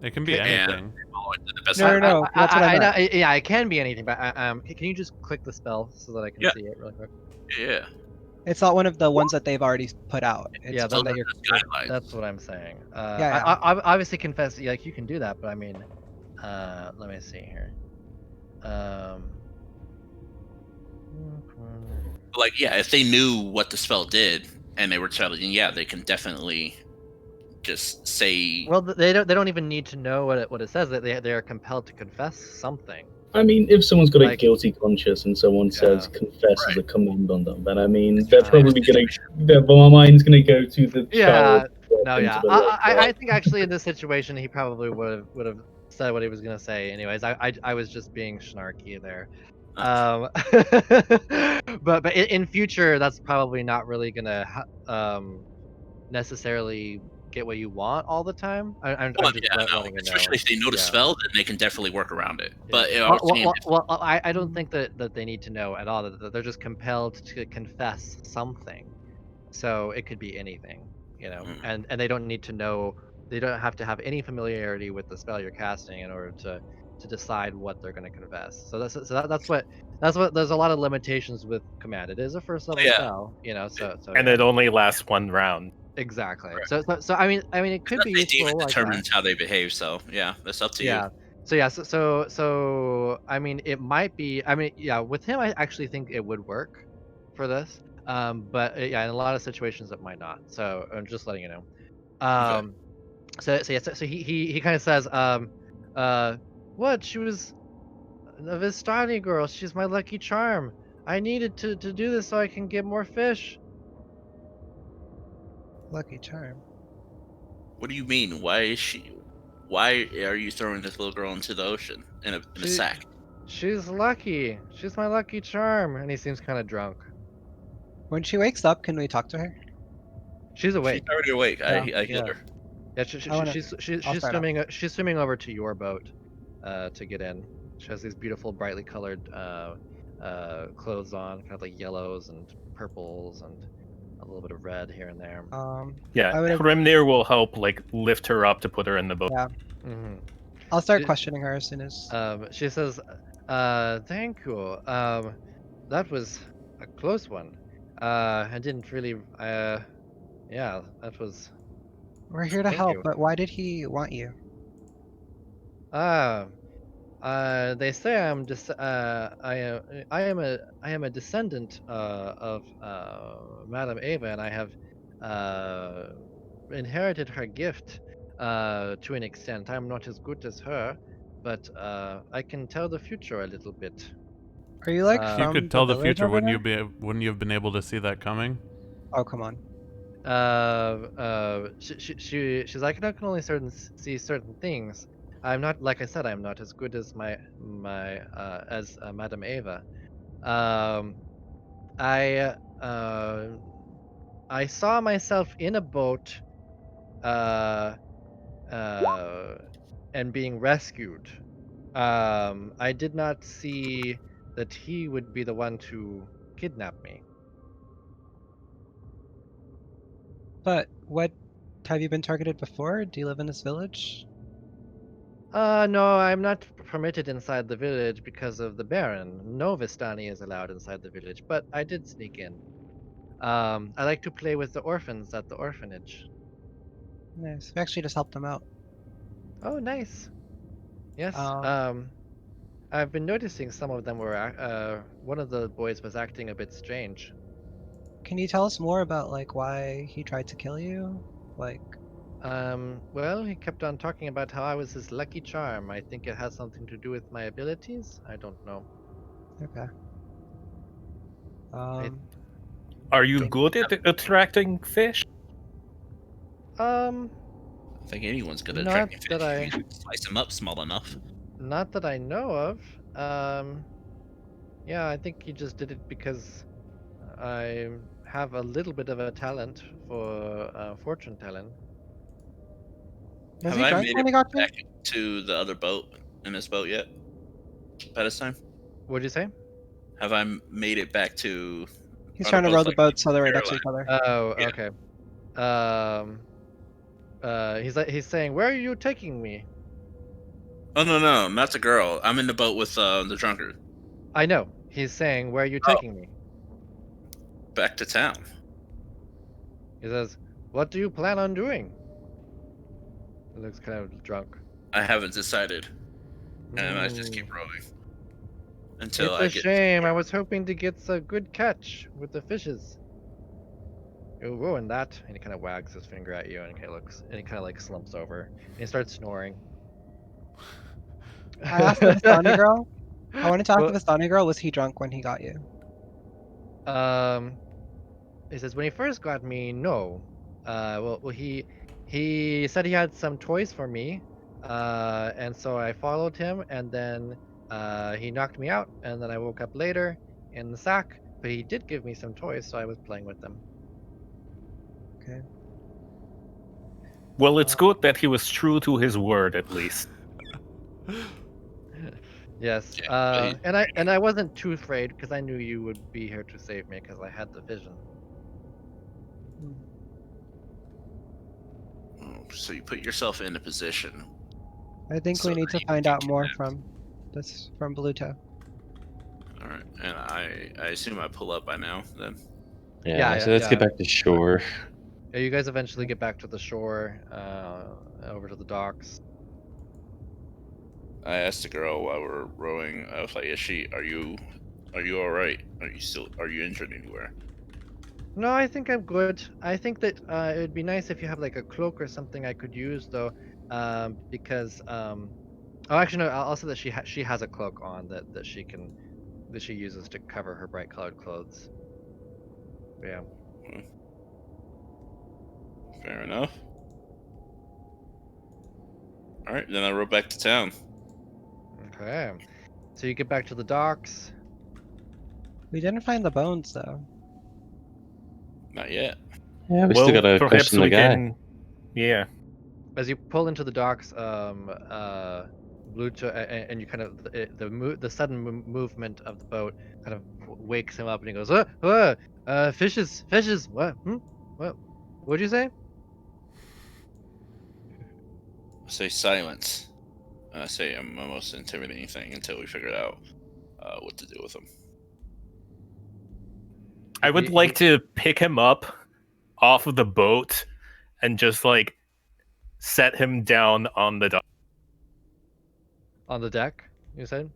Speaker 5: It can be
Speaker 1: Okay.
Speaker 6: And
Speaker 5: anything.
Speaker 6: follow it to the best
Speaker 3: No,
Speaker 6: of
Speaker 3: no,
Speaker 6: my ability.
Speaker 3: no. That's what I
Speaker 1: know,
Speaker 3: meant.
Speaker 1: yeah, it can be anything, but can you just click the spell so that I can
Speaker 6: Yeah.
Speaker 1: see it really quick?
Speaker 6: Yeah.
Speaker 3: It's not one of the ones that they've already put out. It's
Speaker 1: Yeah,
Speaker 6: So
Speaker 3: one that
Speaker 6: those
Speaker 3: you're.
Speaker 6: are just guidelines.
Speaker 1: that's what I'm saying.
Speaker 3: Yeah,
Speaker 1: Obviously confess. Like, you can do that, but I mean, let me see here.
Speaker 6: Like, yeah, if they knew what the spell did and they were challenging, yeah, they can definitely just say.
Speaker 1: Well, they don't even need to know what it says. That they are compelled to confess something.
Speaker 7: I mean, if someone's got a
Speaker 1: Like,
Speaker 7: guilty conscience and someone says
Speaker 1: yeah.
Speaker 7: confess as
Speaker 6: Right.
Speaker 7: a command on them, then I mean,
Speaker 6: It's
Speaker 7: they're
Speaker 6: usually a
Speaker 7: probably gonna.
Speaker 6: situation.
Speaker 7: My mind's gonna go to the
Speaker 1: Yeah.
Speaker 7: child
Speaker 1: No.
Speaker 7: into
Speaker 1: Yeah.
Speaker 7: the lake.
Speaker 1: I think actually in this situation he probably would have said what he was gonna say. Anyways, I was just being snarky there. But in future that's probably not really gonna necessarily get what you want all the time. I'm
Speaker 6: Well,
Speaker 1: just
Speaker 6: yeah, no.
Speaker 1: letting you know.
Speaker 6: Especially if they know the
Speaker 1: Yeah.
Speaker 6: spell, then they can definitely work around it.
Speaker 1: Yeah.
Speaker 6: But I was saying,
Speaker 1: I don't think that they need to know at all. That they're just compelled to confess something. So it could be anything, and they don't need to know. They don't have to have any familiarity with the spell you're casting in order to decide what they're going to confess. That's what. There's a lot of limitations with command. It is a first level
Speaker 6: yeah,
Speaker 1: spell, So
Speaker 4: And
Speaker 1: yeah.
Speaker 4: it only lasts one round.
Speaker 1: Exactly.
Speaker 6: Right.
Speaker 1: So I mean, it could be
Speaker 6: Especially demon
Speaker 1: useful like that.
Speaker 6: determines how they behave. So yeah, that's up to you.
Speaker 1: Yeah. So I mean, it might be. I mean, yeah. With him, I actually think it would work for this. But yeah, in a lot of situations it might not. So I'm just letting you know.
Speaker 6: Okay.
Speaker 1: So he kind of says, uh, what? She was a Vistani girl. She's my lucky charm. I needed to do this so I can get more fish.
Speaker 3: Lucky charm.
Speaker 6: What do you mean? Why is she? Why are you throwing this little girl into the ocean in a
Speaker 1: She,
Speaker 6: sack?
Speaker 1: she's lucky. She's my lucky charm. And he seems kind of drunk.
Speaker 3: When she wakes up, can we talk to her?
Speaker 1: She's
Speaker 6: She's
Speaker 1: awake.
Speaker 6: already awake.
Speaker 3: Yeah.
Speaker 6: I healed
Speaker 1: Yeah.
Speaker 6: her.
Speaker 1: Yeah,
Speaker 3: I wanna. I'll
Speaker 1: she's
Speaker 3: start off.
Speaker 1: swimming. She's swimming over to your boat, to get in. She has these beautiful, brightly colored clothes on, kind of like yellows and purples and a little bit of red here and there.
Speaker 4: Yeah,
Speaker 3: I would have.
Speaker 4: Hrimnir will help like lift her up to put her in the boat.
Speaker 3: Yeah.
Speaker 1: Hmm.
Speaker 3: I'll start
Speaker 1: She,
Speaker 3: questioning her as soon as.
Speaker 1: she says, "Thank you. That was a close one. I didn't really. Yeah, that was.
Speaker 3: We're here to
Speaker 1: Thank
Speaker 3: help,
Speaker 1: you.
Speaker 3: but why did he want you?
Speaker 1: Ah, they say I am a descendant of Madame Ava, and I have uh, inherited her gift to an extent. I'm not as good as her, but I can tell the future a little bit.
Speaker 3: Are you like
Speaker 5: If you
Speaker 3: from
Speaker 5: could
Speaker 3: the
Speaker 5: tell the
Speaker 3: village
Speaker 5: future,
Speaker 3: over
Speaker 5: wouldn't you
Speaker 3: there?
Speaker 5: wouldn't you have been able to see that coming?
Speaker 3: Oh, come on.
Speaker 1: She's like, I can only see certain things. I'm not, like I said, I'm not as good as my as Madame Ava. Um, I uh, I saw myself in a boat, uh, uh, and being rescued. I did not see that he would be the one to kidnap me.
Speaker 3: But what? Have you been targeted before? Do you live in this village?
Speaker 1: No, I'm not permitted inside the village because of the Baron. No Vistani is allowed inside the village, but I did sneak in. I like to play with the orphans at the orphanage.
Speaker 3: Nice. We actually just helped them out.
Speaker 1: Oh, nice. Yes.
Speaker 3: Um,
Speaker 1: I've been noticing some of them were. One of the boys was acting a bit strange.
Speaker 3: can you tell us more about like why he tried to kill you? Like,
Speaker 1: Well, he kept on talking about how I was his lucky charm. I think it has something to do with my abilities. I don't know.
Speaker 3: Okay.
Speaker 4: Are you good at attracting fish?
Speaker 6: I think anyone's good at
Speaker 1: Not
Speaker 6: attracting fish.
Speaker 1: that I,
Speaker 6: You can slice them up small enough.
Speaker 1: not that I know of. Yeah, I think he just did it because I have a little bit of a talent for fortune telling.
Speaker 3: Was
Speaker 6: Have
Speaker 3: he
Speaker 6: I
Speaker 3: drunk
Speaker 6: made
Speaker 3: when
Speaker 6: it
Speaker 3: he got you?
Speaker 6: back to the other boat in this boat yet? By this time,
Speaker 1: What'd you say?
Speaker 6: have I made it back to?
Speaker 3: He's
Speaker 6: Are
Speaker 3: trying to row
Speaker 6: boats
Speaker 3: the
Speaker 6: like
Speaker 3: boat so they're right next to
Speaker 6: Caroline?
Speaker 3: each other.
Speaker 1: Oh,
Speaker 6: Yeah.
Speaker 1: okay. He's saying, "Where are you taking me?"
Speaker 6: Oh no, not the girl. I'm in the boat with the drunkard.
Speaker 1: I know. He's saying, "Where are you
Speaker 6: Oh.
Speaker 1: taking me?"
Speaker 6: Back to town.
Speaker 1: He says, "What do you plan on doing?" He looks kind of drunk.
Speaker 6: I haven't decided, and I just keep
Speaker 1: Mm.
Speaker 6: rowing until
Speaker 1: It's
Speaker 6: I
Speaker 1: a
Speaker 6: get.
Speaker 1: shame. I was hoping to get a good catch with the fishes. You ruined that. And he kind of wags his finger at you, and he kind of like slumps over, and he starts snoring.
Speaker 3: I asked the Vistani girl. I wanted to ask
Speaker 1: Well,
Speaker 3: the Vistani girl, was he drunk when he got you?
Speaker 1: He says when he first got me, no. Well, he said he had some toys for me, and so I followed him, and then he knocked me out, and then I woke up later in the sack. But he did give me some toys, so I was playing with them.
Speaker 3: Okay.
Speaker 4: Well, it's good that he was true to his word, at least.
Speaker 1: Yes.
Speaker 6: Yeah,
Speaker 1: And I wasn't too afraid because I knew you would be here to save me because I had the vision.
Speaker 6: So you put yourself in a position.
Speaker 3: I think
Speaker 6: So
Speaker 3: we need to
Speaker 6: that you
Speaker 3: find
Speaker 6: can
Speaker 3: out more
Speaker 6: kidnap.
Speaker 3: from Bluto.
Speaker 6: All right, and I assume I pull up by now. Then
Speaker 8: Yeah, so let's get back to shore.
Speaker 1: Yeah, you guys eventually get back to the shore, over to the docks.
Speaker 6: I asked the girl while we're rowing. I was like, "Is she? Are you all right? Are you injured anywhere?"
Speaker 1: No, I think I'm good. I think that it would be nice if you have like a cloak or something I could use though, because oh, actually no, I'll say that she has a cloak on that she uses to cover her bright colored clothes. Yeah.
Speaker 6: Fair enough. All right, then I row back to town.
Speaker 1: Okay. So you get back to the docks.
Speaker 3: We didn't find the bones though.
Speaker 6: Not yet.
Speaker 8: Yeah, we still gotta
Speaker 4: perhaps
Speaker 8: question the
Speaker 4: we
Speaker 8: guy.
Speaker 4: can. Yeah.
Speaker 1: As you pull into the docks, and you kind of the sudden movement of the boat kind of wakes him up, and he goes, fishes, what? What'd you say?"
Speaker 6: I say silence. And I say I'm the most intimidating thing until we figure out what to do with them.
Speaker 4: I would like to pick him up off of the boat and just like set him down on the dock.
Speaker 1: On the deck, you said?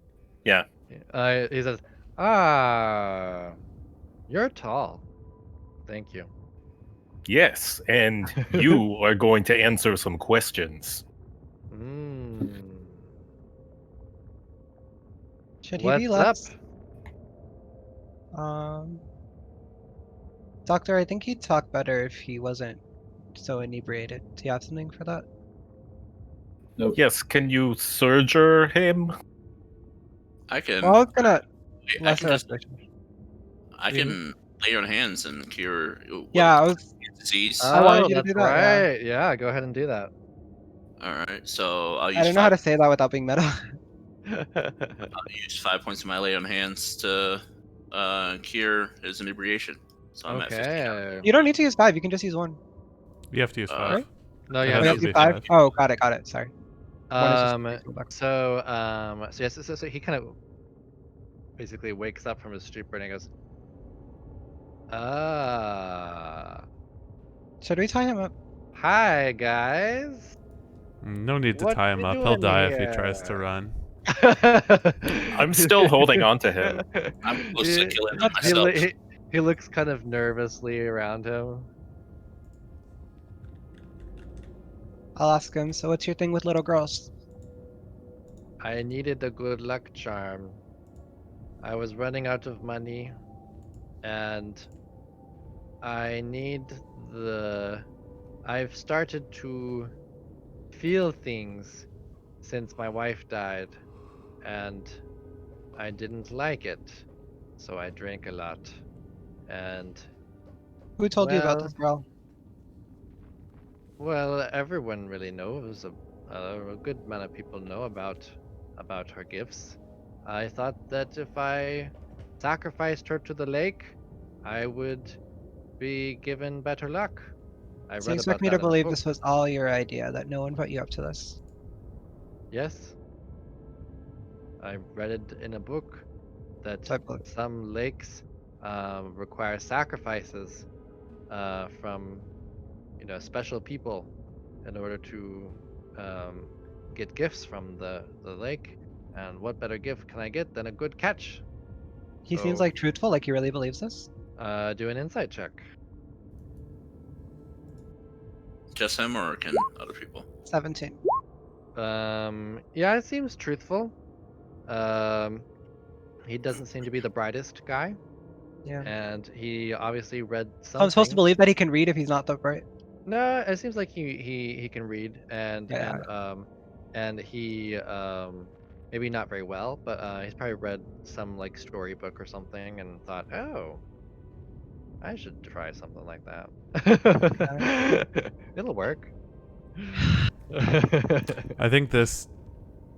Speaker 4: Yeah.
Speaker 1: He says, "Ah, you're tall. Thank you."
Speaker 4: Yes, and you are going to answer some questions.
Speaker 3: Should he
Speaker 1: What's
Speaker 3: be
Speaker 1: up?
Speaker 3: less? Doctor, I think he'd talk better if he wasn't so inebriated. Do you have something for that?
Speaker 7: Nope.
Speaker 4: Yes, can you surger him?
Speaker 6: I can.
Speaker 3: Well, I was gonna
Speaker 6: I can just.
Speaker 3: restoration.
Speaker 6: I can lay on hands and cure.
Speaker 3: Yeah, I was.
Speaker 6: Disease.
Speaker 3: I wanted you to
Speaker 1: That's
Speaker 3: do that. Yeah.
Speaker 1: right. Yeah, go ahead and do that.
Speaker 6: All right, so I'll
Speaker 3: I
Speaker 6: use
Speaker 3: don't know how
Speaker 6: 5.
Speaker 3: to say that without being meta.
Speaker 6: I'll use 5 points of my lay on hands to cure his inebriation. So I'm at 50 now.
Speaker 1: Okay.
Speaker 3: You don't need to use 5. You can just use 1.
Speaker 5: You have to use 5.
Speaker 3: Right?
Speaker 1: No, you
Speaker 5: It
Speaker 1: have
Speaker 5: has
Speaker 1: to
Speaker 5: to
Speaker 1: use
Speaker 5: be 5.
Speaker 3: Oh, got it. Sorry. One is just
Speaker 1: Um,
Speaker 3: reasonable dex.
Speaker 1: so yes, so he kind of basically wakes up from his stupor and he goes,
Speaker 3: Should we tie him up?
Speaker 1: hi guys.
Speaker 5: No need to
Speaker 1: What
Speaker 5: tie him
Speaker 1: you
Speaker 5: up. He'll
Speaker 1: doing
Speaker 5: die if he tries to
Speaker 1: here?"
Speaker 5: run.
Speaker 4: I'm still holding on to him.
Speaker 6: I'm close to killing him
Speaker 1: He,
Speaker 6: myself.
Speaker 1: he looks kind of nervously around him.
Speaker 3: I'll ask him. So what's your thing with little girls?
Speaker 1: I needed a good luck charm. I was running out of money, and I need the. I've started to feel things since my wife died, and I didn't like it, so I drank a lot. And
Speaker 3: Who told you about
Speaker 1: well,
Speaker 3: this girl?
Speaker 1: well, everyone really knows. A good amount of people know about her gifts. I thought that if I sacrificed her to the lake, I would be given better luck. I
Speaker 3: So you
Speaker 1: read
Speaker 3: expect
Speaker 1: about
Speaker 3: me
Speaker 1: that
Speaker 3: to
Speaker 1: in a
Speaker 3: believe
Speaker 1: book.
Speaker 3: this was all your idea, that no one put you up to this?
Speaker 1: Yes, I read it in a book that
Speaker 3: So I believe.
Speaker 1: some lakes require sacrifices from special people in order to um, get gifts from the lake. And what better gift can I get than a good catch?
Speaker 3: He seems
Speaker 1: So
Speaker 3: like truthful, like he really believes this.
Speaker 1: do an insight check.
Speaker 6: Just him, or can other people?
Speaker 3: 17.
Speaker 1: Yeah, it seems truthful. Um, he doesn't seem to be the brightest guy,
Speaker 3: Yeah.
Speaker 1: and he obviously read
Speaker 3: So I'm supposed to
Speaker 1: something.
Speaker 3: believe that he can read if he's not the bright.
Speaker 1: No, it seems like he can read
Speaker 3: Yeah.
Speaker 1: and he maybe not very well, but he's probably read some like storybook or something and thought, oh, I should try something like that. It'll work.
Speaker 5: I think this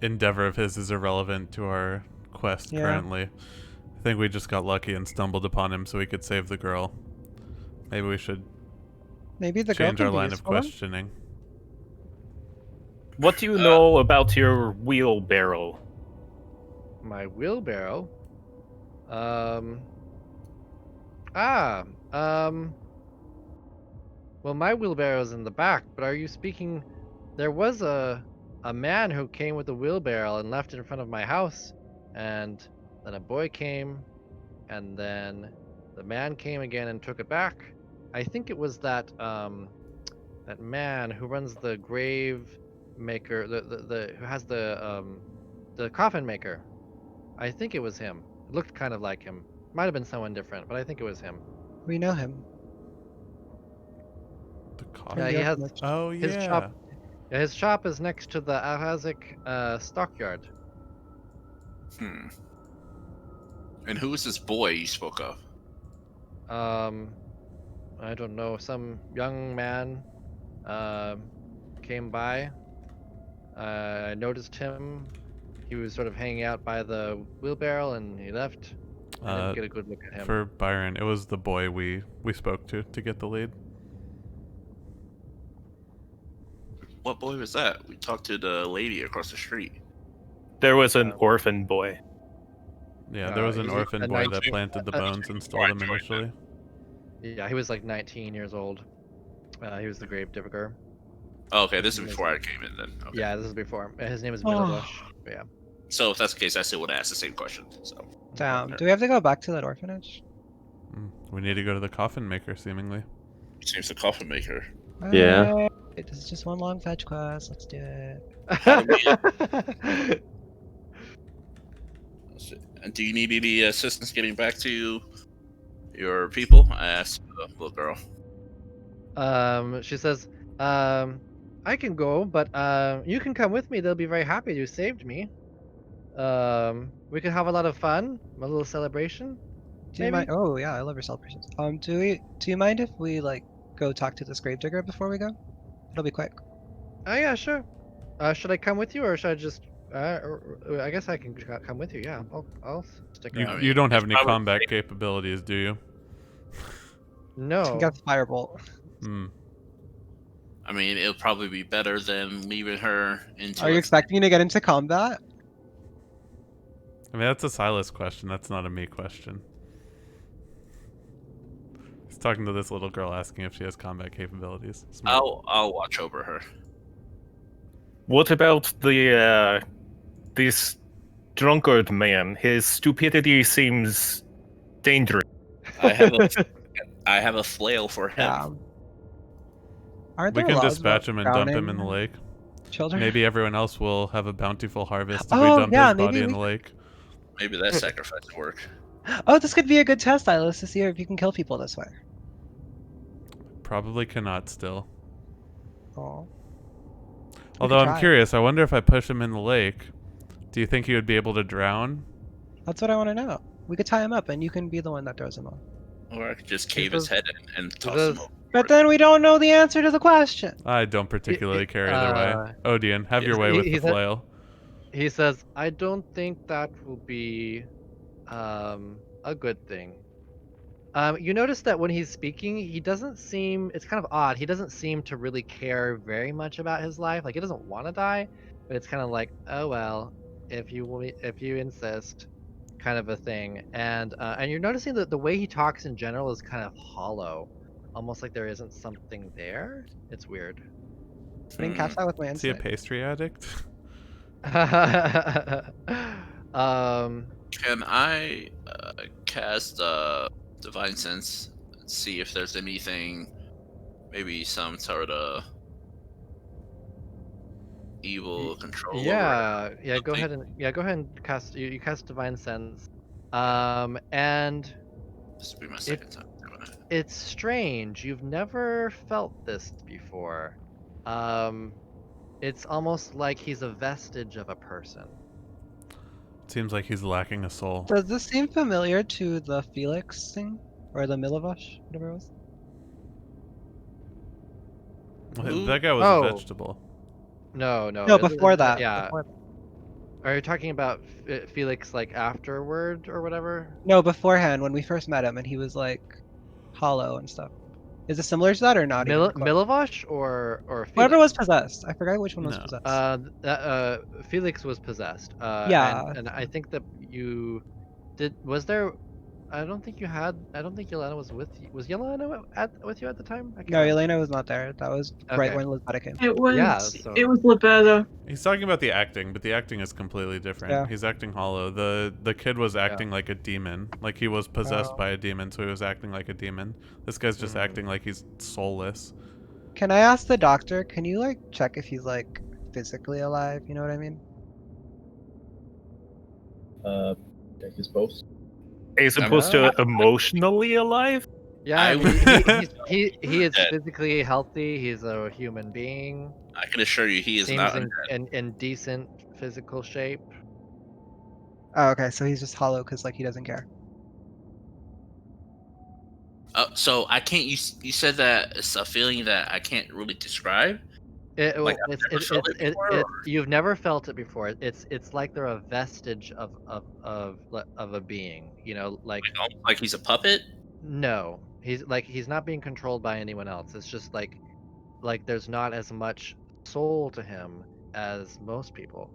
Speaker 5: endeavor of his is irrelevant to our quest
Speaker 3: Yeah.
Speaker 5: currently. I think we just got lucky and stumbled upon him so we could save the girl. Maybe we should
Speaker 3: Maybe the girl
Speaker 5: change
Speaker 3: can
Speaker 5: our
Speaker 3: be
Speaker 5: line of
Speaker 3: useful then?
Speaker 5: questioning.
Speaker 4: What do you know about your wheelbarrow?
Speaker 1: My wheelbarrow. Um. Ah. Well, my wheelbarrow's in the back, but are you speaking? There was a man who came with a wheelbarrow and left it in front of my house, and then a boy came, and then the man came again and took it back. I think it was that man who runs the grave maker, the who has the coffin maker. I think it was him. It looked kind of like him. Might have been someone different, but I think it was him.
Speaker 3: We know him.
Speaker 5: The
Speaker 3: From
Speaker 5: coffin.
Speaker 1: Yeah,
Speaker 3: the
Speaker 1: he has
Speaker 3: orphanage.
Speaker 5: Oh
Speaker 1: his
Speaker 5: yeah.
Speaker 1: shop. Yeah, his shop is next to the Alhazik stockyard.
Speaker 6: Hmm. And who is this boy you spoke of?
Speaker 1: I don't know. Some young man came by. I noticed him. He was sort of hanging out by the wheelbarrow, and he left. I didn't get a good look at him.
Speaker 5: For Byron, it was the boy we spoke to get the lead.
Speaker 6: What boy was that? We talked to the lady across the street.
Speaker 4: There was an orphan boy.
Speaker 5: Yeah, there was an
Speaker 1: he's
Speaker 5: orphan
Speaker 1: a
Speaker 5: boy that
Speaker 1: 19
Speaker 5: planted the bones and stole them initially.
Speaker 1: Yeah, he was like 19 years old. He was the grave digger.
Speaker 6: Oh, okay, this is before I came in then. Okay.
Speaker 1: Yeah, this is before. His name is
Speaker 3: Oh.
Speaker 1: Milobush. Yeah.
Speaker 6: So if that's the case, I still would ask the same question. So.
Speaker 3: Damn. Do we have to go back to that orphanage?
Speaker 5: We need to go to the coffin maker, seemingly.
Speaker 6: Seems the coffin maker.
Speaker 8: Yeah.
Speaker 3: This is just one long fetch quest. Let's do it.
Speaker 6: And do you need any assistance getting back to your people? I asked the little girl.
Speaker 1: She says, I can go, but you can come with me. They'll be very happy you saved me. We could have a lot of fun, a little celebration.
Speaker 3: Do you mind? Oh yeah, I love your celebrations. Do you mind if we like go talk to this gravedigger before we go? It'll be quick.
Speaker 1: Oh yeah, sure. Should I come with you, or should I just? I guess I can come with you. Yeah, I'll stick around.
Speaker 5: You don't have any
Speaker 4: I would
Speaker 5: combat
Speaker 4: say-
Speaker 5: capabilities, do you?
Speaker 1: No.
Speaker 3: Got the firebolt.
Speaker 5: Hmm.
Speaker 6: I mean, it'll probably be better than leaving her into.
Speaker 3: Are you expecting me to get into combat?
Speaker 5: I mean, that's a Silas question. That's not a me question. He's talking to this little girl, asking if she has combat capabilities. Smart.
Speaker 6: I'll watch over her.
Speaker 4: What about this drunkard man? His stupidity seems dangerous.
Speaker 6: I have a flail for him.
Speaker 3: Yeah. Aren't
Speaker 5: We
Speaker 3: there
Speaker 5: can
Speaker 3: laws
Speaker 5: dispatch
Speaker 3: about
Speaker 5: him and dump him in the
Speaker 3: drowning
Speaker 5: lake.
Speaker 3: children?
Speaker 5: Maybe everyone else will have a bountiful harvest if we
Speaker 3: Oh,
Speaker 5: dump
Speaker 3: yeah,
Speaker 5: his
Speaker 3: maybe
Speaker 5: body in
Speaker 3: we
Speaker 5: the lake.
Speaker 6: Maybe that sacrifice will work.
Speaker 3: Oh, this could be a good test, Silas, to see if you can kill people this way.
Speaker 5: Probably cannot still.
Speaker 3: Oh.
Speaker 5: Although I'm
Speaker 3: try.
Speaker 5: curious, I wonder if I push him in the lake, do you think he would be able to drown?
Speaker 3: That's what I want to know. We could tie him up, and you can be the one that throws him off.
Speaker 6: Or I could just cave his
Speaker 1: says-
Speaker 6: head in and
Speaker 1: he
Speaker 6: toss
Speaker 1: says-
Speaker 6: him over.
Speaker 3: But then we don't know the answer to the question.
Speaker 5: I don't particularly care either way. Odian, have your
Speaker 6: he-
Speaker 5: way with
Speaker 1: he
Speaker 5: the
Speaker 1: said-
Speaker 5: flail.
Speaker 1: He says, "I don't think that will be a good thing." You notice that when he's speaking, he doesn't seem. It's kind of odd. He doesn't seem to really care very much about his life. Like he doesn't want to die, but it's kind of like, oh well, if you insist, kind of a thing. And you're noticing that the way he talks in general is kind of hollow, almost like there isn't something there. It's weird.
Speaker 3: I didn't catch that with my
Speaker 5: Is he a
Speaker 3: instinct.
Speaker 5: pastry addict?
Speaker 6: Can I cast Divine Sense and see if there's anything, maybe some sort of evil control?
Speaker 1: Yeah, go
Speaker 6: something?
Speaker 1: ahead and cast. You cast Divine Sense, and
Speaker 6: This will be my second time doing it.
Speaker 1: it's strange. You've never felt this before. It's almost like he's a vestige of a person.
Speaker 5: Seems like he's lacking a soul.
Speaker 3: Does this seem familiar to the Felix thing? Or the Milivosh, whatever it was?
Speaker 6: Who?
Speaker 5: That guy was
Speaker 1: Oh.
Speaker 5: a vegetable.
Speaker 1: No,
Speaker 3: No, before that.
Speaker 1: Yeah.
Speaker 3: Before
Speaker 1: Are you talking about Felix like afterward or whatever?
Speaker 3: No, beforehand, when we first met him, and he was like hollow and stuff. Is it similar to that or not? Even close?
Speaker 1: Milivosh or Felix?
Speaker 3: Whatever was possessed. I forgot which one was
Speaker 5: No.
Speaker 3: possessed.
Speaker 1: Felix was possessed.
Speaker 3: Yeah.
Speaker 1: And I think that you did. Was there? I don't think you had. I don't think Yelena was with you. Was Yelena with you at the time? I can't
Speaker 3: No,
Speaker 1: remember.
Speaker 3: Elena was not there. That was right
Speaker 1: Okay.
Speaker 3: when Lisbetta came.
Speaker 2: It was
Speaker 1: Yeah, so-
Speaker 2: it was Libetta.
Speaker 5: He's talking about the acting, but the acting is completely different.
Speaker 3: Yeah.
Speaker 5: He's acting hollow. The kid was acting like a demon. Like he was possessed
Speaker 3: Oh.
Speaker 5: by a demon, so he was acting like a demon. This guy's just
Speaker 1: Mhm.
Speaker 5: acting like he's soulless.
Speaker 3: Can I ask the doctor? Can you like check if he's like physically alive? You know what I mean?
Speaker 7: Take his both.
Speaker 4: As opposed to emotionally alive?
Speaker 1: Yeah,
Speaker 6: I
Speaker 1: I mean,
Speaker 6: would-
Speaker 1: he is
Speaker 6: Dead.
Speaker 1: physically healthy. He's a human being.
Speaker 6: I can assure you, he is
Speaker 1: Seems
Speaker 6: not.
Speaker 1: in decent physical shape.
Speaker 3: Oh, okay. So he's just hollow because like he doesn't care.
Speaker 6: So I can't. You said that it's a feeling that I can't really describe. Like, I've never felt it before,
Speaker 1: You've never felt it before. It's like they're a vestige of a being. You know, like
Speaker 6: Almost like he's a puppet.
Speaker 1: no, he's not being controlled by anyone else. It's just like there's not as much soul to him as most people.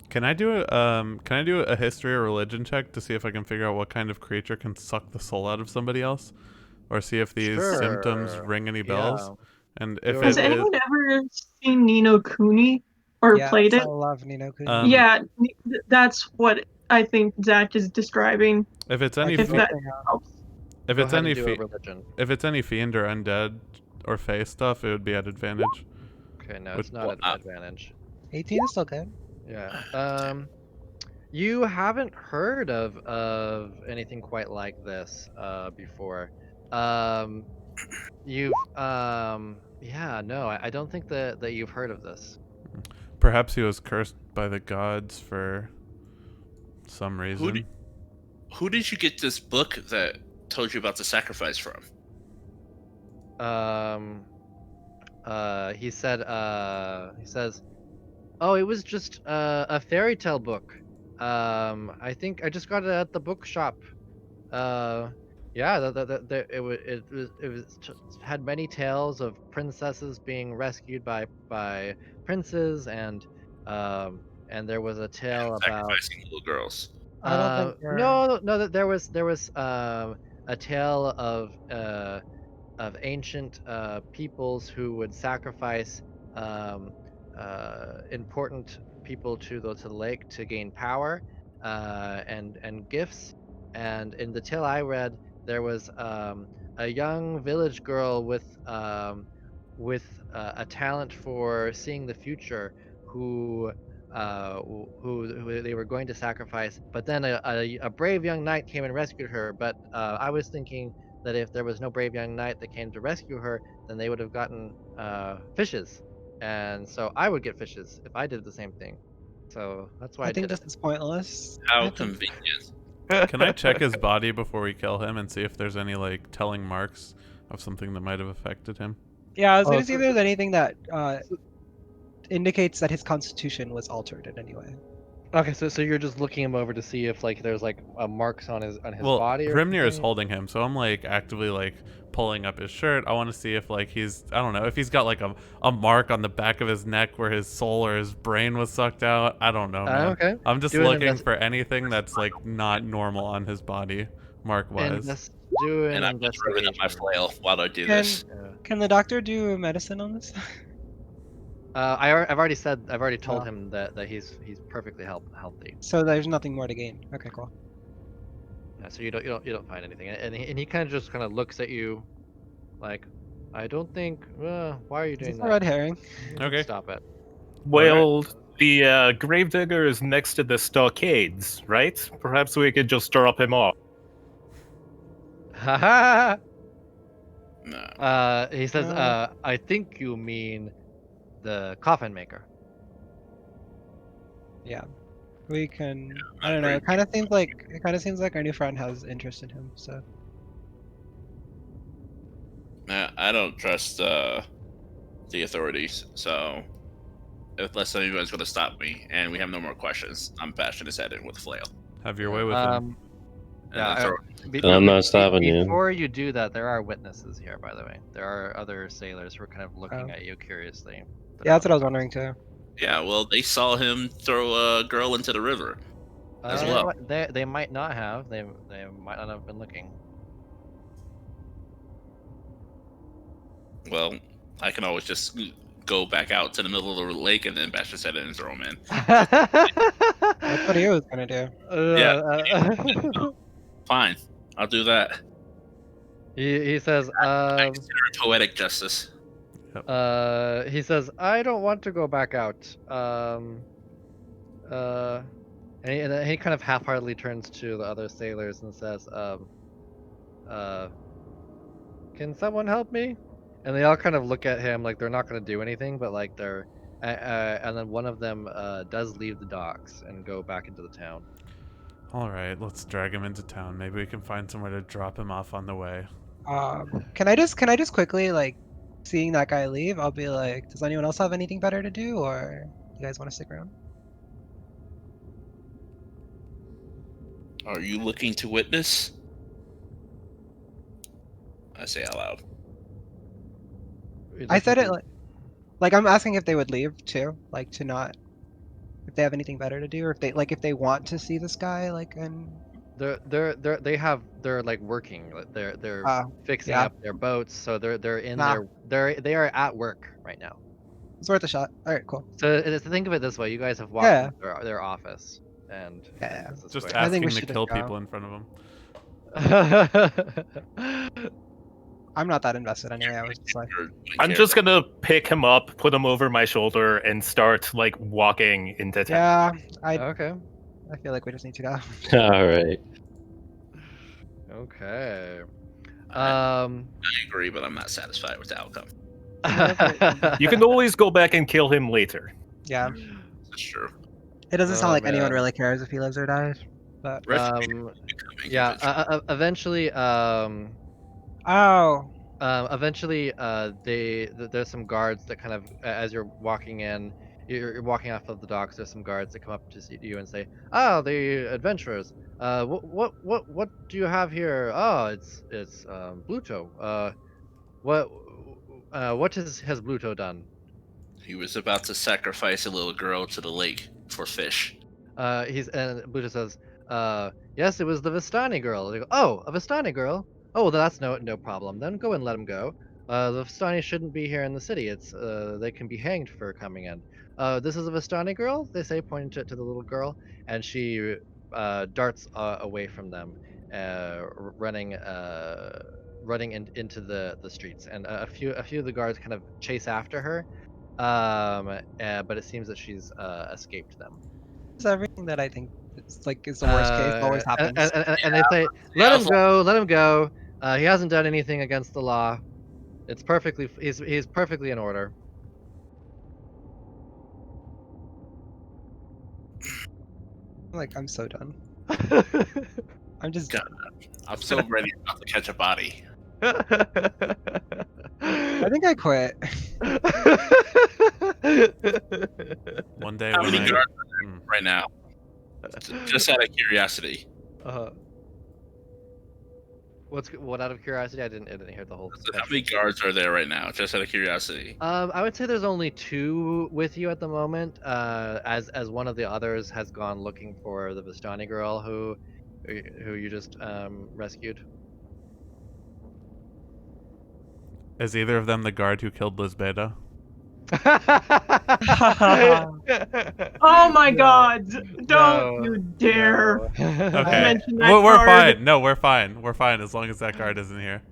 Speaker 5: Can I do a history or religion check to see if I can figure out what kind of creature can suck the soul out of somebody else, or see if these symptoms
Speaker 1: Sure,
Speaker 5: ring any bells?
Speaker 1: yeah.
Speaker 5: And if
Speaker 1: Sure.
Speaker 2: Has
Speaker 5: it is,
Speaker 2: anyone ever seen Nino Kuni or
Speaker 3: Yes,
Speaker 2: played it?
Speaker 3: I love Nino Kuni.
Speaker 2: Yeah, that's what I think Zach is describing.
Speaker 5: if it's any
Speaker 2: If that helps.
Speaker 5: if
Speaker 1: Go
Speaker 5: it's
Speaker 1: ahead
Speaker 5: any
Speaker 1: and do a
Speaker 5: fe-
Speaker 1: religion.
Speaker 5: if it's any fiend or undead or face stuff, it would be at advantage.
Speaker 1: Okay, no,
Speaker 5: Which-
Speaker 1: it's not an advantage.
Speaker 3: 18 is still good.
Speaker 1: Yeah. You haven't heard of anything quite like this before. You've yeah, no, I don't think that you've heard of this.
Speaker 5: Perhaps he was cursed by the gods for some reason.
Speaker 6: Who did you get this book that told you about the sacrifice from?
Speaker 1: He says, "Oh, it was just a fairy tale book. I think I just got it at the bookshop. Yeah, had many tales of princesses being rescued by princes, and there was a tale about
Speaker 6: Sacrificing little girls.
Speaker 3: I don't think you're...
Speaker 1: no, that there was a tale of ancient peoples who would sacrifice um, important people to the lake to gain power and gifts. And in the tale I read, there was a young village girl a talent for seeing the future who who they were going to sacrifice, but then a brave young knight came and rescued her. But I was thinking that if there was no brave young knight that came to rescue her, then they would have gotten fishes, and so I would get fishes if I did the same thing. So that's why
Speaker 3: I
Speaker 1: I
Speaker 3: think
Speaker 1: did
Speaker 3: this
Speaker 1: it.
Speaker 3: is pointless.
Speaker 6: How
Speaker 3: I think
Speaker 6: convenient.
Speaker 5: Can I check his body before we kill him and see if there's any like telling marks of something that might have affected him?
Speaker 3: yeah, I was
Speaker 1: Oh,
Speaker 3: gonna see
Speaker 1: so-
Speaker 3: if there's anything that indicates that his constitution was altered in any way.
Speaker 1: Okay, so you're just looking him over to see if like there's like marks on his
Speaker 5: Well,
Speaker 1: body or
Speaker 5: Hrimnir is
Speaker 1: something?
Speaker 5: holding him, so I'm like actively like pulling up his shirt. I want to see if like he's, I don't know, if he's got like a mark on the back of his neck where his soul or his brain was sucked out. I don't know, man.
Speaker 1: Okay.
Speaker 5: I'm just
Speaker 1: Do an
Speaker 5: looking for anything that's like not normal on his body, mark wise.
Speaker 1: Do an
Speaker 6: And I'm just ripping up my
Speaker 1: investigation.
Speaker 6: flail while I do
Speaker 3: Can
Speaker 6: this.
Speaker 1: Yeah.
Speaker 3: can the doctor do medicine on this?
Speaker 1: I've already told
Speaker 3: Oh.
Speaker 1: him that he's perfectly healthy.
Speaker 3: So there's nothing more to gain. Okay, cool.
Speaker 1: Yeah, so you don't find anything, and he kind of just kind of looks at you, like, I don't think. Why are you
Speaker 3: Is
Speaker 1: doing
Speaker 3: this a
Speaker 1: that?
Speaker 3: red herring?
Speaker 5: Okay.
Speaker 1: Stop it.
Speaker 4: Well, the gravedigger is next to the stockades, right? Perhaps we could just drop him off.
Speaker 1: Haha.
Speaker 6: No.
Speaker 1: He says,
Speaker 3: No.
Speaker 1: I think you mean the coffin maker.
Speaker 3: Yeah. We can. I don't know. It kind of seems like our new friend has interest in him. So
Speaker 6: I don't trust the authorities, so unless anyone's going to stop me and we have no more questions, I'm bashing his head in with a flail.
Speaker 5: Have your way with him.
Speaker 6: And then throw
Speaker 8: I'm not stopping you.
Speaker 1: Before you do that, there are witnesses here, by the way. There are other sailors who are kind of looking
Speaker 3: Oh.
Speaker 1: at you curiously.
Speaker 3: yeah, that's what I was wondering too.
Speaker 6: Yeah, well, they saw him throw a girl into the river. as well.
Speaker 1: They might not have. They might not have been looking.
Speaker 6: Well, I can always just go back out to the middle of the lake and then bash his head in and throw him in.
Speaker 3: That's what he was gonna do.
Speaker 6: Fine, I'll do that.
Speaker 1: He says,
Speaker 6: I consider it poetic justice.
Speaker 1: he says, I don't want to go back out. And then he kind of half-heartedly turns to the other sailors and says, can someone help me? And they all kind of look at him like they're not going to do anything, but like they're, and then one of them does leave the docks and go back into the town.
Speaker 5: All right, let's drag him into town. Maybe we can find somewhere to drop him off on the way.
Speaker 3: Can I just quickly, like, seeing that guy leave, I'll be like, does anyone else have anything better to do, or you guys want to stick around?
Speaker 6: Are you looking to witness? I say out loud.
Speaker 3: I said it like I'm asking if they would leave too, like to not, if they have anything better to do, or if they want to see this guy, like, and
Speaker 1: they're like working. They're fixing
Speaker 3: yeah.
Speaker 1: up their boats, so they're in
Speaker 3: Nah.
Speaker 1: they are at work right now.
Speaker 3: It's worth a shot. All right, cool.
Speaker 1: So think of it this way: you guys have walked
Speaker 3: Yeah.
Speaker 1: into their office, and
Speaker 3: Yeah.
Speaker 1: this is
Speaker 5: Just
Speaker 1: going
Speaker 3: I think
Speaker 5: asking
Speaker 3: we
Speaker 5: to
Speaker 3: should
Speaker 5: kill
Speaker 3: go.
Speaker 5: people in front of him.
Speaker 3: I'm not that invested anyway. I was just like,
Speaker 4: I'm just gonna pick him up, put him over my shoulder, and start like walking into town.
Speaker 3: yeah,
Speaker 1: Okay.
Speaker 3: I feel like we just need to go.
Speaker 8: All right.
Speaker 1: Okay.
Speaker 6: I agree, but I'm not satisfied with the outcome.
Speaker 4: You can always go back and kill him later.
Speaker 3: Yeah,
Speaker 6: That's true.
Speaker 3: it doesn't sound
Speaker 1: Oh,
Speaker 3: like anyone
Speaker 1: man.
Speaker 3: really cares if he lives or dies. But
Speaker 6: Retribution becoming
Speaker 1: yeah.
Speaker 6: eventually.
Speaker 1: Eventually, eventually, there's some guards that kind of, as you're walking in, you're walking off of the docks. There's some guards that come up to see you and say, "Ah, the adventurers. What do you have here? Oh, it's Bluto. What has Bluto done?"
Speaker 6: He was about to sacrifice a little girl to the lake for fish.
Speaker 1: And Bluto says, yes, it was the Vistani girl. They go, oh, a Vistani girl? Oh, that's no problem. Then go and let him go. The Vistani shouldn't be here in the city. It's they can be hanged for coming in. This is a Vistani girl, they say, pointing to the little girl, and she darts away from them, running into the streets, and a few of the guards kind of chase after her, but it seems that she's escaped them.
Speaker 3: It's everything that I think is the worst case always happens.
Speaker 1: And they say, let him go, let him go. He hasn't done anything against the law. It's perfectly he's perfectly in order.
Speaker 3: Like, I'm so done. I'm just
Speaker 6: God, I'm so ready not to catch a body.
Speaker 3: I think I quit.
Speaker 5: One day
Speaker 6: How
Speaker 5: when
Speaker 6: many
Speaker 5: I
Speaker 6: guards are there right now? Just out of curiosity.
Speaker 1: What out of curiosity? I didn't hear the whole.
Speaker 6: How many guards are there right now? Just out of curiosity.
Speaker 1: I would say there's only 2 with you at the moment. As one of the others has gone looking for the Vistani girl who you just rescued.
Speaker 5: is either of them the guard who killed Lisbeth?
Speaker 2: Oh my
Speaker 1: No,
Speaker 2: God! Don't
Speaker 1: no,
Speaker 2: you dare
Speaker 1: no.
Speaker 5: Okay.
Speaker 2: mention that
Speaker 5: We're
Speaker 2: card.
Speaker 5: fine. No, we're fine. We're fine as long as that guard isn't here.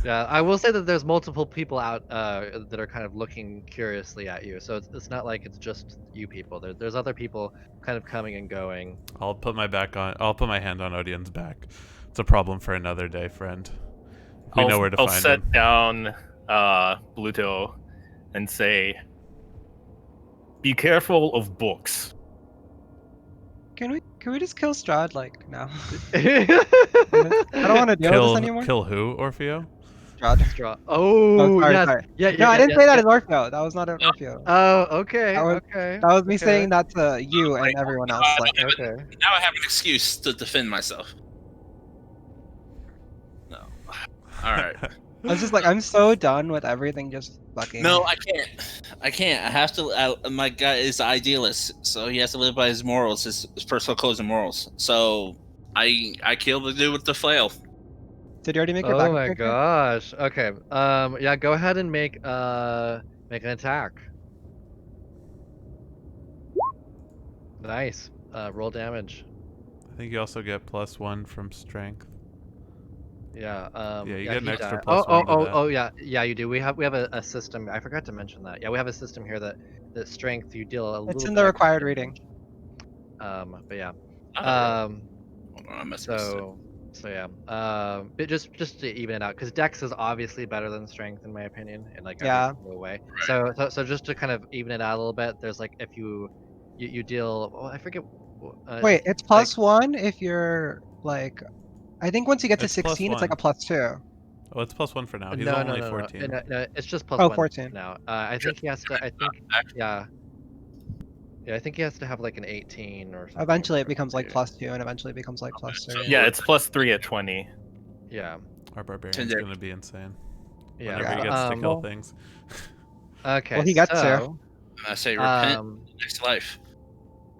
Speaker 1: Yeah, I will say that there's multiple people out that are kind of looking curiously at you. So it's not like it's just you people. There's other people kind of coming and going.
Speaker 5: I'll put my hand on Odion's back. It's a problem for another day, friend. We know where to
Speaker 4: I'll
Speaker 5: find
Speaker 4: set
Speaker 5: him.
Speaker 4: down Bluto and say, be careful of books.
Speaker 3: Can we just kill Strahd like now? I don't want to deal with this anymore.
Speaker 5: Kill who, Orfeo?
Speaker 3: Strahd.
Speaker 1: Oh,
Speaker 3: sorry,
Speaker 1: yes.
Speaker 3: sorry.
Speaker 1: Yeah,
Speaker 3: No, I didn't say that
Speaker 1: yeah.
Speaker 3: in Orfeo. That was not in Orfeo.
Speaker 1: Oh, okay,
Speaker 3: That was me saying that to you and everyone else. Like,
Speaker 1: okay.
Speaker 6: Now I have an excuse to defend myself. No. All right.
Speaker 3: I was just like, I'm so done with everything just fucking.
Speaker 6: No, I can't. I have to. My guy is an idealist, so he has to live by his morals, his personal codes and morals. So I killed the dude with the flail.
Speaker 3: Did you already make your
Speaker 1: Oh
Speaker 3: backup
Speaker 1: my
Speaker 3: character?
Speaker 1: gosh. Okay. Yeah, go ahead and make an attack. Nice. Roll damage.
Speaker 5: I think you also get +1 from strength.
Speaker 1: Yeah.
Speaker 5: Yeah, you get an
Speaker 1: he
Speaker 5: extra
Speaker 1: died.
Speaker 5: +1 to that.
Speaker 1: Oh, yeah. Yeah, you do. We have a system. I forgot to mention that. Yeah, we have a system here that strength you deal a little.
Speaker 3: It's in
Speaker 1: bit
Speaker 3: the
Speaker 1: extra
Speaker 3: required
Speaker 1: damage.
Speaker 3: reading.
Speaker 1: But yeah.
Speaker 6: Hold on, I messed with
Speaker 1: So yeah. But just to even it out, because Dex is obviously better than strength in my opinion, in like every
Speaker 3: Yeah.
Speaker 1: single way. So just to kind of even it out a little bit, there's like if you deal. Oh, I forget.
Speaker 3: Wait, it's +1 if you're like. I think once you get to
Speaker 5: It's
Speaker 3: 16, it's like a
Speaker 5: +1.
Speaker 3: +2.
Speaker 5: Oh, it's +1 for now. He's
Speaker 1: No,
Speaker 5: only 14.
Speaker 1: No, it's just
Speaker 3: Oh,
Speaker 1: +1
Speaker 3: 14.
Speaker 1: now. I think he has to. I think yeah. Yeah, I think he has to have like an 18 or something.
Speaker 3: Eventually, it becomes like +2, and eventually it becomes like +3.
Speaker 4: Yeah, it's +3 at 20.
Speaker 1: Yeah.
Speaker 5: Our barbarian's gonna be insane.
Speaker 1: Yeah.
Speaker 5: Whenever he gets to kill things.
Speaker 1: Okay.
Speaker 3: Well, he gets there.
Speaker 6: And I say repent next life.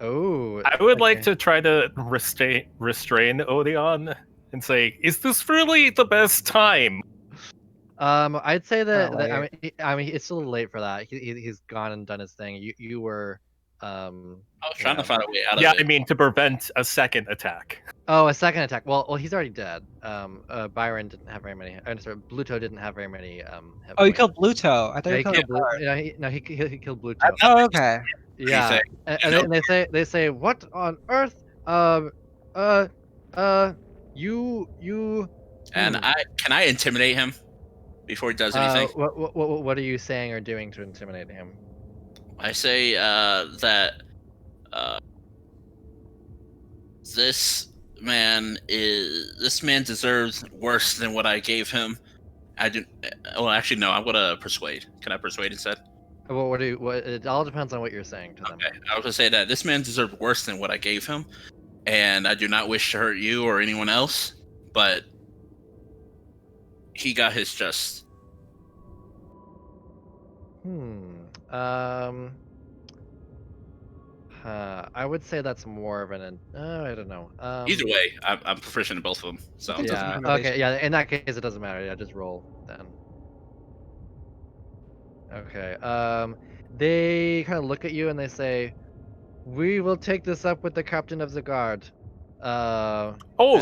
Speaker 1: Oh.
Speaker 4: I would like to try to restrain Odeon and say, is this really the best time?
Speaker 1: I'd say that,
Speaker 3: Kinda
Speaker 1: I mean, it's a little late for that. He's gone and done his thing. You were.
Speaker 6: I was trying to find a way out of
Speaker 4: Yeah,
Speaker 6: it.
Speaker 4: I mean to prevent a second attack.
Speaker 1: Oh, a second attack. Well, he's already dead. Byron didn't have very many. I'm sorry, Bluto didn't have very many.
Speaker 3: Oh, you killed Bluto. I thought
Speaker 1: Yeah,
Speaker 3: you killed
Speaker 1: he killed Bluto.
Speaker 3: Oh, okay.
Speaker 1: Yeah, and they say what on earth? You.
Speaker 6: And can I intimidate him before he does anything?
Speaker 1: What are you saying or doing to intimidate him?
Speaker 6: I say that this man deserves worse than what I gave him. I do. Well, actually, no. I'm gonna persuade. Can I persuade instead?
Speaker 1: Well, it all depends on what you're saying to them.
Speaker 6: Okay. I was gonna say that this man deserved worse than what I gave him, and I do not wish to hurt you or anyone else, but he got his just.
Speaker 1: I would say that's more of an. I don't know.
Speaker 6: Either way, I'm proficient in both of them. So
Speaker 1: yeah. Okay. Yeah. In that case, it doesn't matter. Yeah. Just roll then. Okay. They kind of look at you and they say, "We will take this up with the captain of the guard."
Speaker 4: Oh,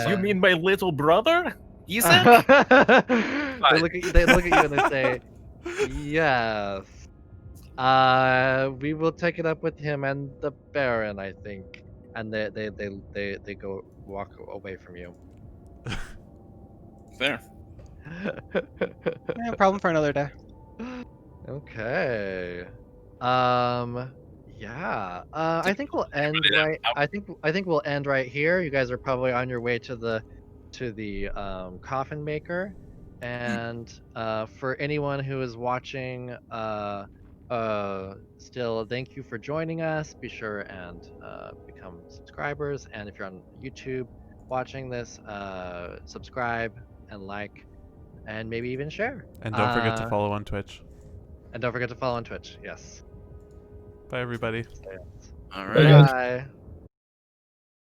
Speaker 4: you mean my little brother? Isaac?
Speaker 1: They look at you. They look at you and they say, "Yes. We will take it up with him and the Baron, I think." And they go walk away from you.
Speaker 6: Fair.
Speaker 3: Yeah, problem for another day.
Speaker 1: Okay. Yeah. I think we'll end right. I think we'll end right here. You guys are probably on your way to the coffin maker, and for anyone who is watching, still thank you for joining us. Be sure and become subscribers, and if you're on YouTube watching this, subscribe and like, and maybe even share.
Speaker 5: And don't forget to follow on Twitch.
Speaker 1: And don't forget to follow on Twitch. Yes.
Speaker 5: Bye, everybody.
Speaker 6: All
Speaker 7: Bye,
Speaker 6: right.
Speaker 7: guys.
Speaker 1: Bye.